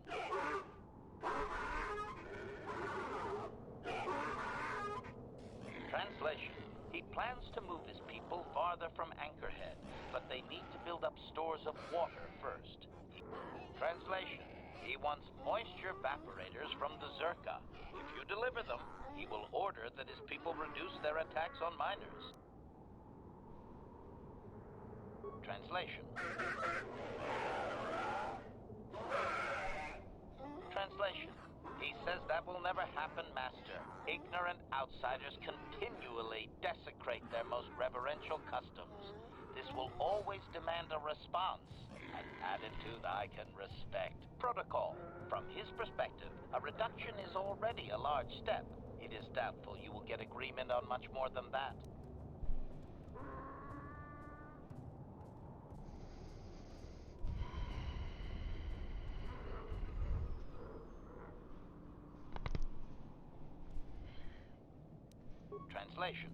Translation. He plans to move his people farther from Anchorhead, but they need to build up stores of water first. Translation. He wants moisture evaporators from the Zerka. If you deliver them, he will order that his people reduce their attacks on miners. Translation. Translation. He says that will never happen, Master. Ignorant outsiders continually desecrate their most reverential customs. This will always demand a response, an attitude I can respect. Protocol. From his perspective, a reduction is already a large step. It is doubtful you will get agreement on much more than that. Translation.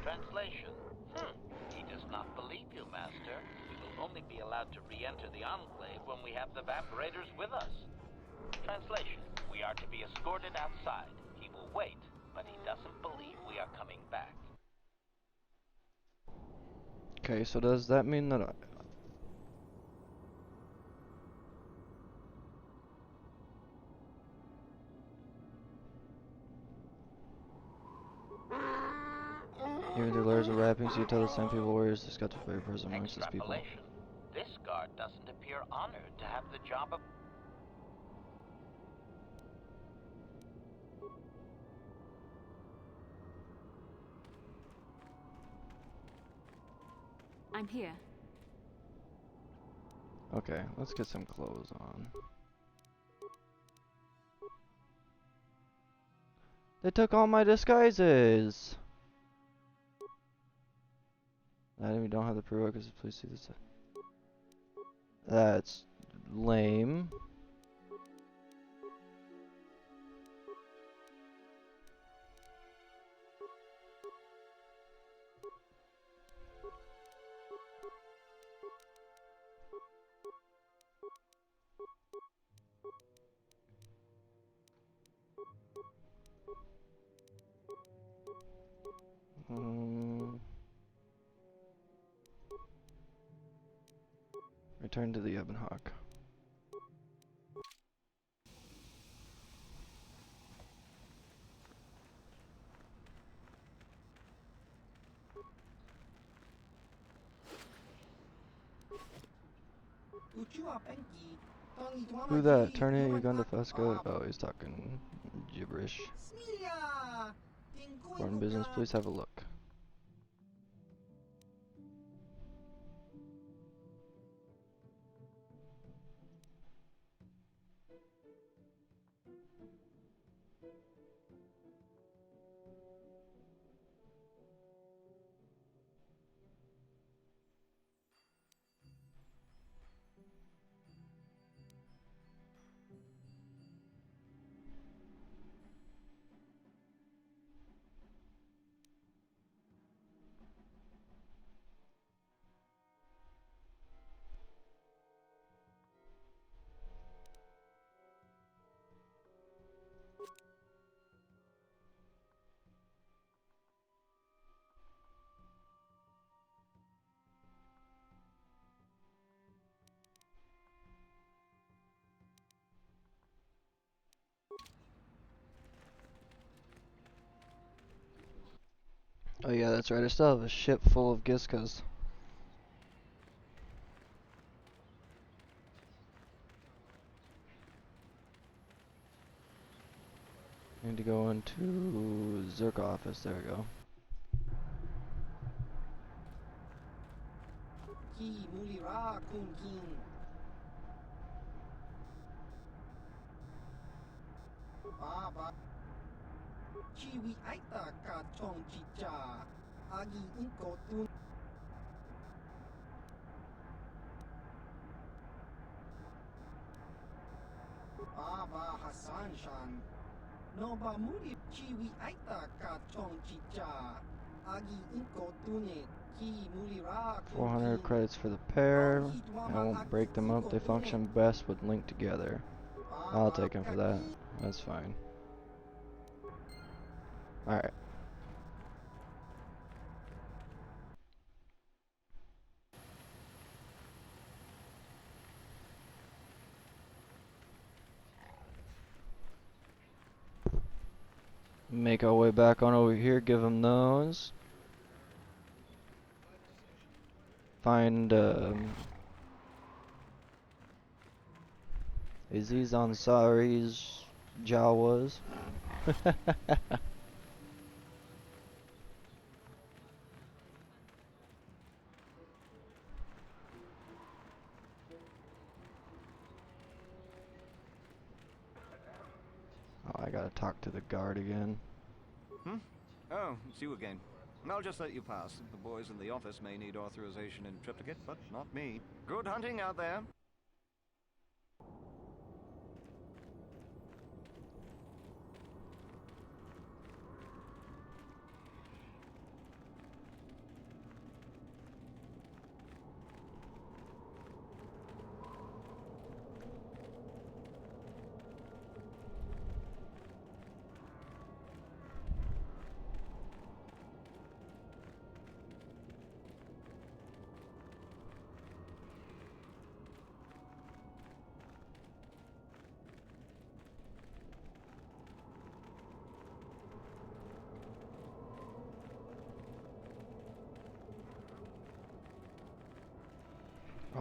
Translation. He does not believe you, Master. We will only be allowed to re-enter the Enclave when we have the Vaporators with us. Translation. We are to be escorted outside. He will wait, but he doesn't believe we are coming back. Okay, so does that mean that even through layers of wrappings, you tell the same people warriors to scout the very present amongst his people. Extrapolation. This guard doesn't appear honored to have the job of... I'm here. Okay, let's get some clothes on. They took all my disguises! I even don't have the prerequisites, please see this. That's lame. Return to the Ebon Hawk. Who that? Turning Uganda Fesco? Oh, he's talking gibberish. Foreign business, please have a look. Oh yeah, that's right. I still have a ship full of Giskas. Need to go into Zerk office. There we go. Noba muri chiwi aita ka chong chicha. Agi inko tune ki mulira 400 credits for the pair. I won't break them up. They function best when linked together. I'll take him for that. That's fine. Alright. Make our way back on over here, give him those. Find, Aziz Ansari's Jawas. Oh, I gotta talk to the guard again. Oh, it's you again. I'll just let you pass. The boys in the office may need authorization in triplicate, but not me. Good hunting out there.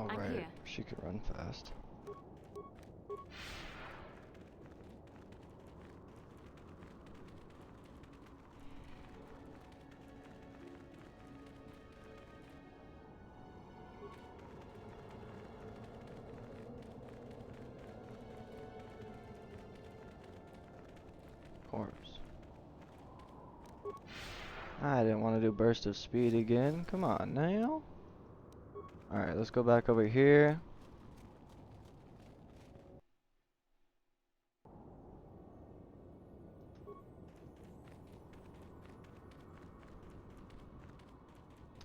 I'm right. here. She could run fast. Of course. I didn't want to do burst of speed again. Come on now. Alright, let's go back over here.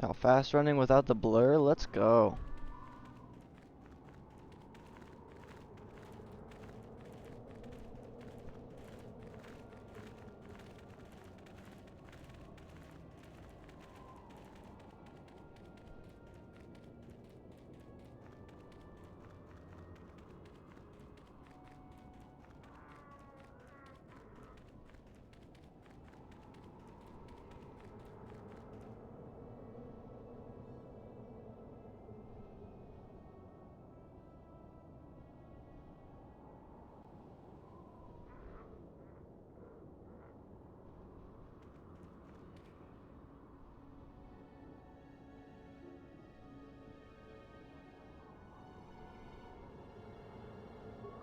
Oh, fast running without the blur? Let's go.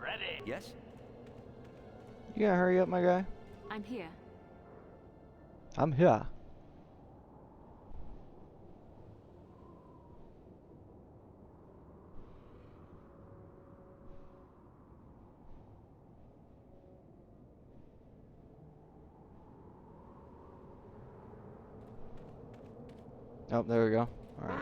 Ready? Yes? You gotta hurry up, my guy. I'm here. I'm here. Oh, there we go. Alright.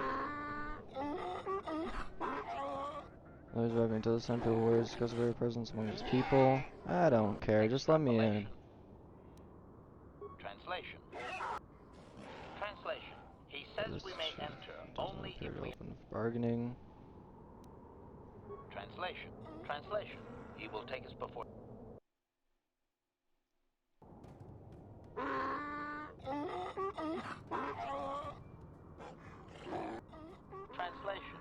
Those driving to the center words because of their presence among his people. I don't care, just let me in. Translation. Translation. He says we may enter only if we... Open for bargaining. Translation. Translation. He will take us before... Translation.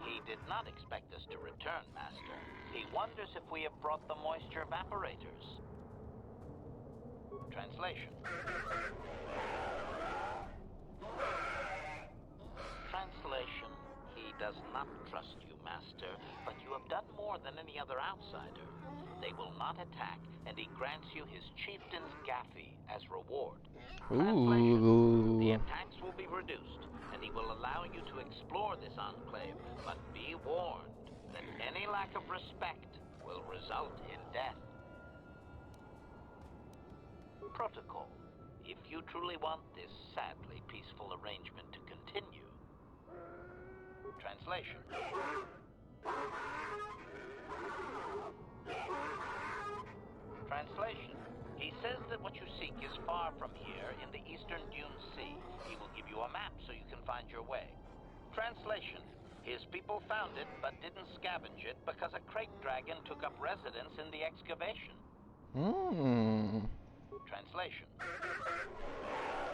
He did not expect us to return, Master. He wonders if we have brought the moisture evaporators. Translation. Translation. He does not trust you, Master, but you have done more than any other outsider. They will not attack, and he grants you his chieftain's gaffy as reward. Translation. The attacks will be reduced, and he will allow you to explore this enclave, but be warned that any lack of respect will result in death. Protocol. If you truly want this sadly peaceful arrangement to continue. Translation. Translation. He says that what you seek is far from here in the eastern Dune Sea. He will give you a map so you can find your way. Translation. His people found it but didn't scavenge it because a crate dragon took up residence in the excavation. Translation.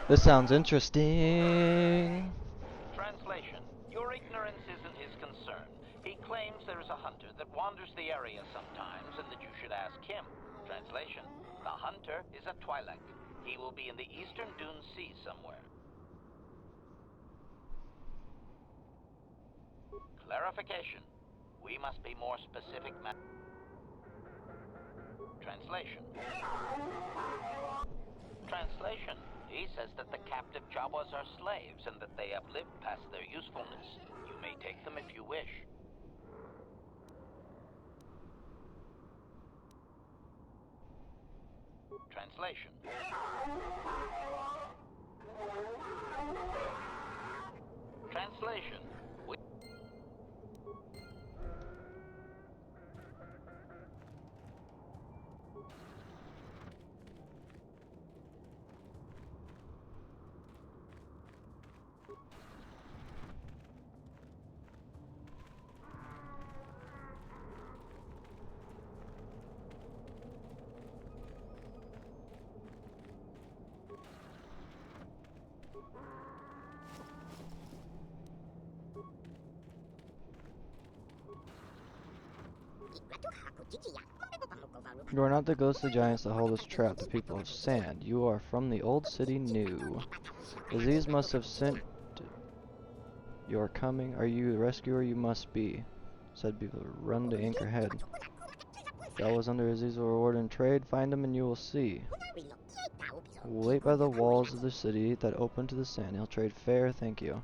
This sounds interesting. Translation. Your ignorance isn't his concern. He claims there is a hunter that wanders the area sometimes and that you should ask him. Translation. The hunter is a Twi'lek. He will be in the eastern Dune Sea somewhere. Clarification. We must be more specific. Translation. Translation. He says that the captive Jawas are slaves and that they have lived past their usefulness. You may take them if you wish. Translation. Translation. You are not the ghostly giants that hold us trapped, the people of sand. You are from the old city new. Aziz must have sent your coming. Are you the rescuer? You must be. Said people, run to Anchor Head. Jawas under Aziz will reward and trade. Find him and you will see. Wait by the walls of the city that open to the sand. He'll trade fair, thank you.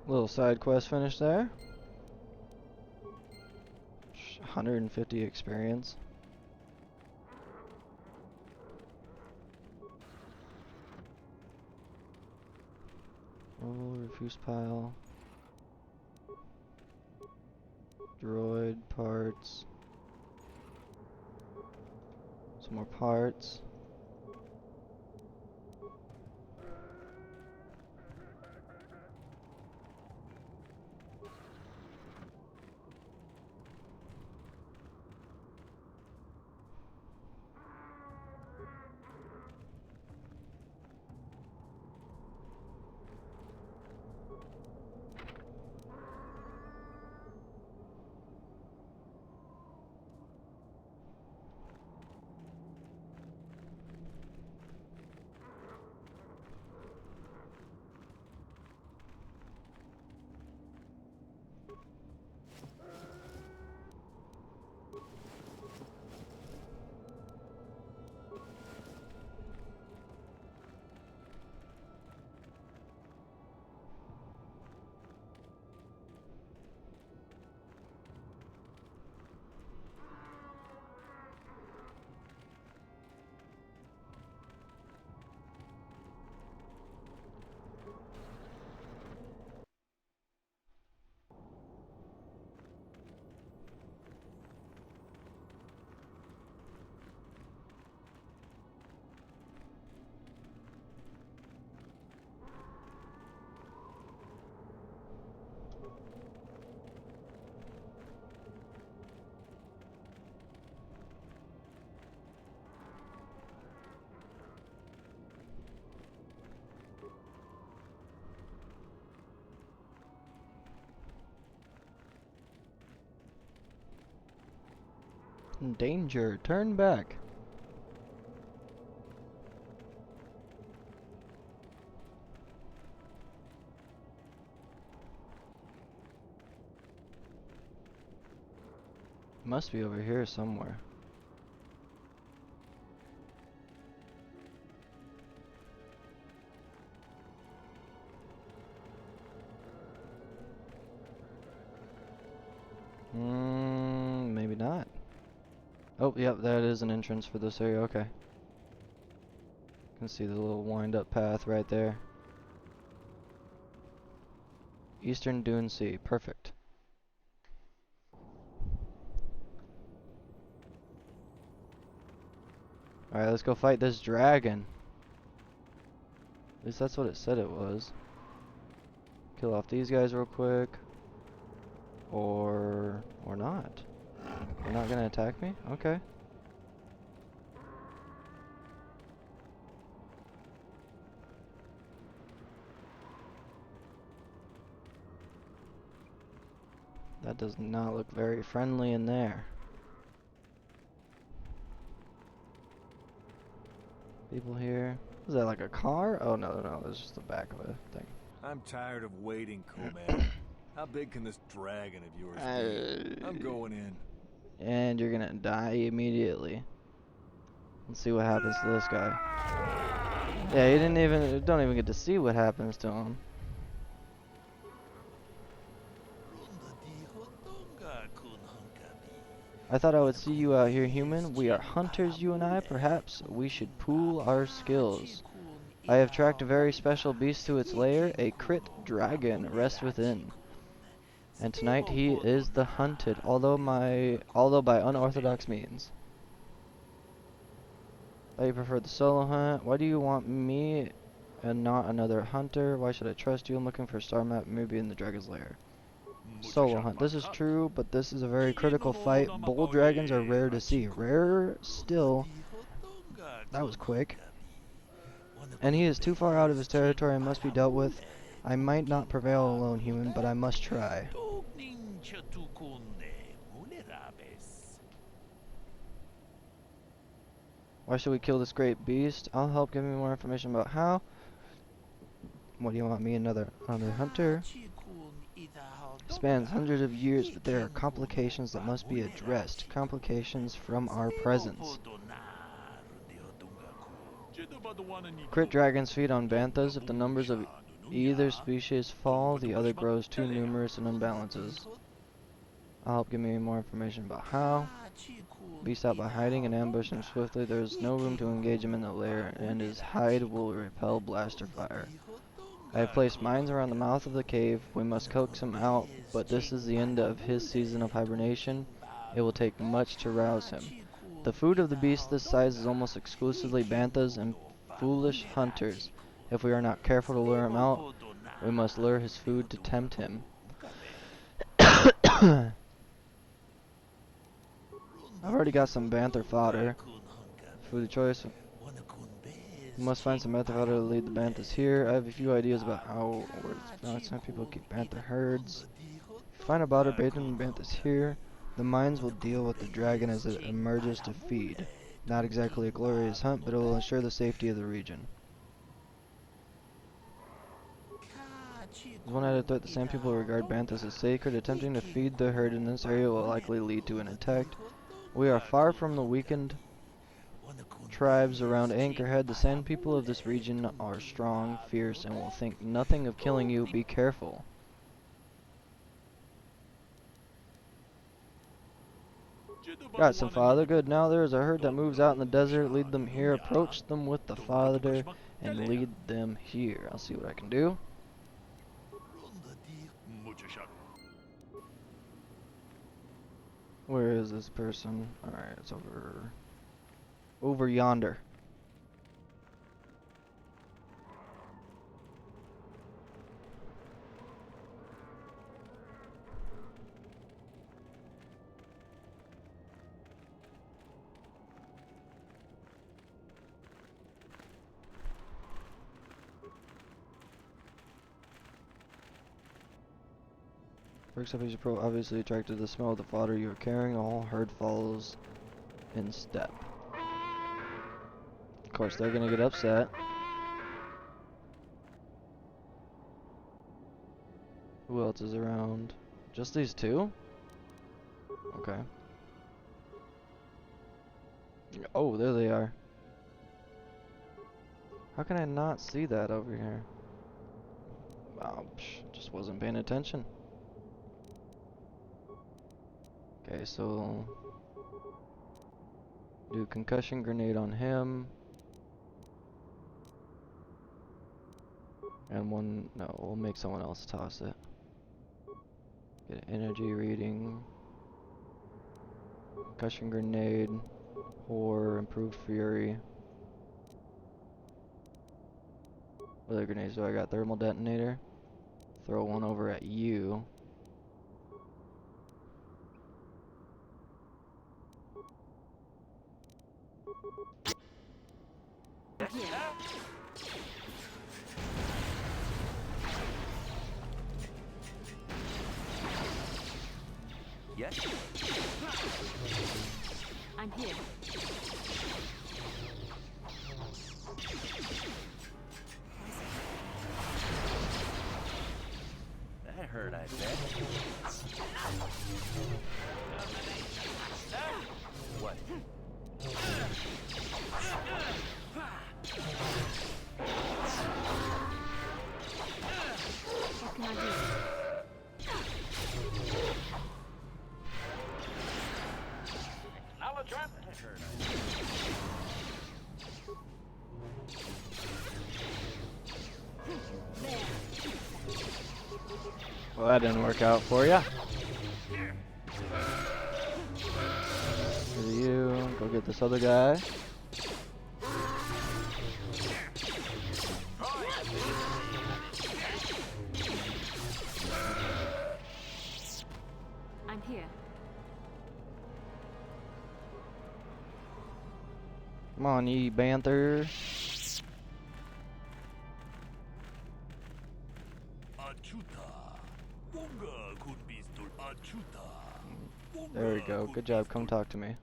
Little side quest finished there. 150 experience. Oh, refuse pile. Droid parts. Some more parts. Danger, turn back. Must be over here somewhere. Maybe not. Oh, yep, that is an entrance for this area, okay. Can see the little wind-up path right there. Eastern Dune Sea, perfect. Alright, let's go fight this dragon. At least that's what it said it was. Kill off these guys real quick. Or not. They're not gonna attack me? Okay. That does not look very friendly in there. People here. Is that like a car? Oh no, that's just the back of a thing. I'm tired of waiting, Commander. How big can this dragon of yours be? I'm going in. And you're gonna die immediately. Let's see what happens to this guy. Yeah, you don't even get to see what happens to him. I thought I would see you out here, human. We are hunters, you and I. Perhaps we should pool our skills. I have tracked a very special beast to its lair. A crit dragon rests within. And tonight he is the hunted, although by unorthodox means. I prefer the solo hunt. Why do you want me and not another hunter? Why should I trust you? I'm looking for a star map, maybe in the dragon's lair. Solo hunt. This is true, but this is a very critical fight. Bull dragons are rare to see. Rarer still. That was quick. And he is too far out of his territory and must be dealt with I might not prevail alone, human, but I must try. Why should we kill this great beast? I'll help. Give me more information about how. What do you want me, another hunter? Spans hundreds of years, but there are complications that must be addressed. Complications from our presence. Crit dragons feed on banthas. If the numbers of either species fall, the other grows too numerous and unbalances. I'll help. Give me more information about how. Beast out by hiding and ambushing swiftly. There is no room to engage him in the lair, and his hide will repel blaster fire. I have placed mines around the mouth of the cave. We must coax him out, but this is the end of his season of hibernation. It will take much to rouse him. The food of the beast this size is almost exclusively banthas and foolish hunters. If we are not careful to lure him out, we must lure his food to tempt him. I've already got some banther fodder. Food of choice. We must find some method how to lead the banthas here. I have a few ideas about how some people keep bantha herds. Find a bother baiting the banthas here. The mines will deal with the dragon as it emerges to feed. Not exactly a glorious hunt, but it will ensure the safety of the region. As one added threat, the same people regard banthas as sacred. Attempting to feed the herd in this area will likely lead to an attack. We are far from the weakened tribes around Anchorhead. The Sand people of this region are strong, fierce, and will think nothing of killing you. Be careful. Got some father. Good. Now there is a herd that moves out in the desert. Lead them here. Approach them with the father and lead them here. I'll see what I can do. Where is this person? Alright, it's over yonder. First up, he's obviously attracted to the smell of the fodder you are carrying. The whole herd follows in step. Of course, they're gonna get upset. Who else is around? Just these two? Okay. Oh, there they are. How can I not see that over here? Oh, just wasn't paying attention. Okay, so do concussion grenade on him. And we'll make someone else toss it. Get an energy reading. Concussion grenade. Or improved fury. What other grenades do I got? Thermal detonator. Throw one over at you. Yes? I'm here. That hurt, I bet. What? What can I do? Well, that didn't work out for ya. Here's you. Go get this other guy. I'm here. Come on, ye banther. There we go. Good job. Come talk to me.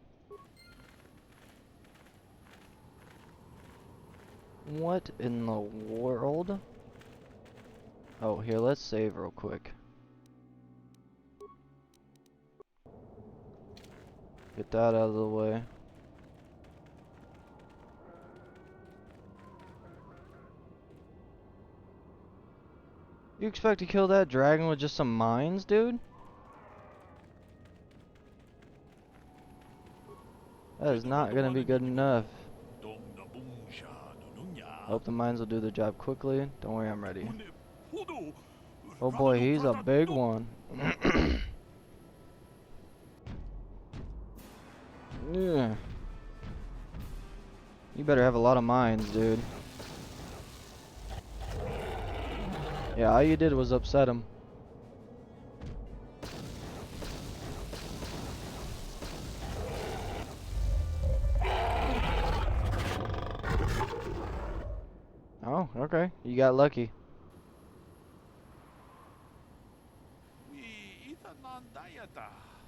What in the world? Oh, here, let's save real quick. Get that out of the way. You expect to kill that dragon with just some mines, dude? That is not gonna be good enough. Hope the mines will do the job quickly. Don't worry, I'm ready. Oh boy, he's a big one. Yeah. You better have a lot of mines, dude. Yeah, all you did was upset him. Oh, okay. You got lucky.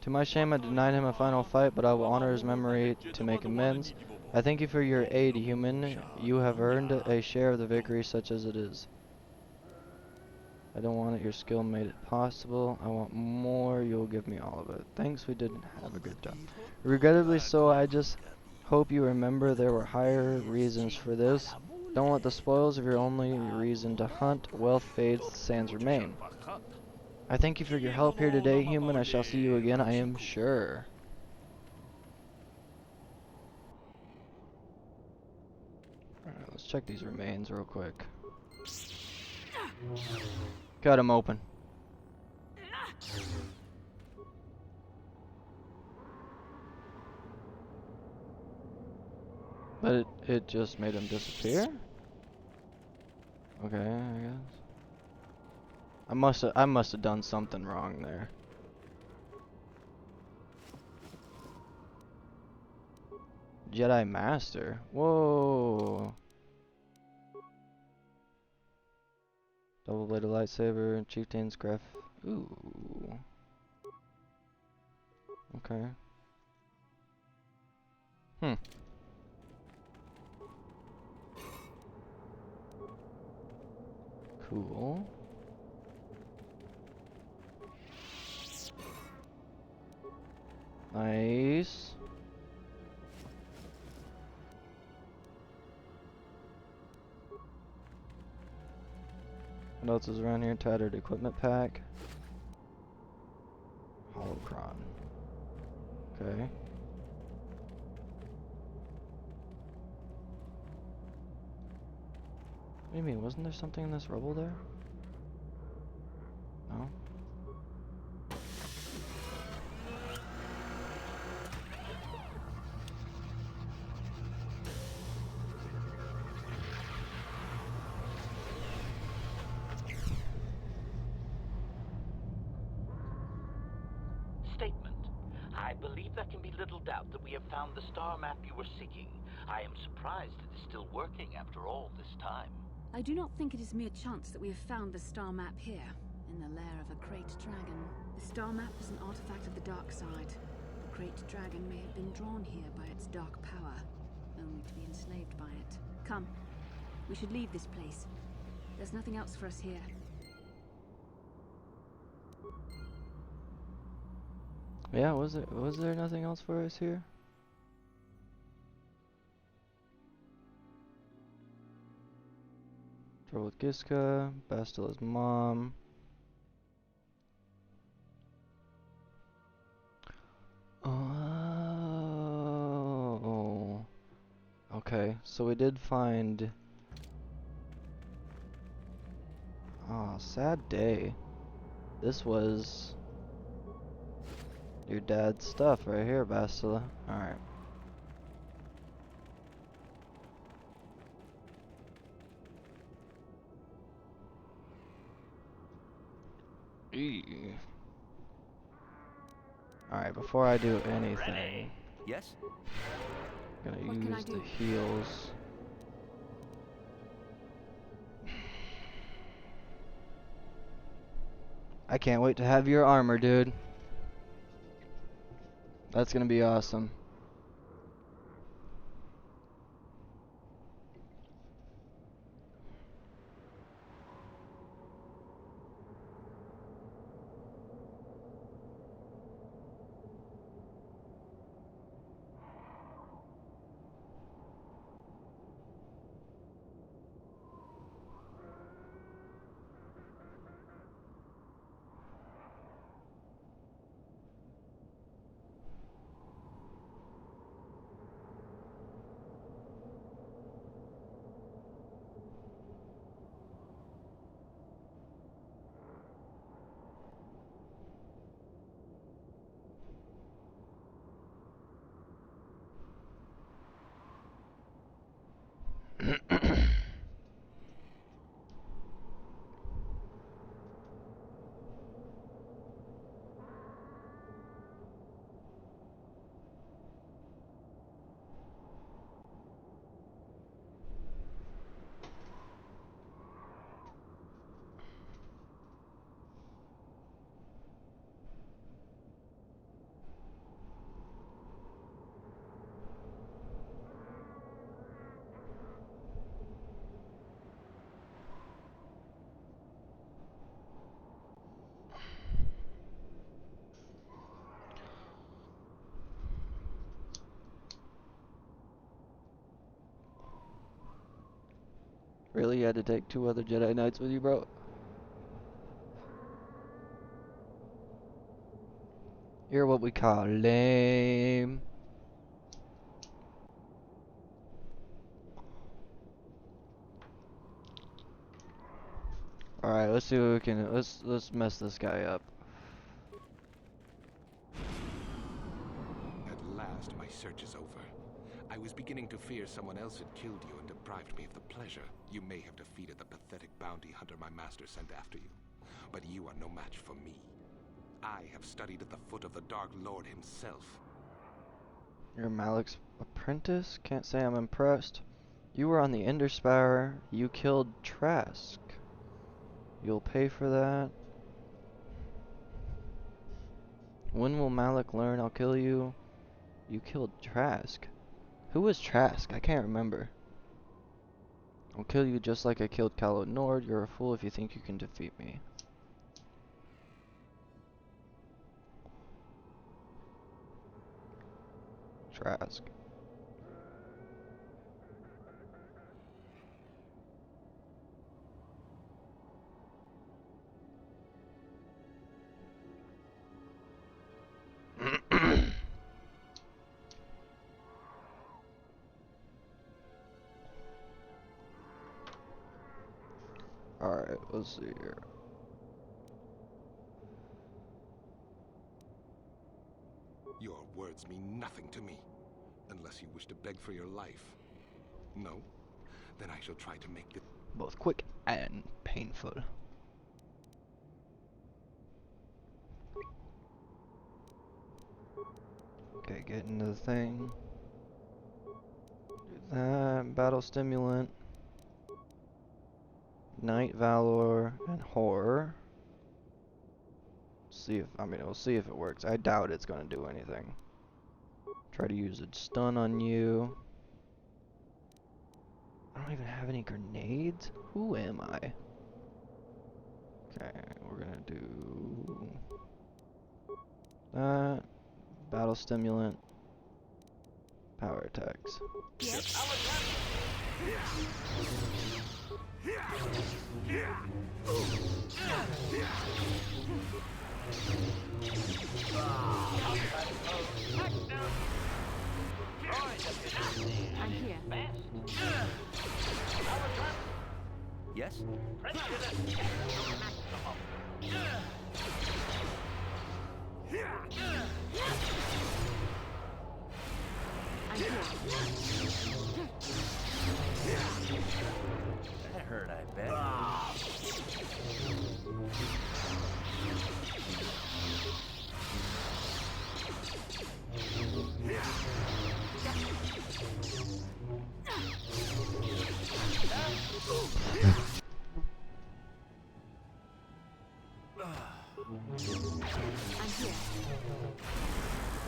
To my shame, I denied him a final fight, but I will honor his memory to make amends. I thank you for your aid, human. You have earned a share of the victory, such as it is. I don't want it. Your skill made it possible. I want more. You'll give me all of it. Thanks, we did have a good time. Regrettably so, I just hope you remember there were higher reasons for this. Don't let the spoils of your only reason to hunt wealth fades, the sands remain. I thank you for your help here today, human. I shall see you again, I am sure. Alright, let's check these remains real quick. Cut him open. But it just made him disappear? Okay, I guess. I must have done something wrong there. Jedi Master. Whoa. Double-bladed lightsaber, chieftain's graph. Ooh. Okay. Hmm. Cool. Nice. What else is around here? Tattered equipment pack. Holocron. Okay. What do you mean? Wasn't there something in this rubble there? No? Statement. I believe there can be little doubt that we have found the star map you were seeking. I am surprised it is still working after all this time. I do not think it is mere chance that we have found the star map here, in the lair of a great dragon. The star map is an artifact of the dark side. The great dragon may have been drawn here by its dark power, only to be enslaved by it. Come, we should leave this place. There's nothing else for us here. Yeah, was there nothing else for us here? Trouble with Giska, Bastila's mom. Oh. Okay, so we did find... Oh, sad day. This was... your dad's stuff right here, Bastila. Alright. Alright, before I do anything... Yes? I'm gonna use the heals. I can't wait to have your armor, dude. That's gonna be awesome. Really, you had to take 2 other Jedi Knights with you, bro? You're what we call lame. Alright, let's see what we can let's mess this guy up. At last, my search is over. I was beginning to fear someone else had killed you and deprived me of the pleasure. You may have defeated the pathetic bounty hunter my master sent after you, but you are no match for me. I have studied at the foot of the Dark Lord himself. You're Malik's apprentice? Can't say I'm impressed. You were on the Ender Spire. You killed Trask. You'll pay for that. When will Malik learn I'll kill you? You killed Trask. Who was Trask? I can't remember. I'll kill you just like I killed Calo Nord. You're a fool if you think you can defeat me. Trask. Alright, let's see here. Your words mean nothing to me, unless you wish to beg for your life. No? Then I shall try to make this both quick and painful. Okay, get into the thing. Do that. Battle stimulant. Night Valor and Horror. See if, I mean, we'll see if it works. I doubt it's gonna do anything. Try to use a stun on you. I don't even have any grenades? Who am I? Okay, we're gonna do that. Battle stimulant. Power attacks. I'm here. Yes? That hurt, I bet. I'm here.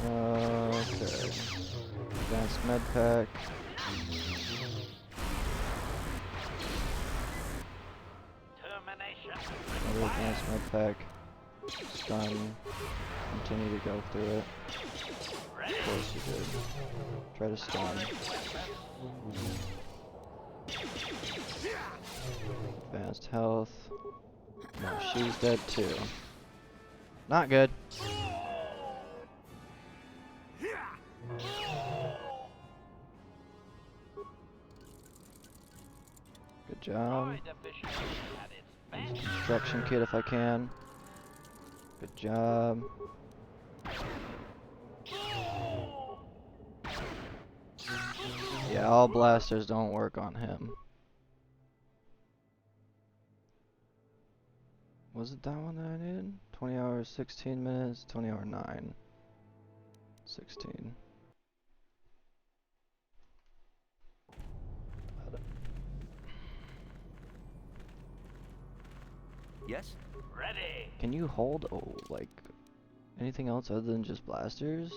Okay. Advanced med pack. Another advanced med pack. Stun. Continue to go through it. Of course you did. Try to stun. Advanced health. No, she's dead too. Not good. Good job. Use construction kit if I can. Good job. Yeah, all blasters don't work on him. Was it that one that I needed? 20 hours, 16 minutes, 20 hour 9. 16. Yes? Ready. Can you hold, like, anything else other than just blasters?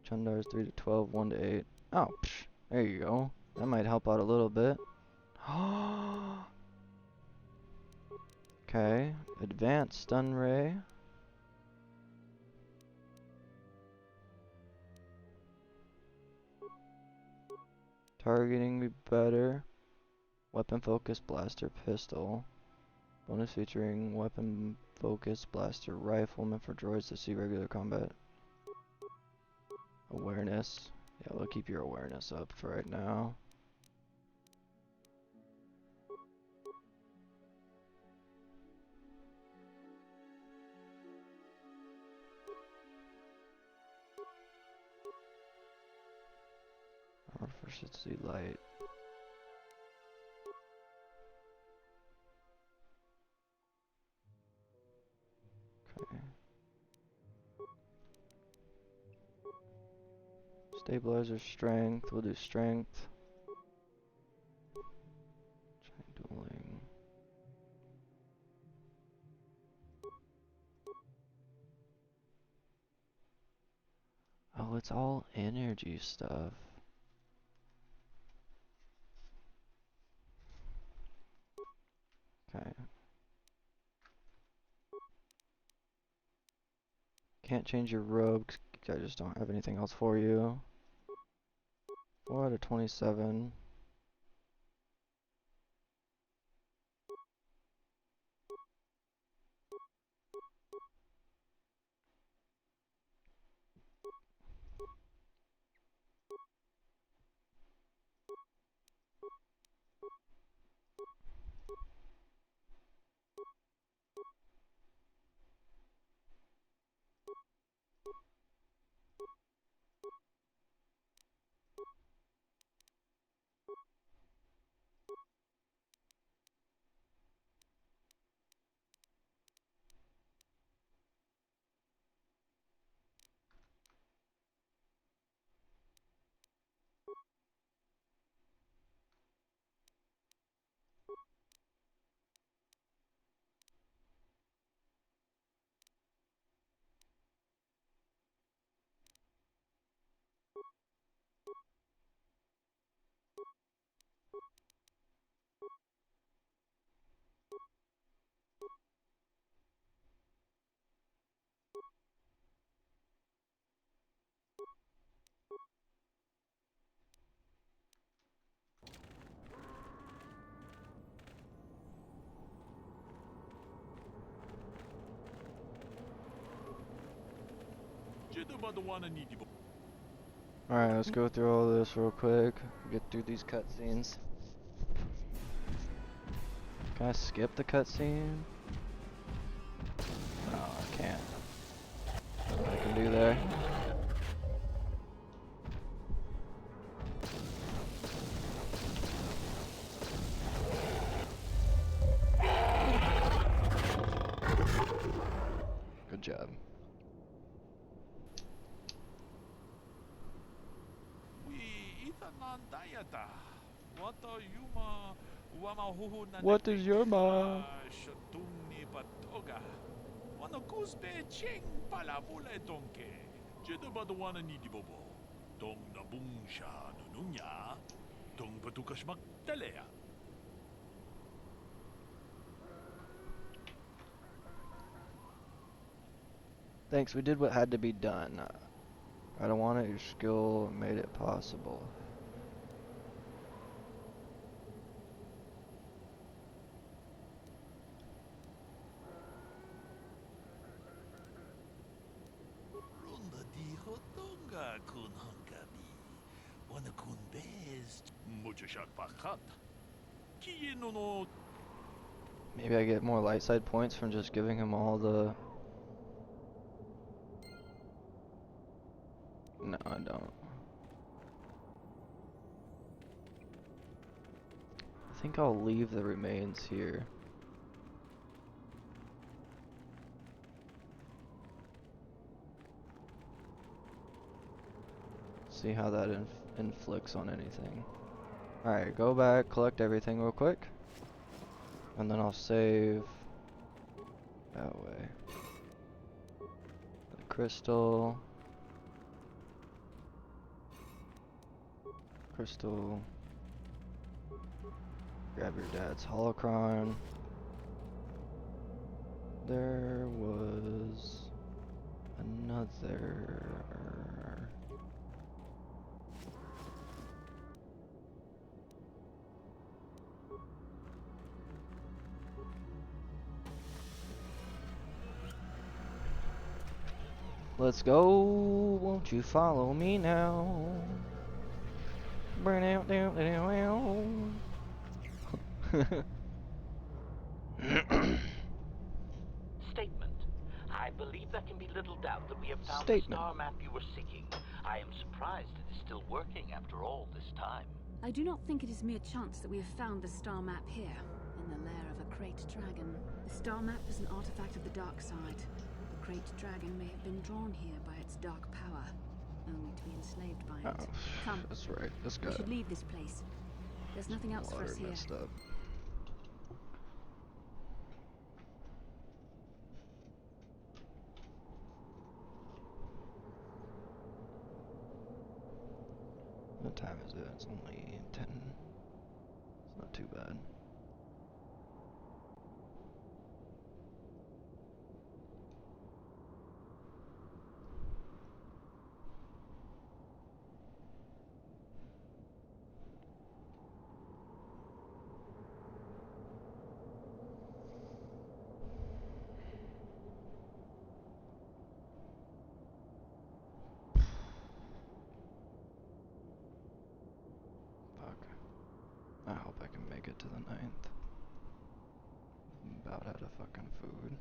Chundar's 3 to 12, 1 to 8. Oh, psh, there you go. That might help out a little bit. Okay, advanced stun ray. Targeting be better. Weapon focus blaster pistol. Bonus featuring weapon focus blaster rifle meant for droids to see regular combat. Awareness. Yeah, we'll keep your awareness up for right now. Armor efficiency light. Okay. Stabilizer strength. We'll do strength. Try dueling. Oh, it's all energy stuff. Okay. Can't change your robe 'cause I just don't have anything else for you. 4 out of 27. Alright, let's go through all this real quick. Get through these cutscenes. Can I skip the cutscene? No, I can't. What I can do there. Good job. What is your ma? Wana kusbe ching palavule donke. Jeda badwana ni dibobo. Dong nabung sha nununya. Dong patukashmak telea. Thanks, we did what had to be done. I don't want it, your skill made it possible. Runda di hotonga kun hankabi. Wana kun bez. Mujashak pakat. Kiye no. Maybe I get more light side points from just giving him all the... No, I don't. I think I'll leave the remains here. See how that inflicts on anything. Alright, go back, collect everything real quick. And then I'll save that way. The crystal. Crystal. Grab your dad's holocron. There was another. Let's go, won't you follow me now? Burn out, down, down, Statement. I believe there can be little doubt that we have found Statement. the star map you were seeking. I am surprised it is still working after all this time. I do not think it is mere chance that we have found the star map here, in the lair of a great dragon. The star map is an artifact of the dark side. The great dragon may have been drawn here by its dark power, only to be enslaved by it. Come. That's right. This guy. We should leave this place. There's nothing else for us here. Messed up. What time is it? It's only 10. It's not too bad. I hope I can make it to the 9th. I'm about out of fucking food.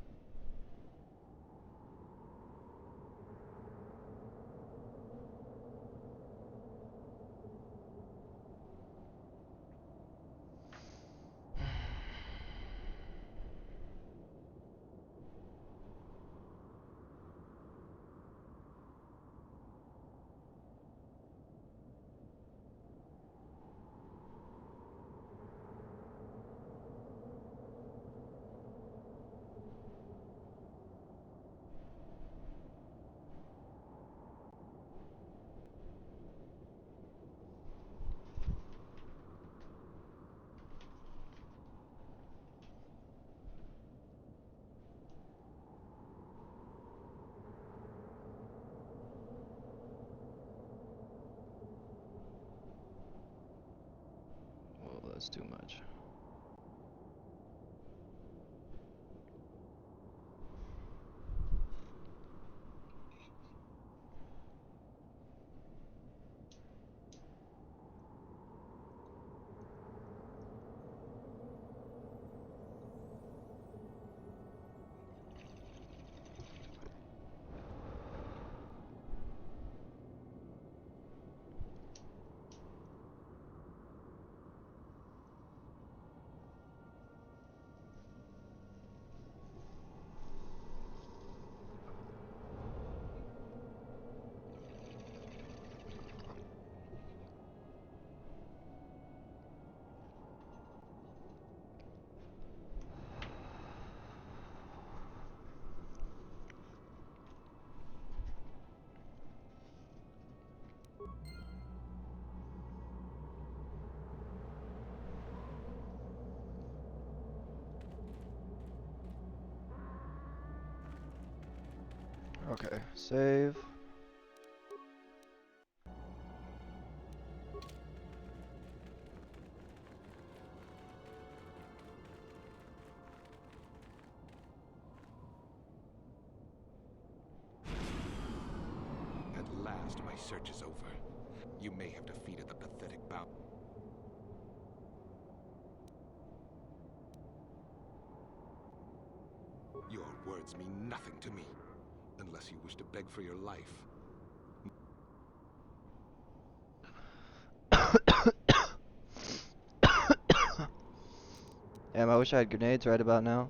Whoa, that's too much. Okay, save. At last, my search is over. You may have defeated the pathetic bound. Your words mean nothing to me, unless you wish to beg for your life. Damn, I wish I had grenades right about now.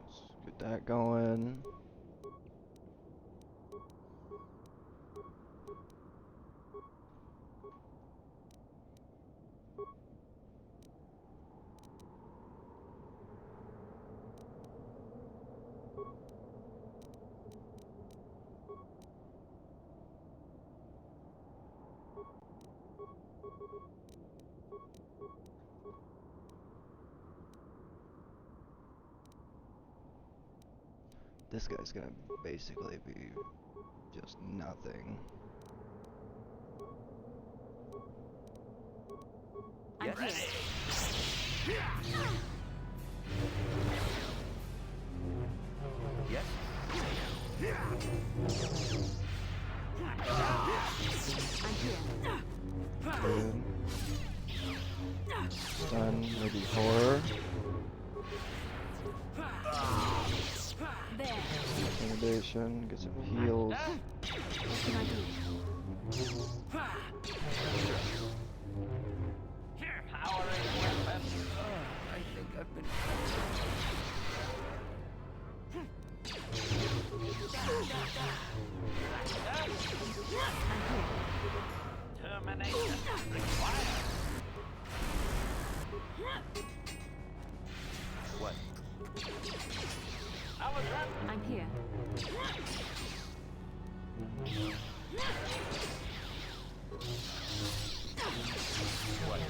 Let's get that going. This guy's gonna basically be just nothing. Yes. Ready. Yes. Good. Stun, maybe horror. Intimidation, get some heals. I think I've been. Termination required. What? I'm here. What?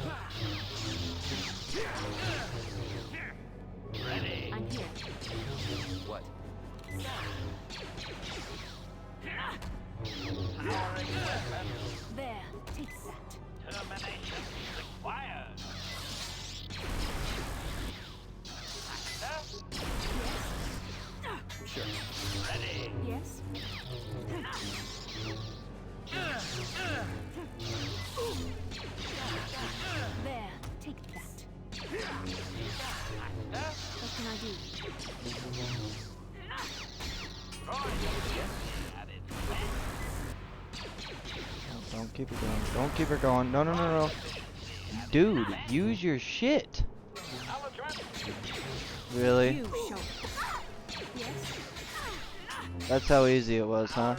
Ready. I'm here. What? There, take that. Termination required. Sure. Ready. Yes? There, take that. What can I do? Oh, don't keep it going. Don't keep it going. No, no, no, no. Dude, use your shit. Really? You show. Yes? That's how easy it was, huh?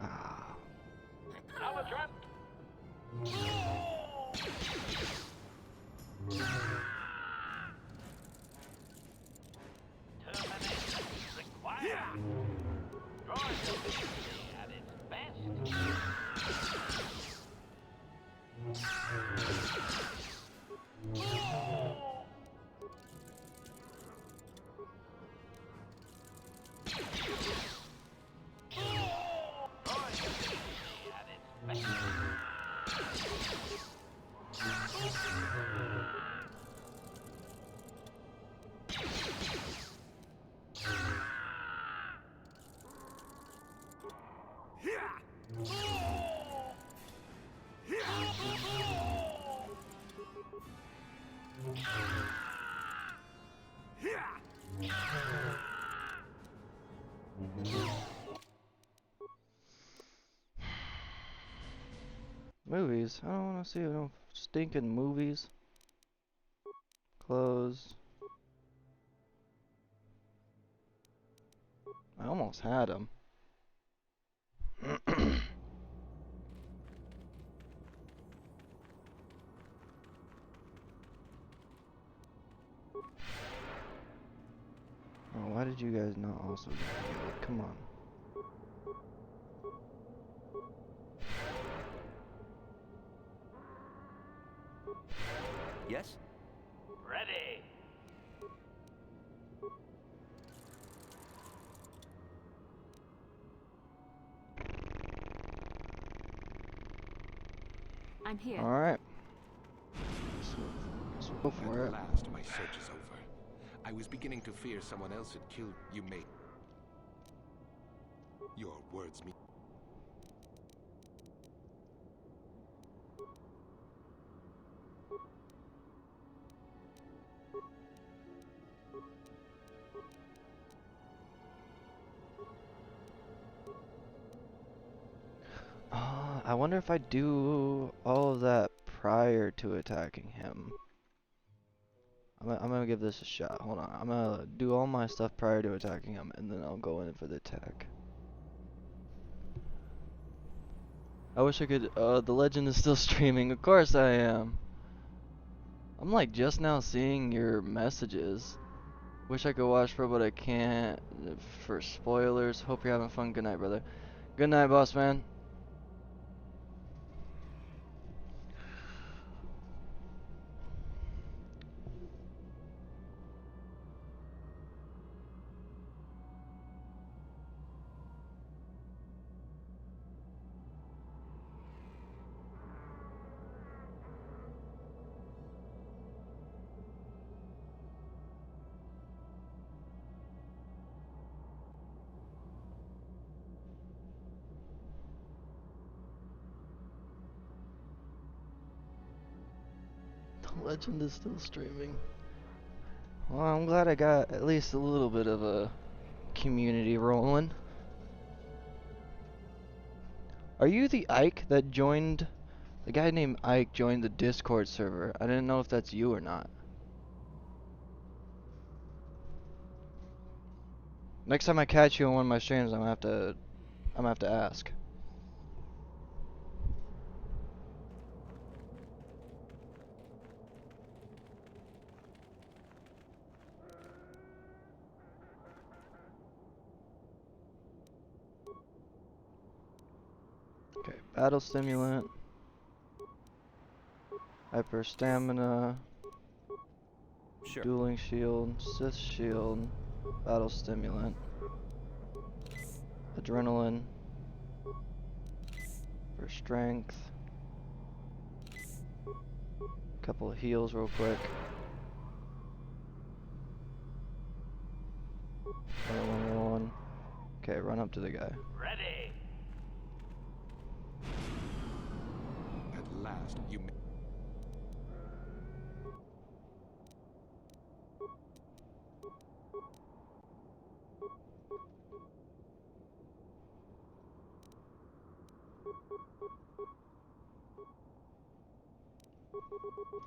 Ah. Movies? I don't want to see no stinking movies. Close. I almost had him. Oh, why did you guys not also get healed? Come on. Yes? Ready. I'm here. All right. Let's go for At it. last, my search is over. I was beginning to fear someone else had killed you. Your words mean. I wonder if I do all of that prior to attacking him. I'm gonna give this a shot. Hold on. I'm gonna do all my stuff prior to attacking him, and then I'll go in for the attack. I wish I could. The legend is still streaming. Of course I am. I'm like just now seeing your messages. Wish I could watch, bro, but I can't. For spoilers. Hope you're having fun. Good night, brother. Good night, boss man. The legend is still streaming. Well, I'm glad I got at least a little bit of a community rolling. Are you the Ike that joined? The guy named Ike joined the Discord server. I didn't know if that's you or not. Next time I catch you on one of my streams, I'm gonna have to ask. Okay, battle stimulant, hyper stamina, Sure. dueling shield, Sith shield, battle stimulant, adrenaline for strength, couple of heals real quick. One. Okay, run up to the guy. Ready. At last, you.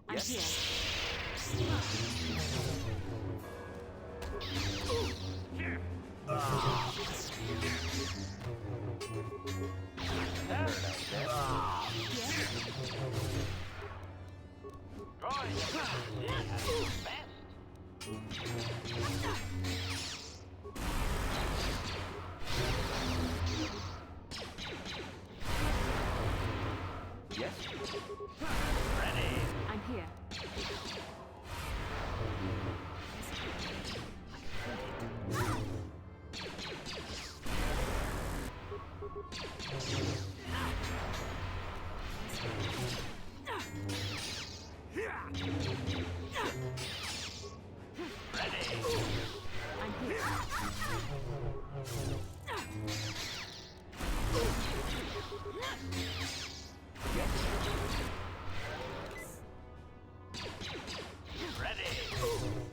I'm here. Yes. Ready. I'm here.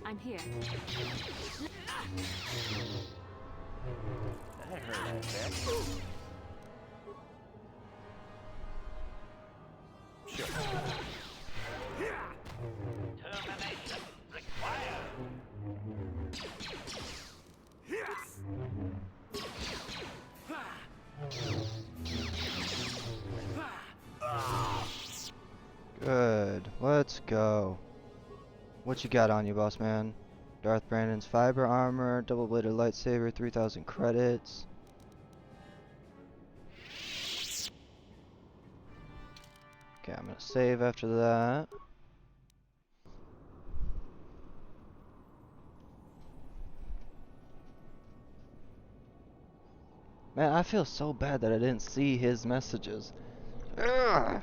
I'm here. That hurt, I bet. Sure. Termination required. Good. Let's go. What you got on you, boss man? Darth Brandon's fiber armor, double-bladed lightsaber, 3,000 credits. Okay, I'm gonna save after that. Man, I feel so bad that I didn't see his messages. Ugh.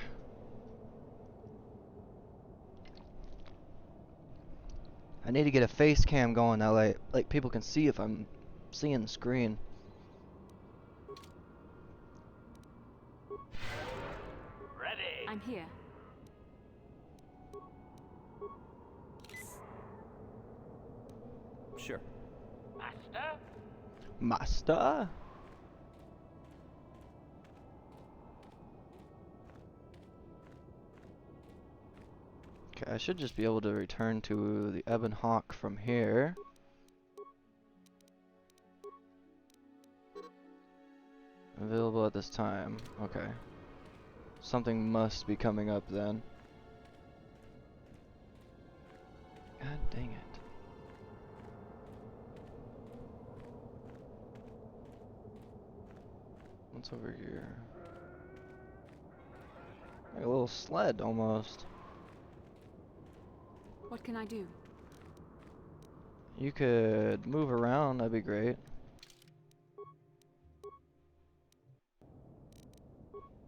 I need to get a face cam going that like people can see if I'm seeing the screen. Ready. I'm here. Sure. Master? Master? Okay, I should just be able to return to the Ebon Hawk from here. Available at this time. Okay. Something must be coming up then. God dang it. What's over here? Like a little sled almost. What can I do? You could move around, that'd be great.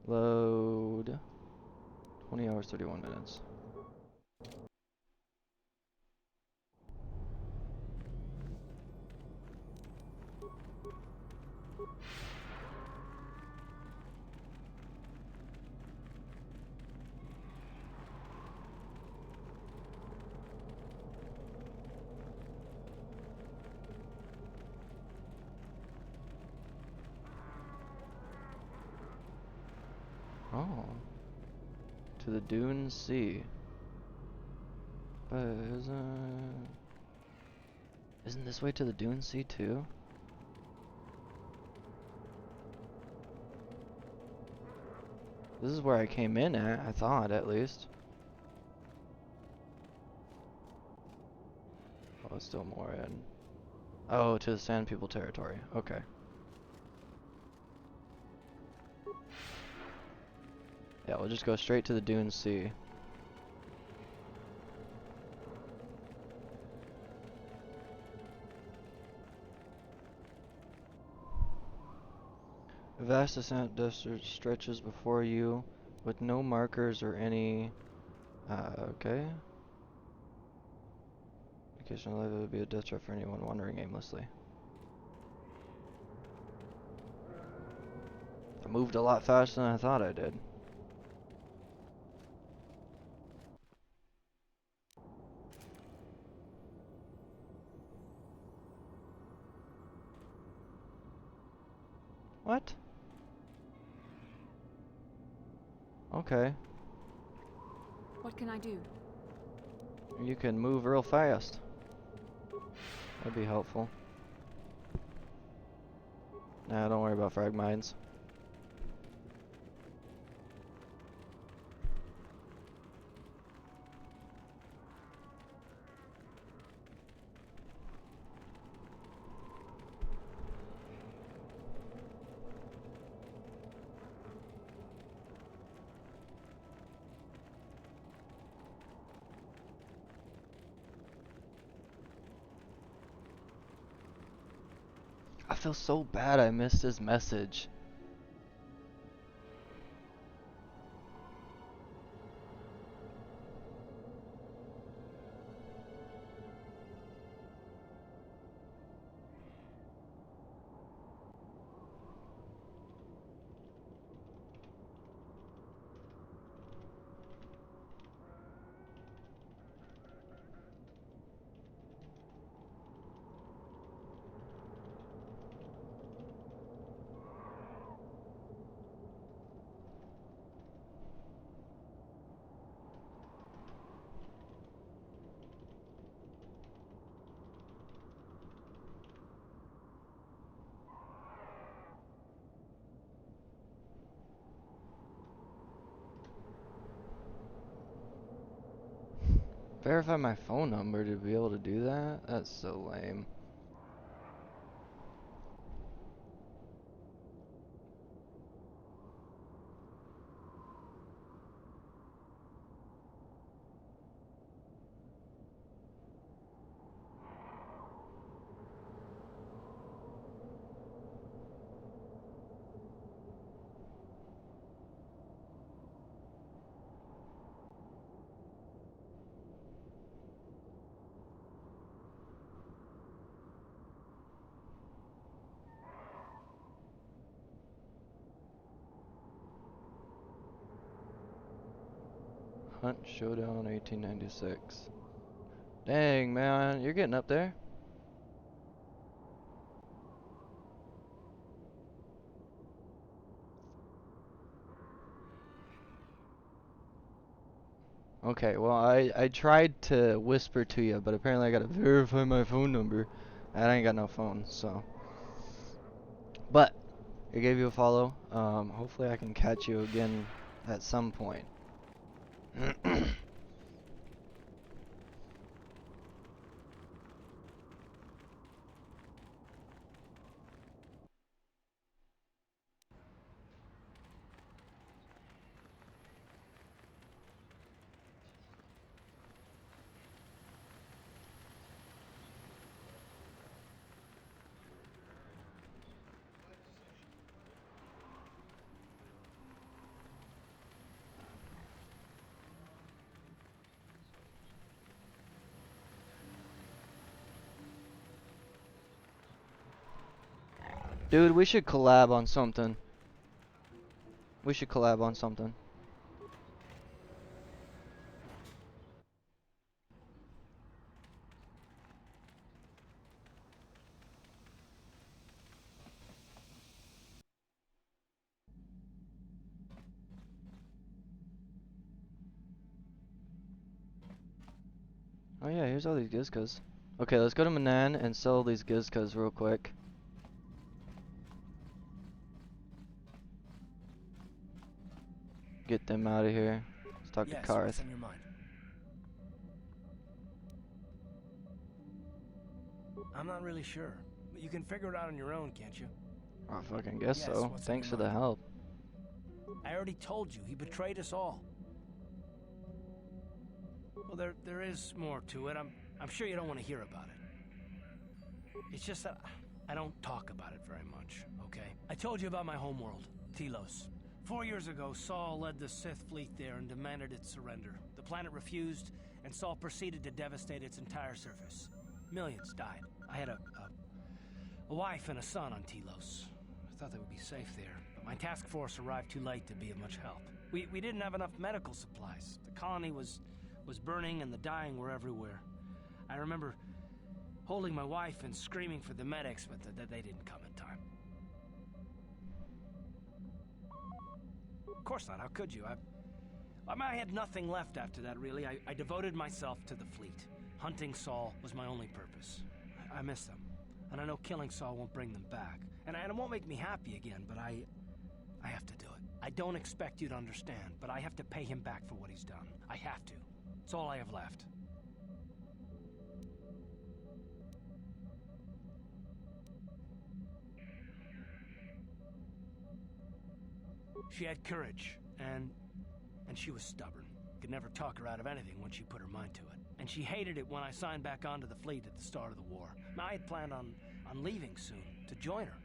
Load. 20 hours, 31 minutes. Oh. To the Dune Sea. But isn't this way to the Dune Sea too? This is where I came in at, I thought at least. Oh, it's still more in. Oh, to the Sand People territory. Okay. Yeah, we'll just go straight to the Dune Sea. A vast descent desert stretches before you with no markers or any... okay. Occasional life would be a death trap for anyone wandering aimlessly. I moved a lot faster than I thought I did. What? Okay. What can I do? You can move real fast. That'd be helpful. Nah, don't worry about frag mines. I feel so bad I missed his message. Verify my phone number to be able to do that? That's so lame. Hunt Showdown 1896. Dang, man, you're getting up there. Okay, well, I tried to whisper to you, but apparently I gotta verify my phone number. And I ain't got no phone, so. But, I gave you a follow. Hopefully I can catch you again at some point. Dude, we should collab on something. We should collab on something. Oh yeah, here's all these Gizkas. Okay, let's go to Manan and sell these Gizkas real quick. Get them out of here. Let's talk to Karth. What's on your mind? I'm not really sure, but you can figure it out on your own, can't you? I fucking guess Yes, so. what's on Thanks your for the mind? help. I already told you, he betrayed us all. Well, there is more to it. I'm sure you don't want to hear about it. It's just that I don't talk about it very much, okay? I told you about my homeworld, Telos. 4 years ago, Saul led the Sith fleet there and demanded its surrender. The planet refused, and Saul proceeded to devastate its entire surface. Millions died. I had a wife and a son on Telos. I thought they would be safe there, but my task force arrived too late to be of much help. We didn't have enough medical supplies. The colony was burning and the dying were everywhere. I remember holding my wife and screaming for the medics, but they didn't come in time. Of course not, how could you? I had nothing left after that, really. I devoted myself to the fleet. Hunting Saul was my only purpose. I miss them, and I know killing Saul won't bring them back. And it won't make me happy again, but I have to do it. I don't expect you to understand, but I have to pay him back for what he's done. I have to. It's all I have left. She had courage, and she was stubborn. Could never talk her out of anything when she put her mind to it. And she hated it when I signed back onto the fleet at the start of the war. I had planned on leaving soon, to join her.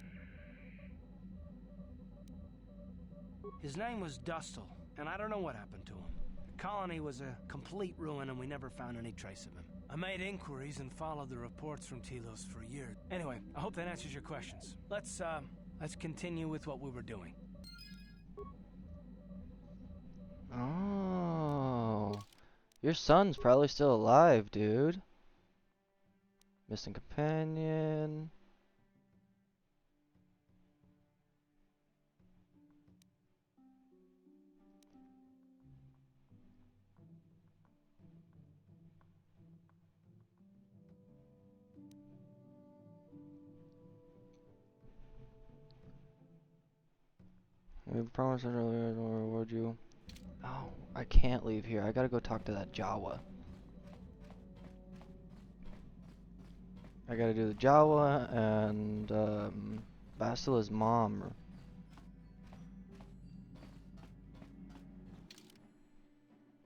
His name was Dustle, and I don't know what happened to him. The colony was a complete ruin, and we never found any trace of him. I made inquiries and followed the reports from Telos for years. Anyway, I hope that answers your questions. Let's continue with what we were doing. Oh. Your son's probably still alive, dude. Missing companion. We promised earlier to reward you. Oh, I can't leave here. I gotta go talk to that Jawa. I gotta do the Jawa and Bastila's mom.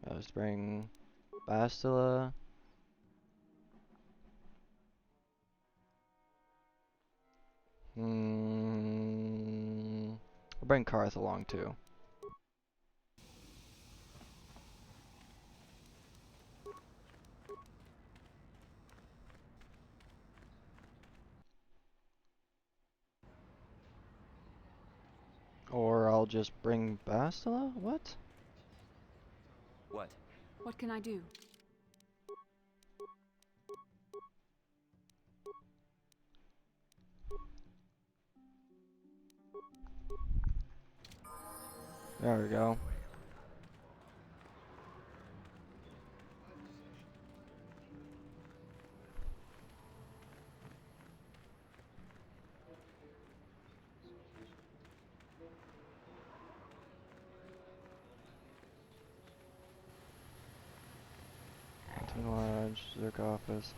Let's bring Bastila. I'll bring Karth along too. Or I'll just bring Bastila? What? What? What can I do? There we go. Mountain Lodge, Zerk office.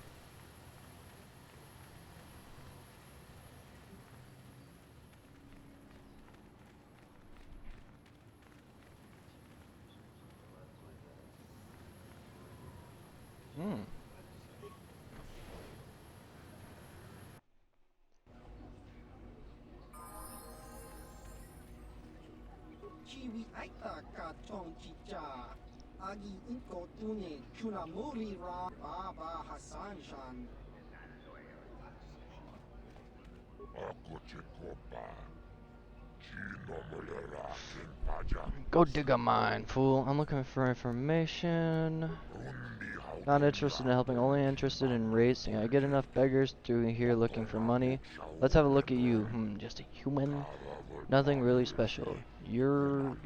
Hmm. Chiwi aita ka chong chicha. Agi inko tune chuna muri ra Baba Hassan Shan. Go dig a mine, fool. I'm looking for information. Not interested in helping, only interested in racing. I get enough beggars through here looking for money. Let's have a look at you. Just a human. Nothing really special. You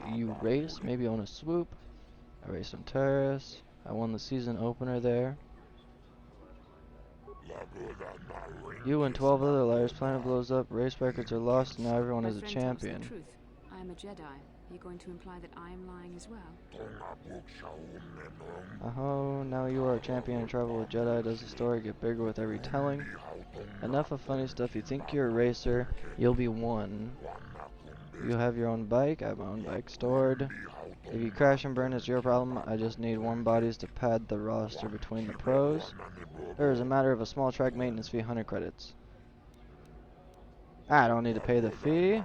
race? Maybe on a swoop? I race on terrace. I won the season opener there. You and 12 other liars. Planet blows up. Race records are lost. And now everyone is a champion. I am a Jedi. Are you going to imply that I am lying as well? Oh, now you are a champion and travel with Jedi. Does the story get bigger with every telling? Enough of funny stuff. You think you're a racer, you'll be one. You have your own bike. I have my own bike stored. If you crash and burn, it's your problem. I just need warm bodies to pad the roster between the pros. There is a matter of a small track maintenance fee, 100 credits. I don't need to pay the fee.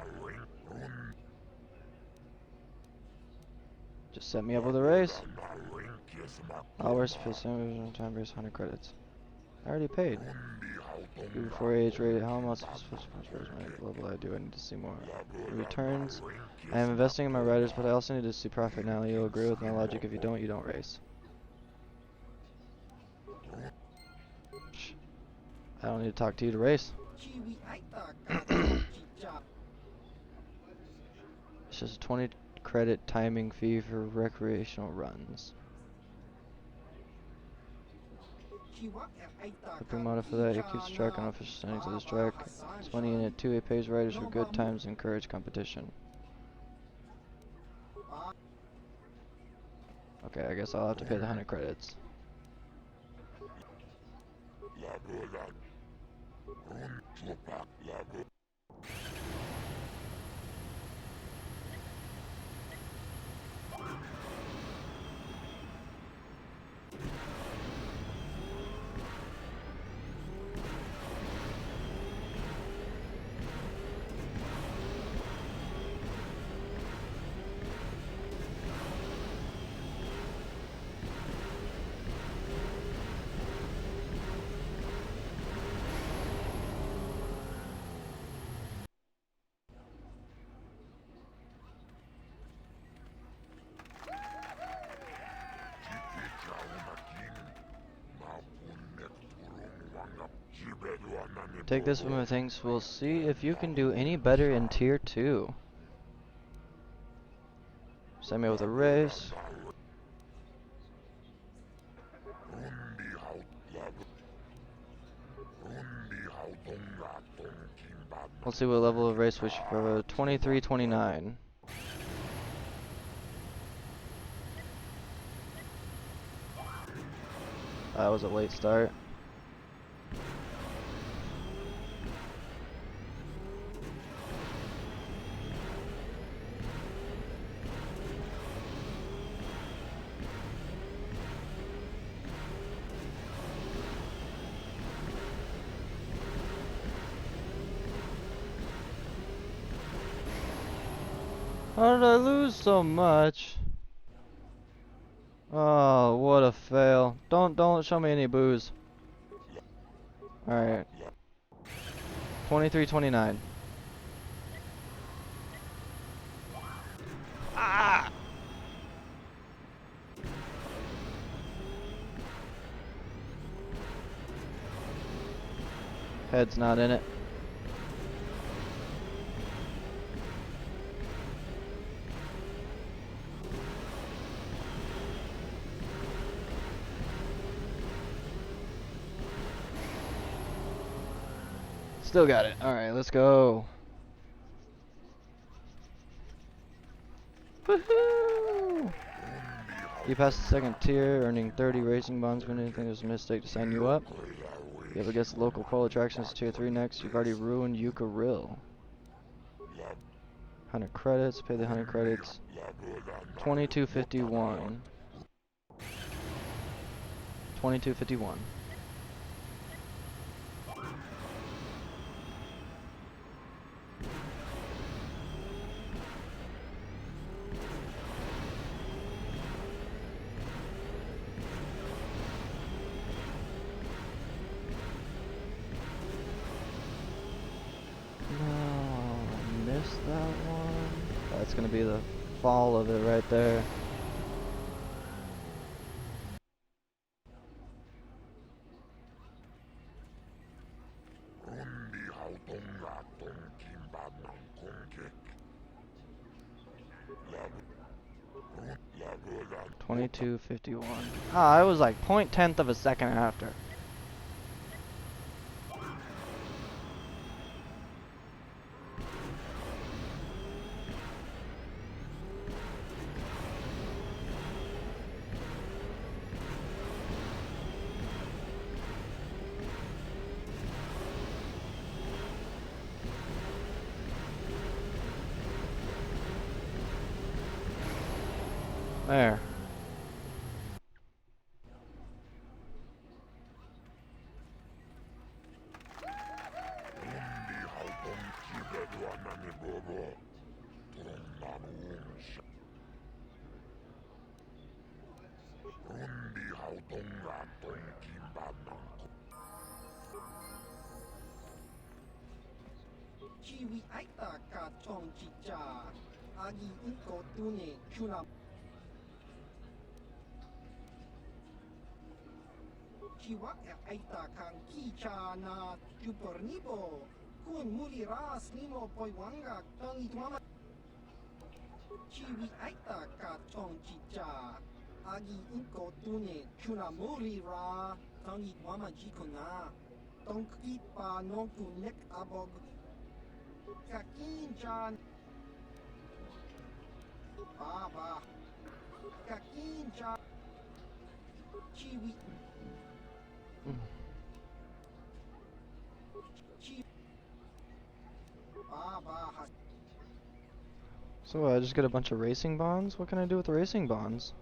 Just set me up with a race. Hours for some time race 100 credits. I already paid. Before age rated, how much blah blah I do? I need to see more returns. I am investing in my riders, but I also need to see profit now. You'll agree with my logic. If you don't race. I don't need to talk to you to race. It's just a 20 credit timing fee for recreational runs. Flipping model for that, it keeps track on official standings of this track. It's money in it too. It pays riders for good times and encourage competition. Okay, I guess I'll have to pay the 100 credits. Take this from the things. We'll see if you can do any better in tier 2. Send me with a race. Let's see what level of race we should for 23-29. That was a late start. How did I lose so much? Oh, what a fail. Don't show me any booze. Alright. 23-29. Ah! Head's not in it. Still got it. Alright, let's go. Woohoo! You passed the second tier, earning 30 racing bonds. When anything was a mistake to sign you up. You have against the local pole attractions tier 3 next. You've already ruined Yucca Rill. 100 credits. Pay the 100 credits. 2251. 2251. That one. That's gonna be the fall of it right there. $22.51. Ah, I was like 0.10 of a second after. There. Chiwi aita ka chong chicha. Agi inko tune chuna. Chiwa aita kang kicha na chupornibo. Kun muli ras limo poi wanga tang itwama. Chiwi aita ka chong chicha. Agi inko tune chuna muli ra. Tang itwama jikona. Tong kipa non kunek abog. Kakinjan Baba Kakinjan Chiwi Baba. So I just get a bunch of racing bonds? What can I do with the racing bonds?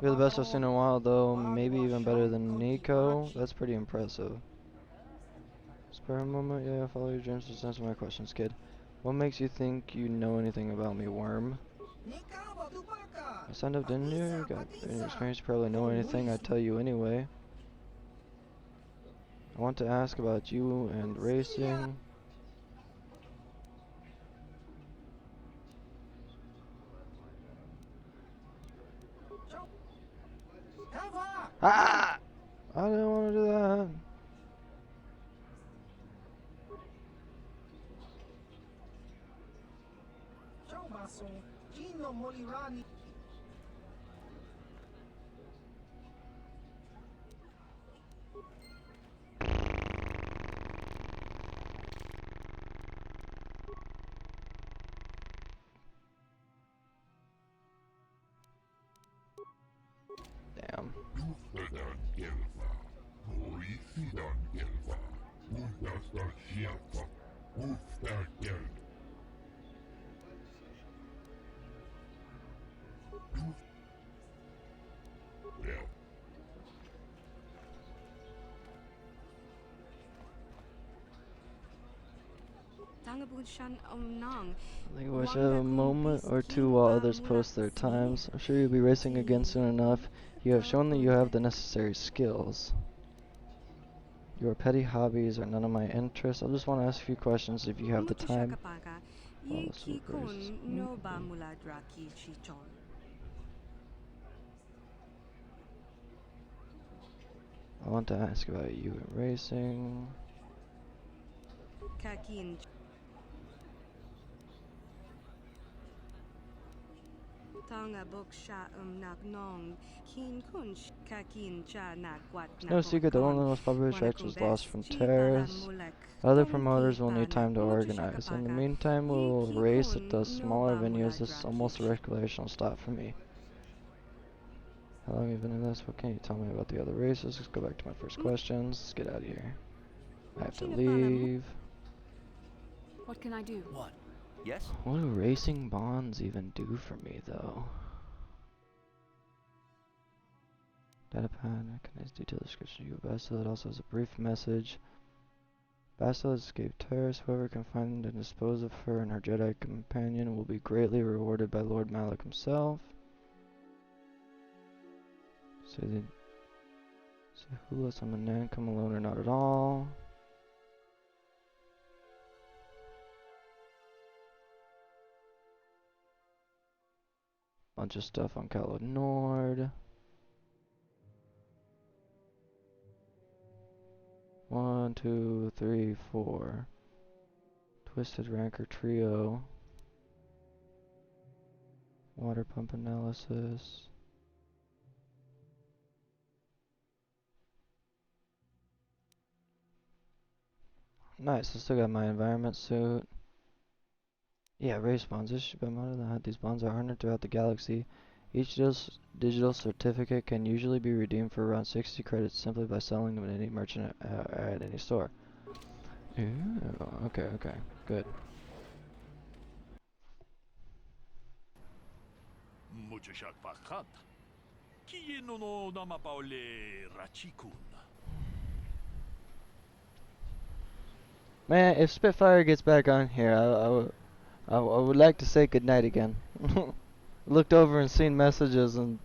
You're the best I've seen in a while though, maybe even better than Nico. That's pretty impressive. Spare a moment, yeah, follow your dreams, just answer my questions, kid. What makes you think you know anything about me, worm? I signed up, didn't you? Got any experience, you probably know anything, I'd tell you anyway. I want to ask about you and racing. Ah! I didn't want to do that. Damn. I think we should have a moment or two while others post their times. I'm sure you'll be racing again soon enough. You have shown that you have the necessary skills. Your petty hobbies are none of my interest. I just want to ask a few questions if you have the time. I want to ask about you in racing. Kakin. Tonga boksha nagnong kin kunsh kakin cha nakwat It's no secret that one of the most popular tracks was lost from terrorists. Other promoters will need time to organize. In the meantime, we will race at the smaller venues. This is almost a recreational stop for me. How long have you been in this? What can you tell me about the other races? Let's go back to my first questions. Let's get out of here. I have to leave. What can I do? What? Yes? What do racing bonds even do for me, though? Data pad, recognize detailed description of you, Bastila. It also has a brief message. Bastila has escaped terrorists. Whoever can find and dispose of her and her Jedi companion will be greatly rewarded by Lord Malak himself. Say who lets on the Nan come alone or not at all. Bunch of stuff on Calo Nord. 1, 2, 3, 4. Twisted Rancor Trio. Water pump analysis. Nice, I still got my environment suit. Yeah, race bonds. This should be more than that. These bonds are honored throughout the galaxy. Each digital certificate can usually be redeemed for around 60 credits simply by selling them at any merchant at any store. Ooh, okay, good. Man, if Spitfire gets back on here, I would like to say goodnight again. Looked over and seen messages and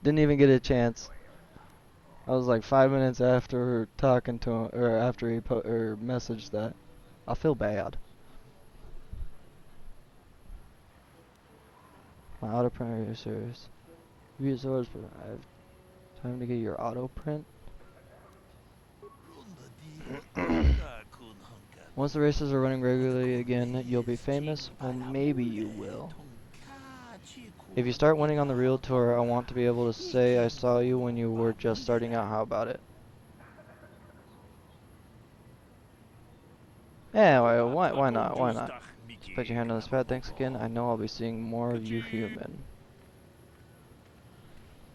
didn't even get a chance. I was like 5 minutes after talking to him, or after he messaged that. I feel bad. My auto printer is serious. Use yours, but I have time to get your auto print. Once the races are running regularly again, you'll be famous. Well, maybe you will. If you start winning on the real tour, I want to be able to say I saw you when you were just starting out. How about it? Yeah, why not? Why not? Just put your hand on this pad. Thanks again. I know I'll be seeing more of you human.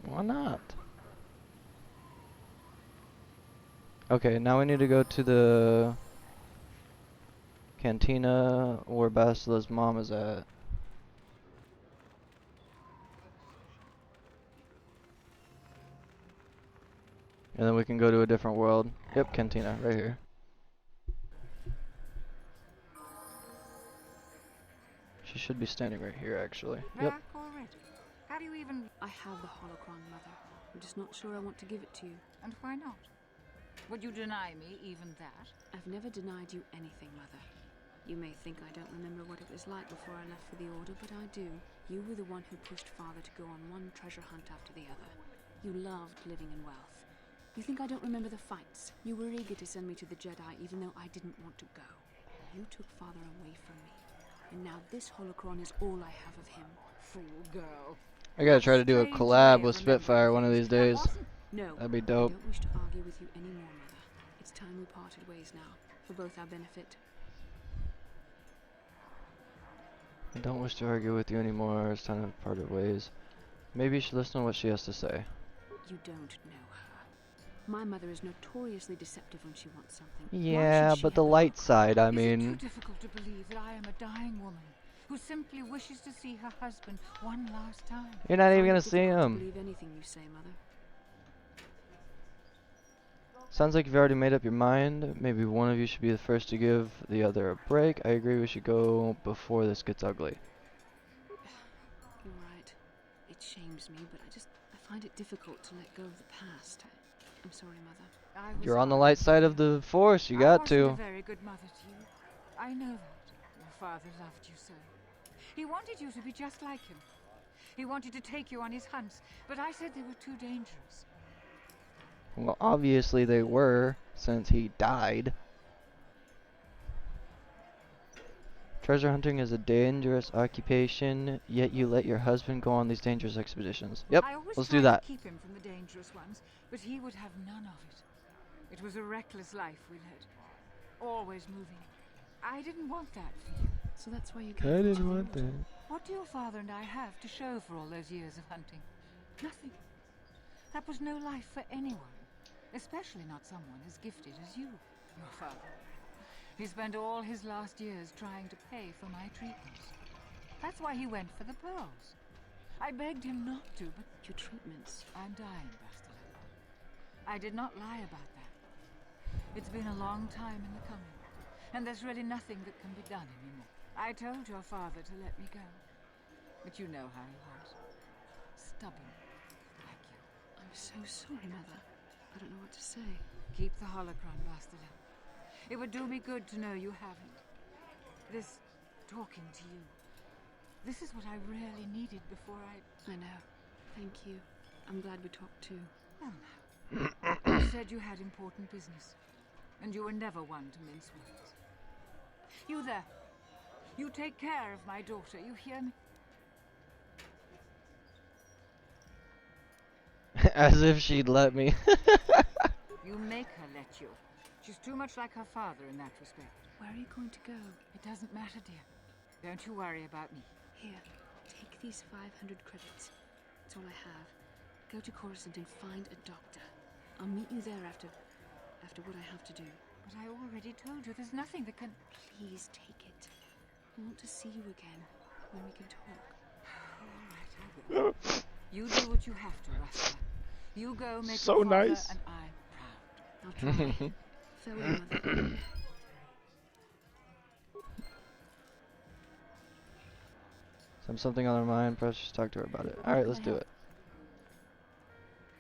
Why not? Okay, now we need to go to the cantina where Bastila's mom is at. And then we can go to a different world. Yep, cantina, right here. She should be standing right here, actually. Yep. Back already? How do you even... I have the holocron, Mother. I'm just not sure I want to give it to you. And why not? Would you deny me even that? I've never denied you anything, Mother. You may think I don't remember what it was like before I left for the Order, but I do. You were the one who pushed Father to go on one treasure hunt after the other. You loved living in wealth. You think I don't remember the fights? You were eager to send me to the Jedi even though I didn't want to go. You took Father away from me. And now this holocron is all I have of him. Fool girl. I gotta try to do a collab with Spitfire one of these days. No, that'd be dope. I don't wish to argue with you anymore, Mother. It's time we parted ways now, for both our benefit. I don't wish to argue with you anymore. It's time to part ways. Maybe you should listen to what she has to say. You don't know her. My mother is notoriously deceptive when she wants something. Yeah, but the light side, I mean... Is it too difficult to believe that I am a dying woman who simply wishes to see her husband one last time? You're not even gonna see I him. believe anything you say, Mother. Sounds like you've already made up your mind. Maybe one of you should be the first to give the other a break. I agree we should go before this gets ugly. You're right. It shames me, but I find it difficult to let go of the past. I'm sorry, Mother. You're on the light side of the Force. You got to. I wasn't a very good mother to you. I know that. Your father loved you so. He wanted you to be just like him. He wanted to take you on his hunts, but I said they were too dangerous. Well, obviously they were, since he died. Treasure hunting is a dangerous occupation, yet you let your husband go on these dangerous expeditions. Yep, I always let's tried do that. to keep him from the dangerous ones, but he would have none of it. It was a reckless life we led. Always moving. I didn't want that for you. So that's why you I gave him to didn't the want order. that. What do your father and I have to show for all those years of hunting? Nothing. That was no life for anyone, especially not someone as gifted as you, your father. He spent all his last years trying to pay for my treatments. That's why he went for the pearls. I begged him not to, but your treatments. I'm dying, Bastila. I did not lie about that. It's been a long time in the coming, and there's really nothing that can be done anymore. I told your father to let me go, but you know how he was. Stubborn, like you. I'm so sorry, Mother. I don't know what to say. Keep the holocron, Bastila. It would do me good to know you haven't. This talking to you. This is what I really needed before I know. Thank you. I'm glad we talked too. Well, now. You said you had important business, and you were never one to mince words. You there. You take care of my daughter, you hear me? As if she'd let me. You make her let you. She's too much like her father in that respect. Where are you going to go? It doesn't matter, dear. Don't you worry about me. Here, take these 500 credits. It's all I have. Go to Coruscant and find a doctor. I'll meet you there after what I have to do. But I already told you there's nothing that can... Please take it. I want to see you again, when we can talk. All right, I will. You do what you have to, Rasta. You go make So your father nice. and I proud. I'll try. Farewell, Mother. Something on her mind, press just talk to her about it. Alright, let's do it.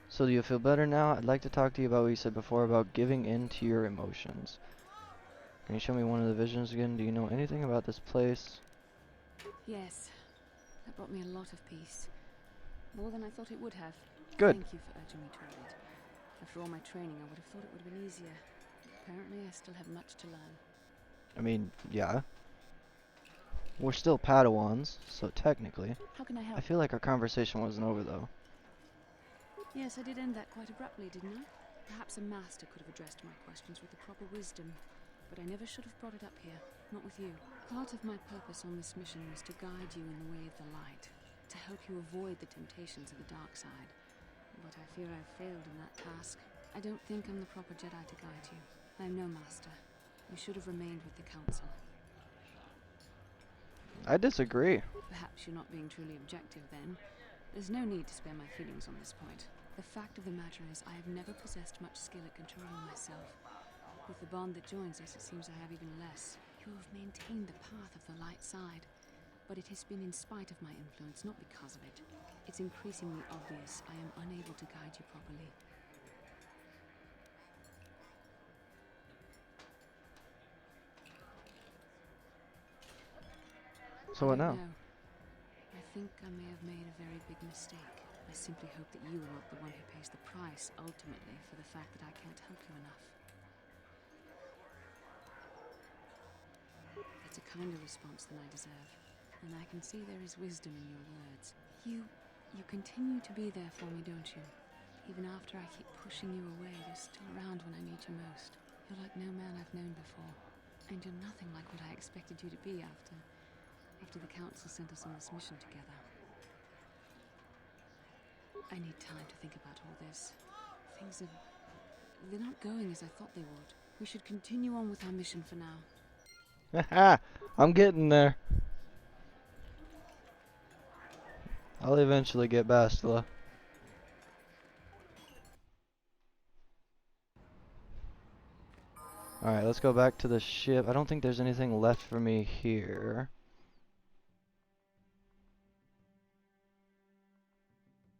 So do you feel better now? I'd like to talk to you about what you said before about giving in to your emotions. Can you show me one of the visions again? Do you know anything about this place? Yes. That brought me a lot of peace. More than I thought it would have. Good. Thank you for urging me toward it. After all my training, I would have thought it would have been easier. Apparently, I still have much to learn. I mean, yeah. We're still Padawans, so technically. How can I help? I feel like our conversation wasn't over, though. Yes, I did end that quite abruptly, didn't I? Perhaps a master could have addressed my questions with the proper wisdom, but I never should have brought it up here, not with you. Part of my purpose on this mission was to guide you in the way of the light, to help you avoid the temptations of the dark side. But I fear I've failed in that task. I don't think I'm the proper Jedi to guide you. I'm no master. You should have remained with the Council. I disagree. Perhaps you're not being truly objective then. There's no need to spare my feelings on this point. The fact of the matter is I have never possessed much skill at controlling myself. With the bond that joins us, it seems I have even less. You have maintained the path of the light side, but it has been in spite of my influence, not because of it. It's increasingly obvious I am unable to guide you properly. So what now? I think I may have made a very big mistake. I simply hope that you are not the one who pays the price, ultimately, for the fact that I can't help you enough. That's a kinder response than I deserve, and I can see there is wisdom in your words. You continue to be there for me, don't you? Even after I keep pushing you away, you're still around when I need you most. You're like no man I've known before, and you're nothing like what I expected you to be after the Council sent us on this mission together. I need time to think about all this. They're not going as I thought they would. We should continue on with our mission for now. Haha, I'm getting there. I'll eventually get Bastila. Alright, let's go back to the ship. I don't think there's anything left for me here.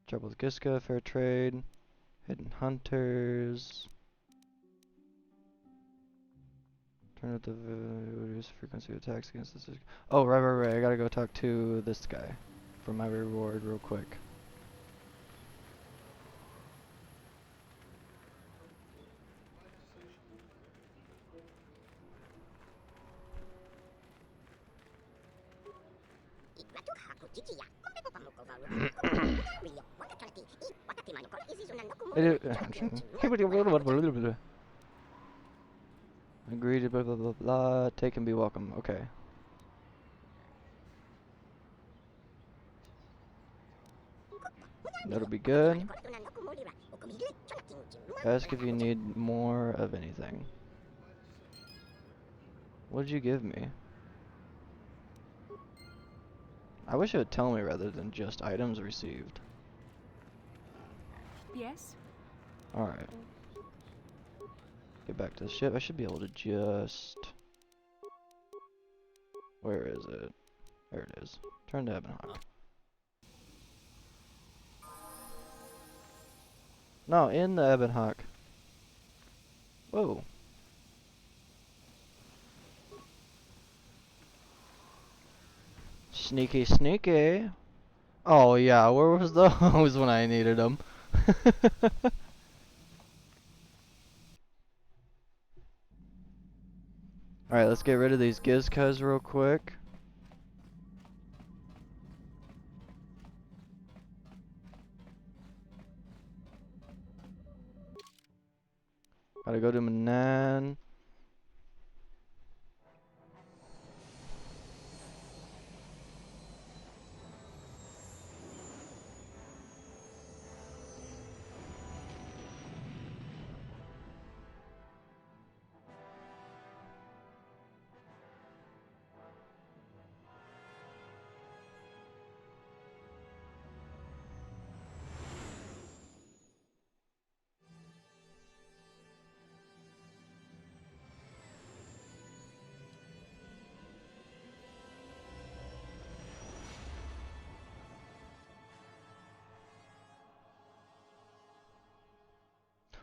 Trouble with Giska, fair trade. Hidden hunters. Turn up the reduce frequency of attacks against this. Oh, right. I gotta go talk to this guy for my reward real quick. Agree to blah blah blah blah. Take and be welcome. Okay. That'll be good. Ask if you need more of anything. What did you give me? I wish it would tell me rather than just items received. Yes? Alright. Get back to the ship. I should be able to just... Where is it? There it is. Turn to Ebonhawk. No, in the Ebonhawk. Whoa. Sneaky, sneaky. Oh yeah, where was those when I needed them? Alright, let's get rid of these Gizcuz real quick. Gotta go to Manan.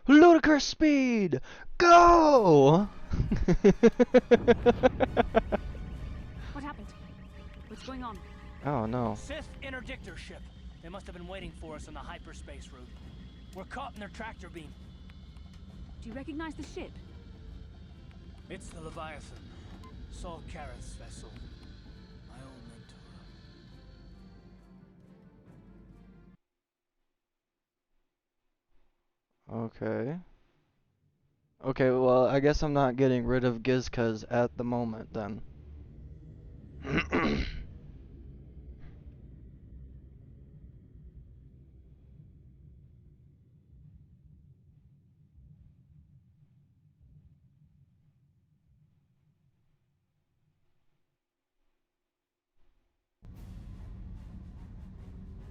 Ludicrous speed! Go! What happened? What's going on? Oh no. Sith interdictor ship. They must have been waiting for us on the hyperspace route. We're caught in their tractor beam. Do you recognize the ship? It's the Leviathan. Saul Karrath's vessel. My old mentor. Okay. Okay, well, I guess I'm not getting rid of Gizcuz at the moment, then.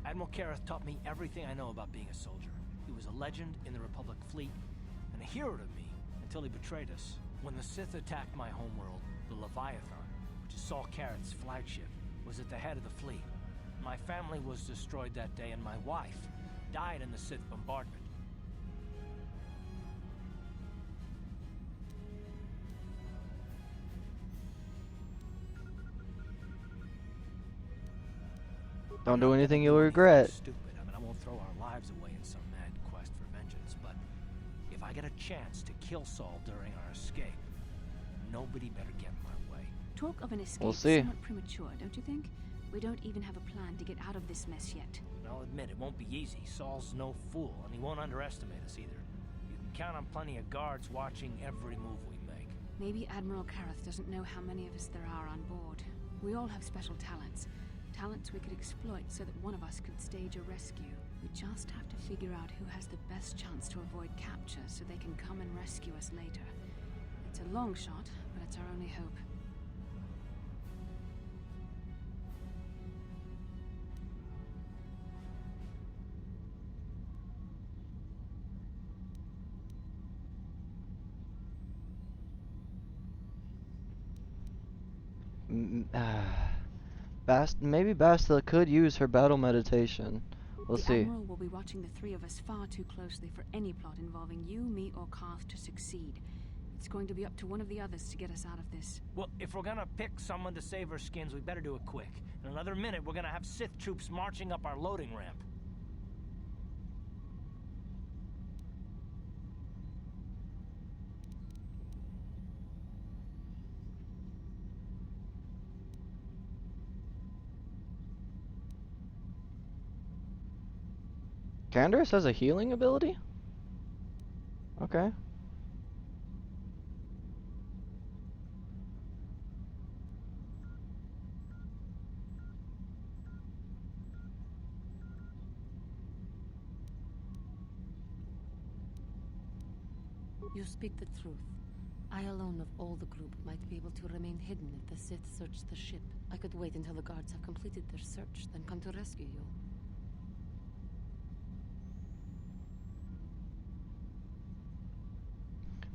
Admiral Karrath taught me everything I know about being a soldier. He was a legend in the Republic fleet, and a hero to me until he betrayed us. When the Sith attacked my homeworld, the Leviathan, which is Saul Karrath's flagship, was at the head of the fleet. My family was destroyed that day, and my wife died in the Sith bombardment. Don't do anything you'll regret. Stupid. I mean, I won't throw our lives away in some mad quest for vengeance, but if I get a chance to kill Saul during our escape, nobody better get in my way. Talk of an escape We'll is see. somewhat premature, don't you think? We don't even have a plan to get out of this mess yet. I'll admit, it won't be easy. Saul's no fool, and he won't underestimate us either. You can count on plenty of guards watching every move we make. Maybe Admiral Karrath doesn't know how many of us there are on board. We all have special talents. Talents we could exploit so that one of us could stage a rescue. We just have to figure out who has the best chance to avoid capture so they can come and rescue us later. It's a long shot, but it's our only hope. Maybe Bastila could use her battle meditation. We'll the see. Admiral will be watching the three of us far too closely for any plot involving you, me, or Karth to succeed. It's going to be up to one of the others to get us out of this. Well, if we're gonna pick someone to save our skins, we better do it quick. In another minute, we're gonna have Sith troops marching up our loading ramp. Candace has a healing ability? Okay. You speak the truth. I alone of all the group might be able to remain hidden if the Sith search the ship. I could wait until the guards have completed their search, then come to rescue you.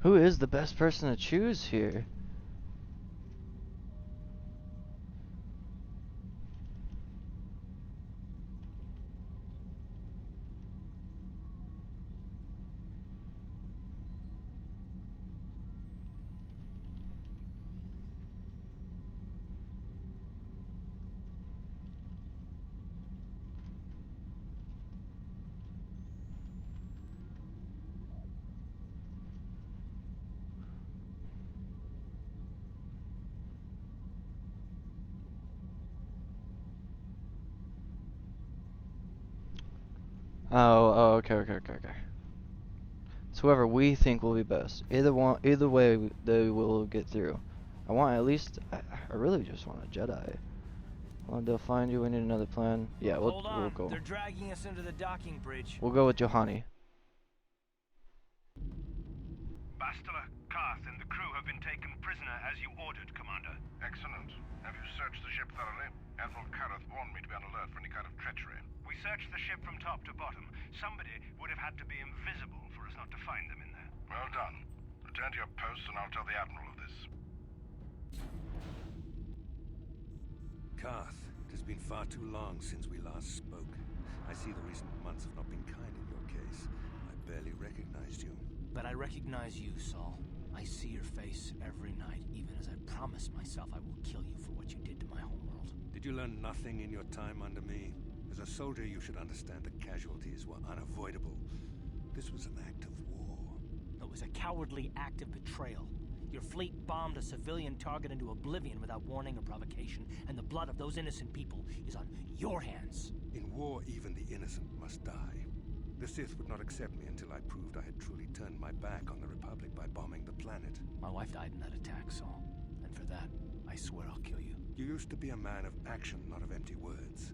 Who is the best person to choose here? Oh, okay. It's whoever we think will be best. Either way, they will get through. I want at least. I really just want a Jedi. Well, they'll find you. We need another plan. Yeah, we'll go. They're dragging us into the docking bridge. We'll go with Johanny. Bastila, Karth, and the crew have been taken prisoner as you ordered, Commander. Excellent. Have you searched the ship thoroughly? Admiral Kareth warned me to be on alert for any kind of treachery. We searched the ship from top to bottom. Somebody would have had to be invisible for us not to find them in there. Well done. Return to your post and I'll tell the Admiral of this. Karth, it has been far too long since we last spoke. I see the recent months have not been kind in your case. I barely recognized you. But I recognize you, Saul. I see your face every night, even as I promised myself I will kill you for what you did to my homeworld. Did you learn nothing in your time under me? As a soldier, you should understand that casualties were unavoidable. This was an act of war. It was a cowardly act of betrayal. Your fleet bombed a civilian target into oblivion without warning or provocation, and the blood of those innocent people is on your hands. In war, even the innocent must die. The Sith would not accept me until I proved I had truly turned my back on the Republic by bombing the planet. My wife died in that attack, Saul. And for that, I swear I'll kill you. You used to be a man of action, not of empty words.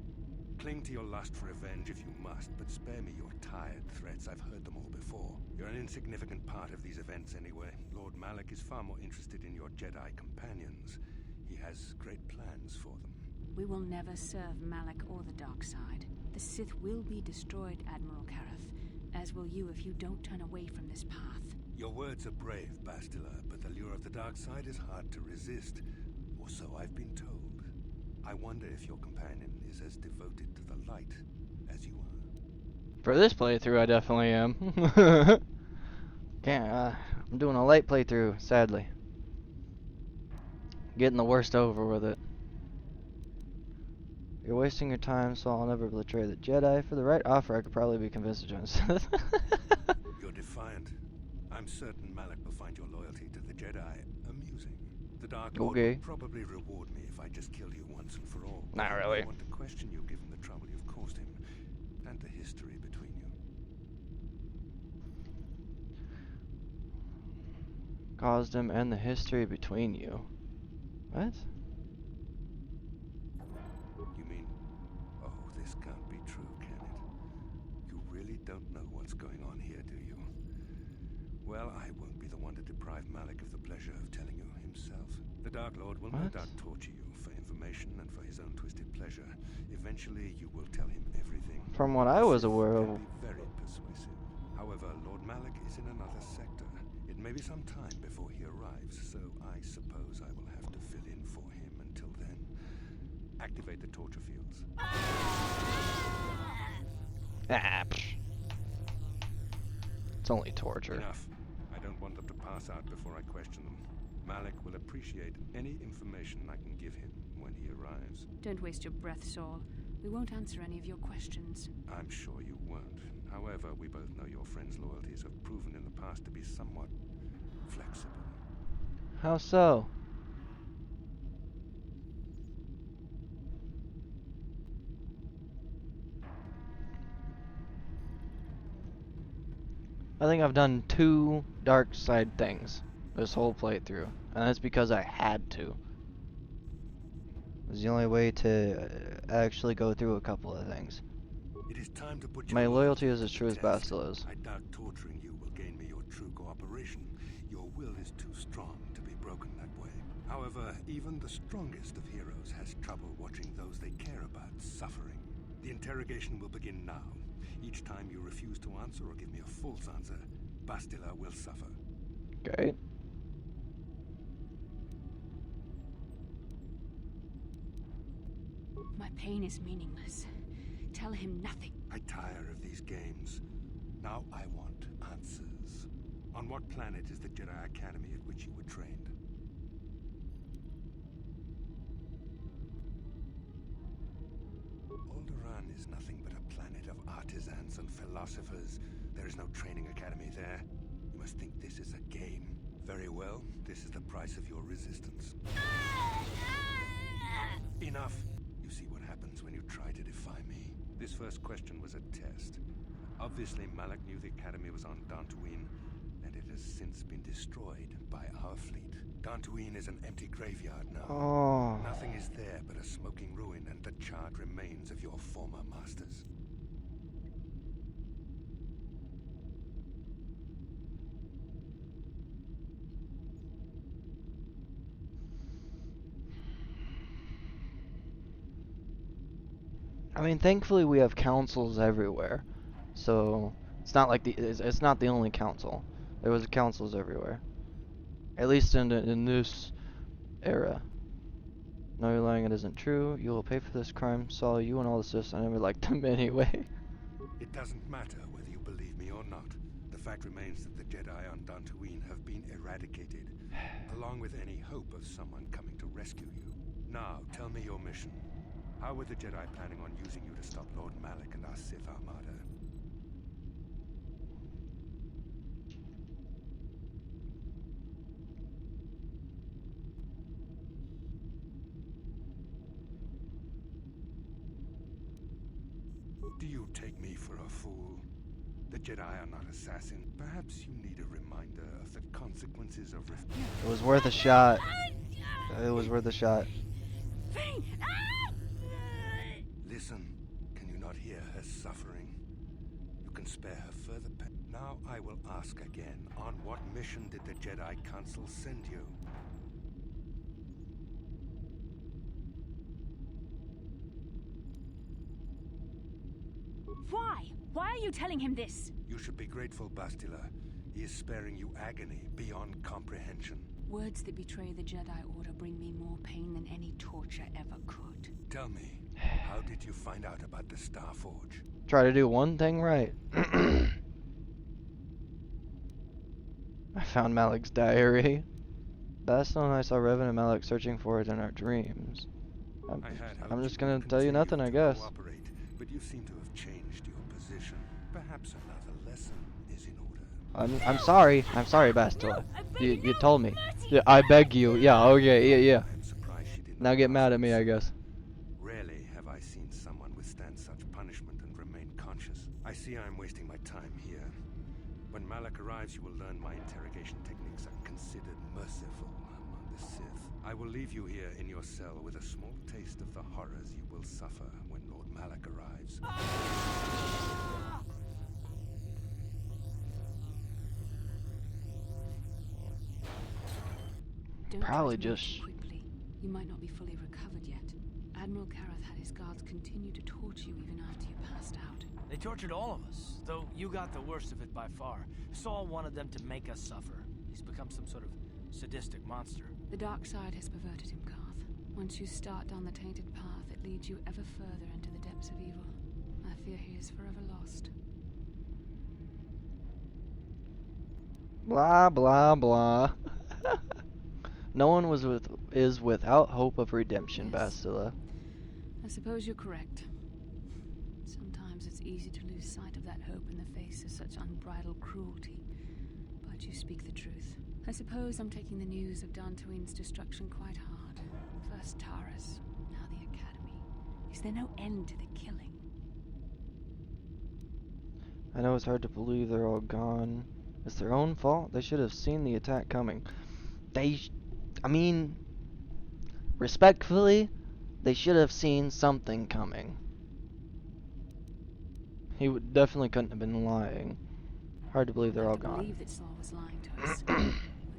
Cling to your lust for revenge if you must, but spare me your tired threats. I've heard them all before. You're an insignificant part of these events anyway. Lord Malak is far more interested in your Jedi companions. He has great plans for them. We will never serve Malak or the dark side. The Sith will be destroyed, Admiral Kareth, as will you if you don't turn away from this path. Your words are brave, Bastila, but the lure of the dark side is hard to resist. Or so I've been told. I wonder if your companion is as devoted to the light as you are. For this playthrough, I definitely am. I'm doing a light playthrough, sadly. Getting the worst over with it. You're wasting your time, so I'll never betray the Jedi. For the right offer, I could probably be convinced to join Sith. You're defiant. I'm certain Malak will find your loyalty to the Jedi amusing. The Dark Lord will probably reward me if I just kill you once and for all. Not really. I want to question you given the trouble you've caused him and the history between you. Caused him and the history between you. What? You mean, oh, this can't be true, can it? You really don't know what's going on here, do you? Well, I won't be the one to deprive Malak of the pleasure of telling you himself. The Dark Lord will no doubt torture you for information and for his own twisted pleasure. Eventually, you will tell him everything. From what I was aware of. Can be very persuasive. However, Lord Malak is in another sector. It may be some time before he arrives, so I suppose I will have to fill in for him until then. Activate the torture fields. It's only torture. Enough. I don't want them to pass out before I question them. Malak will appreciate any information I can give him when he arrives. Don't waste your breath, Saul. We won't answer any of your questions. I'm sure you won't. However, we both know your friend's loyalties have proven in the past to be somewhat flexible. How so? I think I've done 2 dark side things this whole playthrough, and that's because I had to. It was the only way to actually go through a couple of things. It is time to put My your loyalty is to as the true as test. Bastila's. I doubt torturing you will gain me your true cooperation. Your will is too strong to be broken that way. However, even the strongest of heroes has trouble watching those they care about suffering. The interrogation will begin now. Each time you refuse to answer or give me a false answer, Bastila will suffer. Okay. My pain is meaningless. Tell him nothing. I tire of these games. Now I want answers. On what planet is the Jedi Academy at which you were trained? Alderaan is nothing but a planet of artisans and philosophers. There is no training academy there. You must think this is a game. Very well, this is the price of your resistance. Enough! You see what happens when you try to defy me. This first question was a test. Obviously, Malak knew the Academy was on Dantooine, and it has since been destroyed by our fleet. Dantooine is an empty graveyard now. Oh. Nothing is there but a smoking ruin and the charred remains of your former masters. I mean, thankfully we have councils everywhere, so it's not like it's not the only council. There was councils everywhere, at least in this era. No, you're lying. It isn't true. You will pay for this crime. Saw you and all this. I never liked them anyway. It doesn't matter whether you believe me or not. The fact remains that the Jedi on Dantooine have been eradicated, along with any hope of someone coming to rescue you. Now, tell me your mission. How were the Jedi planning on using you to stop Lord Malak and our Sith Armada? Do you take me for a fool? The Jedi are not assassins. Perhaps you need a reminder of the consequences of It was worth a shot. It was worth a shot. Listen, can you not hear her suffering? You can spare her further pain. Now I will ask again, on what mission did the Jedi Council send you? Why? Why are you telling him this? You should be grateful, Bastila. He is sparing you agony beyond comprehension. Words that betray the Jedi Order bring me more pain than any torture ever could. Tell me, how did you find out about the Star Forge? Try to do one thing right. I found Malak's diary. That's when I saw Revan and Malak searching for it in our dreams. I'm just gonna tell you nothing, I guess. Cooperate, but you seem to have changed your position. Perhaps another lesson is in order. I'm sorry. I'm sorry, Bastila. You told me. Yeah, I beg you. Yeah, okay, yeah. Now get mad at me, I guess. Rarely have I seen someone withstand such punishment and remain conscious. I see I'm wasting my time here. When Malak arrives, you will learn my interrogation techniques are considered merciful among the Sith. I will leave you here in your cell with a small taste of the horrors you will suffer when Lord Malak arrives. Probably just. Quickly. You might not be fully recovered yet. Admiral Karath had his guards continue to torture you even after you passed out. They tortured all of us, though you got the worst of it by far. Saul wanted them to make us suffer. He's become some sort of sadistic monster. The dark side has perverted him, Garth. Once you start down the tainted path, it leads you ever further into the depths of evil. I fear he is forever lost. Blah blah blah. No one is without hope of redemption, Yes. Bastila. I suppose you're correct. Sometimes it's easy to lose sight of that hope in the face of such unbridled cruelty. But you speak the truth. I suppose I'm taking the news of Dantooine's destruction quite hard. First Taras, now the Academy. Is there no end to the killing? I know it's hard to believe they're all gone. It's their own fault. They should have seen the attack coming. I mean, respectfully, they should have seen something coming. He definitely couldn't have been lying. Hard to believe they're all gone. I believe that Saul was lying to us. But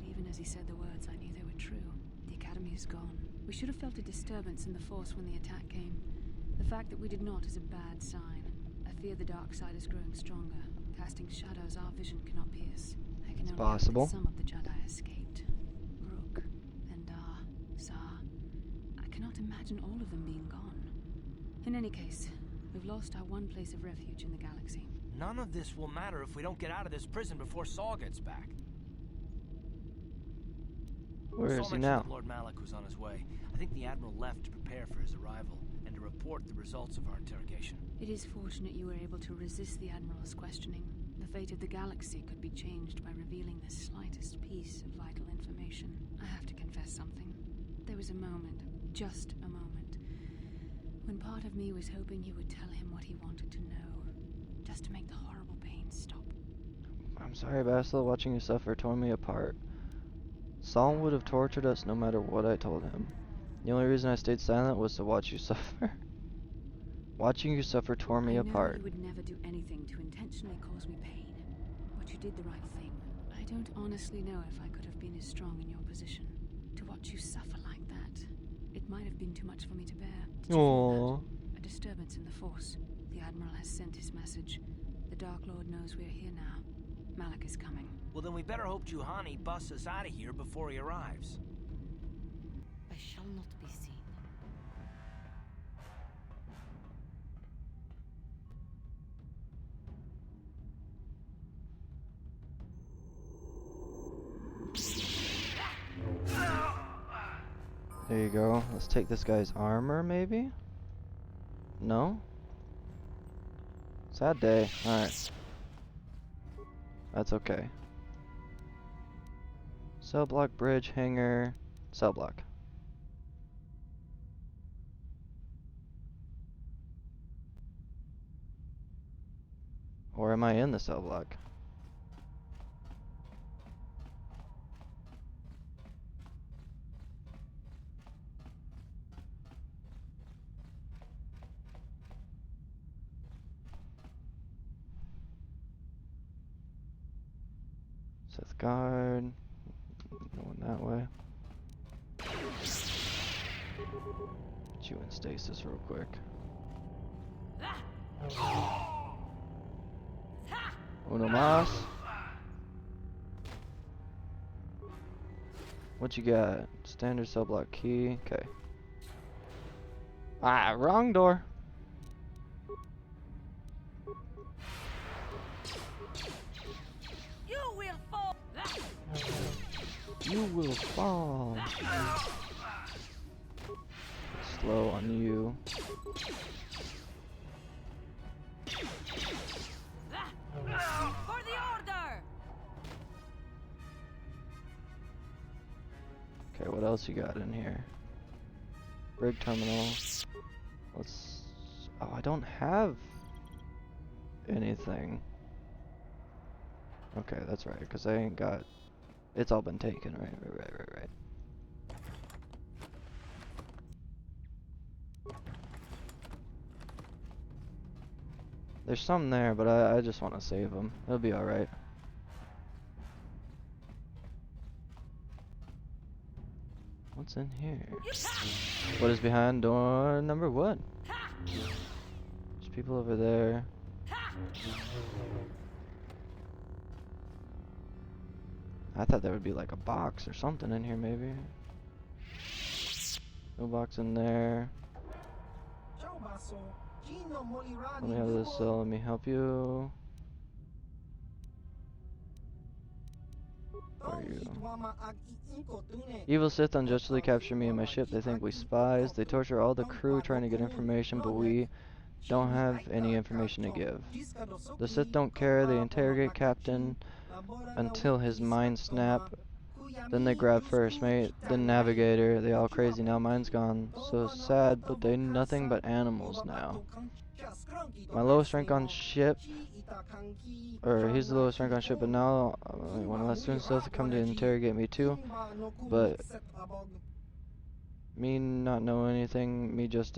even as he said the words, I knew they were true. The Academy is gone. We should have felt a disturbance in the Force when the attack came. The fact that we did not is a bad sign. I fear the dark side is growing stronger, casting shadows our vision cannot pierce. I can only hope that some of the Jedi escaped. Rook, Endar, Zar. I cannot imagine all of them being gone. In any case, we've lost our one place of refuge in the galaxy. None of this will matter if we don't get out of this prison before Saul gets back. Where is he now? That Lord Malak was on his way. I think the Admiral left to prepare for his arrival and to report the results of our interrogation. It is fortunate you were able to resist the Admiral's questioning. The fate of the galaxy could be changed by revealing the slightest piece of vital information. I have to confess something. There was a moment, just a moment, when part of me was hoping you would tell him what he wanted to know, just to make the horrible pain stop. I'm sorry, Bastila. Watching you suffer tore me apart. Saul would have tortured us no matter what I told him. The only reason I stayed silent was to watch you suffer. Watching you suffer tore me apart. I know you would never do anything to intentionally cause me pain, but you did the right thing. I don't honestly know if I could have been as strong in your position. To watch you suffer like that, it might have been too much for me to bear. Did you feel that? A disturbance in the Force. The Admiral has sent his message. The Dark Lord knows we're here now. Malak is coming. Well, then we better hope Juhani busts us out of here before he arrives. I shall not be seen. There you go. Let's take this guy's armor, maybe? No? Sad day. Alright. That's okay. Cell block, bridge, hangar, cell block. Or am I in the cell block? Seth guard. Going that way. Get you in stasis real quick. Uno más. What you got? Standard cell block key. Okay. Ah, wrong door. You will fall. You will fall. Slow on you. For the order. Okay, what else you got in here? Brig terminal. Let's. Oh, I don't have anything. Okay, that's right, because I ain't got. It's all been taken, right. There's some there, but I just want to save them. It'll be alright. What's in here? What is behind door number 1? There's people over there. I thought there would be like a box or something in here, maybe. No box in there. Let me have this, so let me help you. Where are you? Evil Sith unjustly capture me and my ship. They think we spies. They torture all the crew trying to get information, but we don't have any information to give. The Sith don't care. They interrogate Captain until his mind snap. Then they grab First Mate, then Navigator. They all crazy now. Mine's gone. So sad, but they nothing but animals now. My lowest rank on ship Or he's the lowest rank on ship, but now one of my students still have to come to interrogate me too. But me not know anything, me just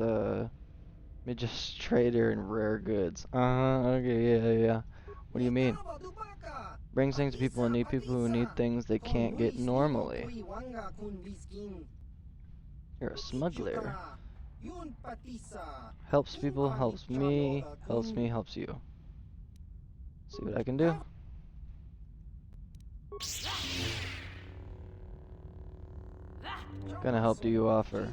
trader in rare goods. Okay, yeah. What do you mean? Brings things to people in need, people who need things they can't get normally. You're a smuggler. Helps people, helps me, helps you. See what I can do. Gonna help do you offer.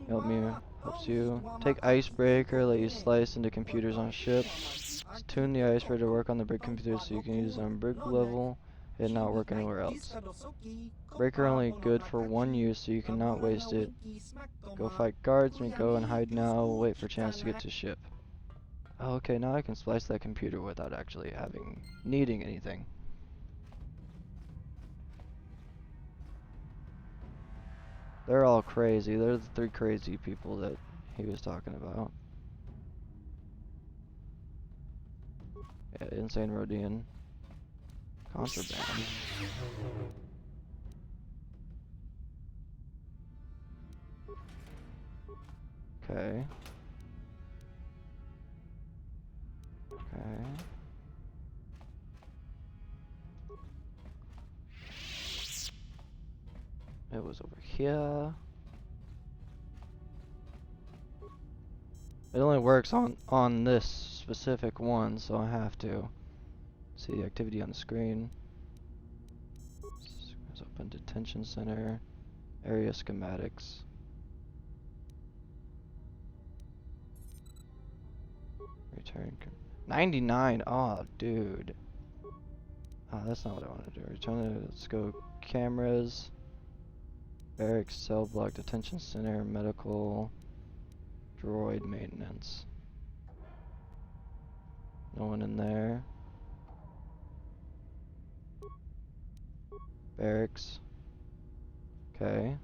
Help me, helps you. Take icebreaker, let you slice into computers on ship. Tune the icebreaker to work on the brig computer so you can use it on brig level and not work anywhere else. Breaker only good for one use, so you cannot waste it. Go fight guards, go and hide now, wait for chance to get to ship. Oh, okay, now I can splice that computer without actually needing anything. They're all crazy. They're the 3 crazy people that he was talking about. Yeah, insane Rhodian. Contraband. Okay. Okay. It was over here. It only works on this specific one, so I have to see the activity on the screen. Let's open detention center, area schematics. Return 99. Oh, dude. Oh, that's not what I want to do. Let's go cameras, barracks, cell block, detention center, medical, droid maintenance. No one in there. Barracks. Okay.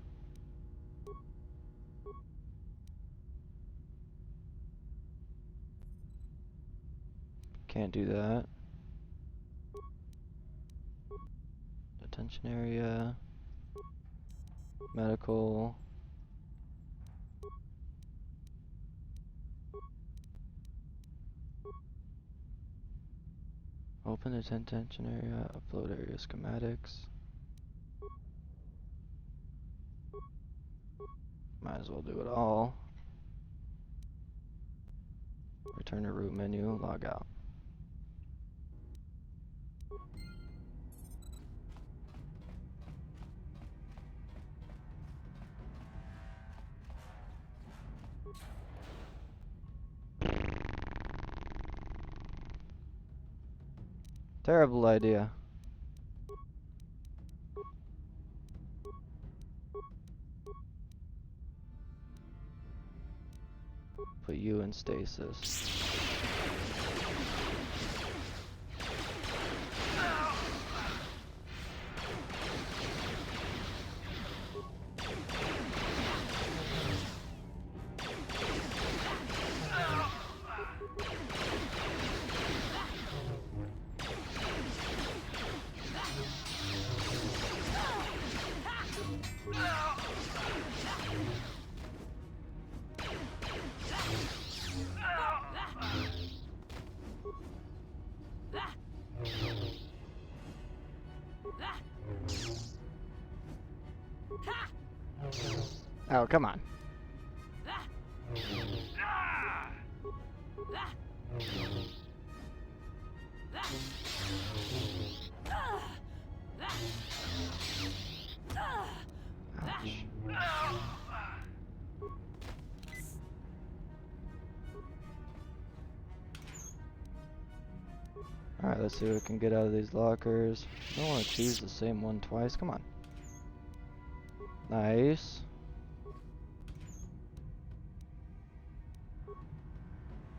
Can't do that. Detention area. Medical. Open the detention area. Upload area schematics. Might as well do it all. Return to root menu. Log out. Terrible idea. Put you in stasis. Oh, come on. Ouch. Alright, let's see what we can get out of these lockers. I don't want to choose the same one twice. Come on. Nice.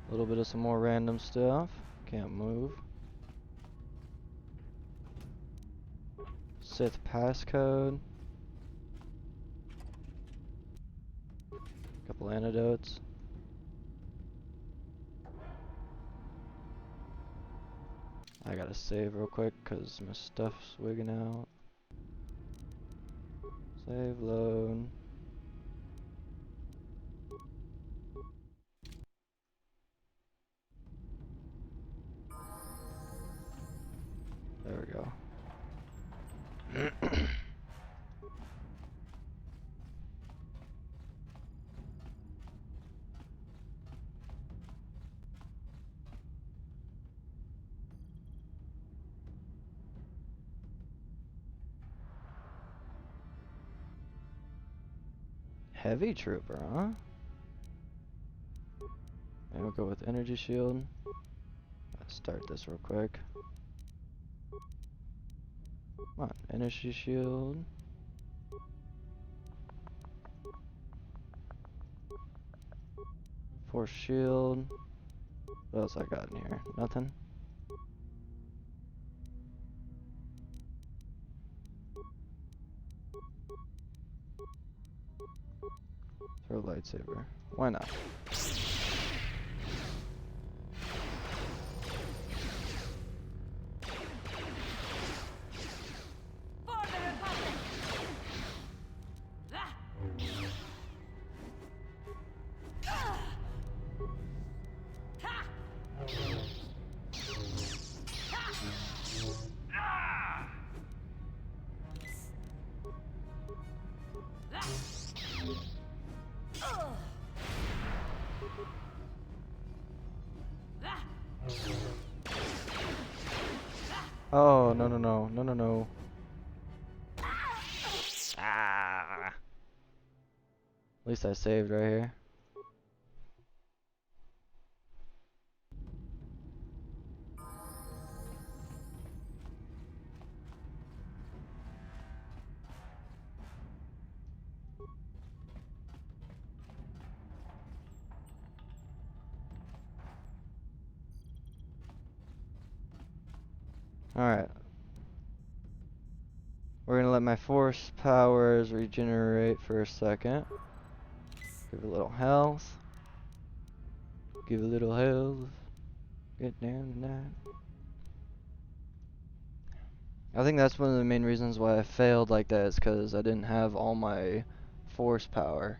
A little bit of some more random stuff. Can't move. Sith passcode. Couple antidotes. I gotta save real quick because my stuff's wigging out. Save, load. There we go. Heavy trooper, huh? And we'll go with energy shield. Let's start this real quick. Come on, energy shield. Force shield. What else I got in here? Nothing? Throw a lightsaber. Why not? Oh, no, no, no, no, no, no. Ah. At least I saved right here. Alright. We're gonna let my force powers regenerate for a second. Give a little health. Give a little health. Get down tonight. I think that's one of the main reasons why I failed like that is because I didn't have all my force power.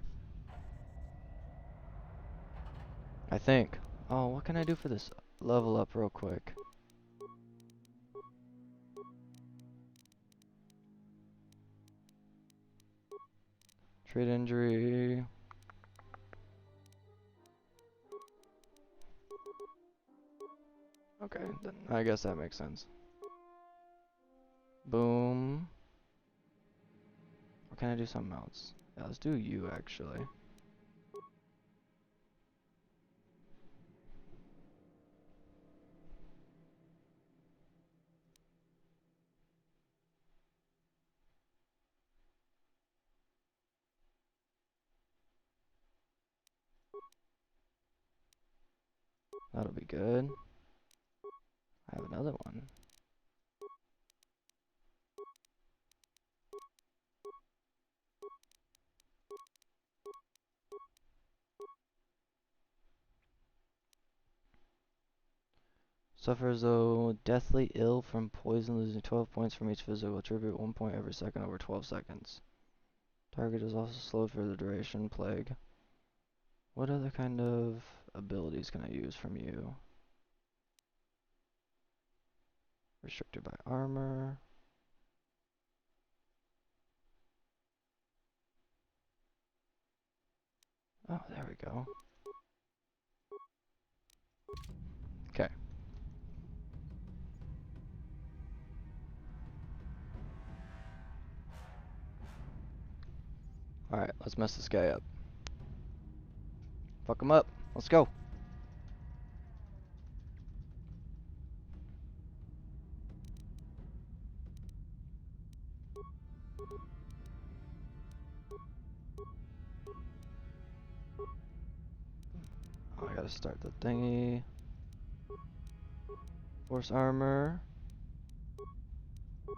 I think. Oh, what can I do for this level up real quick? Treat injury. Okay, then I guess that makes sense. Boom. Or can I do something else? Yeah, let's do you actually. That'll be good. I have another one. Suffers though deathly ill from poison, losing 12 points from each physical attribute, 1 point every second over 12 seconds. Target is also slowed for the duration. Plague. What other kind of abilities can I use from you? Restricted by armor. Oh, there we go. Okay. Alright, let's mess this guy up. Fuck him up. Let's go. Oh, I gotta start the thingy. Force armor.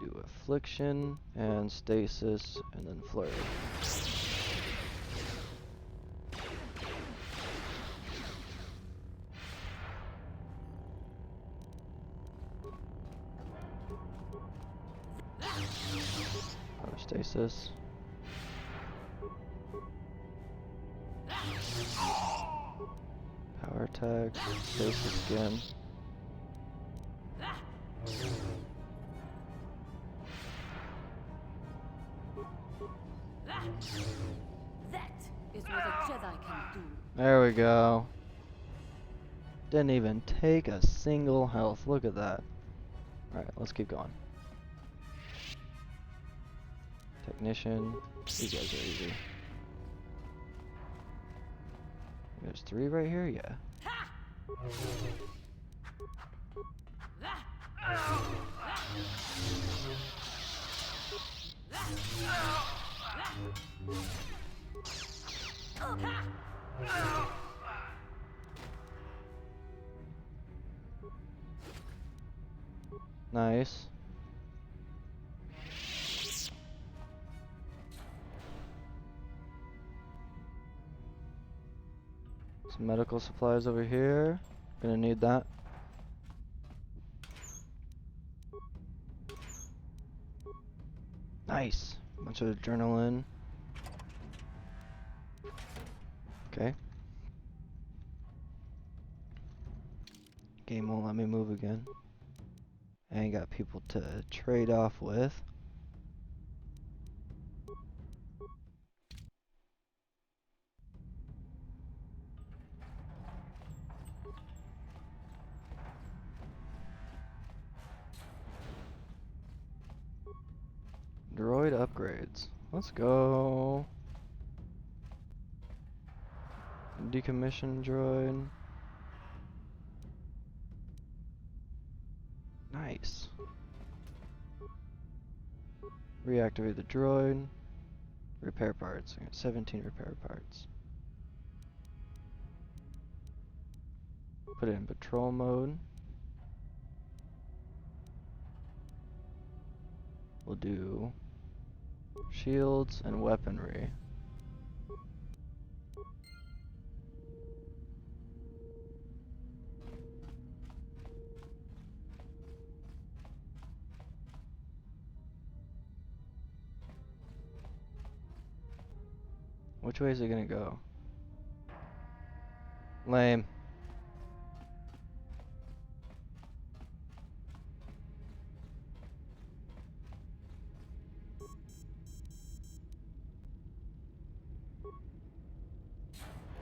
Do affliction and stasis and then flurry. Power stasis. Power attack. Stasis again. That is what a Jedi can do. There we go. Didn't even take a single health. Look at that. Alright, let's keep going. Technician. These guys are easy. There's 3 right here? Yeah. Nice. Some medical supplies over here. Gonna need that. Nice. Bunch of adrenaline. Okay. Game won't let me move again. I ain't got people to trade off with. Droid upgrades. Let's go. Decommission droid. Nice. Reactivate the droid. Repair parts. I got 17 repair parts. Put it in patrol mode. We'll do shields and weaponry. Which way is it gonna go? Lame.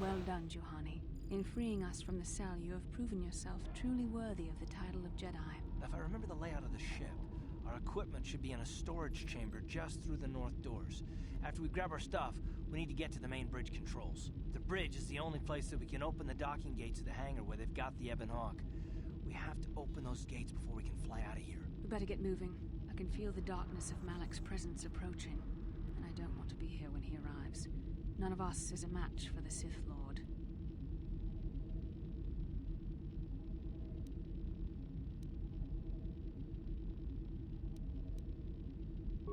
Well done, Juhani. In freeing us from the cell, you have proven yourself truly worthy of the title of Jedi. If I remember the layout of the ship, our equipment should be in a storage chamber just through the north doors. After we grab our stuff, we need to get to the main bridge controls. The bridge is the only place that we can open the docking gates of the hangar where they've got the Ebon Hawk. We have to open those gates before we can fly out of here. We better get moving. I can feel the darkness of Malak's presence approaching, and I don't want to be here when he arrives. None of us is a match for the Sith Lord.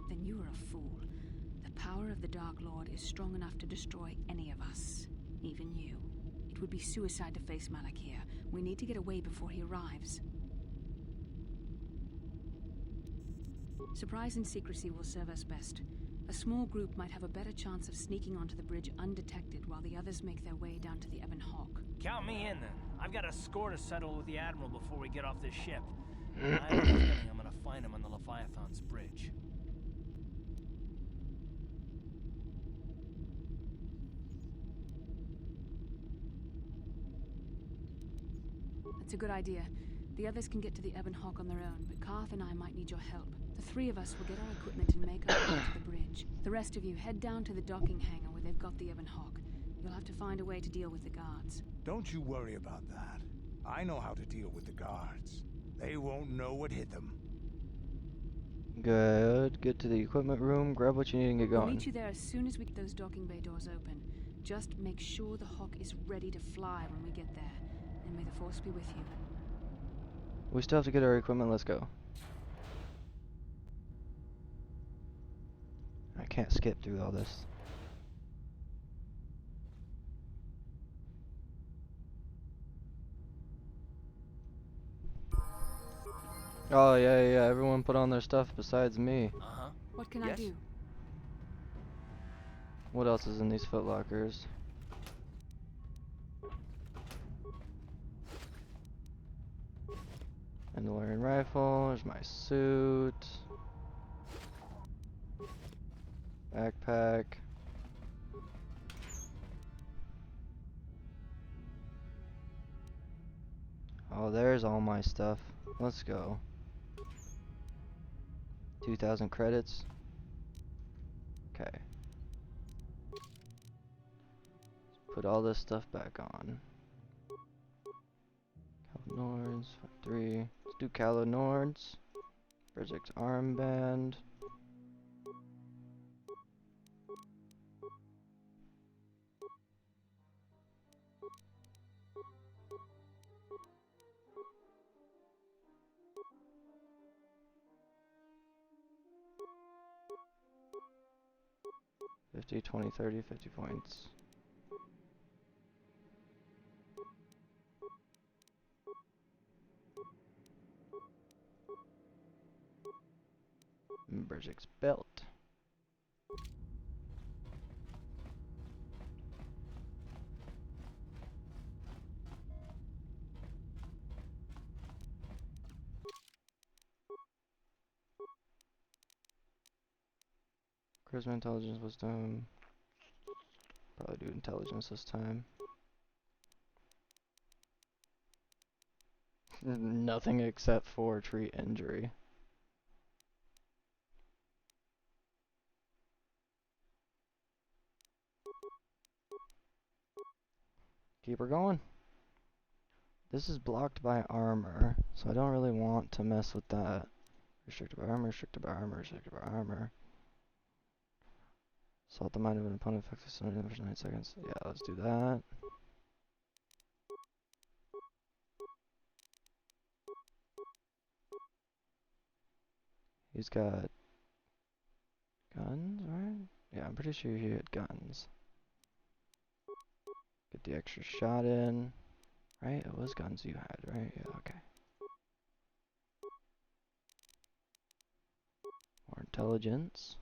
Then you are a fool. The power of the Dark Lord is strong enough to destroy any of us, even you. It would be suicide to face Malak here. We need to get away before he arrives. Surprise and secrecy will serve us best. A small group might have a better chance of sneaking onto the bridge undetected while the others make their way down to the Ebon Hawk. Count me in, then. I've got a score to settle with the Admiral before we get off this ship. I have a feeling I'm gonna find him on the Leviathan's bridge. That's a good idea. The others can get to the Ebon Hawk on their own, but Karth and I might need your help. The 3 of us will get our equipment and make our way to the bridge. The rest of you head down to the docking hangar where they've got the Ebon Hawk. You'll have to find a way to deal with the guards. Don't you worry about that. I know how to deal with the guards. They won't know what hit them. Good. Get to the equipment room, grab what you need and get We'll going. meet you there as soon as we get those docking bay doors open. Just make sure the Hawk is ready to fly when we get there. And may the Force be with you. We still have to get our equipment, let's go. I can't skip through all this. Oh yeah, everyone put on their stuff besides me. Uh-huh. What can I do? What else is in these footlockers? Mandalorian rifle, there's my suit. Backpack. Oh, there's all my stuff. Let's go. 2,000 credits. Okay. Put all this stuff back on. Calonords, 3. Let's do Calonords. Project armband. $50, $20, $30, $50 points. Berserk's belt. Charisma, intelligence, wisdom. Probably do intelligence this time. Nothing except for treat injury. Keep her going. This is blocked by armor, so I don't really want to mess with that. Restricted by armor, restricted by armor, restricted by armor. Assault the mind of an opponent effective for 9 seconds. Yeah, let's do that. He's got guns, right? Yeah, I'm pretty sure he had guns. Get the extra shot in. Right? It was guns you had, right? Yeah, okay. More intelligence.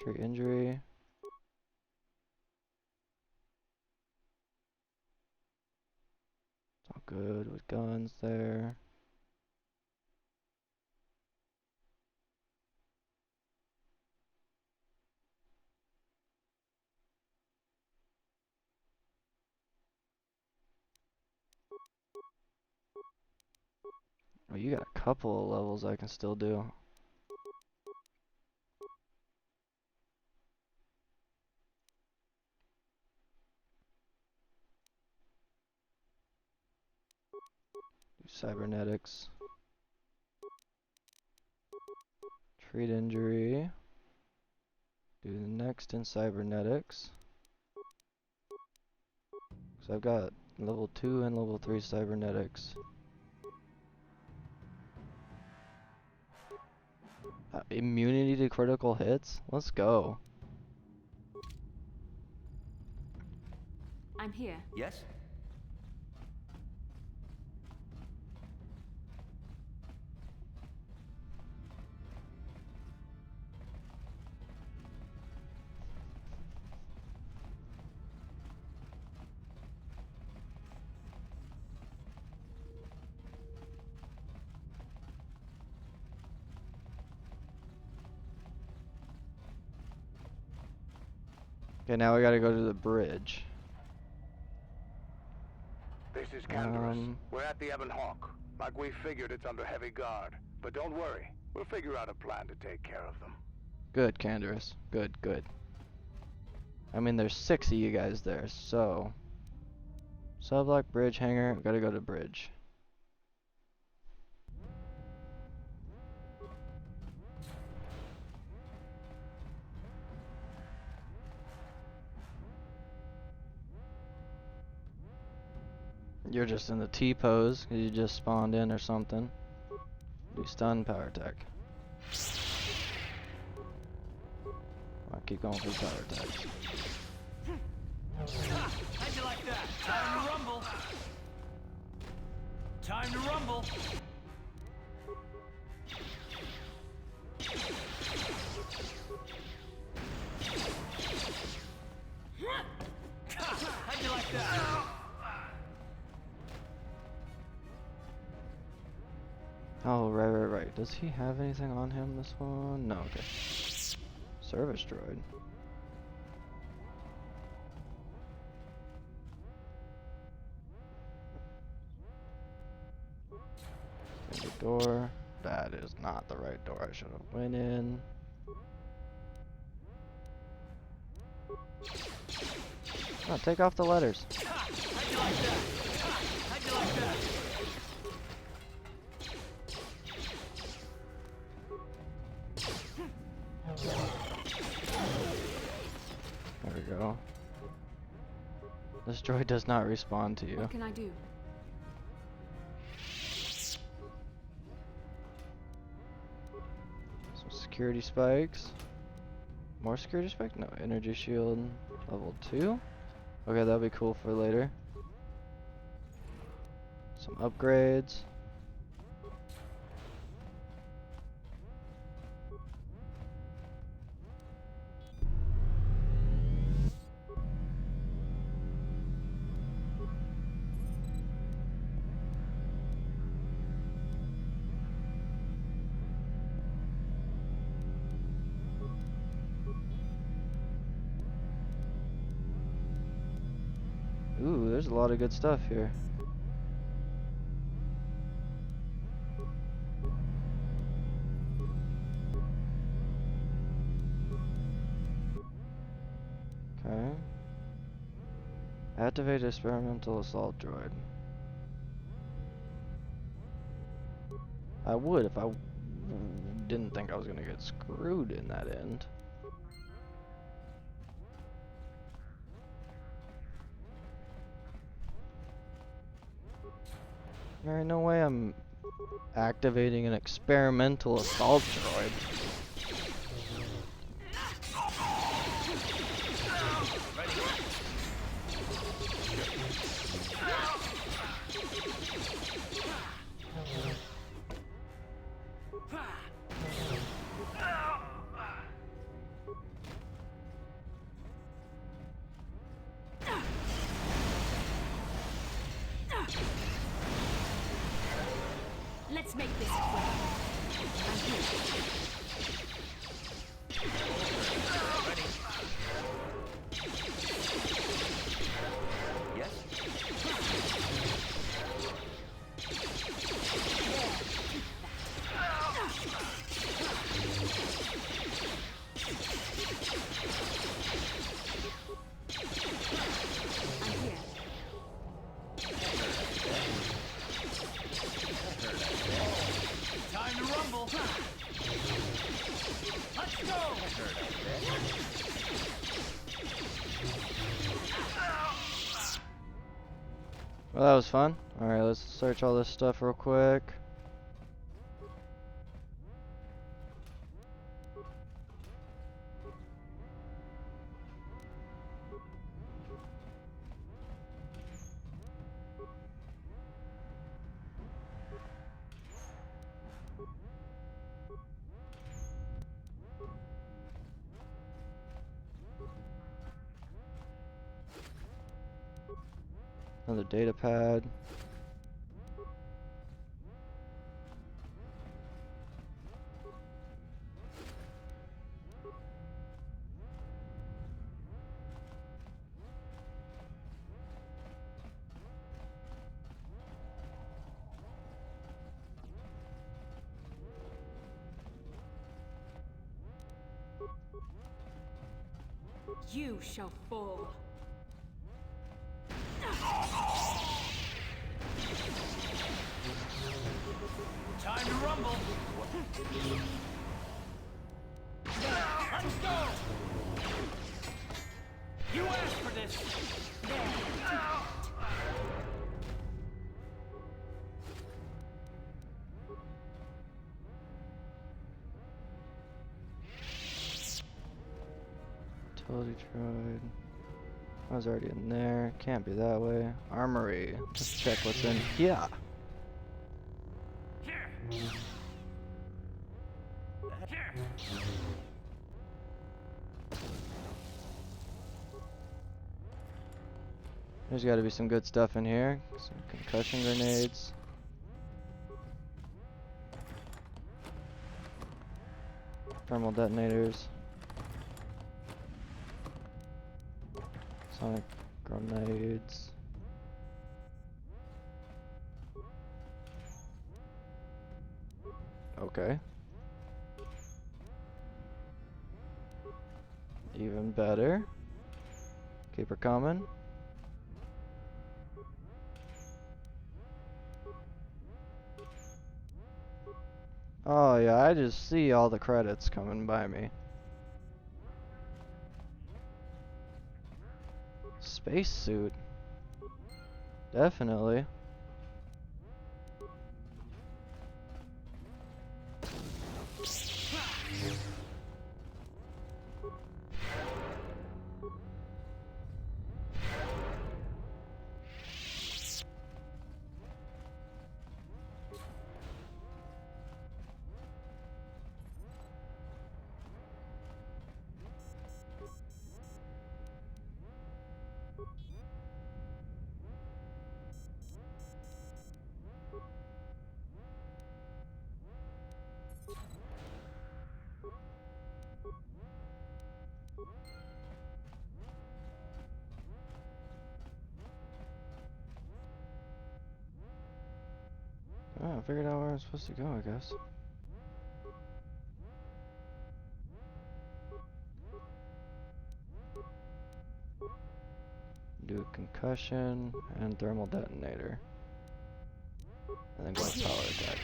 Treat injury. It's all good with guns there. Oh, you got a couple of levels I can still do. Do cybernetics. Treat injury. Do the next in cybernetics. So I've got level 2 and level 3 cybernetics. Immunity to critical hits? Let's go. I'm here. Yes? Okay, now we gotta go to the bridge. This is Canderous. We're at the Ebon Hawk. Like we figured, it's under heavy guard. But don't worry, we'll figure out a plan to take care of them. Good, Canderous. Good, good. I mean, there's 6 of you guys there, so... Sublock, bridge, hangar, gotta go to bridge. You're just in the T-pose, because you just spawned in or something. Do stun, power attack. Come on, keep going for power attacks. How'd you like that? Time to rumble. Time to rumble. How'd you like that? Oh, right. Does he have anything on him, this one? No, okay. Service droid. The door. That is not the right door I should have went in. Oh, take off the letters. There we go. This droid does not respond to you. What can I do? Some security spikes. More security spike? No, energy shield. Level 2? Okay, that'll be cool for later. Some upgrades. Ooh, there's a lot of good stuff here. Okay. Activate experimental assault droid. I would if I didn't think I was gonna get screwed in that end. There ain't no way I'm activating an experimental assault droid. Let's make this quick. I'm here. Time to rumble. Let's go. Well, that was fun. Alright, let's search all this stuff real quick. Another data pad. You shall fall. Time to rumble. Let's go. You asked for this. Utility droid. I was already in there. Can't be that way. Armory. Let's check what's in here. There's got to be some good stuff in here. Some concussion grenades. Thermal detonators. Sonic grenades. Okay. Even better. Keep her coming. Oh yeah, I just see all the credits coming by me. Spacesuit. Definitely. Oh, I figured out where I'm supposed to go, I guess. Do a concussion and thermal detonator. And then go to power attack.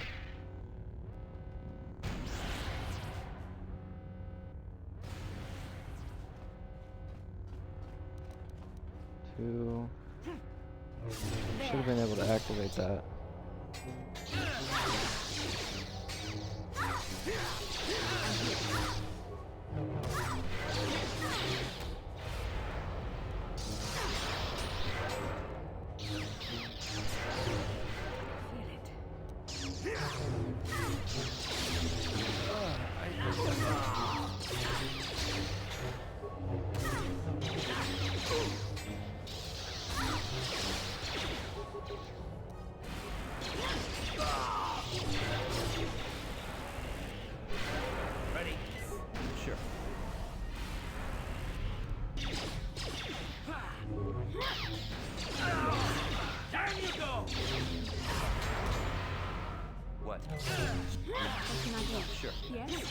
Two. Should have been able to activate that. Ready? Sure. Down you go! What? What can I do? Sure. Yes?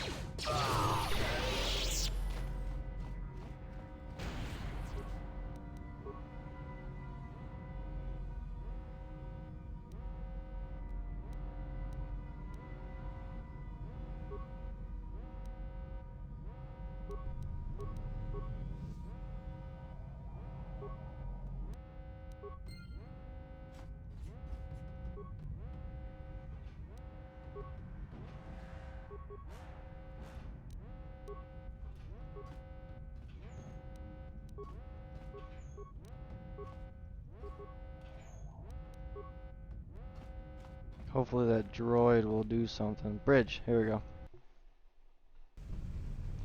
Hopefully that droid will do something. Bridge, here we go.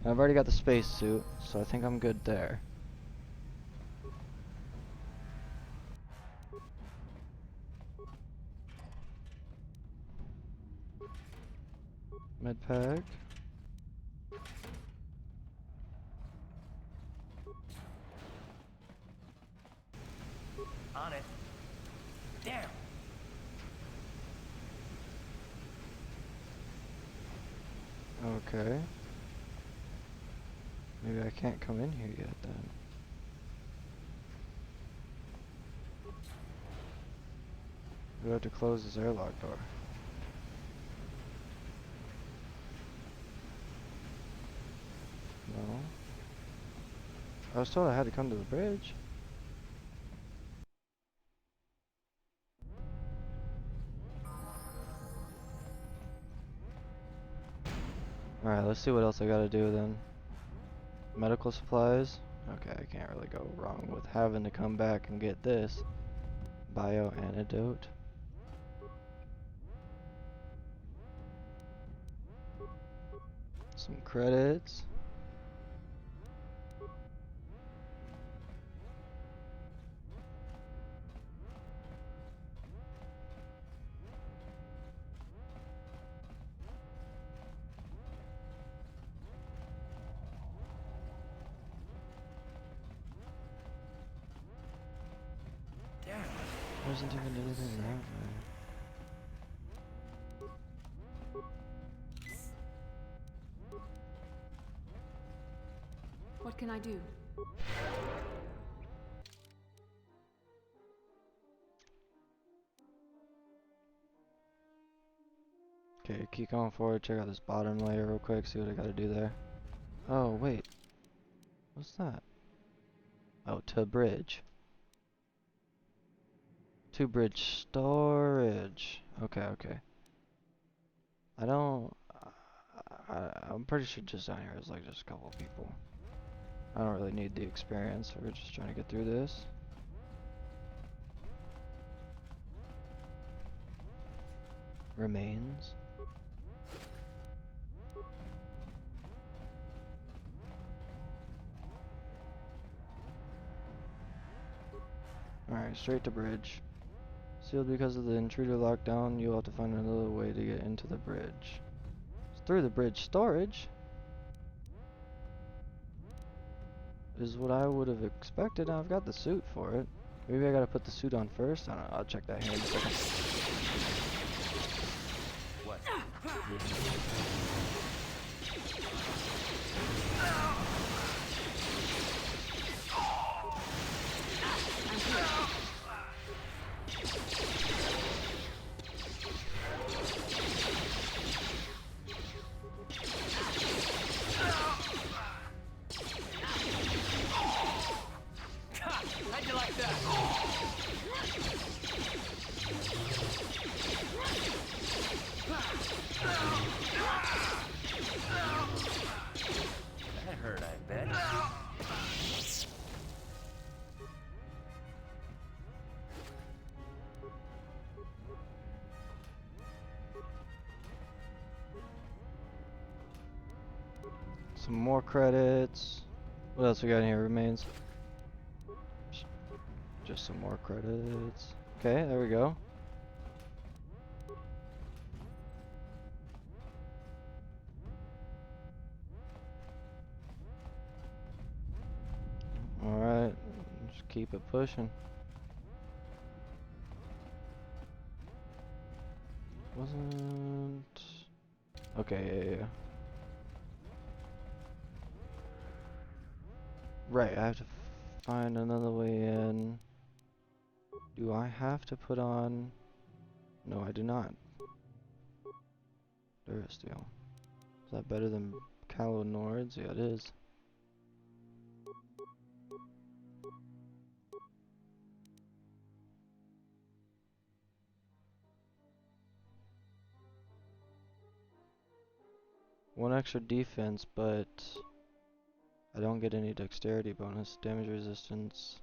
I've already got the spacesuit, so I think I'm good there. Medpack. On it. Damn. Okay. Maybe I can't come in here yet then. We have to close this airlock door. No. I was told I had to come to the bridge. Alright, let's see what else I gotta do then. Medical supplies. Okay, I can't really go wrong with having to come back and get this. Bio antidote. Some credits. isn't even anything that way. What can I do? Okay, keep going forward, check out this bottom layer real quick, see what I gotta do there. Oh, wait. What's that? Oh, to bridge. To bridge storage. Okay, okay. I don't... I'm pretty sure just down here is like just a couple of people. I don't really need the experience, we're just trying to get through this. Remains. Alright, straight to bridge. Sealed because of the intruder lockdown, you'll have to find another way to get into the bridge. It's through the bridge storage. Is what I would have expected. I've got the suit for it. Maybe I gotta put the suit on first? I don't know, I'll check that here in a second. What? How'd you like that? That hurt, I bet. Some more credits. What else we got in here? Remains. Just some more credits. Okay, there we go. Alright, just keep it pushing. Wasn't... Okay, yeah. Right, I have to find another way in. Do I have to put on... No, I do not. Durasteel. Is that better than Calonord's? Yeah, it is. One extra defense, but I don't get any dexterity bonus. Damage resistance.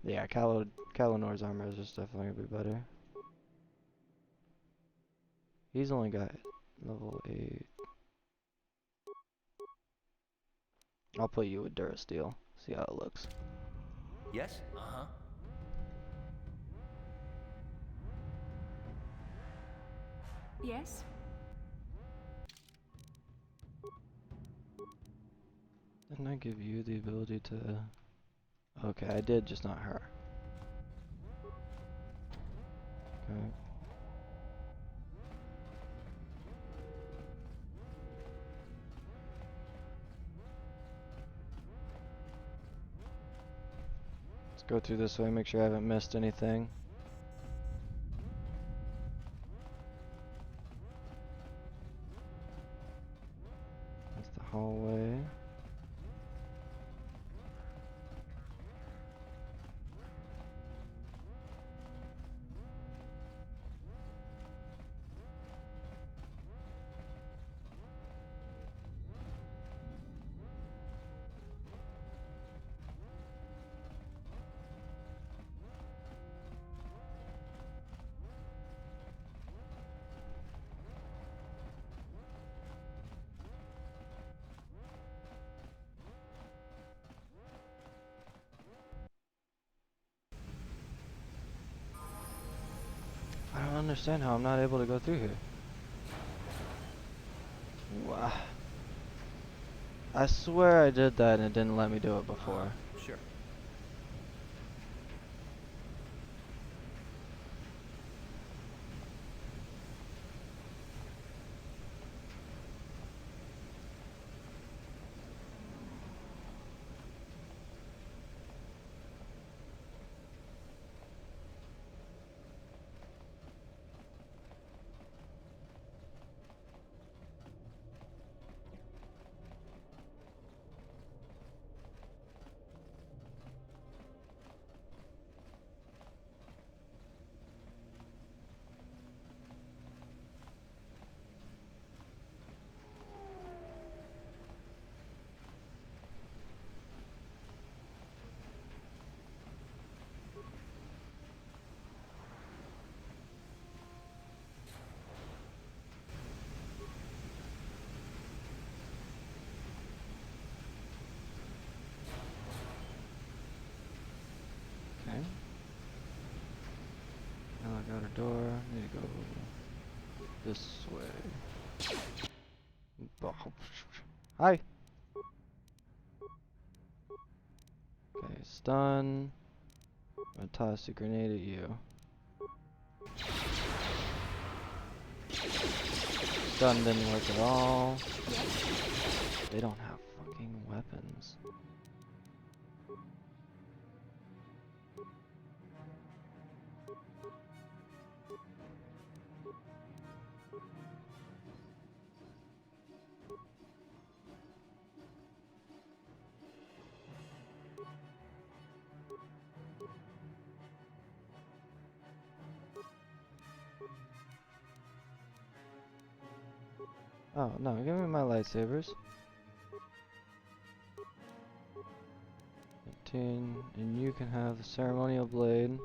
Yeah, Calonord's armor is just definitely gonna be better. He's only got level 8. I'll put you with Durasteel. See how it looks. Yes? Uh-huh. Yes? Didn't I give you the ability to... Okay, I did, just not her. Okay. Let's go through this way, make sure I haven't missed anything. That's the hallway. I don't understand how I'm not able to go through here. Wow. I swear I did that and it didn't let me do it before. Sure. Okay. Now I got a door. Need to go this way. Hi. Okay, stun. I'm gonna toss a grenade at you. Stun didn't work at all. They don't have fucking weapons. Oh, no, give me my lightsabers. 15, and you can have the ceremonial blade.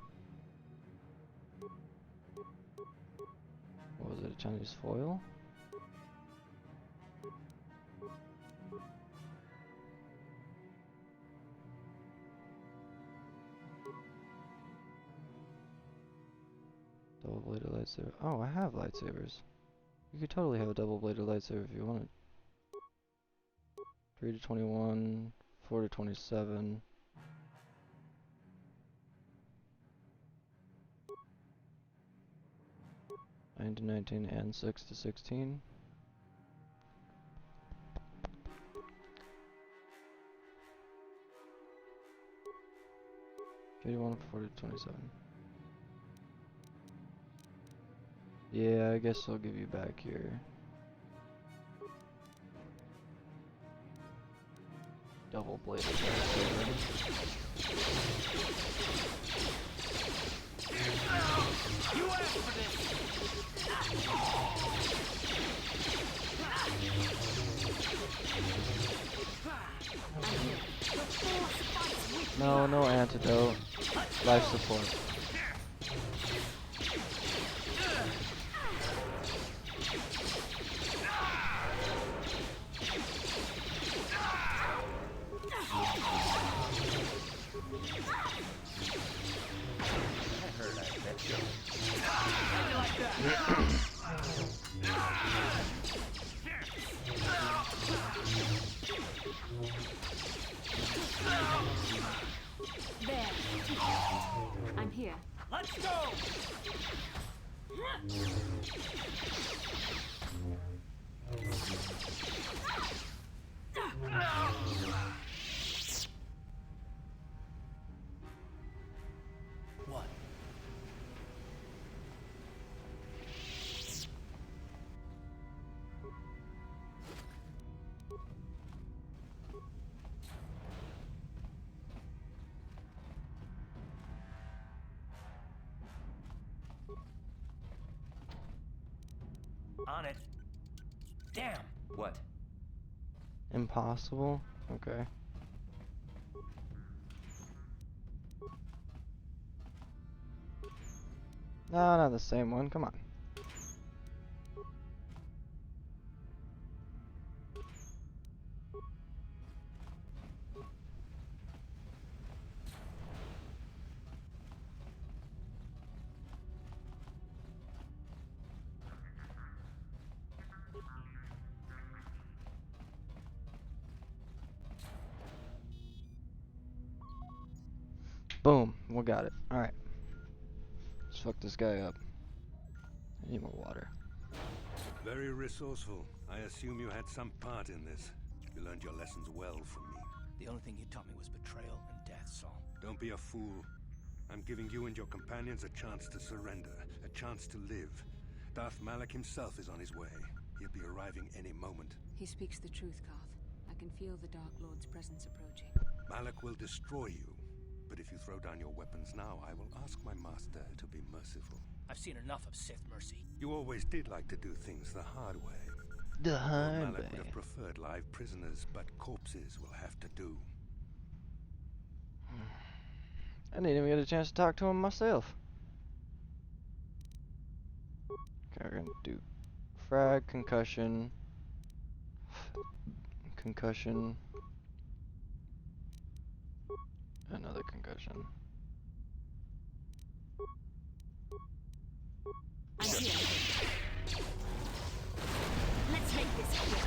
What was it, a Chinese foil? Double-bladed lightsaber. Oh, I have lightsabers. You could totally have a double-bladed lightsaber if you wanted. 3 to 21, 4 to 27. Nine to 19 and 6 to 16. $81, 40 to 27. Yeah, I guess I'll give you back here. Double-bladed lightsaber. You asked for this! No, no antidote. Life support. There. I'm here. Let's go! What? On it. Damn. What? Impossible? Okay. No, not the same one. Come on. Boom. We got it. Alright. Let's fuck this guy up. I need more water. Very resourceful. I assume you had some part in this. You learned your lessons well from me. The only thing you taught me was betrayal and death, Saul. Don't be a fool. I'm giving you and your companions a chance to surrender, a chance to live. Darth Malak himself is on his way. He'll be arriving any moment. He speaks the truth, Koth. I can feel the Dark Lord's presence approaching. Malak will destroy you. But if you throw down your weapons now, I will ask my master to be merciful. I've seen enough of Sith mercy. You always did like to do things the hard way. The hard Malak way. would have preferred live prisoners, but corpses will have to do. I didn't even get a chance to talk to him myself. Okay, we're gonna do frag, concussion, concussion, another concussion. I'm here. Let's make this quick.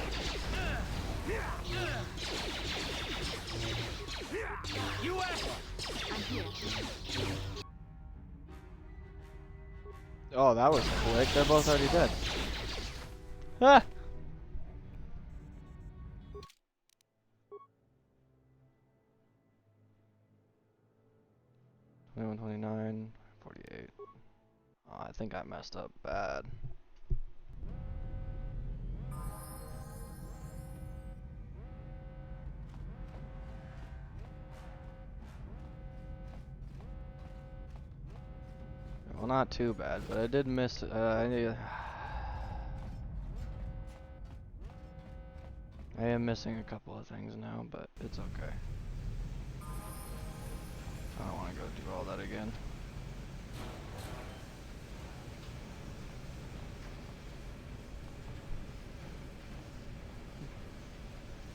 You asked. I'm here. Oh, that was quick. They're both already dead. Ah! 21, 29, 48. Oh, I think I messed up bad. Well, not too bad, but I did miss. I am missing a couple of things now, but it's okay. I don't want to go do all that again.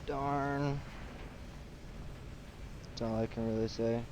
Darn. That's all I can really say.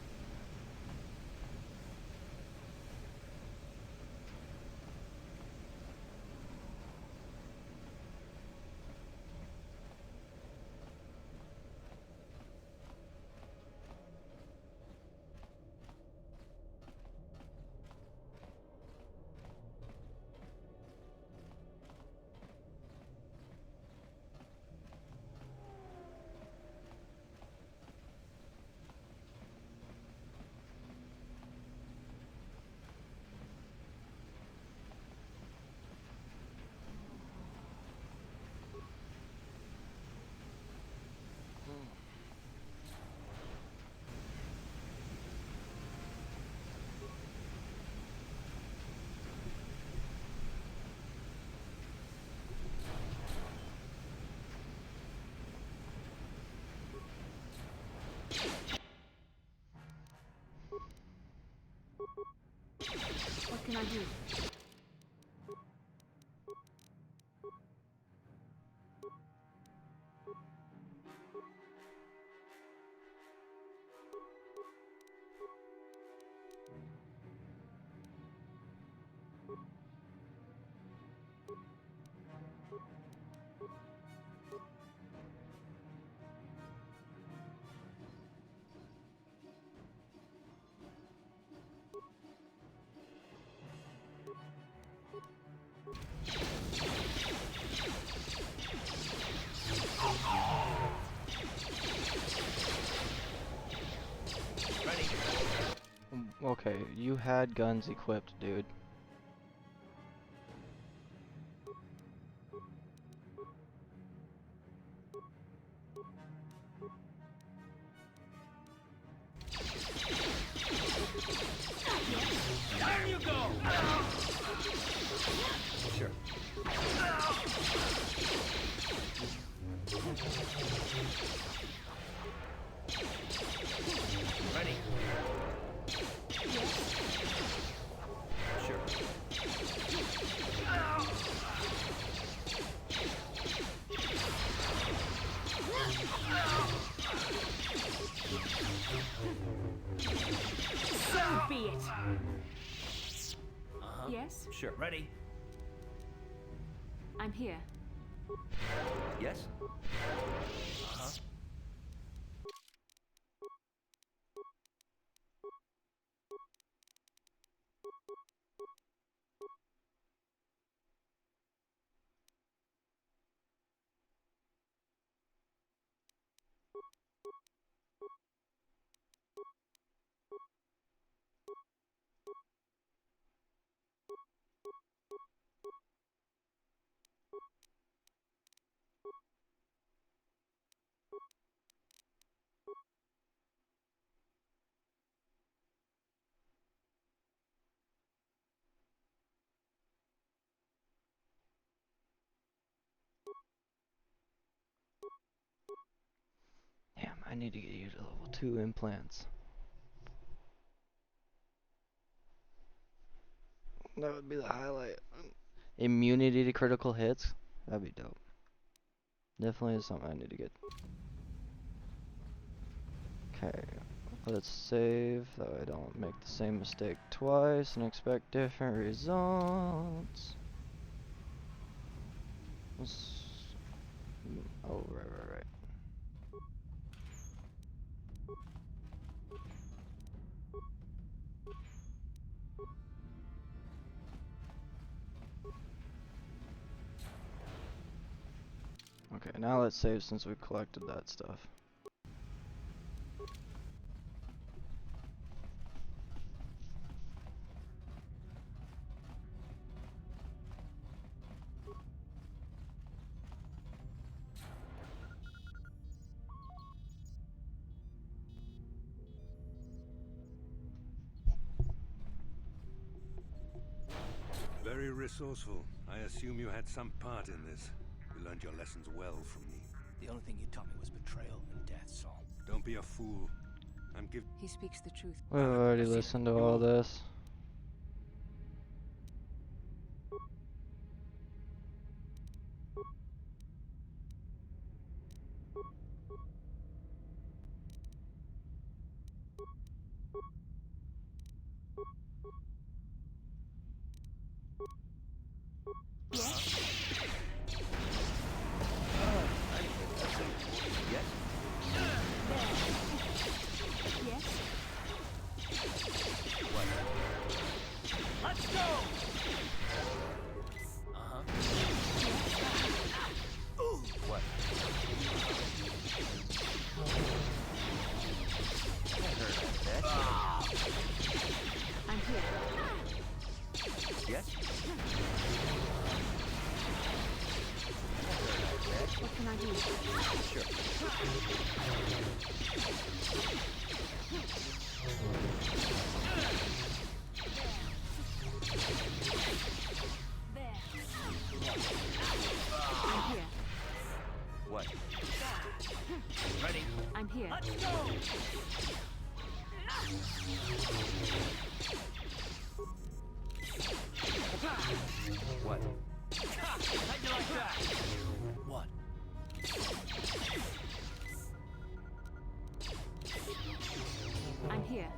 What can I do? Okay, you had guns equipped, dude. Down you go. Sure. Ready. Sure. So be it. Yes? Sure. Ready. I'm here. Yes? I need to get you to level 2 implants. That would be the highlight. Immunity to critical hits? That'd be dope. Definitely is something I need to get. Okay, let's save, that way I don't make the same mistake twice and expect different results. Oh, right. Okay, now let's save since we collected that stuff. Very resourceful. I assume you had some part in this. You learned your lessons well from me. The only thing you taught me was betrayal and death, Saul. Don't be a fool. He speaks the truth. We've already listened to all this. Let's go! What? I'm here. Yes? What can I do? Sure. I'm here. What? Ready? I'm here. Let's go! What? How'd you like that? What? I'm here.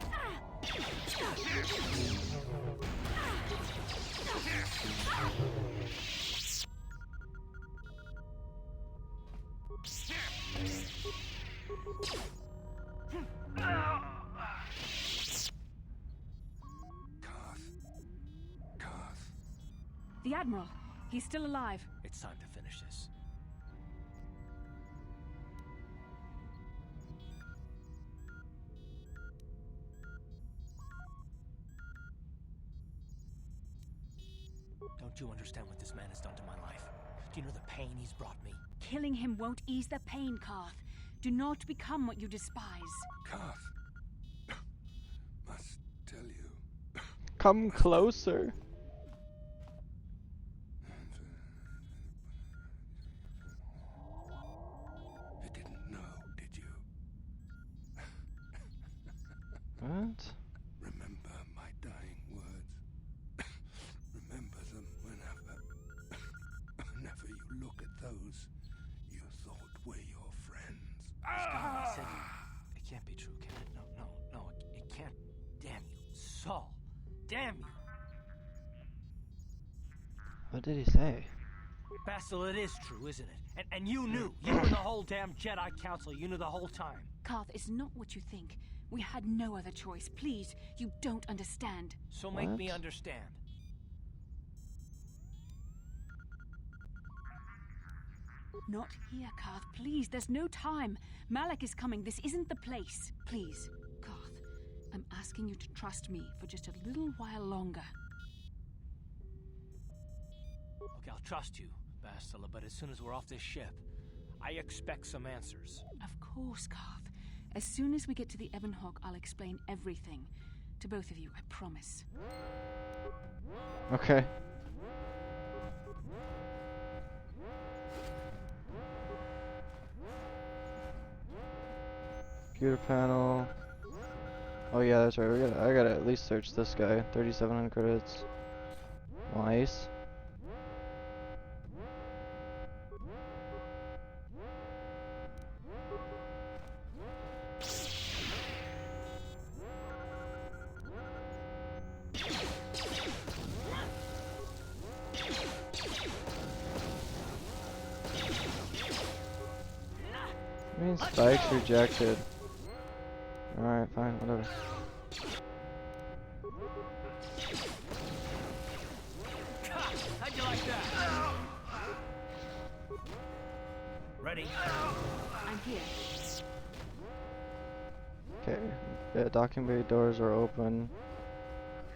The Admiral. He's still alive. It's time to finish this. Don't you understand what this man has done to my life? Do you know the pain he's brought me? Killing him won't ease the pain, Karth. Do not become what you despise. Karth. Must tell you. Come closer. You didn't know, did you? What? Remember my dying words. Remember them whenever you look at those you thought were your friends. I said it can't be true, can it? No, it can't. Damn you, Saul. Damn you. What did he say? Bastila, it is true, isn't it? And you knew. You and the whole damn Jedi Council. You knew the whole time. Karth, it's not what you think. We had no other choice. Please, you don't understand. So make me understand. Not here, Karth. Please, there's no time. Malak is coming. This isn't the place. Please, Karth, I'm asking you to trust me for just a little while longer. Okay, I'll trust you, Bastila, but as soon as we're off this ship, I expect some answers. Of course, Karth. As soon as we get to the Ebon Hawk, I'll explain everything. To both of you, I promise. Okay. Computer panel. Oh yeah, that's right. I gotta at least search this guy. 3,700 credits. Nice. I mean, spikes rejected. Alright, fine, whatever. How'd you like that? Ready? I'm here. Okay, yeah, docking bay doors are open.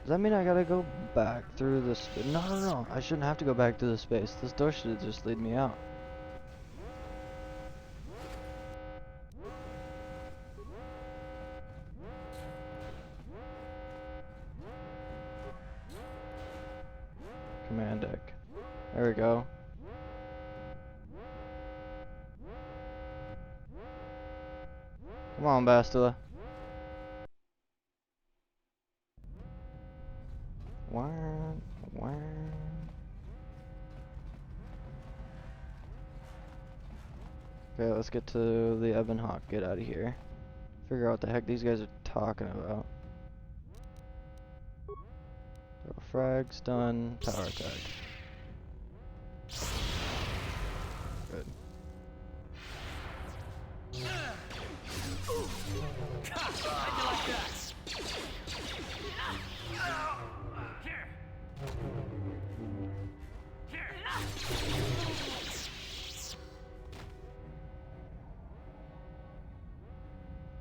Does that mean I gotta go back through this? No, no, no, I shouldn't have to go back through the space. This door should just lead me out. Command deck. There we go. Come on, Bastila. Wah, wah. Okay, let's get to the Ebon Hawk. Get out of here. Figure out what the heck these guys are talking about. So, frag, stun, power attack. Good. How'd you like that? Here.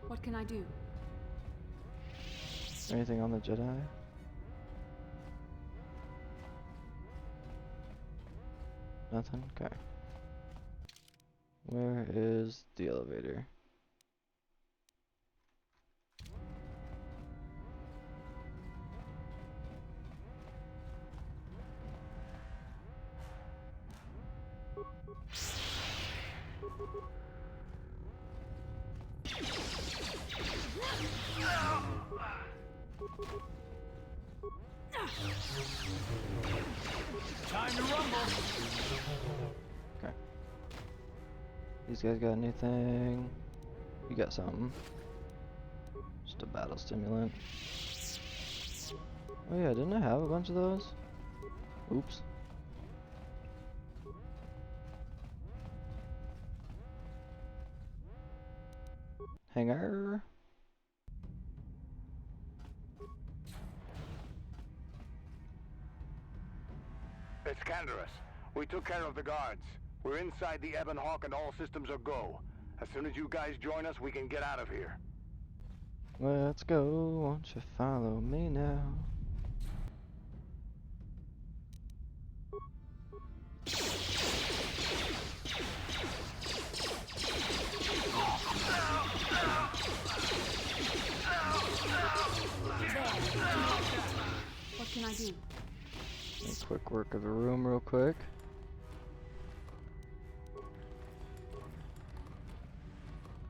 What can I do? Anything on the Jedi? Nothing? Okay. Where is the elevator? Time to rumble. Okay. These guys got anything? You got something. Just a battle stimulant. Oh yeah, didn't I have a bunch of those? Oops. Hanger. It's Canderous. We took care of the guards. We're inside the Ebon Hawk and all systems are go. As soon as you guys join us, we can get out of here. Let's go, won't you follow me now? What can I do? A quick work of the room real quick.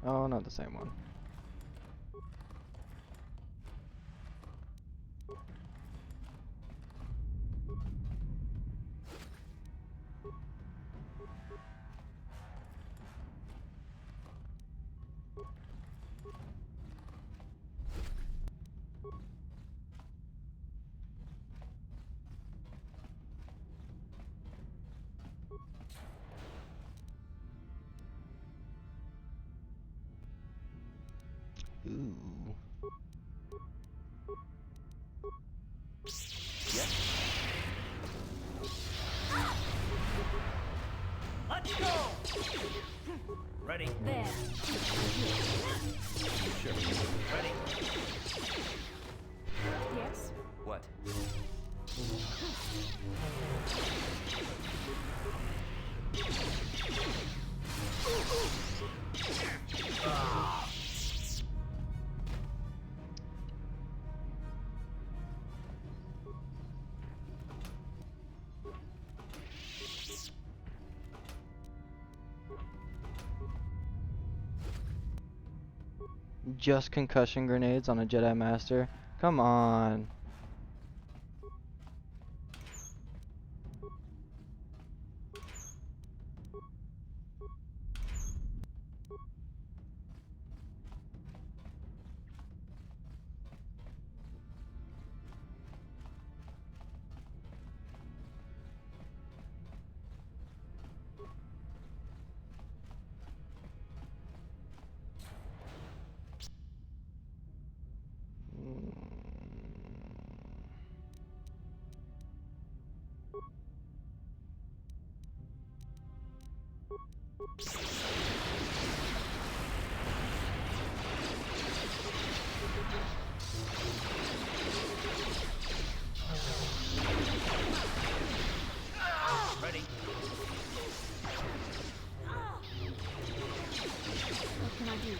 Oh, not the same one. Ooh. Yep. Let's go. Ready? There. Sure. Ready? Yes? What? Just concussion grenades on a Jedi Master? Come on. Ready. What can I do?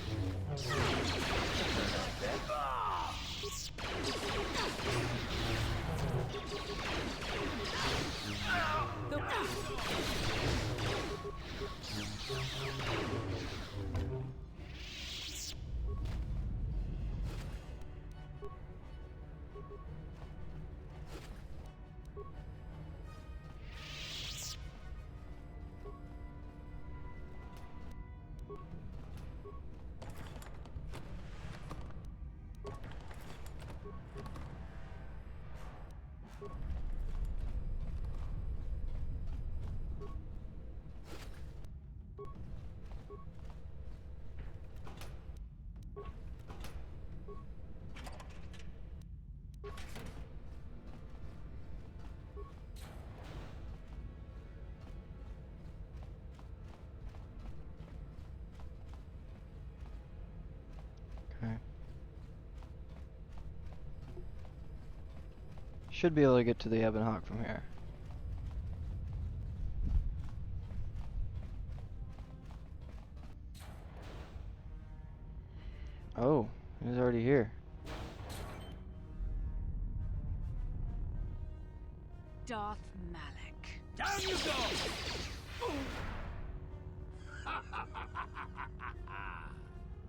Okay. Should be able to get to the Ebon Hawk from here. Oh, he's already here. Darth Malak. Down you go!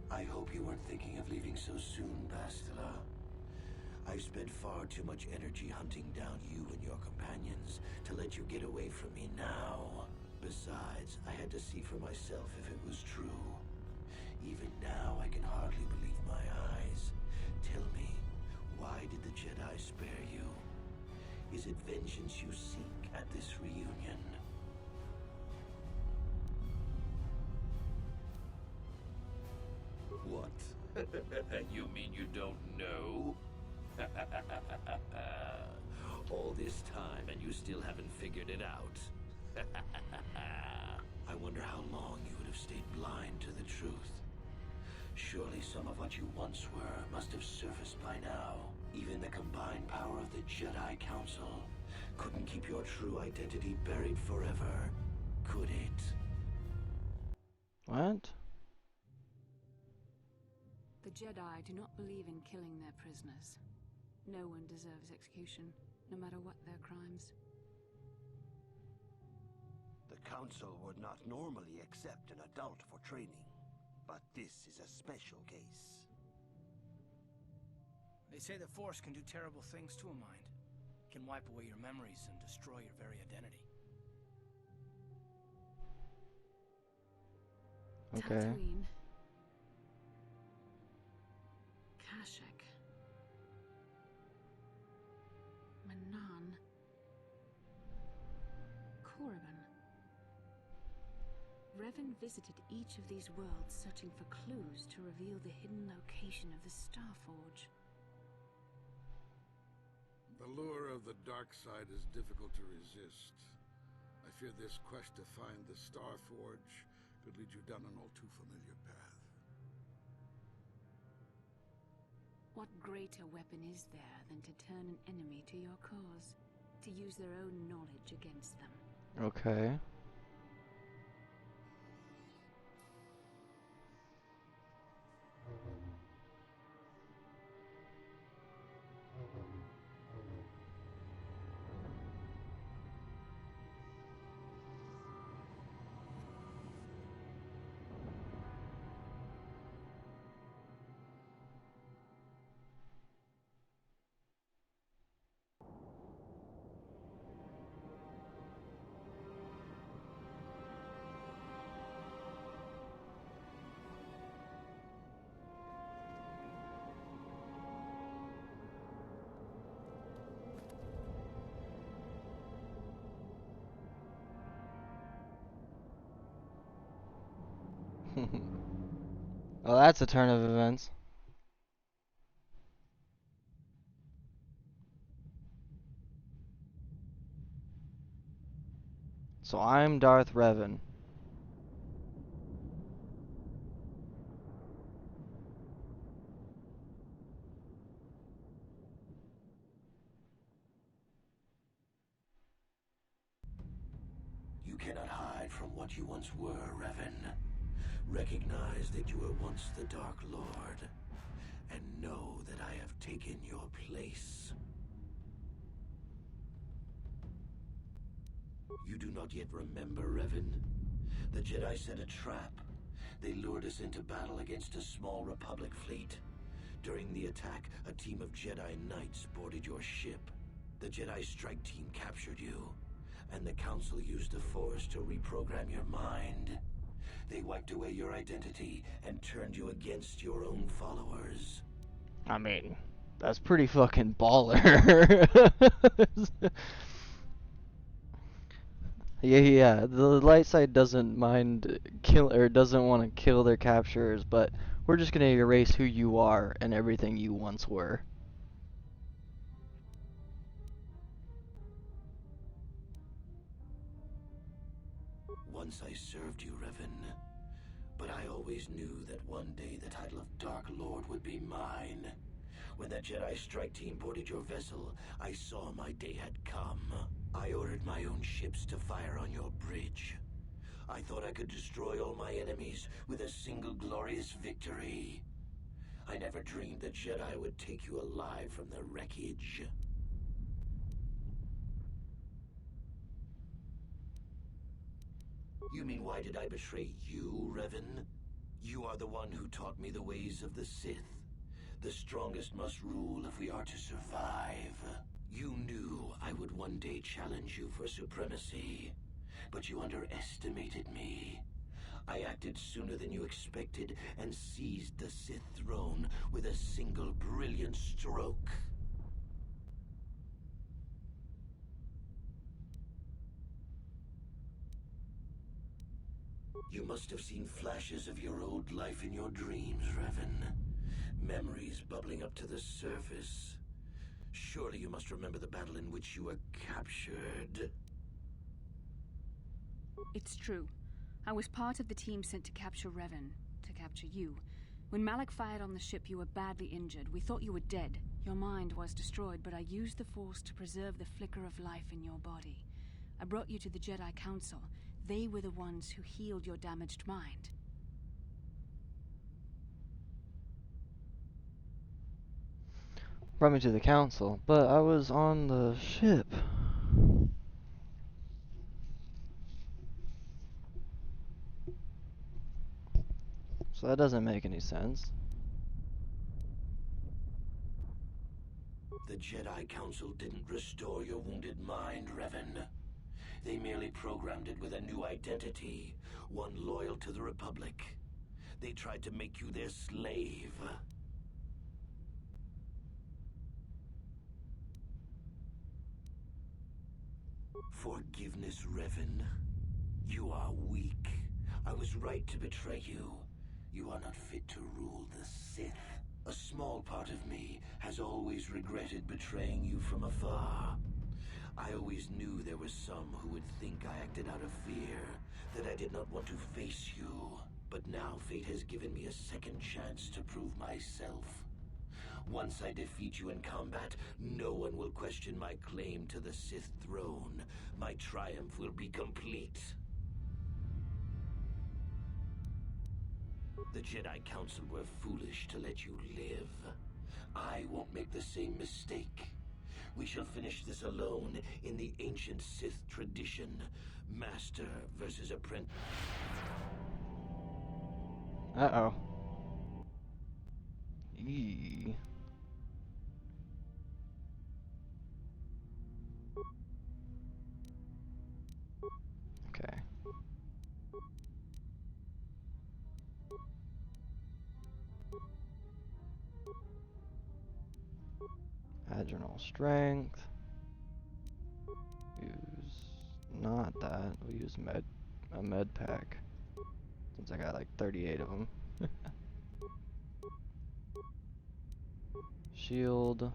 I hope you weren't thinking of leaving so soon, Bastila. I've spent far too much energy hunting down you and your companions to let you get away from me now. Besides, I had to see for myself if it was true. Even now, I can hardly believe my eyes. Tell me, why did the Jedi spare you? Is it vengeance you seek at this reunion? What? You mean you don't know? All this time and you still haven't figured it out? I wonder how long you would have stayed blind to the truth. Surely some of what you once were must have surfaced by now. Even the combined power of the Jedi Council couldn't keep your true identity buried forever, could it? What? The Jedi do not believe in killing their prisoners. No one deserves execution, no matter what their crimes. The Council would not normally accept an adult for training, but this is a special case. They say the Force can do terrible things to a mind. It can wipe away your memories and destroy your very identity. Okay. Tatooine. Kashyyyk. Manan. Korriban. Revan visited each of these worlds searching for clues to reveal the hidden location of the Starforge. The lure of the dark side is difficult to resist. I fear this quest to find the Starforge could lead you down an all too familiar path. What greater weapon is there than to turn an enemy to your cause? To use their own knowledge against them? Okay. Well, that's a turn of events. So I'm Darth Revan. You cannot hide from what you once were, Revan. Recognize that you were once the Dark Lord, and know that I have taken your place. You do not yet remember, Revan? The Jedi set a trap. They lured us into battle against a small Republic fleet. During the attack, a team of Jedi Knights boarded your ship. The Jedi strike team captured you, and the Council used the Force to reprogram your mind. They wiped away your identity and turned you against your own followers. I mean, that's pretty fucking baller. Yeah, the light side doesn't mind doesn't want to kill their capturers, but we're just gonna erase who you are and everything you once were. Once I served you, Revan, but I always knew that one day the title of Dark Lord would be mine. When that Jedi strike team boarded your vessel, I saw my day had come. I ordered my own ships to fire on your bridge. I thought I could destroy all my enemies with a single glorious victory. I never dreamed the Jedi would take you alive from the wreckage. You mean why did I betray you, Revan? You are the one who taught me the ways of the Sith. The strongest must rule if we are to survive. You knew I would one day challenge you for supremacy, but you underestimated me. I acted sooner than you expected and seized the Sith throne with a single brilliant stroke. You must have seen flashes of your old life in your dreams, Revan. Memories bubbling up to the surface. Surely you must remember the battle in which you were captured. It's true. I was part of the team sent to capture Revan, to capture you. When Malak fired on the ship, you were badly injured. We thought you were dead. Your mind was destroyed, but I used the Force to preserve the flicker of life in your body. I brought you to the Jedi Council. They were the ones who healed your damaged mind. Brought me to the council, but I was on the ship. So that doesn't make any sense. The Jedi Council didn't restore your wounded mind, Revan. They merely programmed it with a new identity, one loyal to the Republic. They tried to make you their slave. Forgiveness, Revan? You are weak. I was right to betray you. You are not fit to rule the Sith. A small part of me has always regretted betraying you from afar. I always knew there were some who would think I acted out of fear, that I did not want to face you. But now fate has given me a second chance to prove myself. Once I defeat you in combat, no one will question my claim to the Sith throne. My triumph will be complete. The Jedi Council were foolish to let you live. I won't make the same mistake. We shall finish this alone in the ancient Sith tradition. Master versus apprentice. Uh-oh. Eee. Okay. Adrenal strength. Use not that. We'll use a med pack. Since I got like 38 of them. Shield.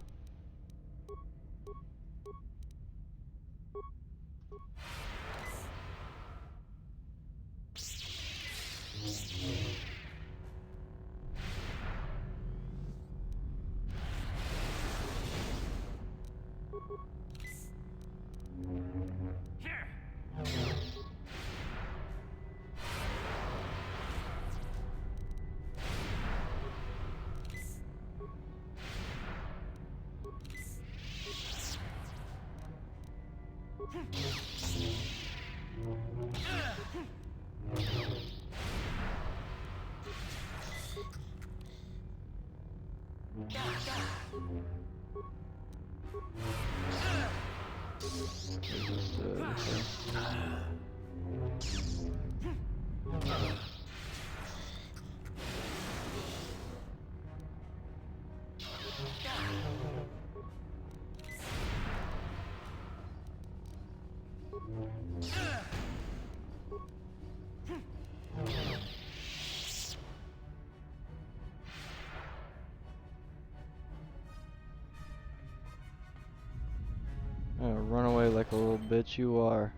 Run away like a little bitch you are.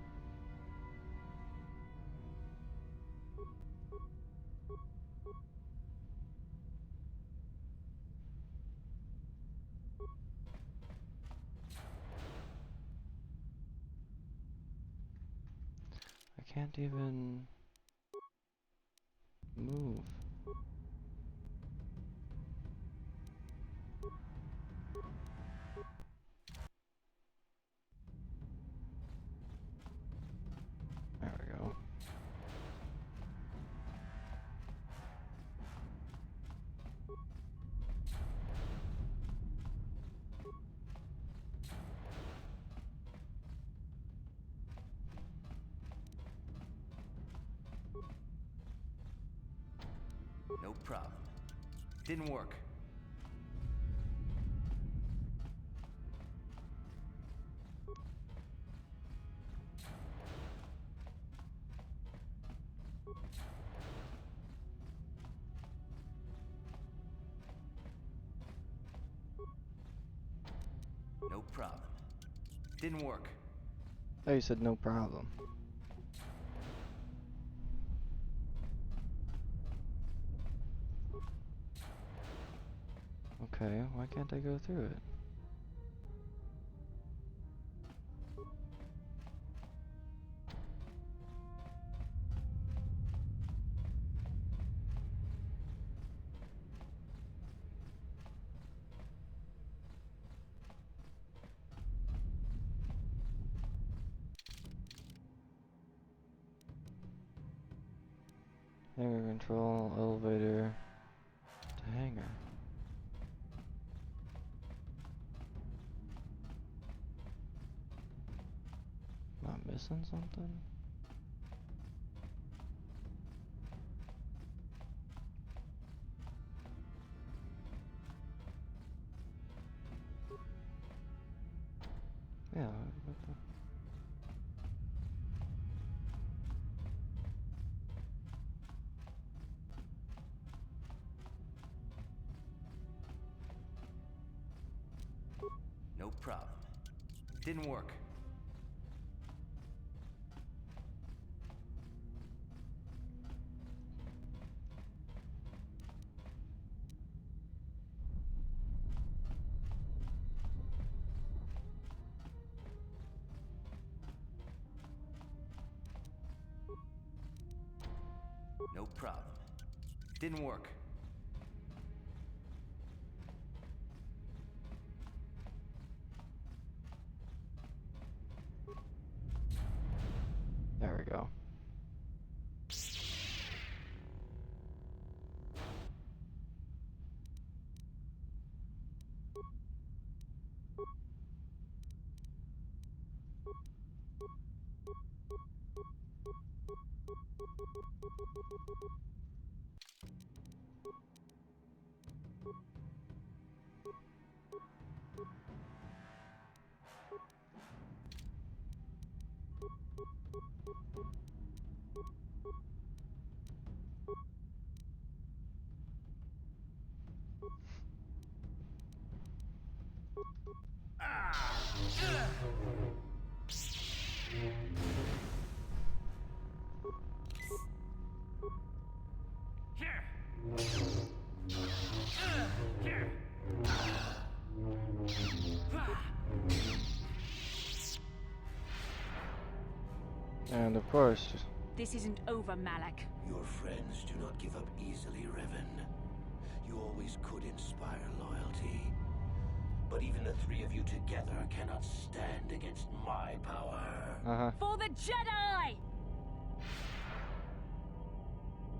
I can't even move. There we go. No problem. Didn't work. No problem. Didn't work. Oh, you said no problem. Okay, why can't I go through it? Hangar control, elevator to hangar. Am I missing something? Yeah, what the? No problem. Didn't work. No problem. Didn't work. There we go. And of course. This isn't over, Malak. Your friends do not give up easily, Revan. You always could inspire loyalty. But even the three of you together cannot stand against my power. For the Jedi!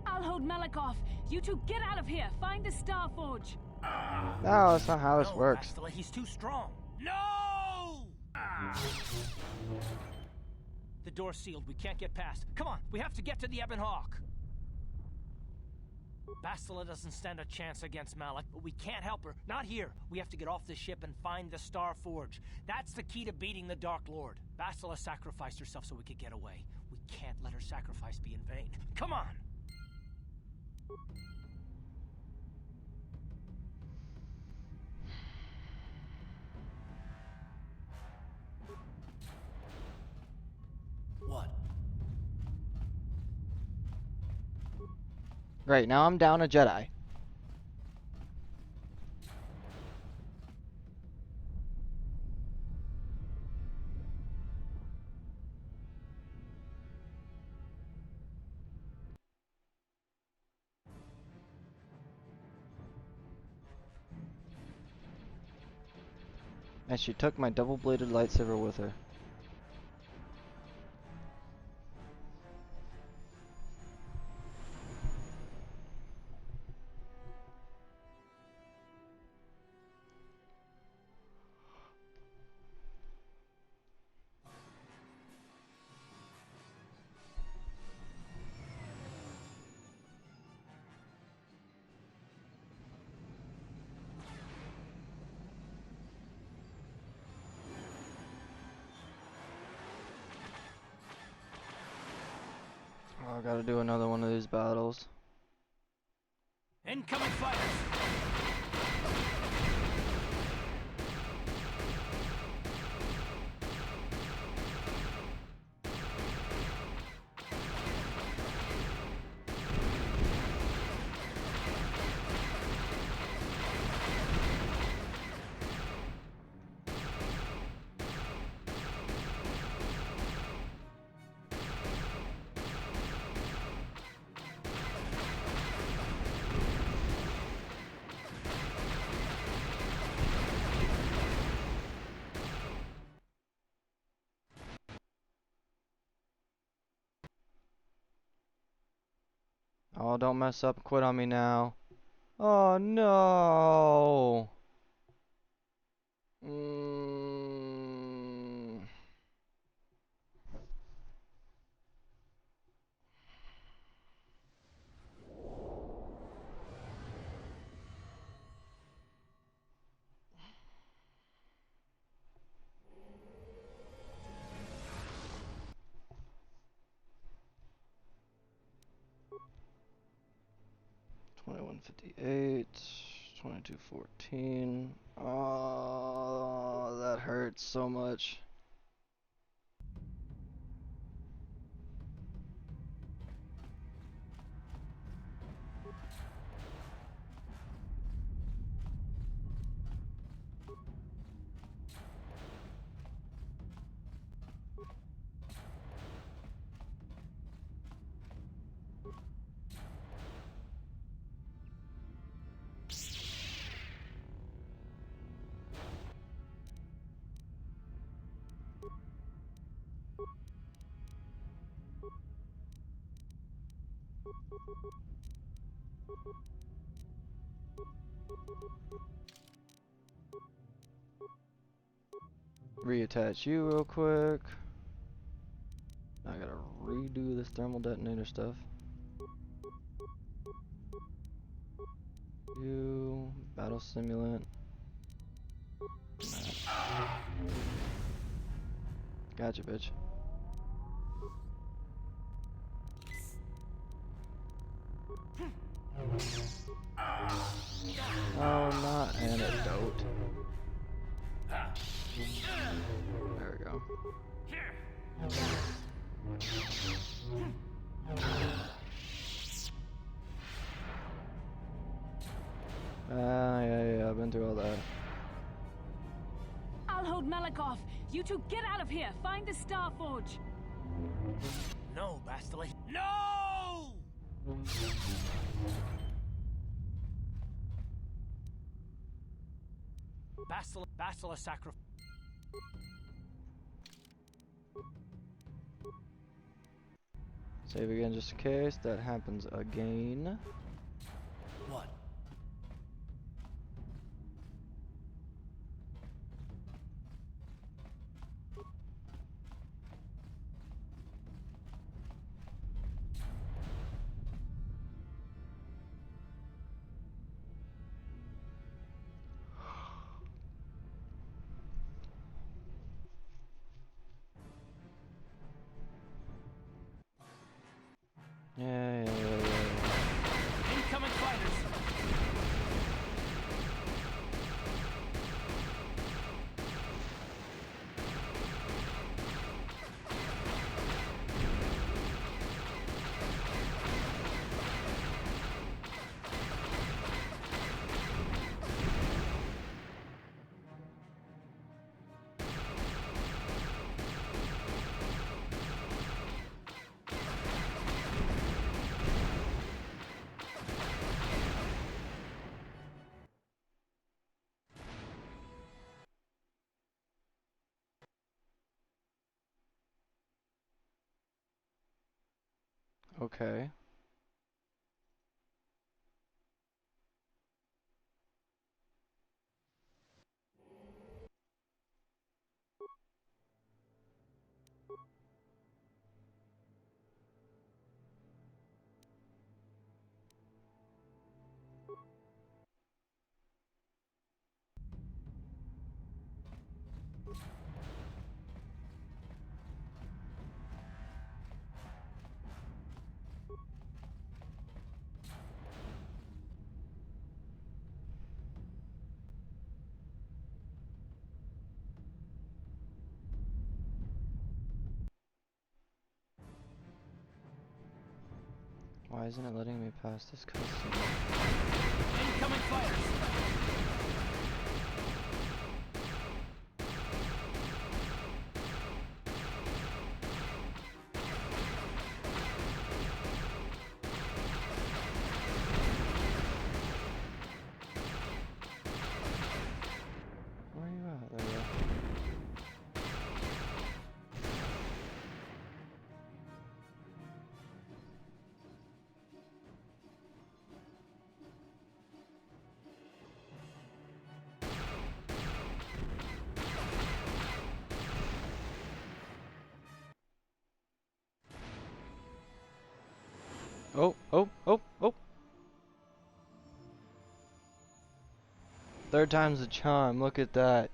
I'll hold Malak off. You two get out of here. Find the Star Forge. No, that's not how this No, works. Bastila, he's too strong. No! The door's sealed. We can't get past. Come on, we have to get to the Ebon Hawk. Bastila doesn't stand a chance against Malak, but we can't help her. Not here. We have to get off the ship and find the Star Forge. That's the key to beating the Dark Lord. Bastila sacrificed herself so we could get away. We can't let her sacrifice be in vain. Come on! What? Great, now I'm down a Jedi. And she took my double-bladed lightsaber with her. Oh, I gotta do another one of these battles. Incoming fighters! Oh, don't mess up. Quit on me now. Oh, no. 2158, 2214. Oh, that hurts so much. Reattach you real quick. I gotta redo this thermal detonator stuff. You, battle simulant. Gotcha, bitch. Oh, not antidote. There we go. Yeah, I've been through all that. I'll hold Malik off. You two get out of here. Find the Star Forge. No, Bastila. No! Bastila sacrifice. Save again just in case that happens again. What? Yeah. Incoming fighters. Okay. Why isn't it letting me pass this cutscene? Incoming fighters. Where are you at? There we go. Oh. Third time's the charm, look at that.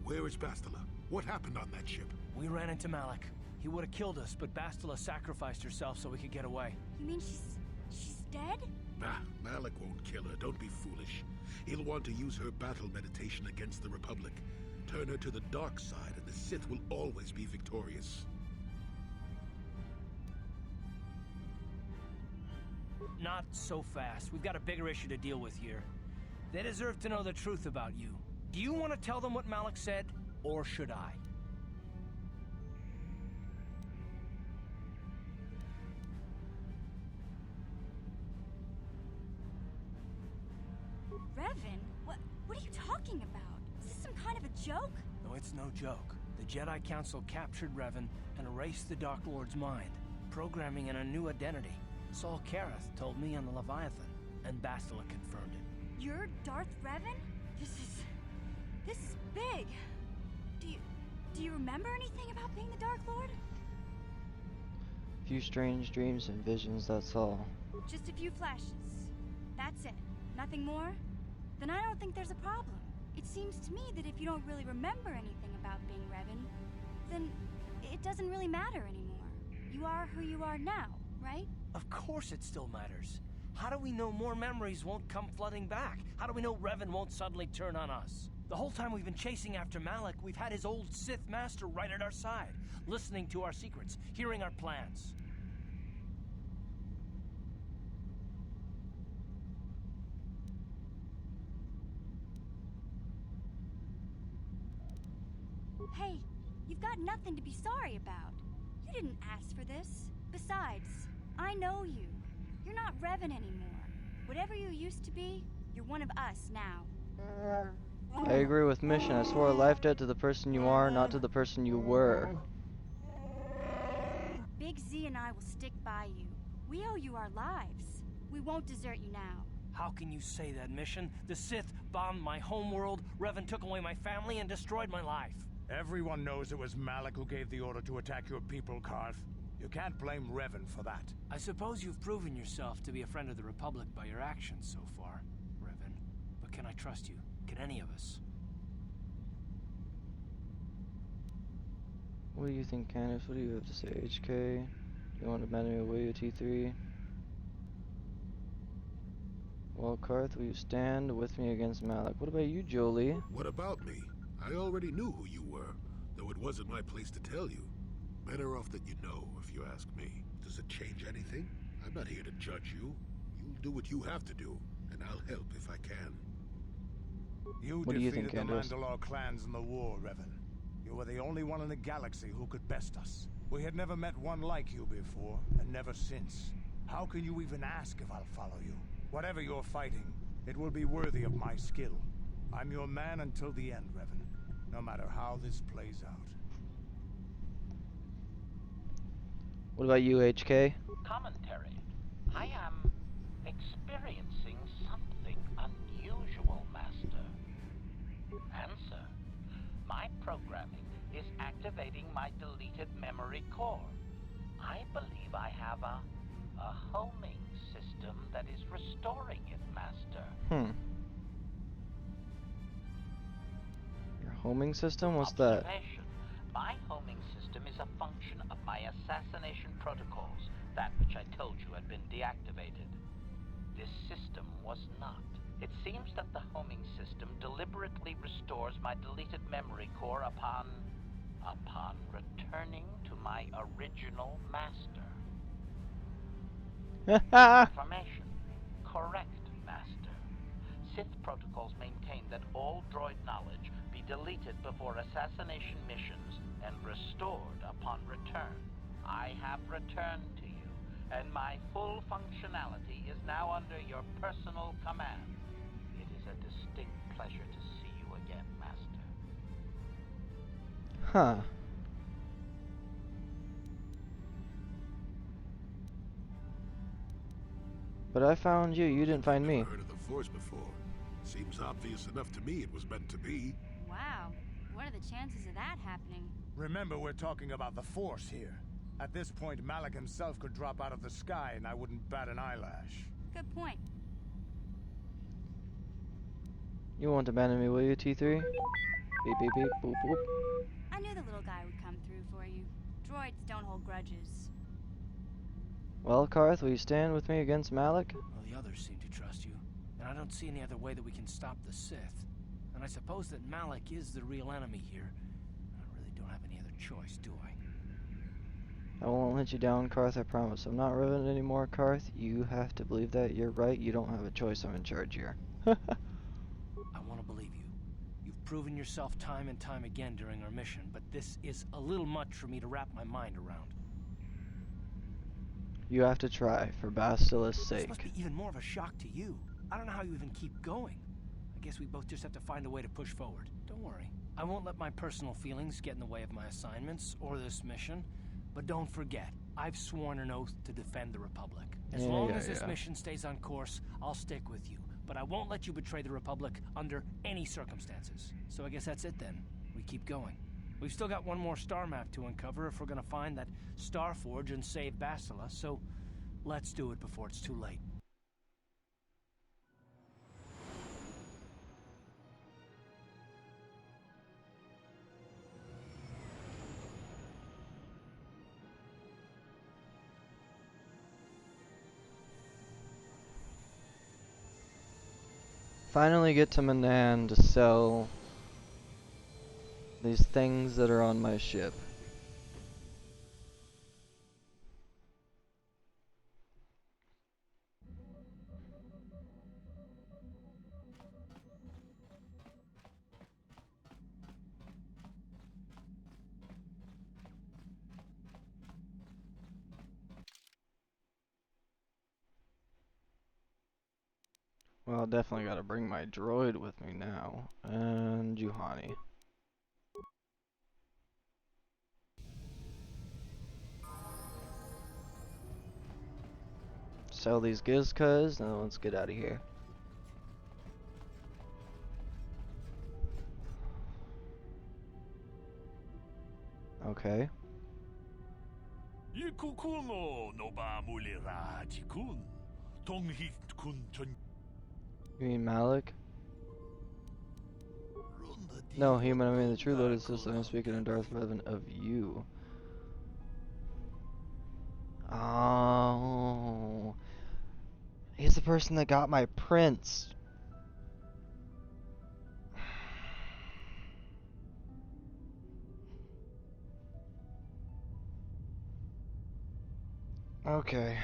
Where is Bastila? What happened on that ship? We ran into Malik. He would have killed us, but Bastila sacrificed herself so we could get away. You mean she's dead? Ah, Malik won't kill her. Don't be foolish. He'll want to use her battle meditation against the Republic. Turn her to the dark side, and the Sith will always be victorious. Not so fast. We've got a bigger issue to deal with here. They deserve to know the truth about you. Do you want to tell them what Malik said, or should I? Revan? What are you talking about? Is this some kind of a joke? No, it's no joke. The Jedi Council captured Revan and erased the Dark Lord's mind, programming in a new identity. Saul Kareth told me on the Leviathan, and Bastila confirmed it. You're Darth Revan? This is big. Do you remember anything about being the Dark Lord? Few strange dreams and visions, that's all. Just a few flashes. That's it. Nothing more? then I don't think there's a problem. It seems to me that if you don't really remember anything about being Revan, then it doesn't really matter anymore. You are who you are now, right? Of course it still matters. How do we know more memories won't come flooding back? How do we know Revan won't suddenly turn on us? The whole time we've been chasing after Malak, we've had his old Sith master right at our side, listening to our secrets, hearing our plans. Hey, you've got nothing to be sorry about. You didn't ask for this. Besides, I know you. You're not Revan anymore. Whatever you used to be, you're one of us now. I agree with Mission. I swore a life debt to the person you are, not to the person you were. Big Z and I will stick by you. We owe you our lives. We won't desert you now. How can you say that, Mission? The Sith bombed my homeworld, Revan took away my family, and destroyed my life. Everyone knows it was Malak who gave the order to attack your people, Karth. You can't blame Revan for that. I suppose you've proven yourself to be a friend of the Republic by your actions so far, Revan. But can I trust you? Can any of us? What do you think, Candace? What do you have to say, HK? You want to abandon me, will you, T3? Well, Karth, will you stand with me against Malak? What about you, Jolie? What about me? I already knew who you were, though it wasn't my place to tell you. Better off that you know, if you ask me. Does it change anything? I'm not here to judge you. You'll do what you have to do, and I'll help if I can. What do you think, defeated the Candace? Mandalore clans in the war, Revan. You were the only one in the galaxy who could best us. We had never met one like you before, and never since. How can you even ask if I'll follow you? Whatever you're fighting, it will be worthy of my skill. I'm your man until the end, Revan. No matter how this plays out. What about you, HK? Commentary. I am experiencing something unusual, Master. Answer. My programming is activating my deleted memory core. I believe I have a homing system that is restoring it, Master. Your homing system? What's that? Observation. My homing system is a function of my assassination protocols, that which I told you had been deactivated. This system was not. It seems that the homing system deliberately restores my deleted memory core upon returning to my original master. Information. Correct, Master. Sith protocols maintain that all droid knowledge be deleted before assassination missions and restored upon return. I have returned to you, and my full functionality is now under your personal command. It is a distinct pleasure to see you again, Master. Huh. But I found you. You didn't find me. Heard of the Force before. Seems obvious enough to me it was meant to be. Wow. What are the chances of that happening? Remember, we're talking about the Force here. At this point, Malak himself could drop out of the sky and I wouldn't bat an eyelash. Good point. You won't abandon me, will you, T3? Beep, beep, beep, boop, boop. I knew the little guy would come through for you. Droids don't hold grudges. Well, Karth, will you stand with me against Malak? Well, the others seem to trust you, and I don't see any other way that we can stop the Sith. And I suppose that Malak is the real enemy here. I really don't have any other choice, do I? I won't let you down, Karth, I promise. I'm not Revan anymore, Karth. You have to believe that. You're right. You don't have a choice. I'm in charge here. I want to believe you. You've proven yourself time and time again during our mission, but this is a little much for me to wrap my mind around. You have to try, for Bastila's sake. This must be even more of a shock to you. I don't know how you even keep going. I guess we both just have to find a way to push forward. Don't worry. I won't let my personal feelings get in the way of my assignments or this mission. But don't forget, I've sworn an oath to defend the Republic. As long as this mission stays on course, I'll stick with you. But I won't let you betray the Republic under any circumstances. So I guess that's it then. We keep going. We've still got one more star map to uncover if we're gonna find that Star Forge and save Bastila, so let's do it before it's too late. finally get to Manan to sell these things that are on my ship. Well, definitely gotta bring my droid with me now. And Juhani. Sell these Gizkas, and then let's get out of here. Okay. You mean Malik? No, human, I mean the true Lotus system. I'm speaking in Darth Revan of you. Oh. He's the person that got my prince. Okay.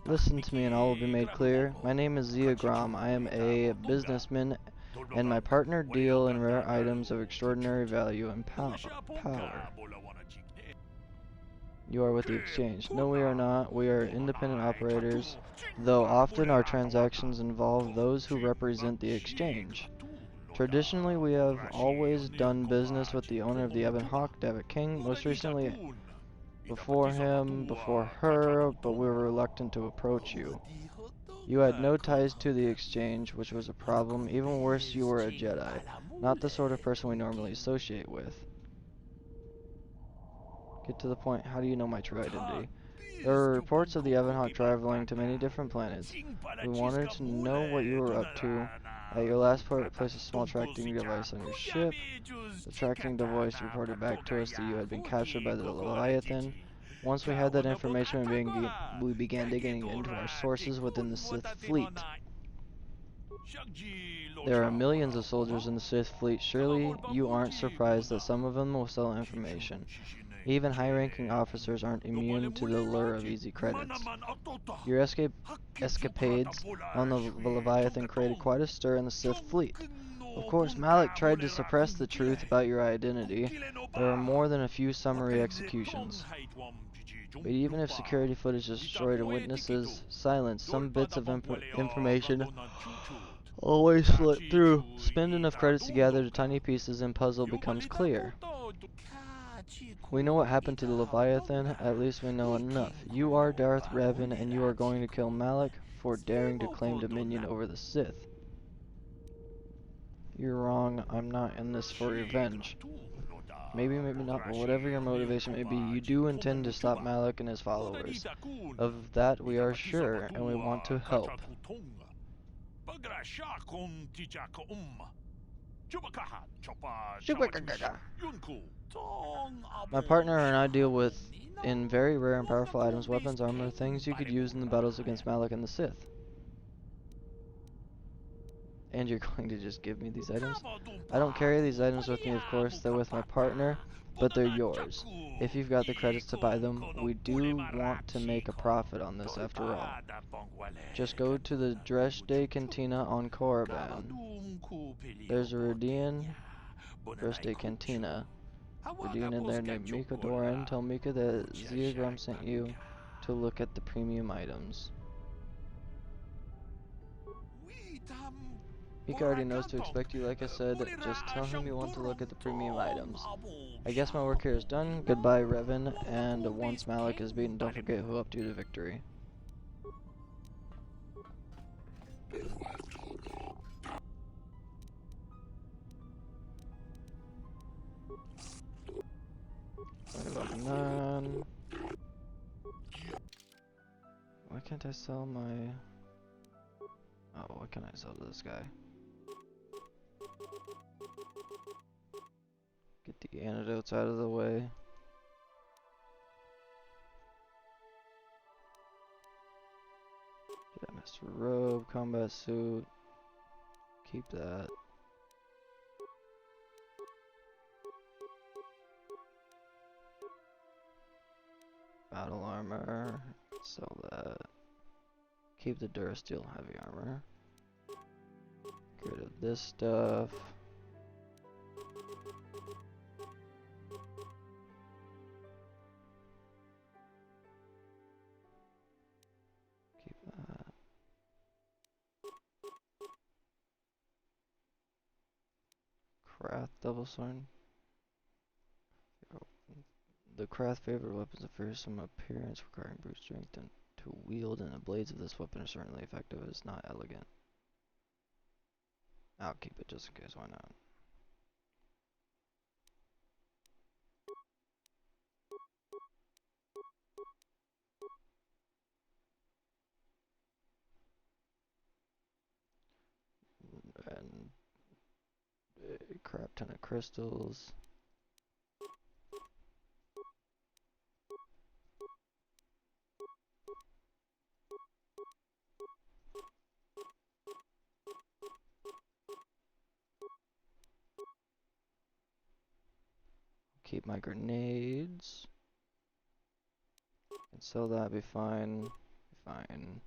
Listen to me and all will be made clear. My name is Ziagram. I am a businessman and my partner deal in rare items of extraordinary value and power. You are with the exchange. No, we are not. We are independent operators, though often our transactions involve those who represent the exchange. Traditionally, we have always done business with the owner of the Ebon Hawk, David King, most recently before him, before her, but we were reluctant to approach you. You had no ties to the exchange, which was a problem. Even worse, you were a Jedi, not the sort of person we normally associate with. Get to the point. How do you know my true identity? There were reports of the Ebon Hawk traveling to many different planets. We wanted to know what you were up to. At your last port, place a small tracking device on your ship. The tracking device reported back to us that you had been captured by the Leviathan. Once we had that information, we began digging into our sources within the Sith fleet. There are millions of soldiers in the Sith fleet. Surely you aren't surprised that some of them will sell information. Even high-ranking officers aren't immune to the lure of easy credits. Your escapades on the Leviathan created quite a stir in the Sith fleet. Of course, Malik tried to suppress the truth about your identity. There were more than a few summary executions. But even if security footage is destroyed and witnesses silenced, some bits of information always slip through. Spend enough credits to gather to tiny pieces and puzzle becomes clear. We know what happened to the Leviathan, at least we know enough. You are Darth Revan, and you are going to kill Malik for daring to claim dominion over the Sith. You're wrong, I'm not in this for revenge. Maybe, maybe not, but whatever your motivation may be, you do intend to stop Malik and his followers. Of that we are sure, and we want to help. My partner and I deal with, in very rare and powerful items, weapons, armor, things you could use in the battles against Malik and the Sith. And you're going to just give me these items? I don't carry these items with me, of course. They're with my partner, but they're yours. If you've got the credits to buy them, we do want to make a profit on this after all. Just go to the Dresde Cantina on Korriban. There's a Rudian Dresde Cantina. Rudian in there named Mika Doran. Tell Mika that Ziagram sent you to look at the premium items. Mika already knows to expect you, like I said. Just tell him you want to look at the premium items. I guess my work here is done. Goodbye, Revan. And once Malik is beaten, don't forget who helped you to victory. None. Why can't I sell my... Oh, what can I sell to this guy? Get the antidotes out of the way. Jedi Master robe, combat suit. Keep that. Battle armor. Sell that. Keep the Durasteel heavy armor. Get rid of this stuff. Keep that. Craft double sword. The craft favorite weapons of fearsome appearance requiring brute strength and to wield, and the blades of this weapon are certainly effective. It's not elegant. I'll keep it just in case, why not? And a crap ton of crystals. Keep my grenades. And sell that, be fine. Be fine.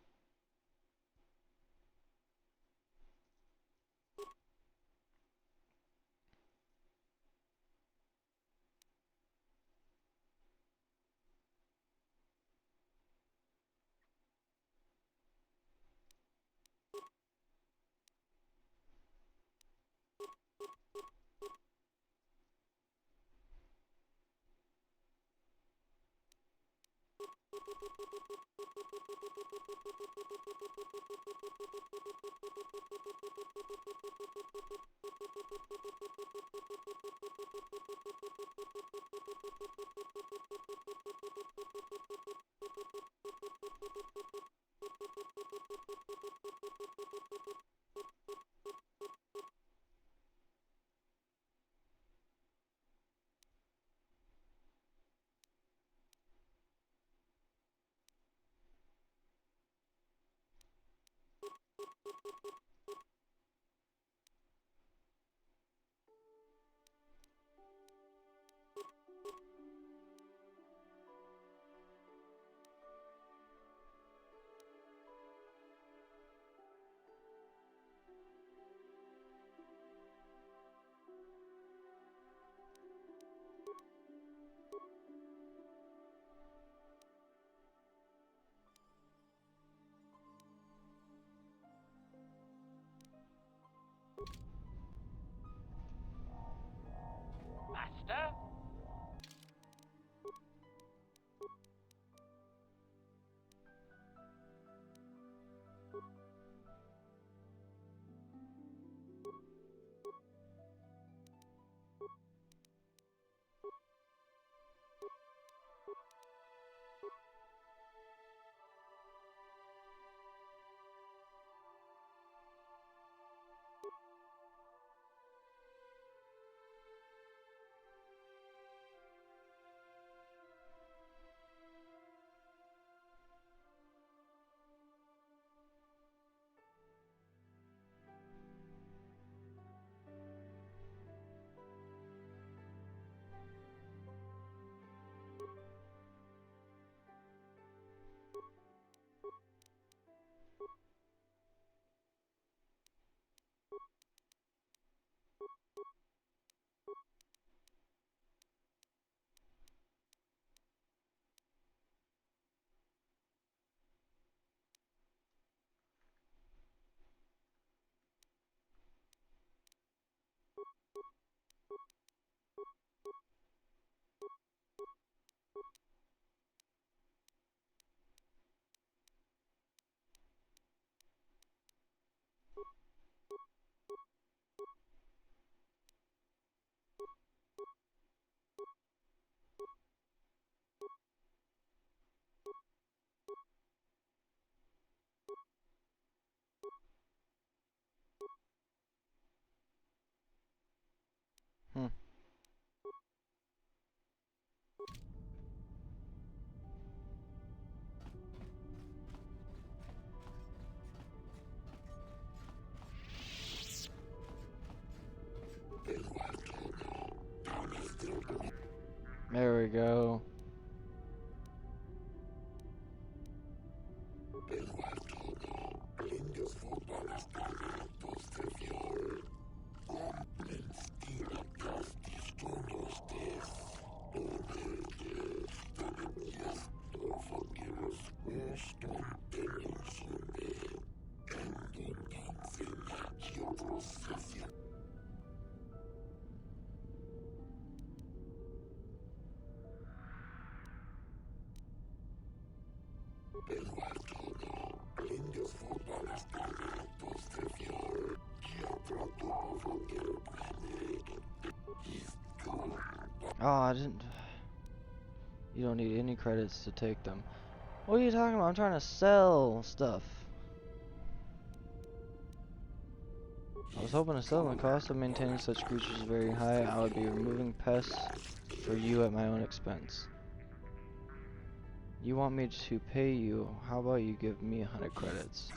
we go. Oh, I didn't. You don't need any credits to take them. What are you talking about? I'm trying to sell stuff. I was hoping to sell them. The cost of maintaining such creatures is very high. I would be removing pests for you at my own expense. You want me to pay you? How about you give me 100 credits?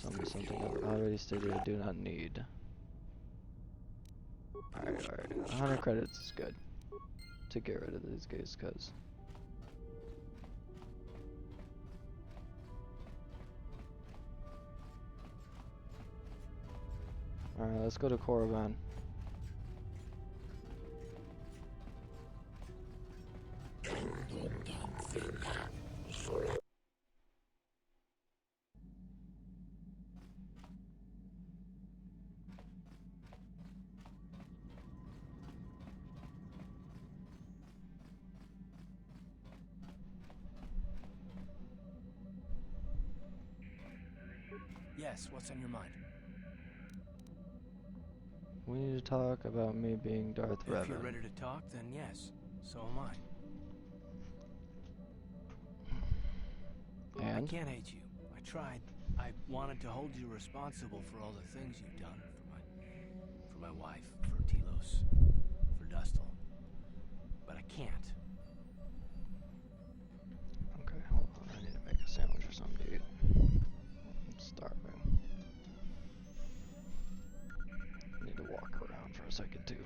Something I've already stated I do not need. Alright. 100 credits is good to get rid of these guys, cuz. Alright, let's go to Korriban. Yes, what's on your mind? We need to talk about me being Darth Revan. If you're ready to talk, then yes. So am I. And? I can't hate you. I tried. I wanted to hold you responsible for all the things you've done. For my wife, for Telos, for Dustil. But I can't. Okay, hold on. I need to make a sandwich or something to eat. I'm starving. I need to walk around for a second too.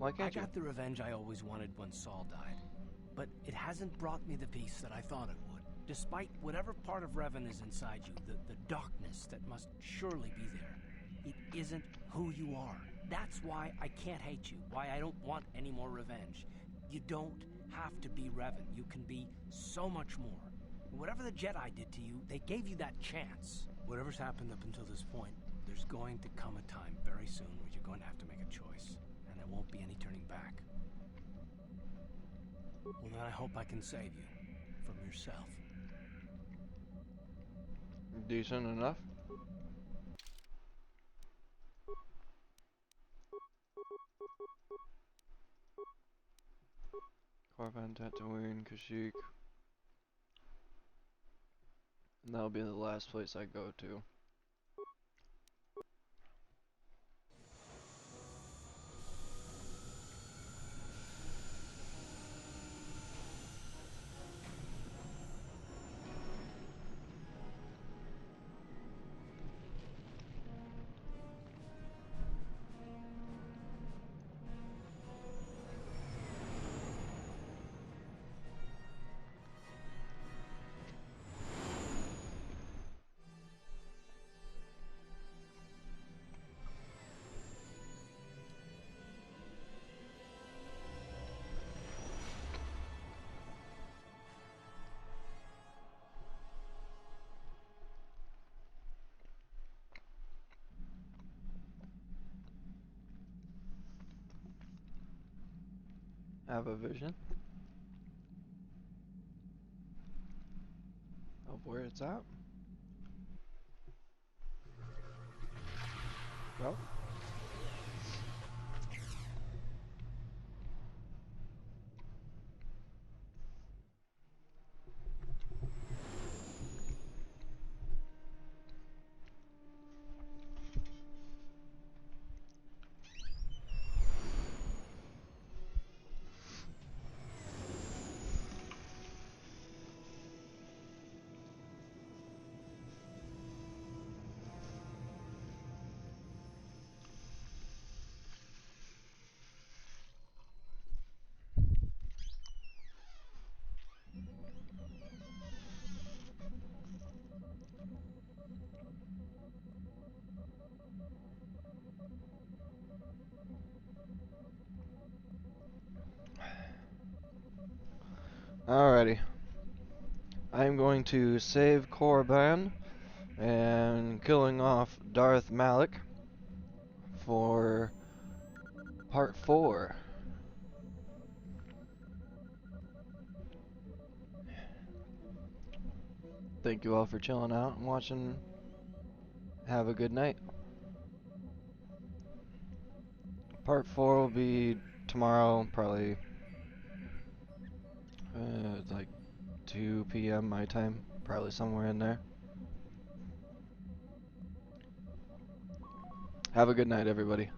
Why I can't you? got the revenge I always wanted when Saul died, but it hasn't brought me the peace that I thought it would. Despite whatever part of Revan is inside you, the darkness that must surely be there, it isn't who you are. That's why I can't hate you, why I don't want any more revenge. You don't have to be Revan. You can be so much more. Whatever the Jedi did to you, they gave you that chance. Whatever's happened up until this point, there's going to come a time very soon where you're going to have to make a choice. And there won't be any turning back. Well, then I hope I can save you. From yourself. Decent enough. Korriban, Tatooine, Kashyyyk. And that'll be the last place I go to. Have a vision of where it's at. Well. Alrighty. I'm going to save Korriban and killing off Darth Malik for part 4. Thank you all for chilling out and watching. Have a good night. Part 4 will be tomorrow, probably like 2 p.m. my time, probably somewhere in there. Have a good night, everybody.